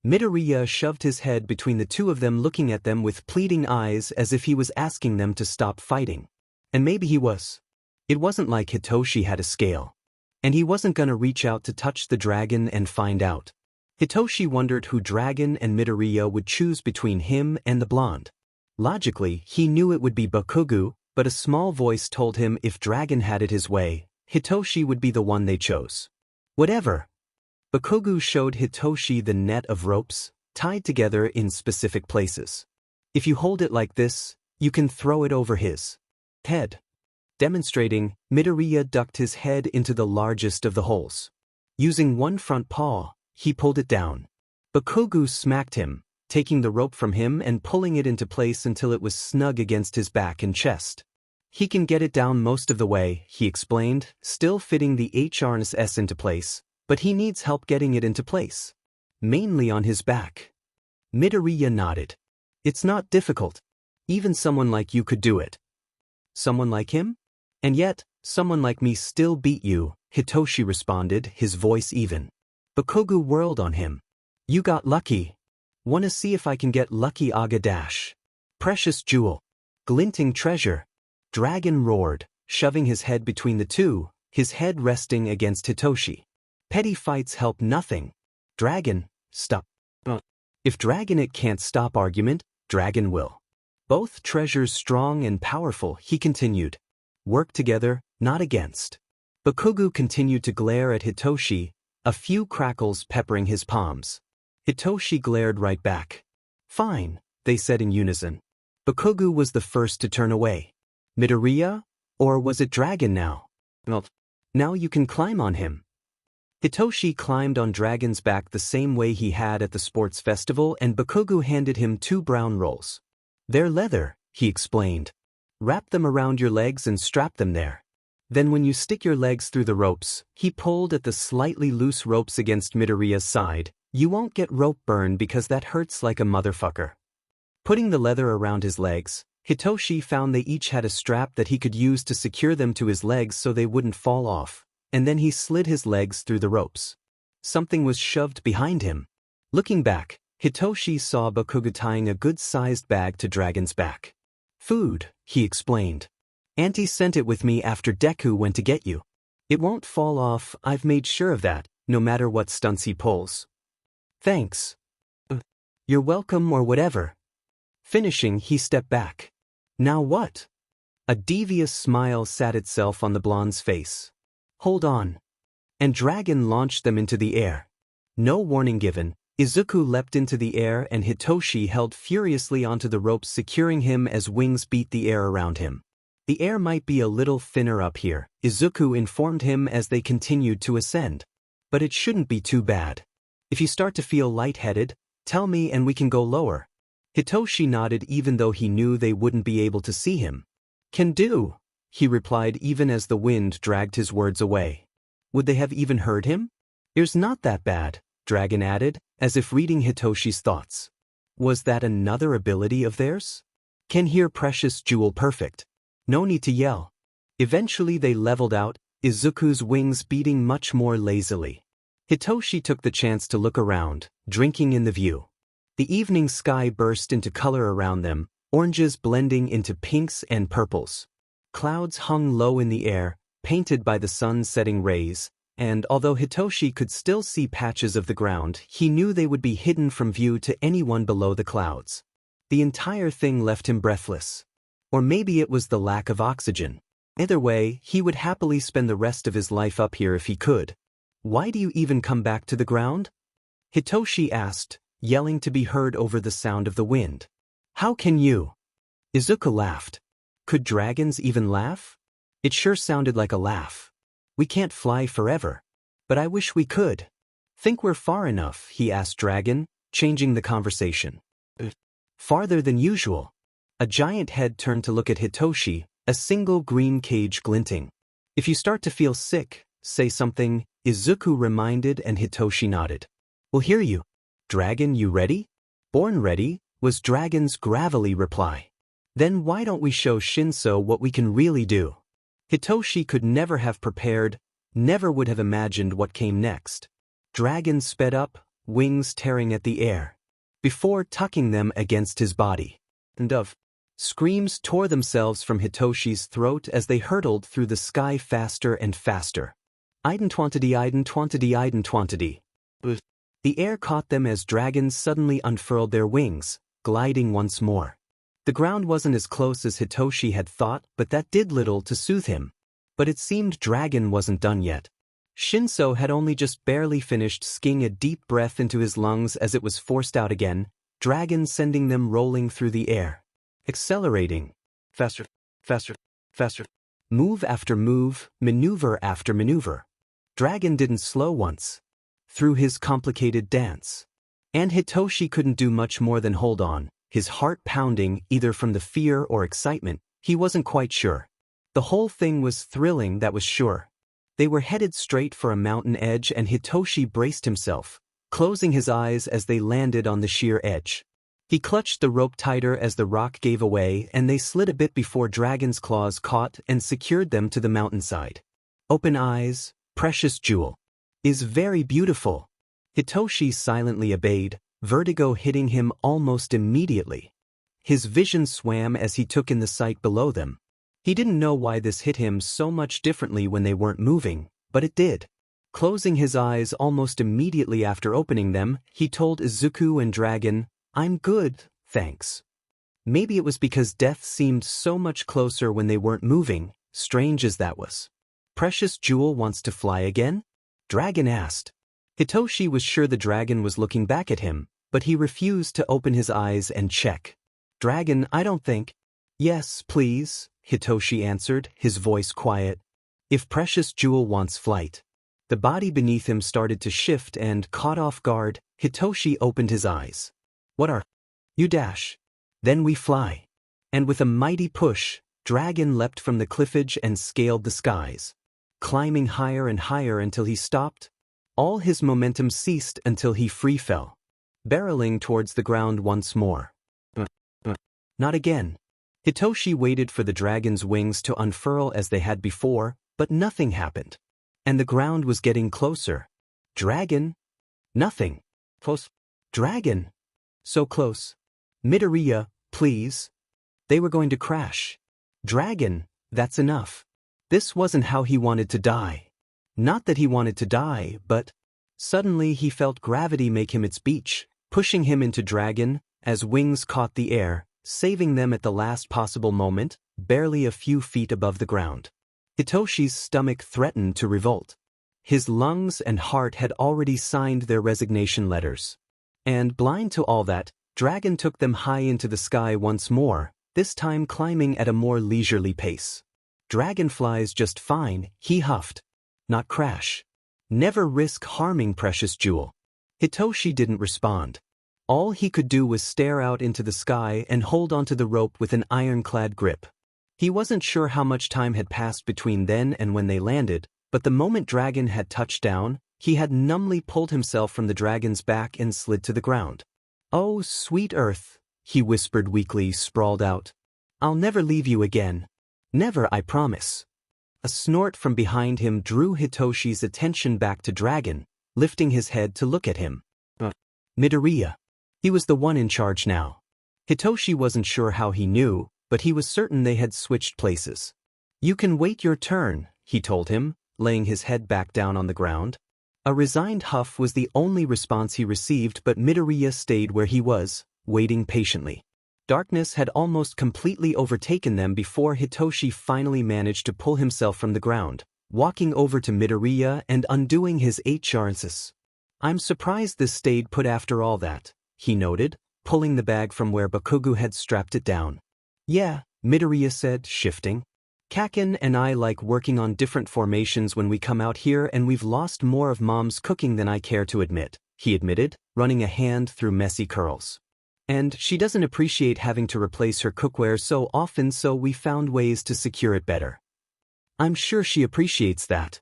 Speaker 1: Midoriya shoved his head between the two of them, looking at them with pleading eyes as if he was asking them to stop fighting. And maybe he was. It wasn't like Hitoshi had a scale. And he wasn't gonna reach out to touch the dragon and find out. Hitoshi wondered who Dragon and Midoriya would choose between him and the blonde. Logically, he knew it would be Bakugo, but a small voice told him if Dragon had it his way, Hitoshi would be the one they chose. Whatever. Bakugo showed Hitoshi the net of ropes, tied together in specific places. If you hold it like this, you can throw it over his head. Demonstrating, Midoriya ducked his head into the largest of the holes. Using one front paw, he pulled it down. Bakugo smacked him, taking the rope from him and pulling it into place until it was snug against his back and chest. He can get it down most of the way, he explained, still fitting the HRSS into place, but he needs help getting it into place. Mainly on his back. Midoriya nodded. It's not difficult. Even someone like you could do it. Someone like him? And yet, someone like me still beat you, Hitoshi responded, his voice even. Bakugo whirled on him. You got lucky. Wanna see if I can get lucky Aga dash. Precious jewel. Glinting treasure. Dragon roared, shoving his head between the two, his head resting against Hitoshi. Petty fights help nothing. Dragon, stop. If Dragonite can't stop argument, Dragon will. Both treasures strong and powerful, he continued. Work together, not against. Bakugo continued to glare at Hitoshi, a few crackles peppering his palms. Hitoshi glared right back. Fine, they said in unison. Bakugo was the first to turn away. Midoriya? Or was it Dragon now? Now you can climb on him. Hitoshi climbed on Dragon's back the same way he had at the sports festival, and Bakugo handed him 2 brown rolls. They're leather, he explained. Wrap them around your legs and strap them there. Then when you stick your legs through the ropes, he pulled at the slightly loose ropes against Midoriya's side. You won't get rope burn because that hurts like a motherfucker. Putting the leather around his legs, Hitoshi found they each had a strap that he could use to secure them to his legs so they wouldn't fall off, and then he slid his legs through the ropes. Something was shoved behind him. Looking back, Hitoshi saw Bakugo tying a good-sized bag to Dragon's back. Food, he explained. Auntie sent it with me after Deku went to get you. It won't fall off, I've made sure of that, no matter what stunts he pulls. Thanks. You're welcome or whatever. Finishing, he stepped back. Now what? A devious smile sat itself on the blonde's face. Hold on. And Dragon launched them into the air. No warning given, Izuku leapt into the air and Hitoshi held furiously onto the ropes, securing him as wings beat the air around him. The air might be a little thinner up here, Izuku informed him as they continued to ascend. But it shouldn't be too bad. If you start to feel lightheaded, tell me and we can go lower. Hitoshi nodded even though he knew they wouldn't be able to see him. Can do, he replied even as the wind dragged his words away. Would they have even heard him? It's not that bad, Dragon added, as if reading Hitoshi's thoughts. Was that another ability of theirs? Can hear precious jewel perfect. No need to yell. Eventually they leveled out, Izuku's wings beating much more lazily. Hitoshi took the chance to look around, drinking in the view. The evening sky burst into color around them, oranges blending into pinks and purples. Clouds hung low in the air, painted by the sun's setting rays, and although Hitoshi could still see patches of the ground, he knew they would be hidden from view to anyone below the clouds. The entire thing left him breathless. Or maybe it was the lack of oxygen. Either way, he would happily spend the rest of his life up here if he could. Why do you even come back to the ground? Hitoshi asked, yelling to be heard over the sound of the wind. How can you? Izuku laughed. Could dragons even laugh? It sure sounded like a laugh. We can't fly forever. But I wish we could. Think we're far enough, he asked Dragon, changing the conversation. Farther than usual. A giant head turned to look at Hitoshi, a single green cage glinting. If you start to feel sick, say something, Izuku reminded, and Hitoshi nodded. We'll hear you. Dragon, you ready? Born ready, was Dragon's gravelly reply. Then why don't we show Shinso what we can really do? Hitoshi could never have prepared, never would have imagined what came next. Dragon sped up, wings tearing at the air, before tucking them against his body. And screams tore themselves from Hitoshi's throat as they hurtled through the sky faster and faster. Identwantity. The air caught them as dragons suddenly unfurled their wings, gliding once more. The ground wasn't as close as Hitoshi had thought, but that did little to soothe him. But it seemed Dragon wasn't done yet. Shinso had only just barely finished skiing a deep breath into his lungs as it was forced out again, Dragon sending them rolling through the air. Accelerating. Faster, faster, faster. Move after move, maneuver after maneuver. Dragon didn't slow once. Through his complicated dance. And Hitoshi couldn't do much more than hold on, his heart pounding either from the fear or excitement, he wasn't quite sure. The whole thing was thrilling, that was sure. They were headed straight for a mountain edge and Hitoshi braced himself, closing his eyes as they landed on the sheer edge. He clutched the rope tighter as the rock gave away and they slid a bit before Dragon's claws caught and secured them to the mountainside. Open eyes, precious jewel. Is very beautiful. Hitoshi silently obeyed, vertigo hitting him almost immediately. His vision swam as he took in the sight below them. He didn't know why this hit him so much differently when they weren't moving, but it did. Closing his eyes almost immediately after opening them, he told Izuku and Dragon, I'm good, thanks. Maybe it was because death seemed so much closer when they weren't moving, strange as that was. Precious Jewel wants to fly again? Dragon asked. Hitoshi was sure the dragon was looking back at him, but he refused to open his eyes and check. Dragon, I don't think. Yes, please, Hitoshi answered, his voice quiet. If Precious Jewel wants flight. The body beneath him started to shift and, caught off guard, Hitoshi opened his eyes. What are you? Dash. Then we fly. And with a mighty push, Dragon leapt from the cliffage and scaled the skies. Climbing higher and higher until he stopped. All his momentum ceased until he free fell. Barreling towards the ground once more. Not again. Hitoshi waited for the dragon's wings to unfurl as they had before, but nothing happened. And the ground was getting closer. Dragon? Nothing. Close. Dragon? So close. Midoriya, please. They were going to crash. Dragon, that's enough. This wasn't how he wanted to die. Not that he wanted to die, but suddenly he felt gravity make him its beach, pushing him into Dragon, as wings caught the air, saving them at the last possible moment, barely a few feet above the ground. Hitoshi's stomach threatened to revolt. His lungs and heart had already signed their resignation letters. And blind to all that, Dragon took them high into the sky once more, this time climbing at a more leisurely pace. Dragon flies just fine, he huffed. Not crash. Never risk harming Precious Jewel. Hitoshi didn't respond. All he could do was stare out into the sky and hold onto the rope with an ironclad grip. He wasn't sure how much time had passed between then and when they landed, but the moment Dragon had touched down, he had numbly pulled himself from the dragon's back and slid to the ground. Oh, sweet Earth, he whispered weakly, sprawled out. I'll never leave you again. Never, I promise. A snort from behind him drew Hitoshi's attention back to Dragon, lifting his head to look at him. Midoriya. He was the one in charge now. Hitoshi wasn't sure how he knew, but he was certain they had switched places. You can wait your turn, he told him, laying his head back down on the ground. A resigned huff was the only response he received, but Midoriya stayed where he was, waiting patiently. Darkness had almost completely overtaken them before Hitoshi finally managed to pull himself from the ground, walking over to Midoriya and undoing his HRSs. "I'm surprised this stayed put after all that," he noted, pulling the bag from where Bakugo had strapped it down. "Yeah," Midoriya said, shifting. "Kaken and I like working on different formations when we come out here, and we've lost more of Mom's cooking than I care to admit," he admitted, running a hand through messy curls. "And she doesn't appreciate having to replace her cookware so often, so we found ways to secure it better." "I'm sure she appreciates that."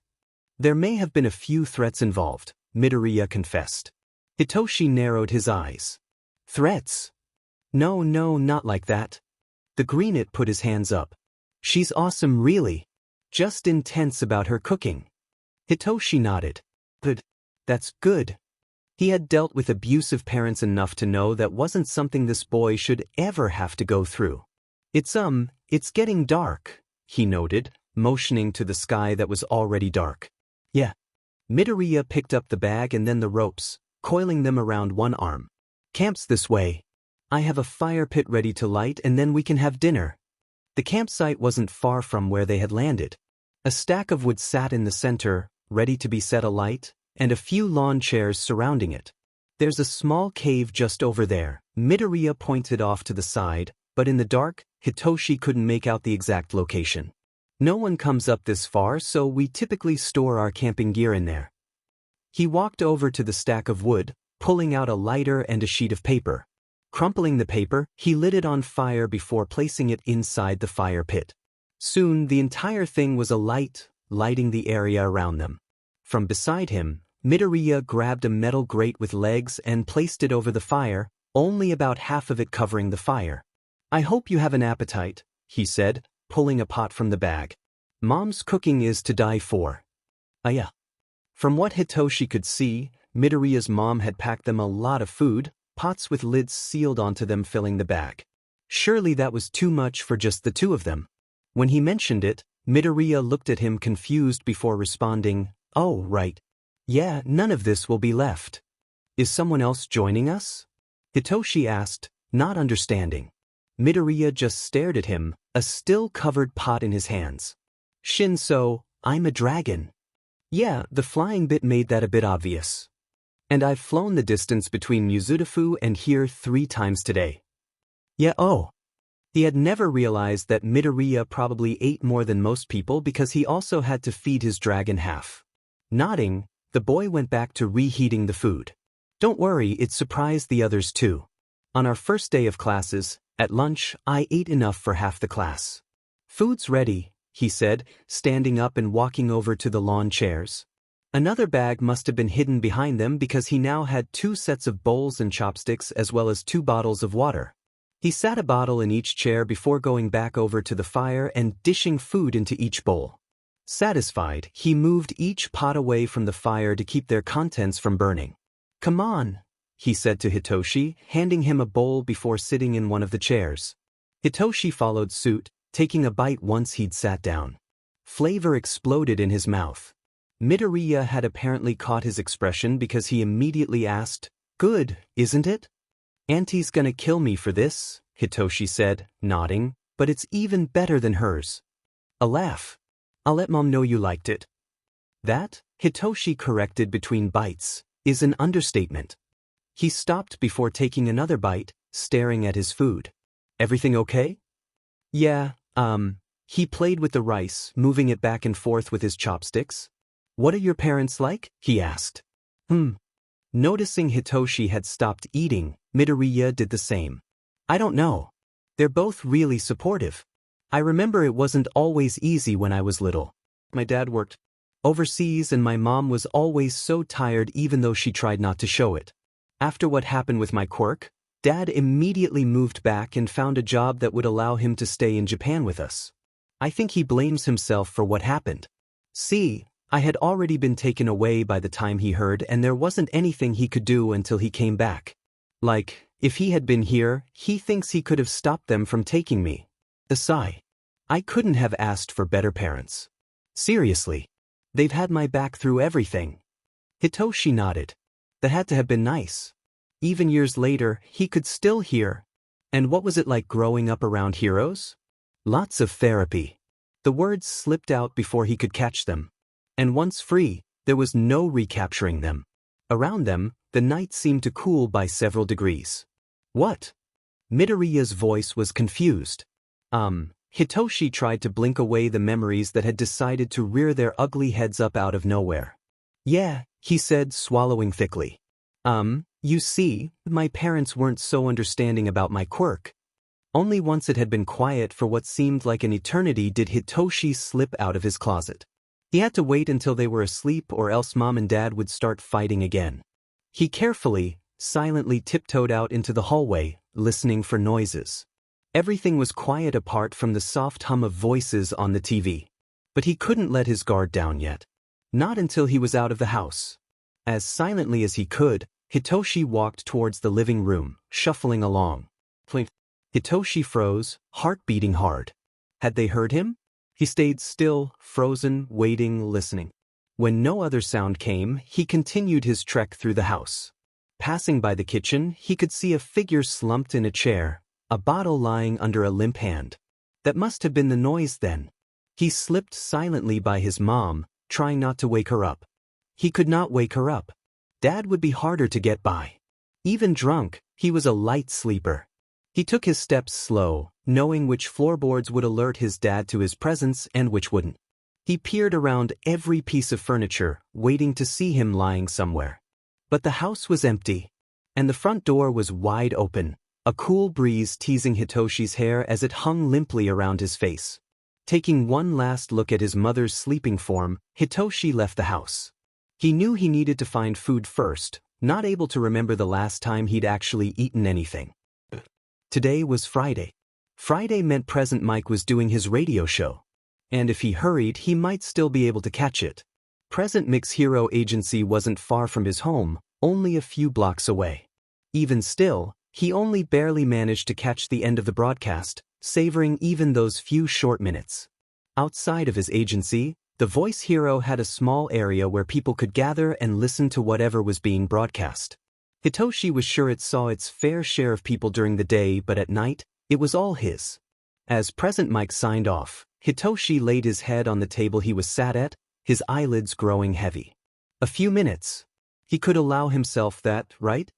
Speaker 1: "There may have been a few threats involved," Midoriya confessed. Hitoshi narrowed his eyes. "Threats? No, not like that." The greenet put his hands up. "She's awesome, really. Just intense about her cooking." Hitoshi nodded. "Good. That's good." He had dealt with abusive parents enough to know that wasn't something this boy should ever have to go through. It's getting dark," he noted, motioning to the sky that was already dark. "Yeah." Midoriya picked up the bag and then the ropes, coiling them around one arm. "Camp's this way. I have a fire pit ready to light and then we can have dinner." The campsite wasn't far from where they had landed. A stack of wood sat in the center, ready to be set alight, and a few lawn chairs surrounding it. "There's a small cave just over there," Midoriya pointed off to the side, but in the dark, Hitoshi couldn't make out the exact location. "No one comes up this far, so we typically store our camping gear in there." He walked over to the stack of wood, pulling out a lighter and a sheet of paper. Crumpling the paper, he lit it on fire before placing it inside the fire pit. Soon the entire thing was alight, lighting the area around them. From beside him, Midoriya grabbed a metal grate with legs and placed it over the fire, only about half of it covering the fire. "I hope you have an appetite," he said, pulling a pot from the bag. "Mom's cooking is to die for." Yeah. From what Hitoshi could see, Midoriya's mom had packed them a lot of food, pots with lids sealed onto them filling the bag. Surely that was too much for just the two of them. When he mentioned it, Midoriya looked at him confused before responding, "Oh, right. Yeah, none of this will be left." "Is someone else joining us?" Hitoshi asked, not understanding. Midoriya just stared at him, a still-covered pot in his hands. "Shinso, I'm a dragon." "Yeah, the flying bit made that a bit obvious. And I've flown the distance between Yuzutafu and here 3 times today." "Yeah, oh." He had never realized that Midoriya probably ate more than most people because he also had to feed his dragon half. Nodding, the boy went back to reheating the food. "Don't worry, it surprised the others too. On our first day of classes, at lunch, I ate enough for half the class." "Food's ready," he said, standing up and walking over to the lawn chairs. Another bag must have been hidden behind them because he now had 2 sets of bowls and chopsticks as well as 2 bottles of water. He sat a bottle in each chair before going back over to the fire and dishing food into each bowl. Satisfied, he moved each pot away from the fire to keep their contents from burning. "Come on," he said to Hitoshi, handing him a bowl before sitting in one of the chairs. Hitoshi followed suit, taking a bite once he'd sat down. Flavor exploded in his mouth. Midoriya had apparently caught his expression because he immediately asked, "Good, isn't it?" "Auntie's gonna kill me for this," Hitoshi said, nodding, "but it's even better than hers." A laugh. "I'll let Mom know you liked it." That, Hitoshi corrected between bites, is an understatement. He stopped before taking another bite, staring at his food. "Everything okay?" "Yeah, he played with the rice, moving it back and forth with his chopsticks." "What are your parents like?" he asked. Noticing Hitoshi had stopped eating, Midoriya did the same. "I don't know. They're both really supportive. I remember it wasn't always easy when I was little. My dad worked overseas and my mom was always so tired even though she tried not to show it. After what happened with my quirk, Dad immediately moved back and found a job that would allow him to stay in Japan with us. I think he blames himself for what happened. See, I had already been taken away by the time he heard and there wasn't anything he could do until he came back. Like, if he had been here, he thinks he could have stopped them from taking me." A sigh. "I couldn't have asked for better parents. Seriously. They've had my back through everything. Hitoshi nodded. That had to have been nice. Even years later, he could still hear. And what was it like growing up around heroes? Lots of therapy. The words slipped out before he could catch them. And once free, there was no recapturing them. Around them, the night seemed to cool by several degrees. What? Midoriya's voice was confused. Hitoshi tried to blink away the memories that had decided to rear their ugly heads up out of nowhere. Yeah, he said, swallowing thickly. You see, my parents weren't so understanding about my quirk. Only once it had been quiet for what seemed like an eternity did Hitoshi slip out of his closet. He had to wait until they were asleep or else Mom and Dad would start fighting again. He carefully, silently tiptoed out into the hallway, listening for noises. Everything was quiet apart from the soft hum of voices on the TV. But he couldn't let his guard down yet. Not until he was out of the house. As silently as he could, Hitoshi walked towards the living room, shuffling along. Hitoshi froze, heart beating hard. Had they heard him? He stayed still, frozen, waiting, listening. When no other sound came, he continued his trek through the house. Passing by the kitchen, he could see a figure slumped in a chair, a bottle lying under a limp hand. That must have been the noise then. He slipped silently by his mom, trying not to wake her up. He could not wake her up. Dad would be harder to get by. Even drunk, he was a light sleeper. He took his steps slow, knowing which floorboards would alert his dad to his presence and which wouldn't. He peered around every piece of furniture, waiting to see him lying somewhere. But the house was empty. And the front door was wide open, a cool breeze teasing Hitoshi's hair as it hung limply around his face. Taking one last look at his mother's sleeping form, Hitoshi left the house. He knew he needed to find food first, not able to remember the last time he'd actually eaten anything. Today was Friday. Friday meant Present Mike was doing his radio show. And if he hurried, he might still be able to catch it. Present Mike's hero agency wasn't far from his home, only a few blocks away. Even still, he only barely managed to catch the end of the broadcast, savoring even those few short minutes. Outside of his agency, the voice hero had a small area where people could gather and listen to whatever was being broadcast. Hitoshi was sure it saw its fair share of people during the day, but at night, it was all his. As Present Mike signed off, Hitoshi laid his head on the table he was sat at, his eyelids growing heavy. A few minutes. He could allow himself that, right?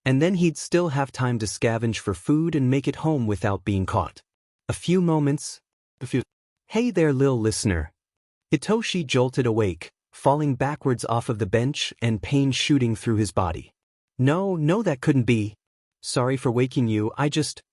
Speaker 1: And then he'd still have time to scavenge for food and make it home without being caught. A few moments. Hey there, lil listener. Hitoshi jolted awake, falling backwards off of the bench and pain shooting through his body. No, that couldn't be. Sorry for waking you,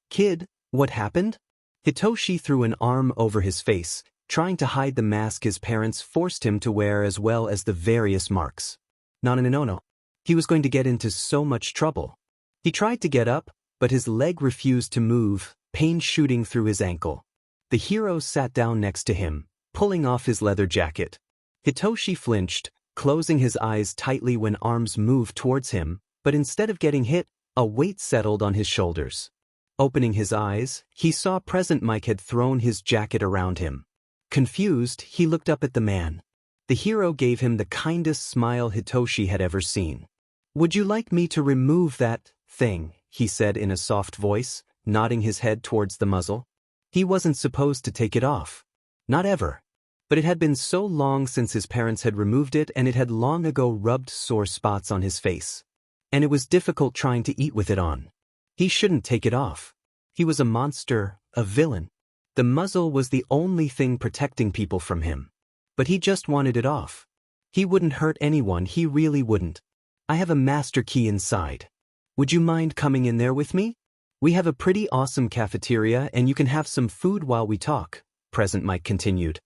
Speaker 1: kid, what happened? Hitoshi threw an arm over his face, trying to hide the mask his parents forced him to wear as well as the various marks. No. He was going to get into so much trouble. He tried to get up, but his leg refused to move, pain shooting through his ankle. The hero sat down next to him, pulling off his leather jacket. Hitoshi flinched, closing his eyes tightly when arms moved towards him, but instead of getting hit, a weight settled on his shoulders. Opening his eyes, he saw Present Mike had thrown his jacket around him. Confused, he looked up at the man. The hero gave him the kindest smile Hitoshi had ever seen. Would you like me to remove that thing? He said in a soft voice, nodding his head towards the muzzle. He wasn't supposed to take it off. Not ever. But it had been so long since his parents had removed it, and it had long ago rubbed sore spots on his face. And it was difficult trying to eat with it on. He shouldn't take it off. He was a monster, a villain. The muzzle was the only thing protecting people from him. But he just wanted it off. He wouldn't hurt anyone, he really wouldn't. I have a master key inside. Would you mind coming in there with me? We have a pretty awesome cafeteria and you can have some food while we talk, Present Mike continued.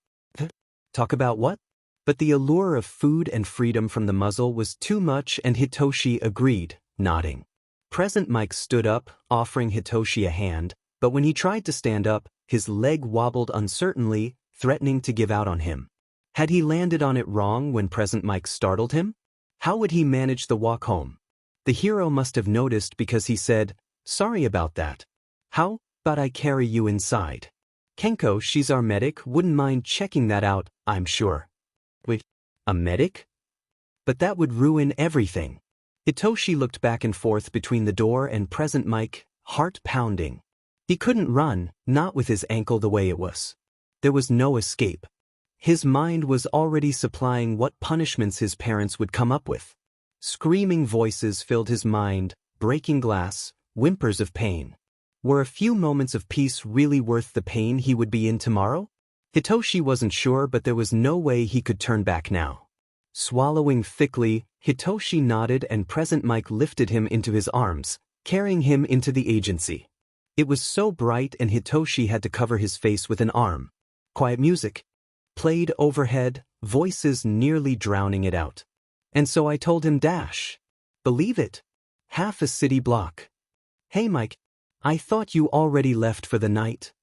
Speaker 1: Talk about what? But the allure of food and freedom from the muzzle was too much and Hitoshi agreed, nodding. Present Mike stood up, offering Hitoshi a hand, but when he tried to stand up, his leg wobbled uncertainly, threatening to give out on him. Had he landed on it wrong when Present Mike startled him? How would he manage the walk home? The hero must have noticed because he said, "Sorry about that. How about I carry you inside? Kenko, she's our medic, wouldn't mind checking that out, I'm sure." Wait, A medic? But that would ruin everything. Hitoshi looked back and forth between the door and present Mike, heart pounding. He couldn't run, not with his ankle the way it was. There was no escape. His mind was already supplying what punishments his parents would come up with. Screaming voices filled his mind, breaking glass, whimpers of pain. Were a few moments of peace really worth the pain he would be in tomorrow? Hitoshi wasn't sure, but there was no way he could turn back now. Swallowing thickly, Hitoshi nodded and present Mike lifted him into his arms, carrying him into the agency. It was so bright and Hitoshi had to cover his face with an arm. Quiet music played overhead, voices nearly drowning it out. And so I told him dash. Believe it. Half a city block. Hey Mike, I thought you already left for the night.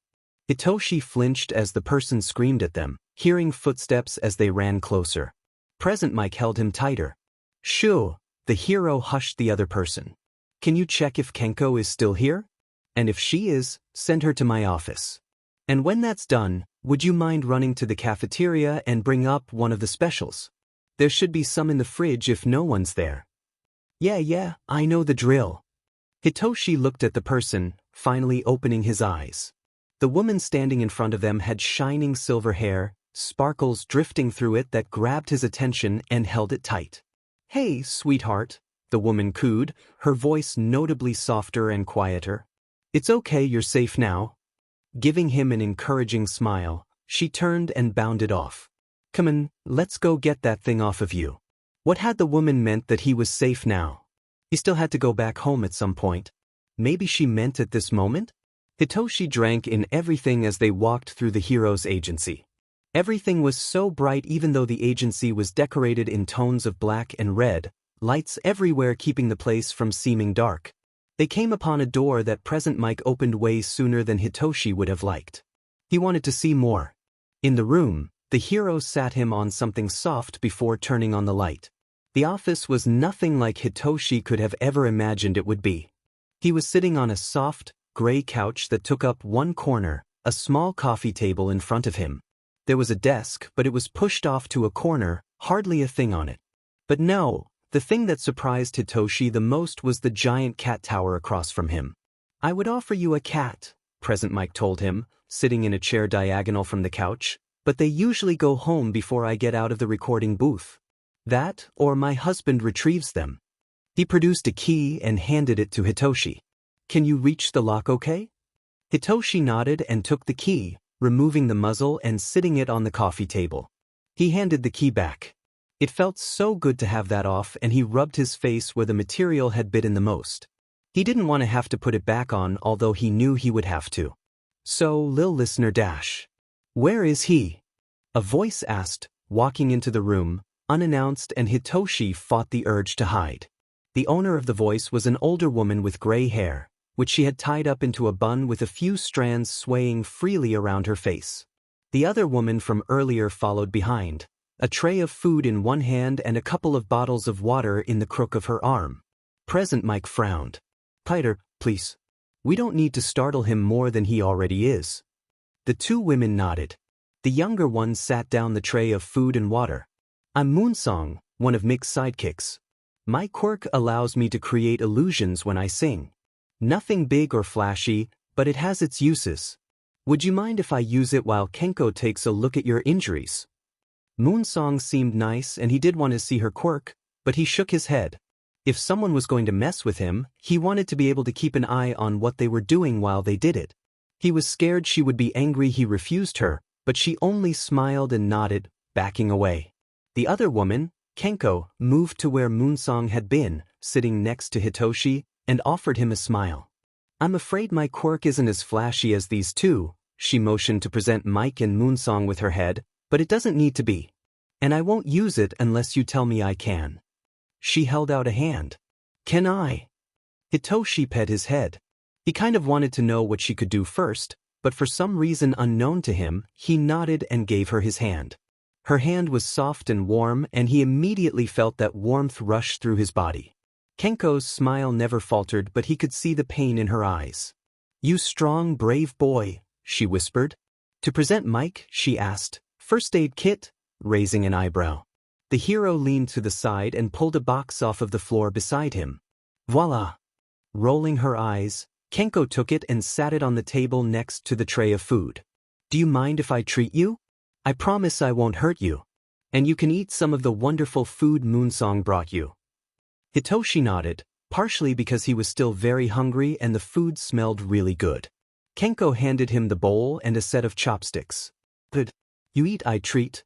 Speaker 1: Hitoshi flinched as the person screamed at them, hearing footsteps as they ran closer. Present Mike held him tighter. Shoo, the hero hushed the other person. Can you check if Kenko is still here? And if she is, send her to my office. And when that's done, would you mind running to the cafeteria and bring up one of the specials? There should be some in the fridge if no one's there. Yeah, I know the drill. Hitoshi looked at the person, finally opening his eyes. The woman standing in front of them had shining silver hair, sparkles drifting through it that grabbed his attention and held it tight. Hey, sweetheart, the woman cooed, her voice notably softer and quieter. It's okay, you're safe now. Giving him an encouraging smile, she turned and bounded off. Come on, let's go get that thing off of you. What had the woman meant that he was safe now? He still had to go back home at some point. Maybe she meant at this moment? Hitoshi drank in everything as they walked through the hero's agency. Everything was so bright even though the agency was decorated in tones of black and red, lights everywhere keeping the place from seeming dark. They came upon a door that present Mike opened way sooner than Hitoshi would have liked. He wanted to see more. In the room, the hero sat him on something soft before turning on the light. The office was nothing like Hitoshi could have ever imagined it would be. He was sitting on a soft, gray couch that took up one corner, a small coffee table in front of him. There was a desk, but it was pushed off to a corner, hardly a thing on it. But no. The thing that surprised Hitoshi the most was the giant cat tower across from him. I would offer you a cat, present Mike told him, sitting in a chair diagonal from the couch, but they usually go home before I get out of the recording booth. That, or my husband retrieves them. He produced a key and handed it to Hitoshi. Can you reach the lock okay? Hitoshi nodded and took the key, removing the muzzle and sitting it on the coffee table. He handed the key back. It felt so good to have that off and he rubbed his face where the material had bitten the most. He didn't want to have to put it back on although he knew he would have to. So, lil listener dash. Where is he? A voice asked, walking into the room, unannounced and Hitoshi fought the urge to hide. The owner of the voice was an older woman with gray hair, which she had tied up into a bun with a few strands swaying freely around her face. The other woman from earlier followed behind. A tray of food in one hand and a couple of bottles of water in the crook of her arm. Present Mike frowned. Peter, please. We don't need to startle him more than he already is. The two women nodded. The younger one sat down the tray of food and water. I'm Moonsong, one of Mick's sidekicks. My quirk allows me to create illusions when I sing. Nothing big or flashy, but it has its uses. Would you mind if I use it while Kenko takes a look at your injuries? Moonsong seemed nice and he did want to see her quirk, but he shook his head. If someone was going to mess with him, he wanted to be able to keep an eye on what they were doing while they did it. He was scared she would be angry he refused her, but she only smiled and nodded, backing away. The other woman, Kenko, moved to where Moonsong had been, sitting next to Hitoshi, and offered him a smile. I'm afraid my quirk isn't as flashy as these two, she motioned to present Mike and Moonsong with her head, but it doesn't need to be. And I won't use it unless you tell me I can. She held out a hand. Can I? Hitoshi pet his head. He kind of wanted to know what she could do first, but for some reason unknown to him, he nodded and gave her his hand. Her hand was soft and warm and he immediately felt that warmth rush through his body. Kenko's smile never faltered but he could see the pain in her eyes. You strong, brave boy, she whispered. To present Mike, she asked. First aid kit? Raising an eyebrow. The hero leaned to the side and pulled a box off of the floor beside him. Voila! Rolling her eyes, Kenko took it and sat it on the table next to the tray of food. Do you mind if I treat you? I promise I won't hurt you. And you can eat some of the wonderful food Moonsong brought you. Hitoshi nodded, partially because he was still very hungry and the food smelled really good. Kenko handed him the bowl and a set of chopsticks. Good. You eat, I treat.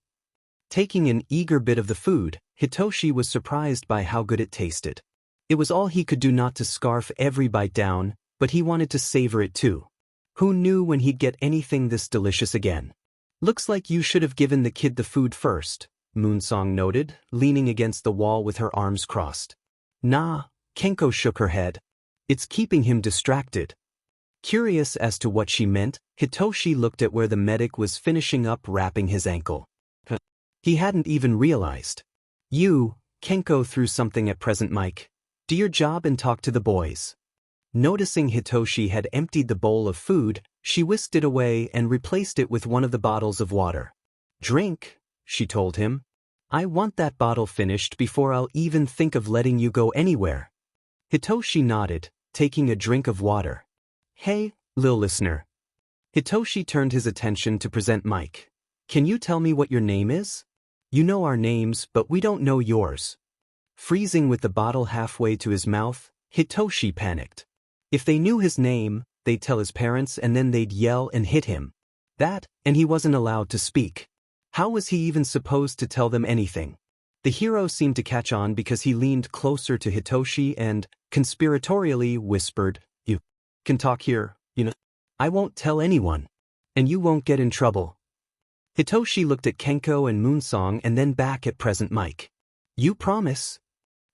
Speaker 1: Taking an eager bit of the food, Hitoshi was surprised by how good it tasted. It was all he could do not to scarf every bite down, but he wanted to savor it too. Who knew when he'd get anything this delicious again? Looks like you should have given the kid the food first, Moonsong noted, leaning against the wall with her arms crossed. Nah, Kenko shook her head. It's keeping him distracted. Curious as to what she meant, Hitoshi looked at where the medic was finishing up wrapping his ankle. He hadn't even realized. You, Kenko threw something at Present Mike. Do your job and talk to the boys. Noticing Hitoshi had emptied the bowl of food, she whisked it away and replaced it with one of the bottles of water. Drink, she told him. I want that bottle finished before I'll even think of letting you go anywhere. Hitoshi nodded, taking a drink of water. Hey, lil listener. Hitoshi turned his attention to Present Mike. Can you tell me what your name is? You know our names, but we don't know yours. Freezing with the bottle halfway to his mouth, Hitoshi panicked. If they knew his name, they'd tell his parents and then they'd yell and hit him. That, and he wasn't allowed to speak. How was he even supposed to tell them anything? The hero seemed to catch on because he leaned closer to Hitoshi and, conspiratorially, whispered, You can talk here, you know. I won't tell anyone. And you won't get in trouble. Hitoshi looked at Kenko and Moonsong and then back at Present Mike. You promise?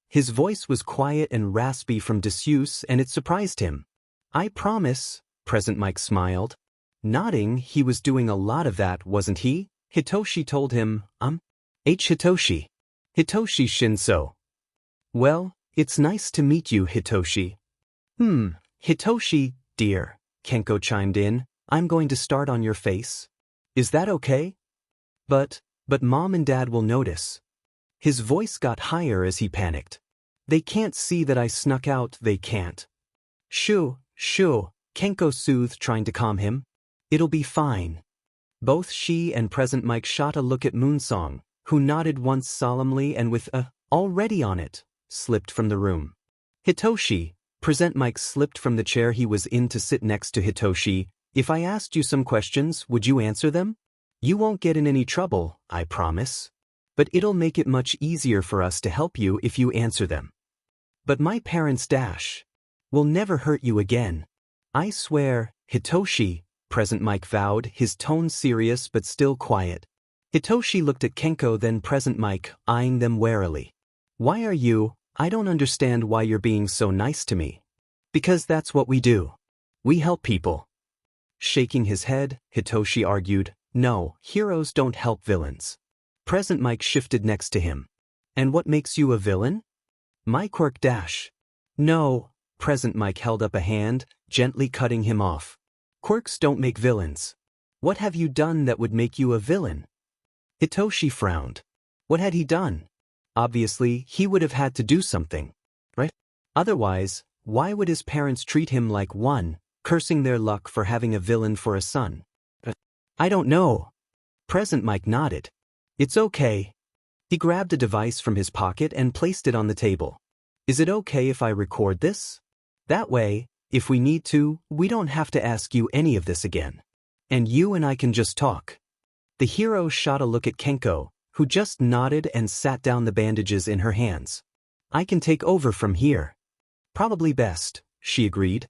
Speaker 1: His voice was quiet and raspy from disuse and it surprised him. I promise, Present Mike smiled. Nodding, he was doing a lot of that, wasn't he? Hitoshi told him, Hitoshi. Hitoshi Shinso. Well, it's nice to meet you, Hitoshi. Hitoshi, dear, Kenko chimed in. I'm going to start on your face. Is that okay? But Mom and Dad will notice. His voice got higher as he panicked. They can't see that I snuck out, they can't. Shoo, Kenko soothed, trying to calm him. It'll be fine. Both she and Present Mike shot a look at Moonsong, who nodded once solemnly and with a, already on it, slipped from the room. Hitoshi, Present Mike slipped from the chair he was in to sit next to Hitoshi. If I asked you some questions, would you answer them? You won't get in any trouble, I promise. But it'll make it much easier for us to help you if you answer them. But my parents will never hurt you again. I swear, Hitoshi, Present Mike vowed, his tone serious but still quiet. Hitoshi looked at Kenko, then Present Mike, eyeing them warily. Why are you? I don't understand why you're being so nice to me. Because that's what we do. We help people. Shaking his head, Hitoshi argued, no, heroes don't help villains. Present Mike shifted next to him. And what makes you a villain? My quirk . No, Present Mike held up a hand, gently cutting him off. Quirks don't make villains. What have you done that would make you a villain? Hitoshi frowned. What had he done? Obviously, he would have had to do something, right? Otherwise, why would his parents treat him like one, cursing their luck for having a villain for a son? I don't know. Present Mike nodded. It's okay. He grabbed a device from his pocket and placed it on the table. Is it okay if I record this? That way, if we need to, we don't have to ask you any of this again. And you and I can just talk. The hero shot a look at Kenko, who just nodded and sat down the bandages in her hands. I can take over from here. Probably best, she agreed.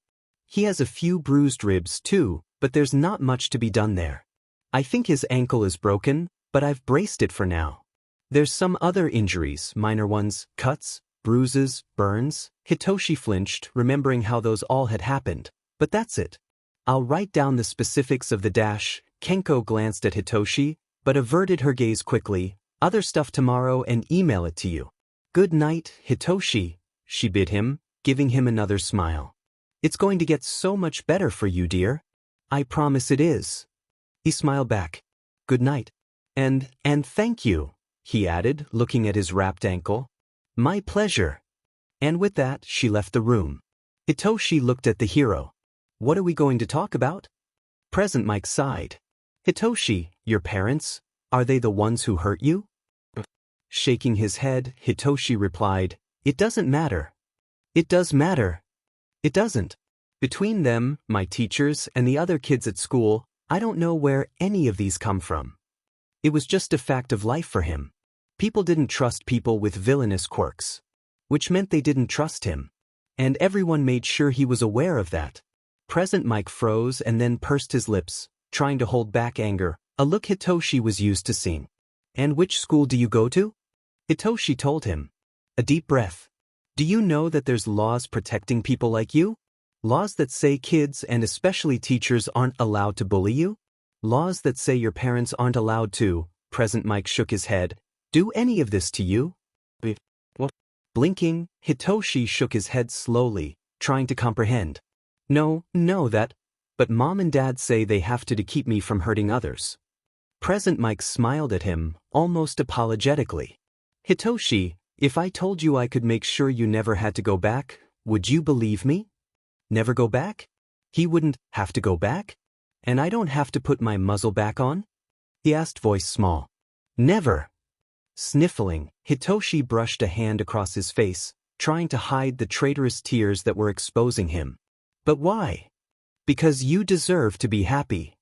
Speaker 1: He has a few bruised ribs too, but there's not much to be done there. I think his ankle is broken, but I've braced it for now. There's some other injuries, minor ones, cuts, bruises, burns. Hitoshi flinched, remembering how those all had happened. But that's it. I'll write down the specifics of the . Kenko glanced at Hitoshi, but averted her gaze quickly. Other stuff tomorrow and email it to you. Good night, Hitoshi, she bid him, giving him another smile. It's going to get so much better for you, dear. I promise it is. He smiled back. Good night. And thank you. he added, looking at his wrapped ankle. My pleasure. And with that, she left the room. Hitoshi looked at the hero. What are we going to talk about? Present Mike sighed. Hitoshi, your parents, are they the ones who hurt you? Shaking his head, Hitoshi replied, It doesn't matter. It does matter. It doesn't. Between them, my teachers, and the other kids at school, I don't know where any of these come from. It was just a fact of life for him. People didn't trust people with villainous quirks. Which meant they didn't trust him. And everyone made sure he was aware of that. Present Mike froze and then pursed his lips, trying to hold back anger, a look Hitoshi was used to seeing. And which school do you go to? Hitoshi told him. A deep breath. Do you know that there's laws protecting people like you? Laws that say kids and especially teachers aren't allowed to bully you? Laws that say your parents aren't allowed to, Present Mike shook his head, do any of this to you? What? Blinking, Hitoshi shook his head slowly, trying to comprehend. No, but Mom and Dad say they have to keep me from hurting others. Present Mike smiled at him, almost apologetically. Hitoshi, if I told you I could make sure you never had to go back, would you believe me? Never go back? He wouldn't have to go back? And I don't have to put my muzzle back on? He asked, voice small. Never. Sniffling, Hitoshi brushed a hand across his face, trying to hide the traitorous tears that were exposing him. But why? Because you deserve to be happy.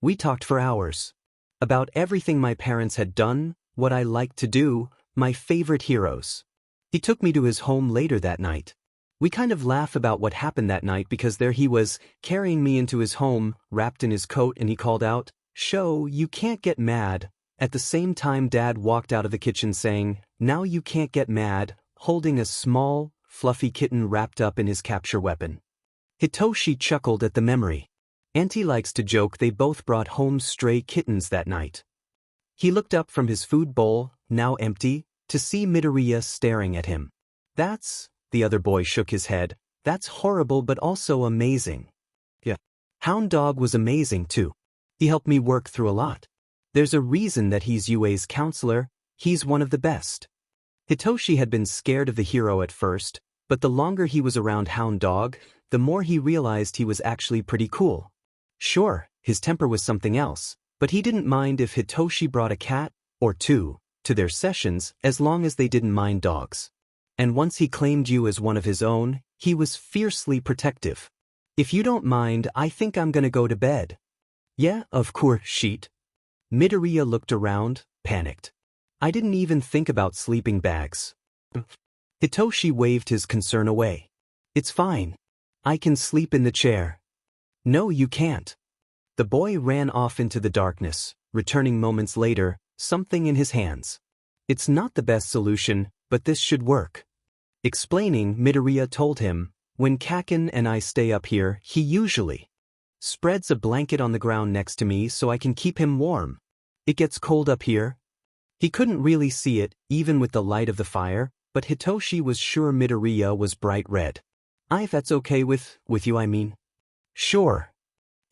Speaker 1: We talked for hours. About everything my parents had done, what I liked to do, my favorite heroes. He took me to his home later that night. We kind of laugh about what happened that night because there he was, carrying me into his home, wrapped in his coat, and he called out, Sho, you can't get mad. At the same time Dad walked out of the kitchen saying, Now you can't get mad, holding a small, fluffy kitten wrapped up in his capture weapon. Hitoshi chuckled at the memory. Auntie likes to joke they both brought home stray kittens that night. He looked up from his food bowl, now empty, to see Midoriya staring at him. That's, the other boy shook his head, that's horrible but also amazing. Yeah. Hound Dog was amazing too. He helped me work through a lot. There's a reason that he's UA's counselor, he's one of the best. Hitoshi had been scared of the hero at first, but the longer he was around Hound Dog, the more he realized he was actually pretty cool. Sure, his temper was something else, but he didn't mind if Hitoshi brought a cat, or two, to their sessions as long as they didn't mind dogs. And once he claimed you as one of his own, he was fiercely protective. If you don't mind, I think I'm gonna go to bed. Yeah, of course, sheet. Midoriya looked around, panicked. I didn't even think about sleeping bags. Hitoshi waved his concern away. It's fine. I can sleep in the chair. No, you can't. The boy ran off into the darkness, returning moments later, something in his hands. It's not the best solution, but this should work. Explaining, Midoriya told him, when Kaken and I stay up here, he usually spreads a blanket on the ground next to me so I can keep him warm. It gets cold up here. He couldn't really see it, even with the light of the fire, but Hitoshi was sure Midoriya was bright red. If that's okay with you I mean. Sure.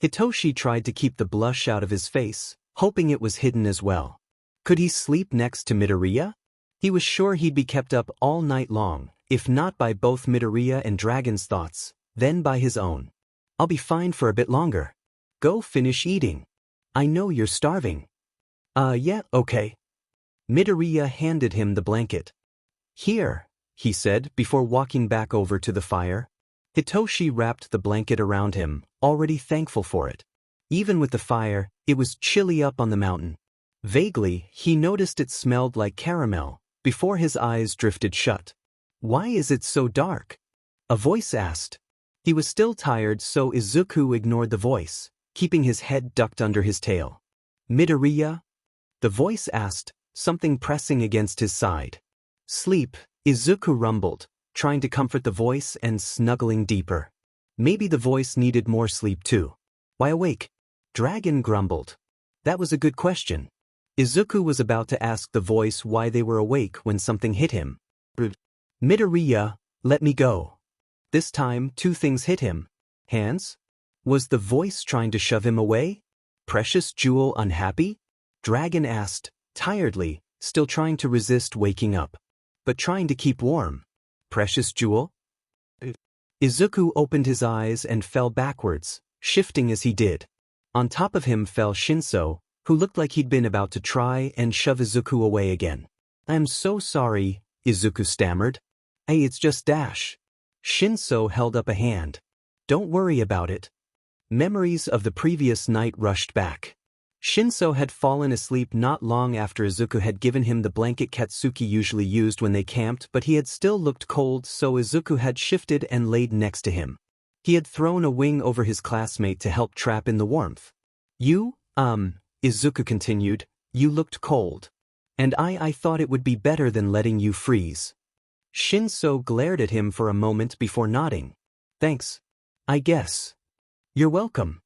Speaker 1: Hitoshi tried to keep the blush out of his face, hoping it was hidden as well. Could he sleep next to Midoriya? He was sure he'd be kept up all night long, if not by both Midoriya and Dragon's thoughts, then by his own. I'll be fine for a bit longer. Go finish eating. I know you're starving. Yeah, okay. Midoriya handed him the blanket. Here, he said before walking back over to the fire. Hitoshi wrapped the blanket around him, already thankful for it. Even with the fire, it was chilly up on the mountain. Vaguely, he noticed it smelled like caramel, before his eyes drifted shut. Why is it so dark? A voice asked. He was still tired, so Izuku ignored the voice, keeping his head ducked under his tail. Midoriya? The voice asked, something pressing against his side. Sleep, Izuku rumbled, trying to comfort the voice and snuggling deeper. Maybe the voice needed more sleep too. Why awake? Dragon grumbled. That was a good question. Izuku was about to ask the voice why they were awake when something hit him. Midoriya, let me go. This time, two things hit him. Hands? Was the voice trying to shove him away? Precious Jewel unhappy? Dragon asked, tiredly, still trying to resist waking up. But trying to keep warm. Precious jewel? Izuku opened his eyes and fell backwards, shifting as he did. On top of him fell Shinso, who looked like he'd been about to try and shove Izuku away again. "I'm so sorry," Izuku stammered. "Hey, it's just Dash." Shinso held up a hand. "Don't worry about it." Memories of the previous night rushed back. Shinso had fallen asleep not long after Izuku had given him the blanket Katsuki usually used when they camped, but he had still looked cold, so Izuku had shifted and laid next to him. He had thrown a wing over his classmate to help trap in the warmth. Izuku continued, "you looked cold. And I thought it would be better than letting you freeze." Shinso glared at him for a moment before nodding. "Thanks. I guess." "You're welcome."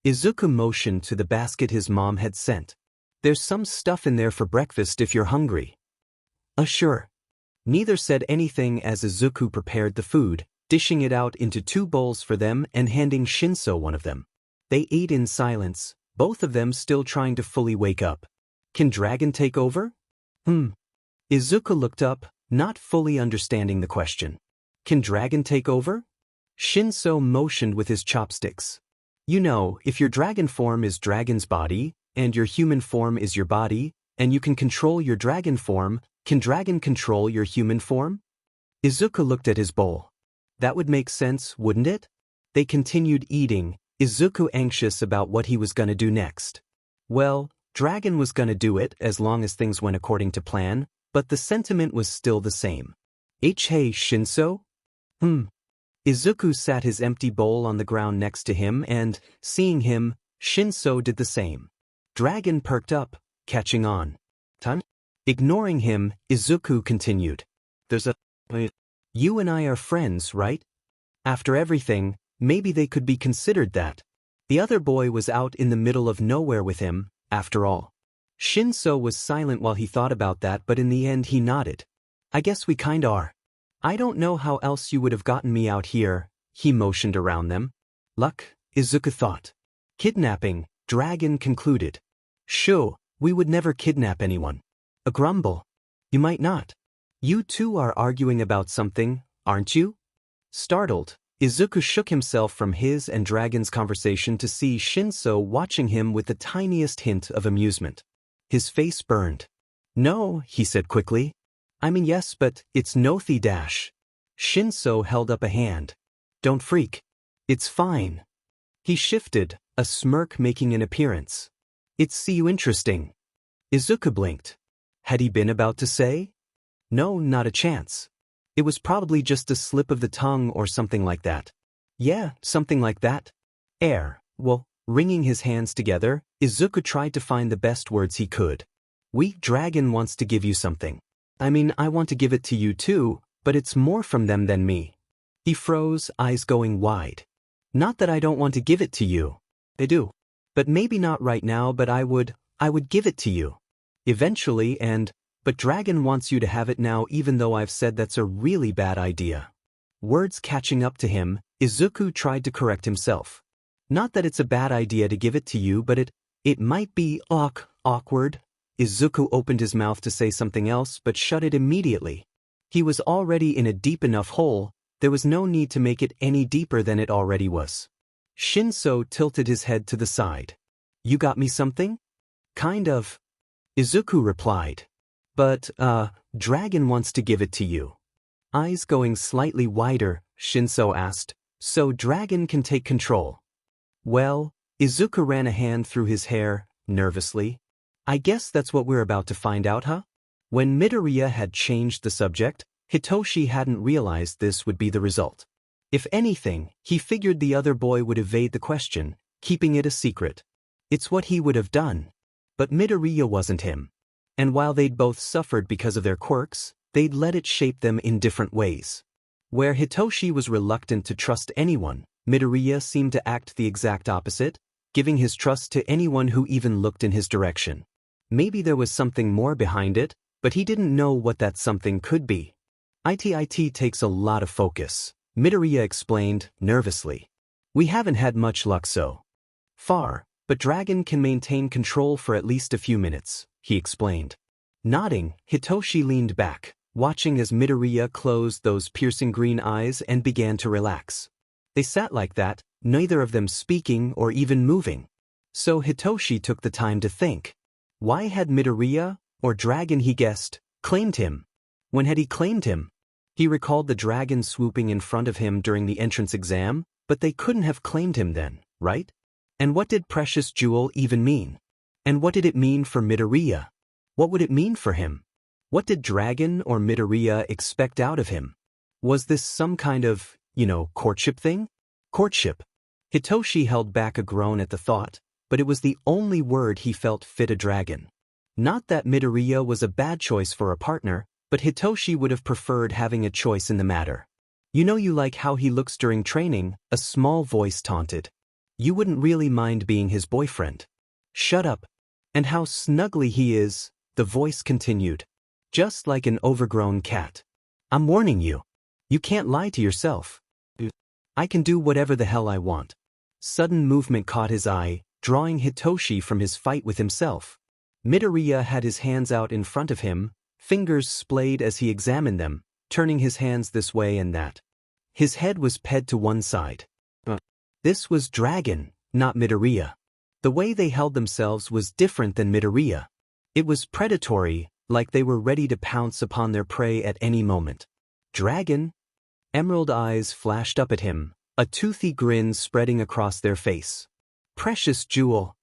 Speaker 1: Izuku motioned to the basket his mom had sent. "There's some stuff in there for breakfast if you're hungry." Sure." Neither said anything as Izuku prepared the food, dishing it out into 2 bowls for them and handing Shinso one of them. They ate in silence, both of them still trying to fully wake up. "Can Dragon take over?" Izuku looked up, not fully understanding the question. "Can Dragon take over?" Shinso motioned with his chopsticks. "You know, if your dragon form is Dragon's body, and your human form is your body, and you can control your dragon form, can Dragon control your human form?" Izuku looked at his bowl. "That would make sense, wouldn't it?" They continued eating, Izuku anxious about what he was gonna do next. Well, Dragon was gonna do it as long as things went according to plan, but the sentiment was still the same. Hey, Shinso?" Izuku sat his empty bowl on the ground next to him and, seeing him, Shinso did the same. Dragon perked up, catching on. Ignoring him, Izuku continued. "You and I are friends, right? After everything, maybe they could be considered that." The other boy was out in the middle of nowhere with him, after all. Shinso was silent while he thought about that, but in the end he nodded. "I guess we kinda are. I don't know how else you would have gotten me out here," he motioned around them. "Luck," Izuku thought. "Kidnapping," Dragon concluded. "Shoo, we would never kidnap anyone." A grumble. "You might not. You two are arguing about something, aren't you?" Startled, Izuku shook himself from his and Dragon's conversation to see Shinso watching him with the tiniest hint of amusement. His face burned. "No," he said quickly. "I mean yes, but it's no-thi dash." Shinso held up a hand. "Don't freak. It's fine." He shifted, a smirk making an appearance. "It's see you interesting." Izuku blinked. Had he been about to say? No, not a chance. It was probably just a slip of the tongue or something like that. Yeah, something like that. Well, wringing his hands together, Izuku tried to find the best words he could. Dragon wants to give you something. I mean, I want to give it to you too, but it's more from them than me. He froze, eyes going wide. Not that I don't want to give it to you. I do. But maybe not right now, but I would give it to you. Eventually, but Dragon wants you to have it now even though I've said that's a really bad idea. Words catching up to him, Izuku tried to correct himself. Not that it's a bad idea to give it to you, but it might be awkward. Izuku opened his mouth to say something else but shut it immediately. He was already in a deep enough hole, there was no need to make it any deeper than it already was. Shinso tilted his head to the side. "You got me something?" "Kind of." Izuku replied. "But, Dragon wants to give it to you." Eyes going slightly wider, Shinso asked, "So Dragon can take control?" "Well," Izuku ran a hand through his hair, nervously. "I guess that's what we're about to find out, huh?" When Midoriya had changed the subject, Hitoshi hadn't realized this would be the result. If anything, he figured the other boy would evade the question, keeping it a secret. It's what he would have done. But Midoriya wasn't him. And while they'd both suffered because of their quirks, they'd let it shape them in different ways. Where Hitoshi was reluctant to trust anyone, Midoriya seemed to act the exact opposite, giving his trust to anyone who even looked in his direction. Maybe there was something more behind it, but he didn't know what that something could be. It takes a lot of focus, Midoriya explained, nervously. We haven't had much luck so far, but Dragon can maintain control for at least a few minutes, he explained. Nodding, Hitoshi leaned back, watching as Midoriya closed those piercing green eyes and began to relax. They sat like that, neither of them speaking or even moving. So Hitoshi took the time to think. Why had Midoriya, or dragon he guessed, claimed him? When had he claimed him? He recalled the dragon swooping in front of him during the entrance exam, but they couldn't have claimed him then, right? And what did Precious Jewel even mean? And what did it mean for Midoriya? What would it mean for him? What did Dragon or Midoriya expect out of him? Was this some kind of, courtship thing? Courtship. Hitoshi held back a groan at the thought, but it was the only word he felt fit a dragon. Not that Midoriya was a bad choice for a partner, but Hitoshi would have preferred having a choice in the matter. You like how he looks during training, a small voice taunted. You wouldn't really mind being his boyfriend. Shut up. And how snuggly he is, the voice continued. Just like an overgrown cat. I'm warning you. You can't lie to yourself. I can do whatever the hell I want. Sudden movement caught his eye, drawing Hitoshi from his fight with himself. Midoriya had his hands out in front of him, fingers splayed as he examined them, turning his hands this way and that. His head was ped to one side. This was Dragon, not Midoriya. The way they held themselves was different than Midoriya. It was predatory, like they were ready to pounce upon their prey at any moment. Dragon? Emerald eyes flashed up at him, a toothy grin spreading across their face. Precious Jewel!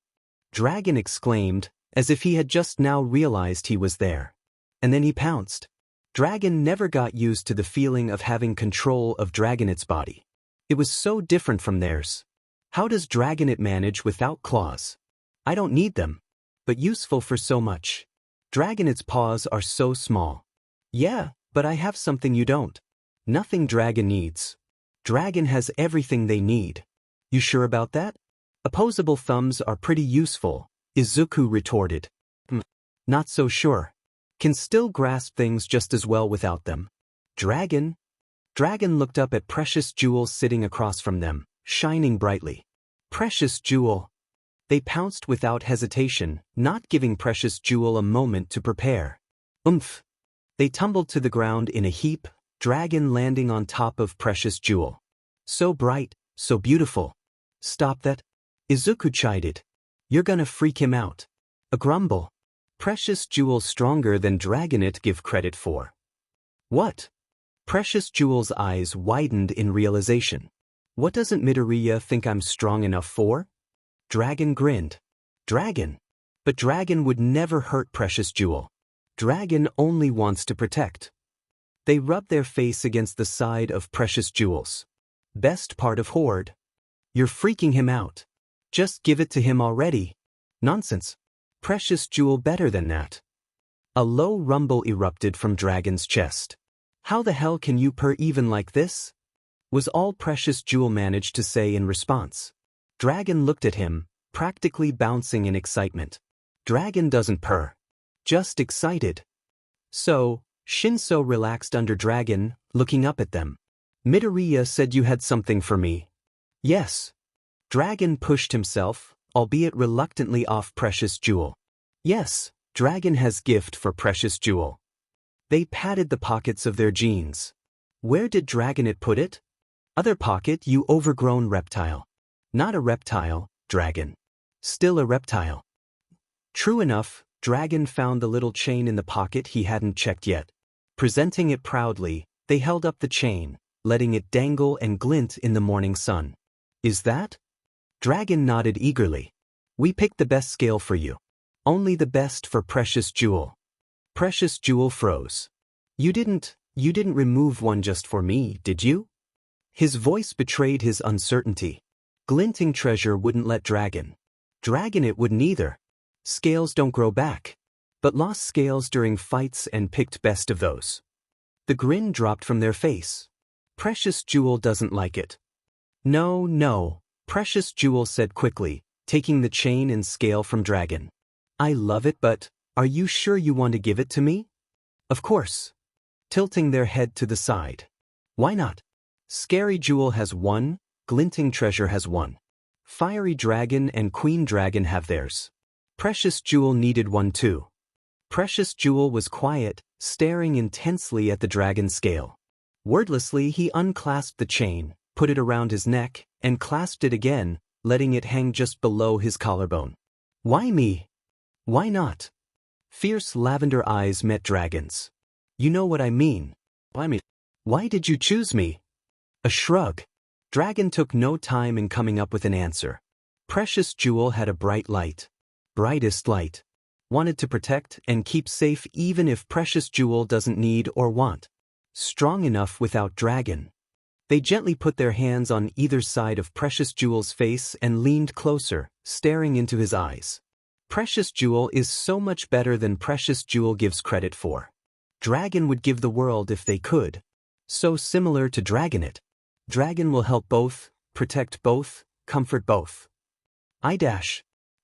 Speaker 1: Dragon exclaimed, as if he had just now realized he was there. And then he pounced. Dragon never got used to the feeling of having control of Dragonet's body. It was so different from theirs. How does Dragonet manage without claws? I don't need them. But useful for so much. Dragonet's paws are so small. Yeah, but I have something you don't. Nothing Dragon needs. Dragon has everything they need. You sure about that? Opposable thumbs are pretty useful, Izuku retorted. Not so sure. Can still grasp things just as well without them. Dragon? Dragon looked up at Precious Jewel sitting across from them, shining brightly. Precious Jewel. They pounced without hesitation, not giving Precious Jewel a moment to prepare. Oomph! They tumbled to the ground in a heap, Dragon landing on top of Precious Jewel. So bright, so beautiful. Stop that. Izuku chided. You're gonna freak him out. A grumble. Precious Jewel stronger than Dragonet give credit for. What? Precious Jewel's eyes widened in realization. What doesn't Midoriya think I'm strong enough for? Dragon grinned. Dragon. But Dragon would never hurt Precious Jewel. Dragon only wants to protect. They rubbed their face against the side of Precious Jewel's. Best part of Horde. You're freaking him out. Just give it to him already. Nonsense. Precious Jewel better than that. A low rumble erupted from Dragon's chest. How the hell can you purr even like this? Was all Precious Jewel managed to say in response. Dragon looked at him, practically bouncing in excitement. Dragon doesn't purr. Just excited. So, Shinso relaxed under Dragon, looking up at them. Midoriya said you had something for me. Yes. Dragon pushed himself, albeit reluctantly, off Precious Jewel. Yes, Dragon has gift for Precious Jewel. They patted the pockets of their jeans. Where did Dragonet put it? Other pocket, you overgrown reptile. Not a reptile, Dragon. Still a reptile. True enough, Dragon found the little chain in the pocket he hadn't checked yet. Presenting it proudly, they held up the chain, letting it dangle and glint in the morning sun. Is that? Dragon nodded eagerly. We picked the best scale for you. Only the best for Precious Jewel. Precious Jewel froze. You didn't remove one just for me, did you? His voice betrayed his uncertainty. Glinting treasure wouldn't let Dragon. Dragonet wouldn't either. Scales don't grow back. But lost scales during fights and picked best of those. The grin dropped from their face. Precious Jewel doesn't like it. No, Precious Jewel said quickly, taking the chain and scale from Dragon. I love it, but are you sure you want to give it to me? Of course. Tilting their head to the side. Why not? Scary Jewel has one, Glinting Treasure has one. Fiery Dragon and Queen Dragon have theirs. Precious Jewel needed one too. Precious Jewel was quiet, staring intensely at the dragon scale. Wordlessly he unclasped the chain, put it around his neck, and clasped it again, letting it hang just below his collarbone. Why me? Why not? Fierce lavender eyes met Dragon's. You know what I mean. Why me? Why did you choose me? A shrug. Dragon took no time in coming up with an answer. Precious Jewel had a bright light. Brightest light. Wanted to protect and keep safe even if Precious Jewel doesn't need or want. Strong enough without Dragon. They gently put their hands on either side of Precious Jewel's face and leaned closer, staring into his eyes. Precious Jewel is so much better than Precious Jewel gives credit for. Dragon would give the world if they could. So similar to Dragonite. Dragon will help both, protect both, comfort both.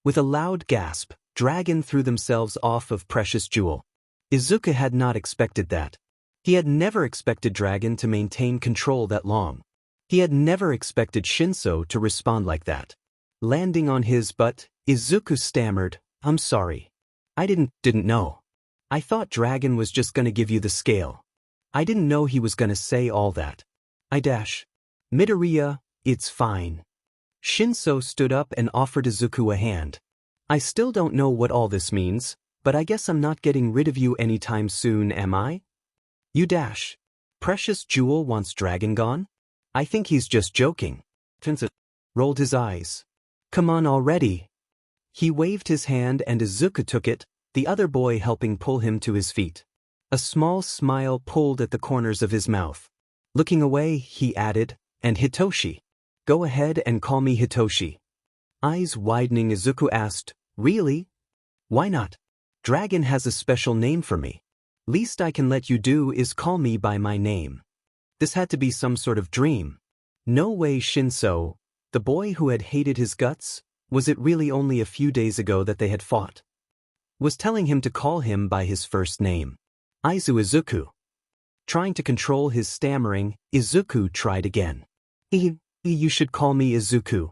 Speaker 1: With a loud gasp, Dragon threw themselves off of Precious Jewel. Izuku had not expected that. He had never expected Dragon to maintain control that long. He had never expected Shinso to respond like that. Landing on his butt, Izuku stammered, "I'm sorry. I didn't know. I thought Dragon was just gonna give you the scale. I didn't know he was gonna say all that. Midoriya, it's fine." Shinso stood up and offered Izuku a hand. "I still don't know what all this means, but I guess I'm not getting rid of you anytime soon, am I?" Precious Jewel wants Dragon gone? I think he's just joking. Tensei rolled his eyes. "Come on already." He waved his hand and Izuku took it, the other boy helping pull him to his feet. A small smile pulled at the corners of his mouth. Looking away, he added, "And Hitoshi. Go ahead and call me Hitoshi." Eyes widening, Izuku asked, "Really? Why not? Dragon has a special name for me. Least I can let you do is call me by my name." This had to be some sort of dream. No way Shinso, the boy who had hated his guts, was it really only a few days ago that they had fought? Was telling him to call him by his first name. Izuku. Trying to control his stammering, Izuku tried again. You should call me Izuku."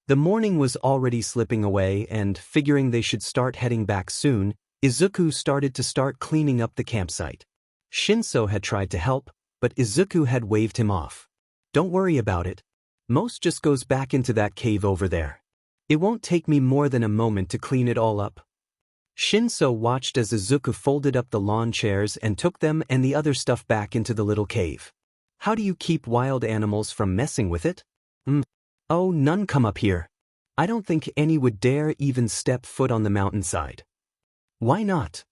Speaker 1: The morning was already slipping away and, figuring they should start heading back soon, Izuku started cleaning up the campsite. Shinso had tried to help, but Izuku had waved him off. "Don't worry about it. Most just goes back into that cave over there. It won't take me more than a moment to clean it all up." Shinso watched as Izuku folded up the lawn chairs and took them and the other stuff back into the little cave. "How do you keep wild animals from messing with it?" "Oh, none come up here. I don't think any would dare even step foot on the mountainside." "Why not?"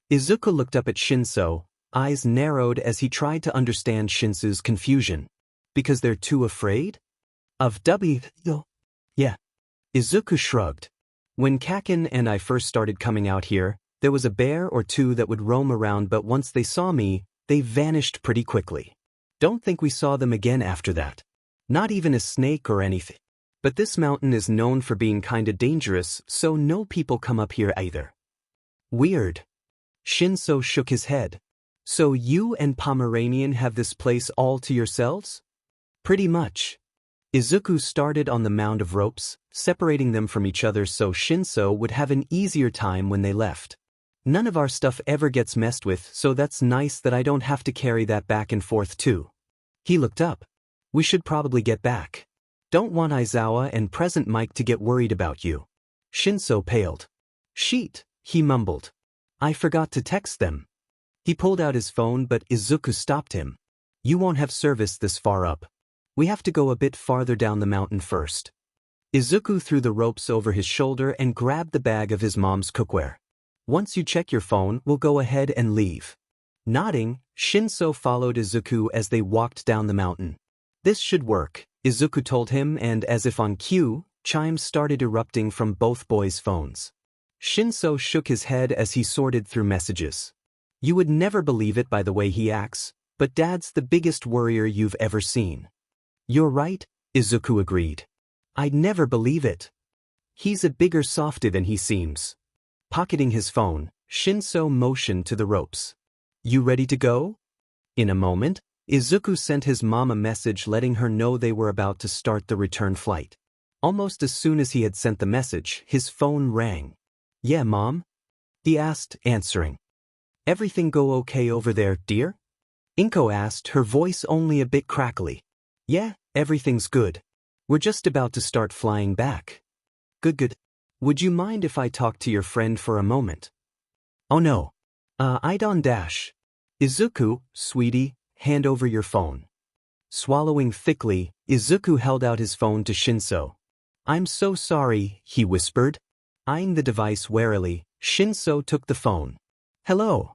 Speaker 1: Izuku looked up at Shinso, eyes narrowed as he tried to understand Shinso's confusion. "Because they're too afraid?" "Of Yeah." Izuku shrugged. "When Kaken and I first started coming out here, there was a bear or two that would roam around, but once they saw me, they vanished pretty quickly. Don't think we saw them again after that. Not even a snake or anything. But this mountain is known for being kinda dangerous, so no people come up here either." "Weird." Shinso shook his head. "So you and Pomeranian have this place all to yourselves?" "Pretty much." Izuku started on the mound of ropes, separating them from each other so Shinso would have an easier time when they left. "None of our stuff ever gets messed with, so that's nice that I don't have to carry that back and forth too." He looked up. "We should probably get back. Don't want Aizawa and Present Mike to get worried about you." Shinso paled. "Sheet," he mumbled. "I forgot to text them." He pulled out his phone but Izuku stopped him. "You won't have service this far up. We have to go a bit farther down the mountain first." Izuku threw the ropes over his shoulder and grabbed the bag of his mom's cookware. "Once you check your phone, we'll go ahead and leave." Nodding, Shinso followed Izuku as they walked down the mountain. "This should work," Izuku told him, and as if on cue, chimes started erupting from both boys' phones. Shinso shook his head as he sorted through messages. "You would never believe it by the way he acts, but Dad's the biggest worrier you've ever seen." "You're right," Izuku agreed. "I'd never believe it. He's a bigger softy than he seems." Pocketing his phone, Shinso motioned to the ropes. "You ready to go?" In a moment, Izuku sent his mom a message letting her know they were about to start the return flight. Almost as soon as he had sent the message, his phone rang. "Yeah, Mom?" he asked, answering. Everything go okay over there, dear? Inko asked, her voice only a bit crackly. Yeah, everything's good. We're just about to start flying back. Good. Would you mind if I talk to your friend for a moment? Oh no. I don't dash. Izuku, sweetie, hand over your phone. Swallowing thickly, Izuku held out his phone to Shinso. I'm so sorry, he whispered. Eyeing the device warily, Shinso took the phone. Hello.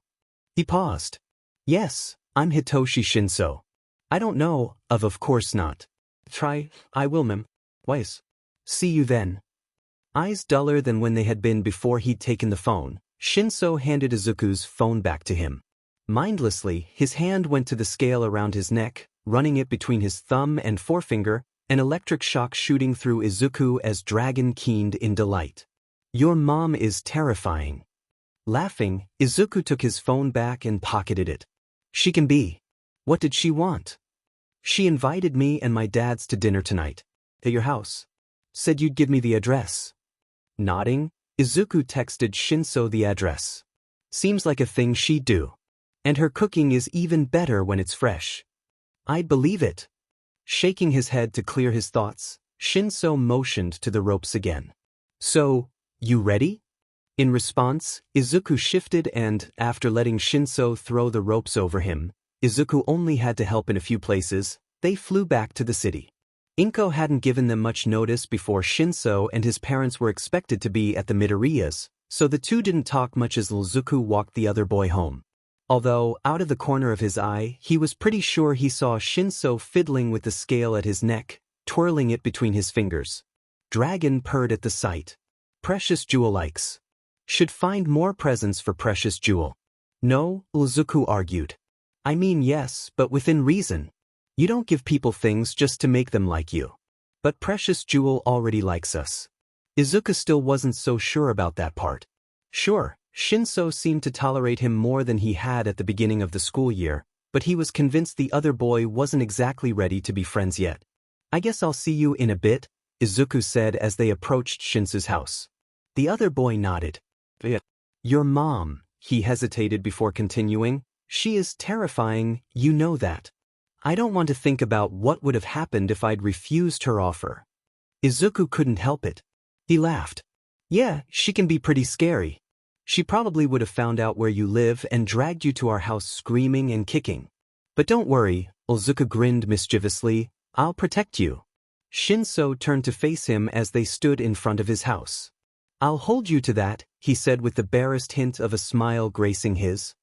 Speaker 1: He paused. Yes, I'm Hitoshi Shinso. I don't know, of course not. Try, I will ma'am. Wise. See you then. Eyes duller than when they had been before he'd taken the phone, Shinso handed Izuku's phone back to him. Mindlessly, his hand went to the scale around his neck, running it between his thumb and forefinger, an electric shock shooting through Izuku as Dragon keened in delight. Your mom is terrifying. Laughing, Izuku took his phone back and pocketed it. She can be. What did she want? She invited me and my dads to dinner tonight. At your house. Said you'd give me the address. Nodding, Izuku texted Shinso the address. Seems like a thing she'd do. And her cooking is even better when it's fresh. I'd believe it. Shaking his head to clear his thoughts, Shinso motioned to the ropes again. So, you ready? In response, Izuku shifted and, after letting Shinso throw the ropes over him, Izuku only had to help in a few places, they flew back to the city. Inko hadn't given them much notice before Shinso and his parents were expected to be at the Midoriyas, so the two didn't talk much as Izuku walked the other boy home. Although, out of the corner of his eye, he was pretty sure he saw Shinso fiddling with the scale at his neck, twirling it between his fingers. Dragon purred at the sight. Precious Jewel likes. Should find more presents for Precious Jewel. No, Izuku argued. I mean yes, but within reason. You don't give people things just to make them like you. But Precious Jewel already likes us. Izuku still wasn't so sure about that part. Sure, Shinso seemed to tolerate him more than he had at the beginning of the school year, but he was convinced the other boy wasn't exactly ready to be friends yet. I guess I'll see you in a bit, Izuku said as they approached Shinso's house. The other boy nodded. Your mom, he hesitated before continuing. She is terrifying, you know that. I don't want to think about what would have happened if I'd refused her offer. Izuku couldn't help it. He laughed. Yeah, she can be pretty scary. She probably would have found out where you live and dragged you to our house screaming and kicking. But don't worry, Izuku grinned mischievously, I'll protect you. Shinso turned to face him as they stood in front of his house. I'll hold you to that, he said with the barest hint of a smile gracing his.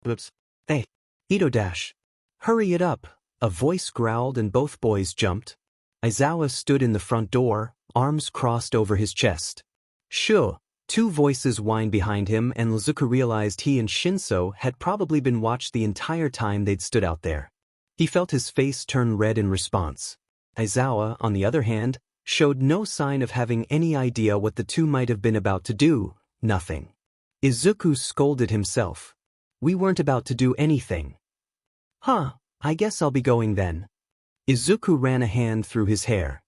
Speaker 1: Oops. Hey. Ito-dash. Hurry it up. A voice growled and both boys jumped. Aizawa stood in the front door, arms crossed over his chest. Shoo! Two voices whined behind him and Izuku realized he and Shinso had probably been watched the entire time they'd stood out there. He felt his face turn red in response. Aizawa, on the other hand, showed no sign of having any idea what the two might have been about to do, nothing. Izuku scolded himself. We weren't about to do anything. Huh. I guess I'll be going then. Izuku ran a hand through his hair.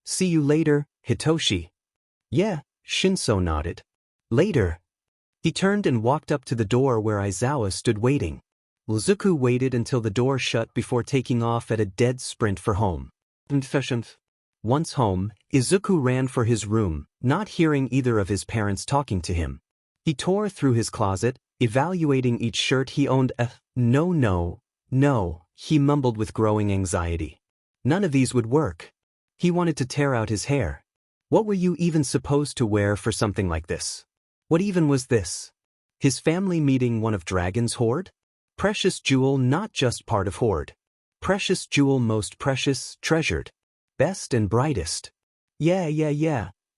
Speaker 1: See you later, Hitoshi. Yeah, Shinso nodded. Later. He turned and walked up to the door where Aizawa stood waiting. Izuku waited until the door shut before taking off at a dead sprint for home. Once home, Izuku ran for his room, not hearing either of his parents talking to him. He tore through his closet, evaluating each shirt he owned. No, he mumbled with growing anxiety. None of these would work. He wanted to tear out his hair. What were you even supposed to wear for something like this? What even was this? His family meeting one of Dragon's Horde? Precious Jewel not just part of Horde. Precious Jewel most precious, treasured. Best and brightest. Yeah,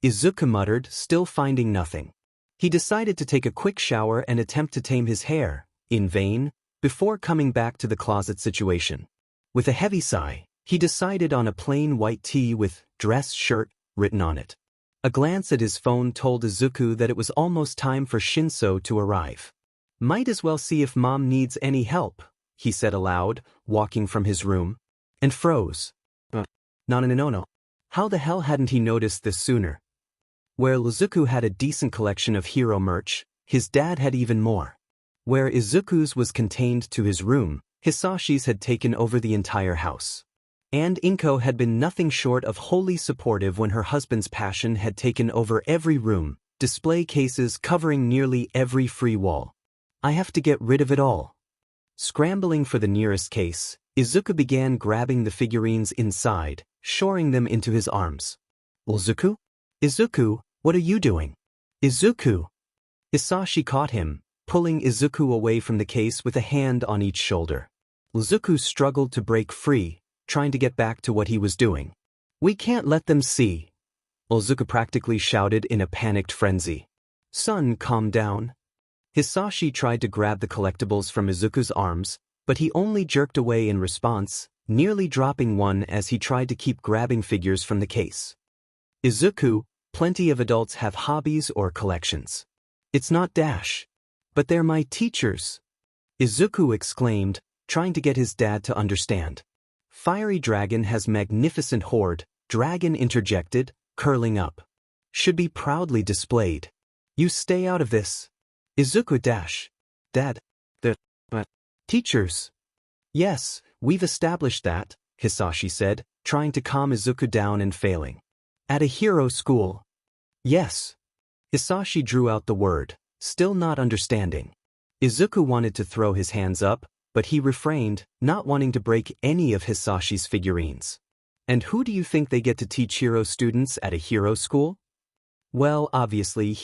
Speaker 1: Izuku muttered, still finding nothing. He decided to take a quick shower and attempt to tame his hair, in vain, before coming back to the closet situation. With a heavy sigh, he decided on a plain white tee with dress shirt written on it. A glance at his phone told Izuku that it was almost time for Shinso to arrive. Might as well see if mom needs any help, he said aloud, walking from his room, and froze. No. How the hell hadn't he noticed this sooner? Where Izuku had a decent collection of hero merch, his dad had even more. Where Izuku's was contained to his room, Hisashi's had taken over the entire house. And Inko had been nothing short of wholly supportive when her husband's passion had taken over every room, display cases covering nearly every free wall. I have to get rid of it all. Scrambling for the nearest case, Izuku began grabbing the figurines inside, shoring them into his arms. Izuku? Izuku, what are you doing? Izuku! Hisashi caught him, pulling Izuku away from the case with a hand on each shoulder. Izuku struggled to break free, trying to get back to what he was doing. We can't let them see. Izuku practically shouted in a panicked frenzy. Son, calm down. Hisashi tried to grab the collectibles from Izuku's arms, but he only jerked away in response, nearly dropping one as he tried to keep grabbing figures from the case. Izuku, plenty of adults have hobbies or collections. It's not Dash. But they're my teachers. Izuku exclaimed, trying to get his dad to understand. Fiery Dragon has magnificent hoard, Dragon interjected, curling up. Should be proudly displayed. You stay out of this. Izuku Dash. Dad. Teachers. Yes, we've established that, Hisashi said, trying to calm Izuku down and failing. At a hero school. Yes. Hisashi drew out the word, still not understanding. Izuku wanted to throw his hands up, but he refrained, not wanting to break any of Hisashi's figurines. And who do you think they get to teach hero students at a hero school? Well, obviously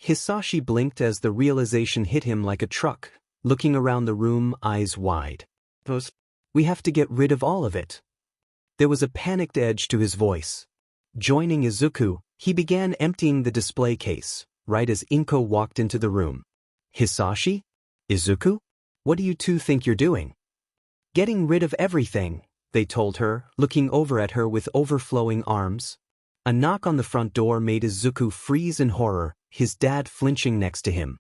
Speaker 1: Hisashi blinked as the realization hit him like a truck, looking around the room, eyes wide. We have to get rid of all of it. There was a panicked edge to his voice. Joining Izuku, he began emptying the display case, right as Inko walked into the room. Hisashi? Izuku? What do you two think you're doing? Getting rid of everything, they told her, looking over at her with overflowing arms. A knock on the front door made Izuku freeze in horror, his dad flinching next to him.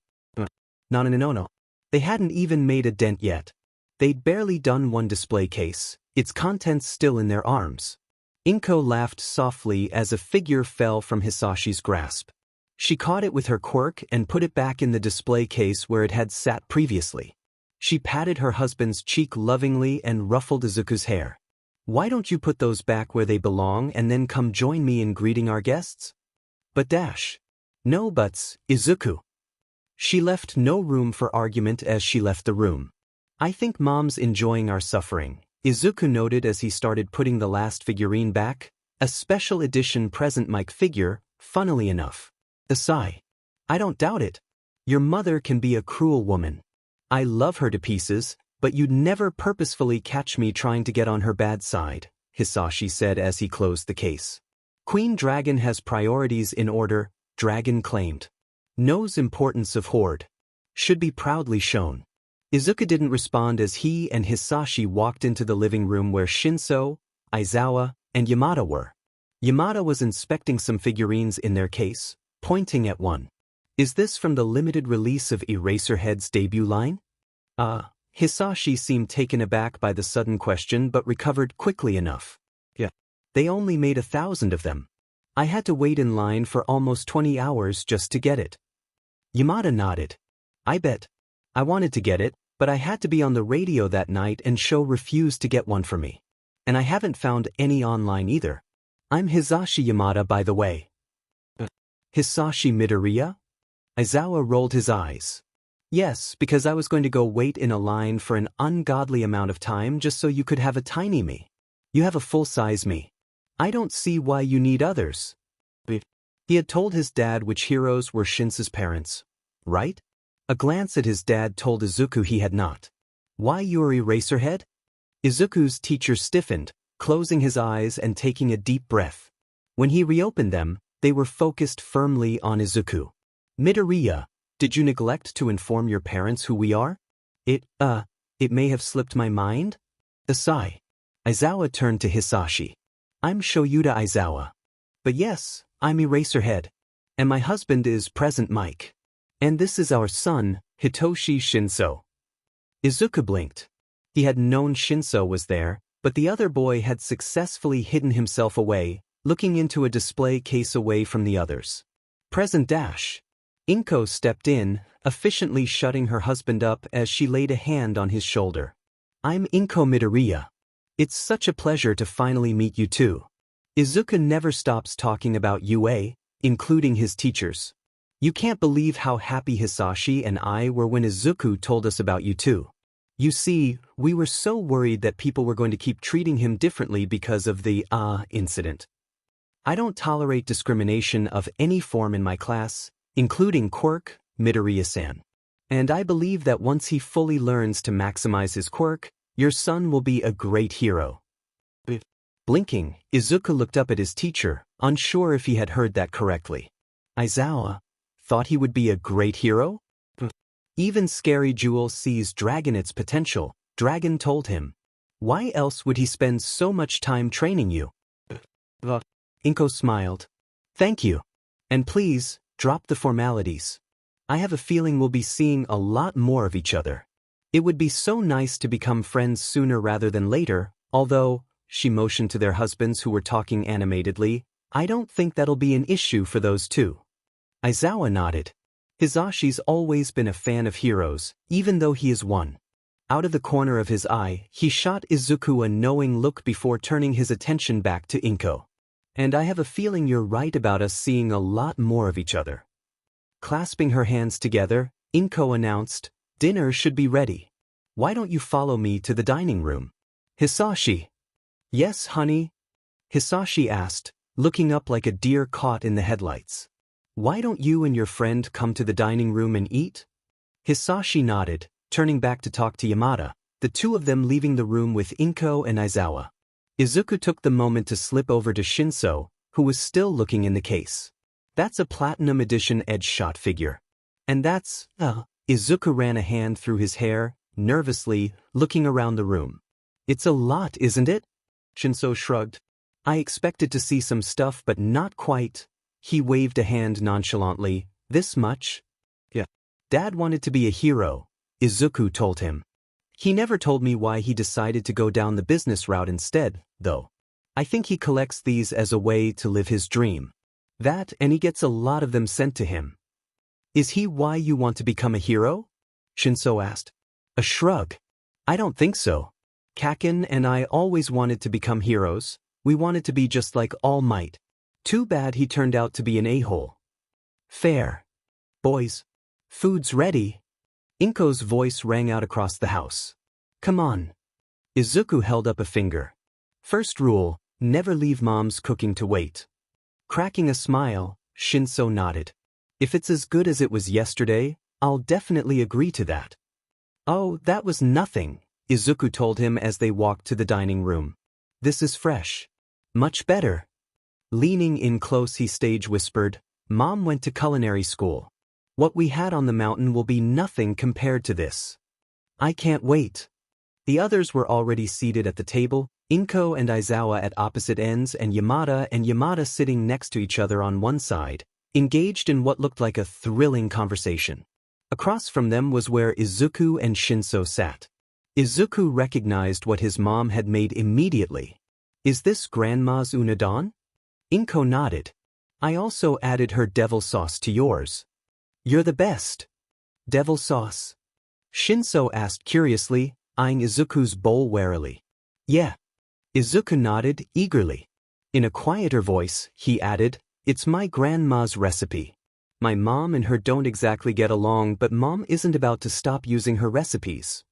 Speaker 1: No. They hadn't even made a dent yet. They'd barely done one display case, its contents still in their arms. Inko laughed softly as a figure fell from Hisashi's grasp. She caught it with her quirk and put it back in the display case where it had sat previously. She patted her husband's cheek lovingly and ruffled Izuku's hair. Why don't you put those back where they belong and then come join me in greeting our guests? But Dash. No buts, Izuku. She left no room for argument as she left the room. I think Mom's enjoying our suffering, Izuku noted as he started putting the last figurine back, a special edition present Mike figure, funnily enough. A sigh. I don't doubt it. Your mother can be a cruel woman. I love her to pieces, but you'd never purposefully catch me trying to get on her bad side, Hisashi said as he closed the case. Queen Dragon has priorities in order, Dragon claimed. Knows importance of hoard. Should be proudly shown. Izuku didn't respond as he and Hisashi walked into the living room where Shinso, Aizawa, and Yamada were. Yamada was inspecting some figurines in their case, pointing at one. Is this from the limited release of Eraserhead's debut line? Hisashi seemed taken aback by the sudden question but recovered quickly enough. Yeah. They only made 1,000 of them. I had to wait in line for almost 20 hours just to get it. Yamada nodded. I bet. I wanted to get it, but I had to be on the radio that night and Sho refused to get one for me. And I haven't found any online either. I'm Hisashi Yamada, by the way. Hisashi Midoriya? Aizawa rolled his eyes. Yes, because I was going to go wait in a line for an ungodly amount of time just so you could have a tiny me. You have a full-size me. I don't see why you need others. He had told his dad which heroes were Shinso's parents, right? A glance at his dad told Izuku he had not. Why you're Eraserhead? Izuku's teacher stiffened, closing his eyes and taking a deep breath. When he reopened them, they were focused firmly on Izuku. Midoriya, did you neglect to inform your parents who we are? It may have slipped my mind? A sigh. Aizawa turned to Hisashi. I'm Shoyuta Aizawa. But yes, I'm Eraserhead. And my husband is Present Mike. And this is our son, Hitoshi Shinso. Izuku blinked. He had known Shinso was there, but the other boy had successfully hidden himself away, looking into a display case away from the others. Present Dash. Inko stepped in, efficiently shutting her husband up as she laid a hand on his shoulder. I'm Inko Midoriya. It's such a pleasure to finally meet you too. Izuku never stops talking about UA, including his teachers. You can't believe how happy Hisashi and I were when Izuku told us about you too. You see, we were so worried that people were going to keep treating him differently because of the incident. I don't tolerate discrimination of any form in my class, including Quirk, Midoriya-san. And I believe that once he fully learns to maximize his quirk, your son will be a great hero. Blinking, Izuku looked up at his teacher, unsure if he had heard that correctly. Aizawa thought he would be a great hero? Even Scary Jewel sees Dragonet's potential, Dragon told him. Why else would he spend so much time training you? Inko smiled. Thank you. And please, drop the formalities. I have a feeling we'll be seeing a lot more of each other. It would be so nice to become friends sooner rather than later, although, she motioned to their husbands who were talking animatedly, I don't think that'll be an issue for those two. Aizawa nodded. Hisashi's always been a fan of heroes, even though he is one. Out of the corner of his eye, he shot Izuku a knowing look before turning his attention back to Inko. And I have a feeling you're right about us seeing a lot more of each other. Clasping her hands together, Inko announced, dinner should be ready. Why don't you follow me to the dining room? Hisashi. Yes, honey? Hisashi asked, looking up like a deer caught in the headlights. Why don't you and your friend come to the dining room and eat? Hisashi nodded, turning back to talk to Yamada, the two of them leaving the room with Inko and Aizawa. Izuku took the moment to slip over to Shinso, who was still looking in the case. That's a Platinum Edition edge shot figure. And that's, Izuku ran a hand through his hair, nervously, looking around the room. It's a lot, isn't it? Shinso shrugged. I expected to see some stuff but not quite. He waved a hand nonchalantly. This much? Yeah. Dad wanted to be a hero, Izuku told him. He never told me why he decided to go down the business route instead, though. I think he collects these as a way to live his dream. That, and he gets a lot of them sent to him. Is he why you want to become a hero? Shinso asked. A shrug. I don't think so. Kaken and I always wanted to become heroes. We wanted to be just like All Might. Too bad he turned out to be an a-hole. Fair. Boys. Food's ready. Inko's voice rang out across the house. Come on. Izuku held up a finger. First rule, never leave mom's cooking to wait. Cracking a smile, Shinso nodded. If it's as good as it was yesterday, I'll definitely agree to that. Oh, that was nothing, Izuku told him as they walked to the dining room. This is fresh. Much better. Leaning in close he stage whispered, Mom went to culinary school. What we had on the mountain will be nothing compared to this. I can't wait. The others were already seated at the table, Inko and Aizawa at opposite ends and Yamada sitting next to each other on one side, engaged in what looked like a thrilling conversation. Across from them was where Izuku and Shinso sat. Izuku recognized what his mom had made immediately. Is this Grandma's unadon? Inko nodded. I also added her devil sauce to yours. You're the best. Devil sauce? Shinso asked curiously, eyeing Izuku's bowl warily. Yeah. Izuku nodded eagerly. In a quieter voice, he added, It's my grandma's recipe. My mom and her don't exactly get along, but Mom isn't about to stop using her recipes.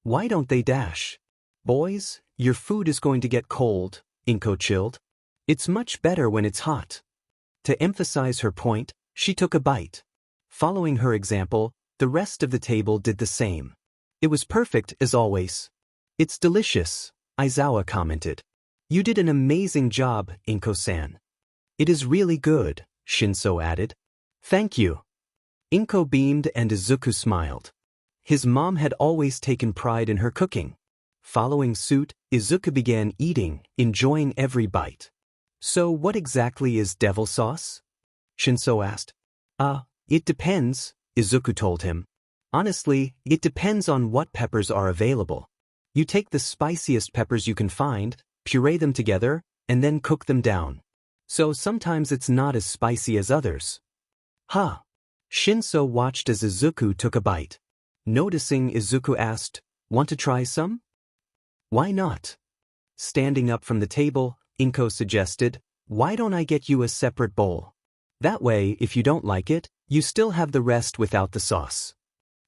Speaker 1: Why don't they dash? Boys, your food is going to get cold, Inko chilled. It's much better when it's hot. To emphasize her point, she took a bite. Following her example, the rest of the table did the same. It was perfect as always. It's delicious, Aizawa commented. You did an amazing job, Inko-san. It is really good, Shinso added. Thank you. Inko beamed and Izuku smiled. His mom had always taken pride in her cooking. Following suit, Izuku began eating, enjoying every bite. So what exactly is devil sauce? Shinso asked. It depends, Izuku told him. Honestly, it depends on what peppers are available. You take the spiciest peppers you can find, puree them together, and then cook them down. So sometimes it's not as spicy as others. Huh. Shinso watched as Izuku took a bite. Noticing, Izuku asked, "Want to try some?" "Why not?" Standing up from the table, Inko suggested, "Why don't I get you a separate bowl? That way, if you don't like it, you still have the rest without the sauce."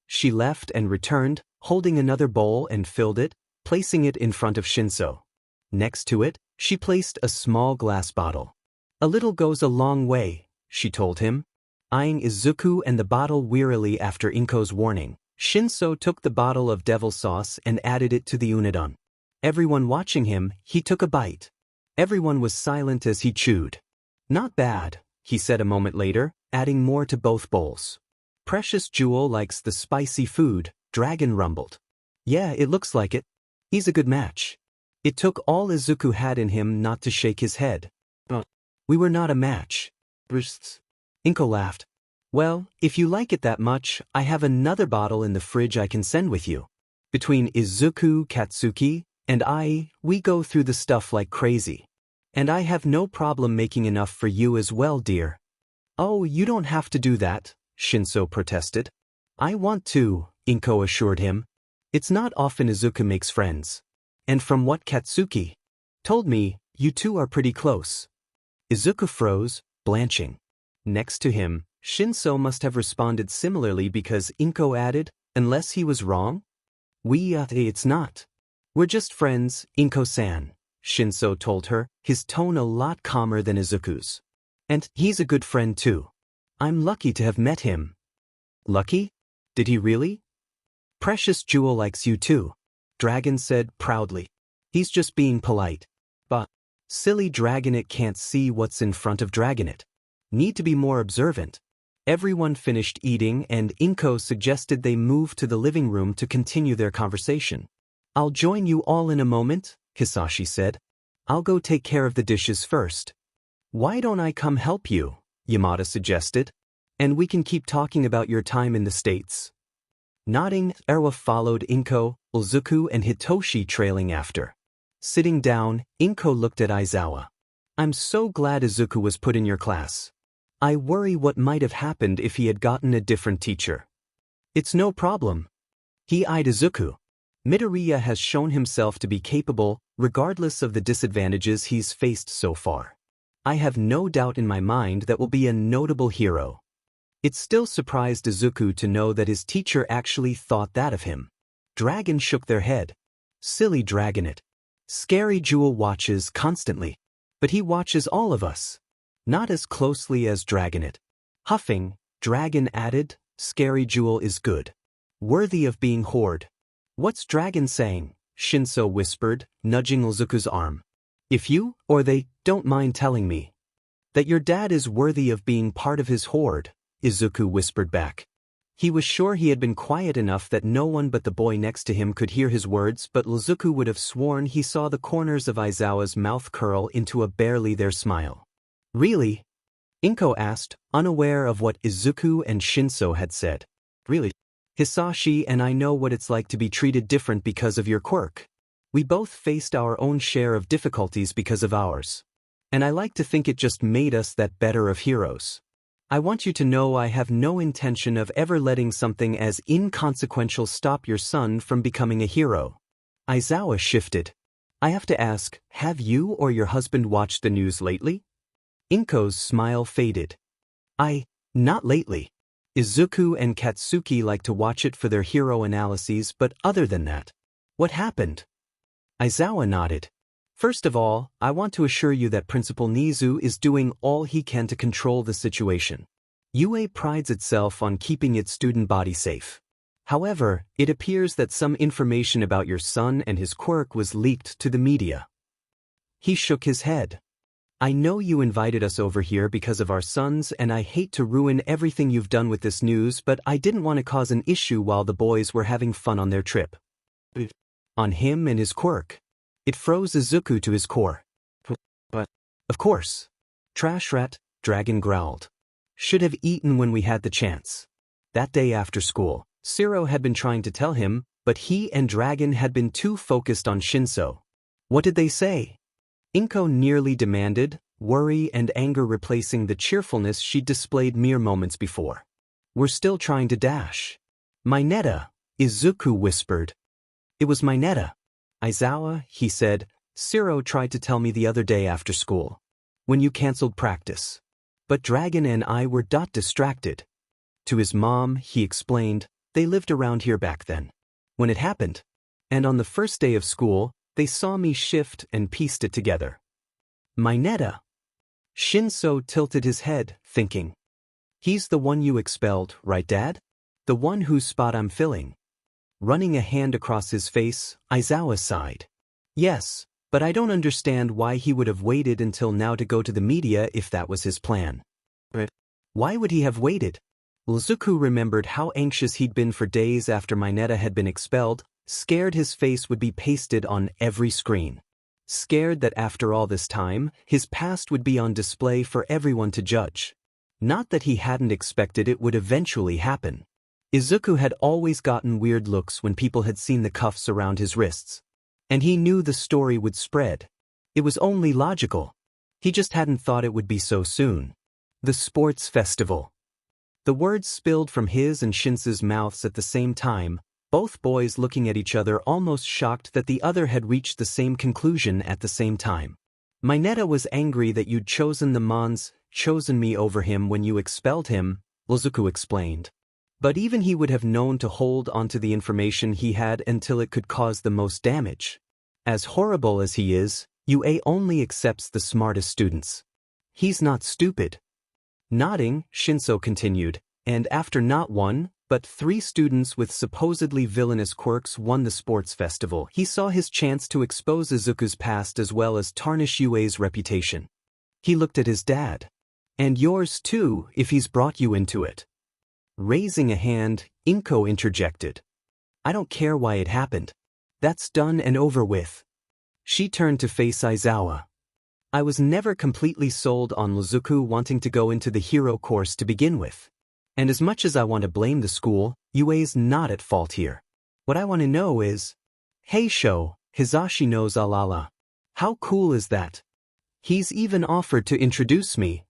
Speaker 1: She left and returned, holding another bowl and filled it, placing it in front of Shinso. Next to it, she placed a small glass bottle. "A little goes a long way," she told him. Eyeing Izuku and the bottle wearily after Inko's warning, Shinso took the bottle of devil sauce and added it to the unadon. Everyone watching him, he took a bite. Everyone was silent as he chewed. "Not bad," he said a moment later, adding more to both bowls. "Precious Jewel likes the spicy food," Dragon rumbled. "Yeah, it looks like it. He's a good match." It took all Izuku had in him not to shake his head. "But we were not a match." Inko laughed. "Well, if you like it that much, I have another bottle in the fridge I can send with you. Between Izuku, Katsuki, and I, we go through the stuff like crazy. And I have no problem making enough for you as well, dear." "Oh, you don't have to do that," Shinso protested. "I want to," Inko assured him. "It's not often Izuku makes friends. And from what Katsuki told me, you two are pretty close." Izuku froze, blanching. Next to him, Shinso must have responded similarly because Inko added, "Unless he was wrong?" It's not. We're just friends, Inko-san," Shinso told her, his tone a lot calmer than Izuku's. "And he's a good friend too. I'm lucky to have met him." "Lucky? Did he really?" "Precious Jewel likes you too," Dragon said proudly. "He's just being polite." "But silly Draconic can't see what's in front of Draconic. Need to be more observant." Everyone finished eating and Inko suggested they move to the living room to continue their conversation. "I'll join you all in a moment," Hisashi said. "I'll go take care of the dishes first." "Why don't I come help you?" Yamada suggested. "And we can keep talking about your time in the States." Nodding, Erwa followed Inko, Izuku and Hitoshi trailing after. Sitting down, Inko looked at Aizawa. "I'm so glad Izuku was put in your class. I worry what might have happened if he had gotten a different teacher." "It's no problem." He eyed Izuku. "Midoriya has shown himself to be capable, regardless of the disadvantages he's faced so far. I have no doubt in my mind that will be a notable hero." It still surprised Izuku to know that his teacher actually thought that of him. Dragon shook their head. "Silly Dragonite. Scary Jewel watches constantly. But he watches all of us. Not as closely as Dragonite." Huffing, Dragon added, "Scary Jewel is good. Worthy of being hoard." "What's Dragon saying?" Shinso whispered, nudging Izuku's arm. "If you, or they, don't mind telling me." "That your dad is worthy of being part of his hoard," Izuku whispered back. He was sure he had been quiet enough that no one but the boy next to him could hear his words, but Izuku would have sworn he saw the corners of Aizawa's mouth curl into a barely there smile. "Really?" Inko asked, unaware of what Izuku and Shinso had said. "Really? Hisashi and I know what it's like to be treated different because of your quirk. We both faced our own share of difficulties because of ours. And I like to think it just made us that better of heroes. I want you to know I have no intention of ever letting something as inconsequential stop your son from becoming a hero." Aizawa shifted. "I have to ask, have you or your husband watched the news lately?" Inko's smile faded. Not lately. Izuku and Katsuki like to watch it for their hero analyses, but other than that." "What happened?" Aizawa nodded. "First of all, I want to assure you that Principal Nizu is doing all he can to control the situation. UA prides itself on keeping its student body safe. However, it appears that some information about your son and his quirk was leaked to the media." He shook his head. "I know you invited us over here because of our sons, and I hate to ruin everything you've done with this news, but I didn't want to cause an issue while the boys were having fun on their trip." On him and his quirk. It froze Izuku to his core. "But, of course. Trash rat," Dragon growled. "Should have eaten when we had the chance." That day after school, Siro had been trying to tell him, but he and Dragon had been too focused on Shinso. "What did they say?" Inko nearly demanded, worry and anger replacing the cheerfulness she'd displayed mere moments before. We're still trying to dash. Mineta, Izuku whispered. It was Mineta. Aizawa, he said, Siro tried to tell me the other day after school. When you canceled practice. But Dragon and I were distracted. To his mom, he explained, they lived around here back then. When it happened. And on the first day of school, they saw me shift and pieced it together. Mineta. Shinso tilted his head, thinking. He's the one you expelled, right, Dad? The one whose spot I'm filling. Running a hand across his face, Aizawa sighed. Yes, but I don't understand why he would have waited until now to go to the media if that was his plan. Why would he have waited? Izuku remembered how anxious he'd been for days after Mineta had been expelled, scared his face would be pasted on every screen. Scared that after all this time, his past would be on display for everyone to judge. Not that he hadn't expected it would eventually happen. Izuku had always gotten weird looks when people had seen the cuffs around his wrists. And he knew the story would spread. It was only logical. He just hadn't thought it would be so soon. The sports festival. The words spilled from his and Shinso's mouths at the same time, both boys looking at each other almost shocked that the other had reached the same conclusion at the same time. Mineta was angry that you'd chosen me over him when you expelled him, Izuku explained. But even he would have known to hold onto the information he had until it could cause the most damage. As horrible as he is, UA only accepts the smartest students. He's not stupid. Nodding, Shinso continued, and after not one, but 3 students with supposedly villainous quirks won the sports festival, he saw his chance to expose Izuku's past as well as tarnish UA's reputation. He looked at his dad. And yours too, if he's brought you into it. Raising a hand, Inko interjected. I don't care why it happened. That's done and over with. She turned to face Aizawa. I was never completely sold on Izuku wanting to go into the hero course to begin with. And as much as I want to blame the school, UA's not at fault here. What I want to know is, hey Sho, Hisashi knows Alala. How cool is that? He's even offered to introduce me.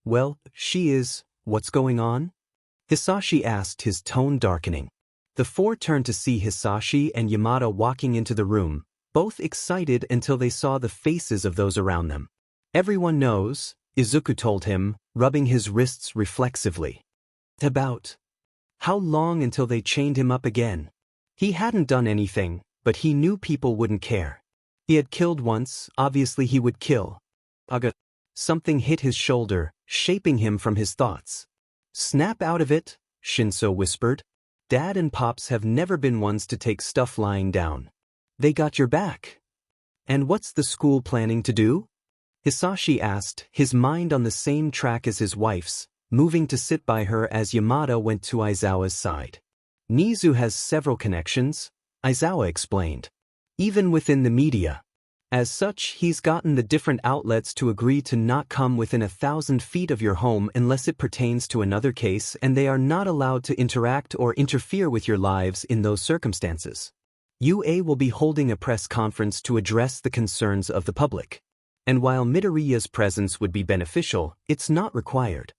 Speaker 1: Well, she is, what's going on? Hisashi asked, his tone darkening. The 4 turned to see Hisashi and Yamada walking into the room, both excited until they saw the faces of those around them. Everyone knows, Izuku told him, rubbing his wrists reflexively. About how long until they chained him up again? He hadn't done anything, but he knew people wouldn't care. He had killed once, obviously he would kill. Something hit his shoulder, shaping him from his thoughts. Snap out of it, Shinso whispered. Dad and Pops have never been ones to take stuff lying down. They got your back. And what's the school planning to do? Hisashi asked, his mind on the same track as his wife's, moving to sit by her as Yamada went to Aizawa's side. Nizu has several connections, Aizawa explained. Even within the media. As such, he's gotten the different outlets to agree to not come within 1,000 feet of your home unless it pertains to another case, and they are not allowed to interact or interfere with your lives in those circumstances. UA will be holding a press conference to address the concerns of the public. And while Midoriya's presence would be beneficial, it's not required.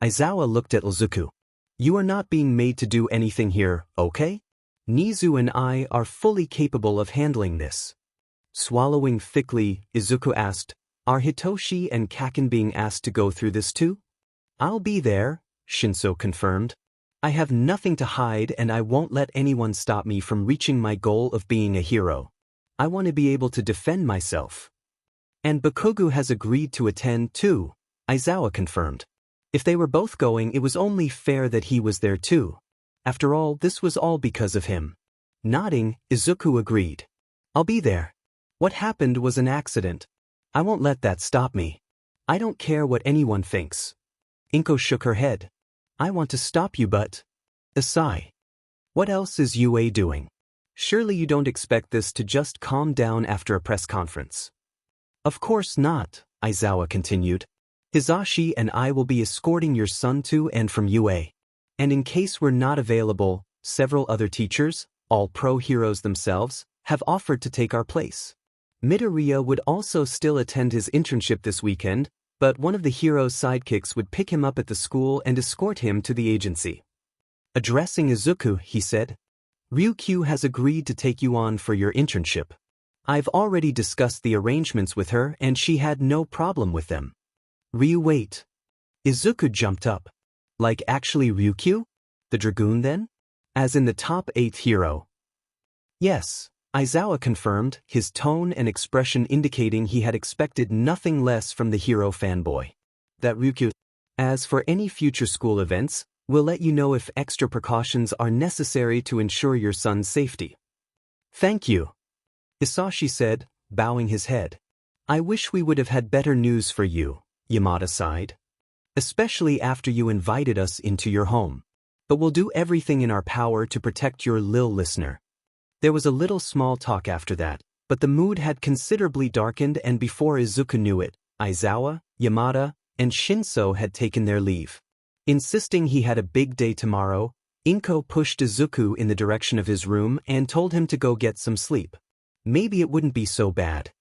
Speaker 1: Aizawa looked at Izuku. You are not being made to do anything here, okay? Nizu and I are fully capable of handling this. Swallowing thickly, Izuku asked, are Hitoshi and Kaken being asked to go through this too? I'll be there, Shinso confirmed. I have nothing to hide and I won't let anyone stop me from reaching my goal of being a hero. I want to be able to defend myself. And Bakugo has agreed to attend too, Aizawa confirmed. If they were both going, it was only fair that he was there too. After all, this was all because of him. Nodding, Izuku agreed. I'll be there. What happened was an accident. I won't let that stop me. I don't care what anyone thinks. Inko shook her head. I want to stop you but... A sigh. What else is UA doing? Surely you don't expect this to just calm down after a press conference. Of course not, Aizawa continued. Hisashi and I will be escorting your son to and from UA. And in case we're not available, several other teachers, all pro heroes themselves, have offered to take our place. Midoriya would also still attend his internship this weekend, but one of the hero's sidekicks would pick him up at the school and escort him to the agency. Addressing Izuku, he said, "Ryukyu has agreed to take you on for your internship. I've already discussed the arrangements with her and she had no problem with them." "Ryu, wait." Izuku jumped up. "Like actually Ryukyu? The Dragoon then? As in the top 8 hero?" "Yes," Aizawa confirmed, his tone and expression indicating he had expected nothing less from the hero fanboy. "That Ryukyu. As for any future school events, we'll let you know if extra precautions are necessary to ensure your son's safety." "Thank you," Hisashi said, bowing his head. "I wish we would have had better news for you," Yamada sighed. "Especially after you invited us into your home. But we'll do everything in our power to protect your lil listener." There was a little small talk after that, but the mood had considerably darkened, and before Izuku knew it, Aizawa, Yamada, and Shinso had taken their leave. Insisting he had a big day tomorrow, Inko pushed Izuku in the direction of his room and told him to go get some sleep. Maybe it wouldn't be so bad.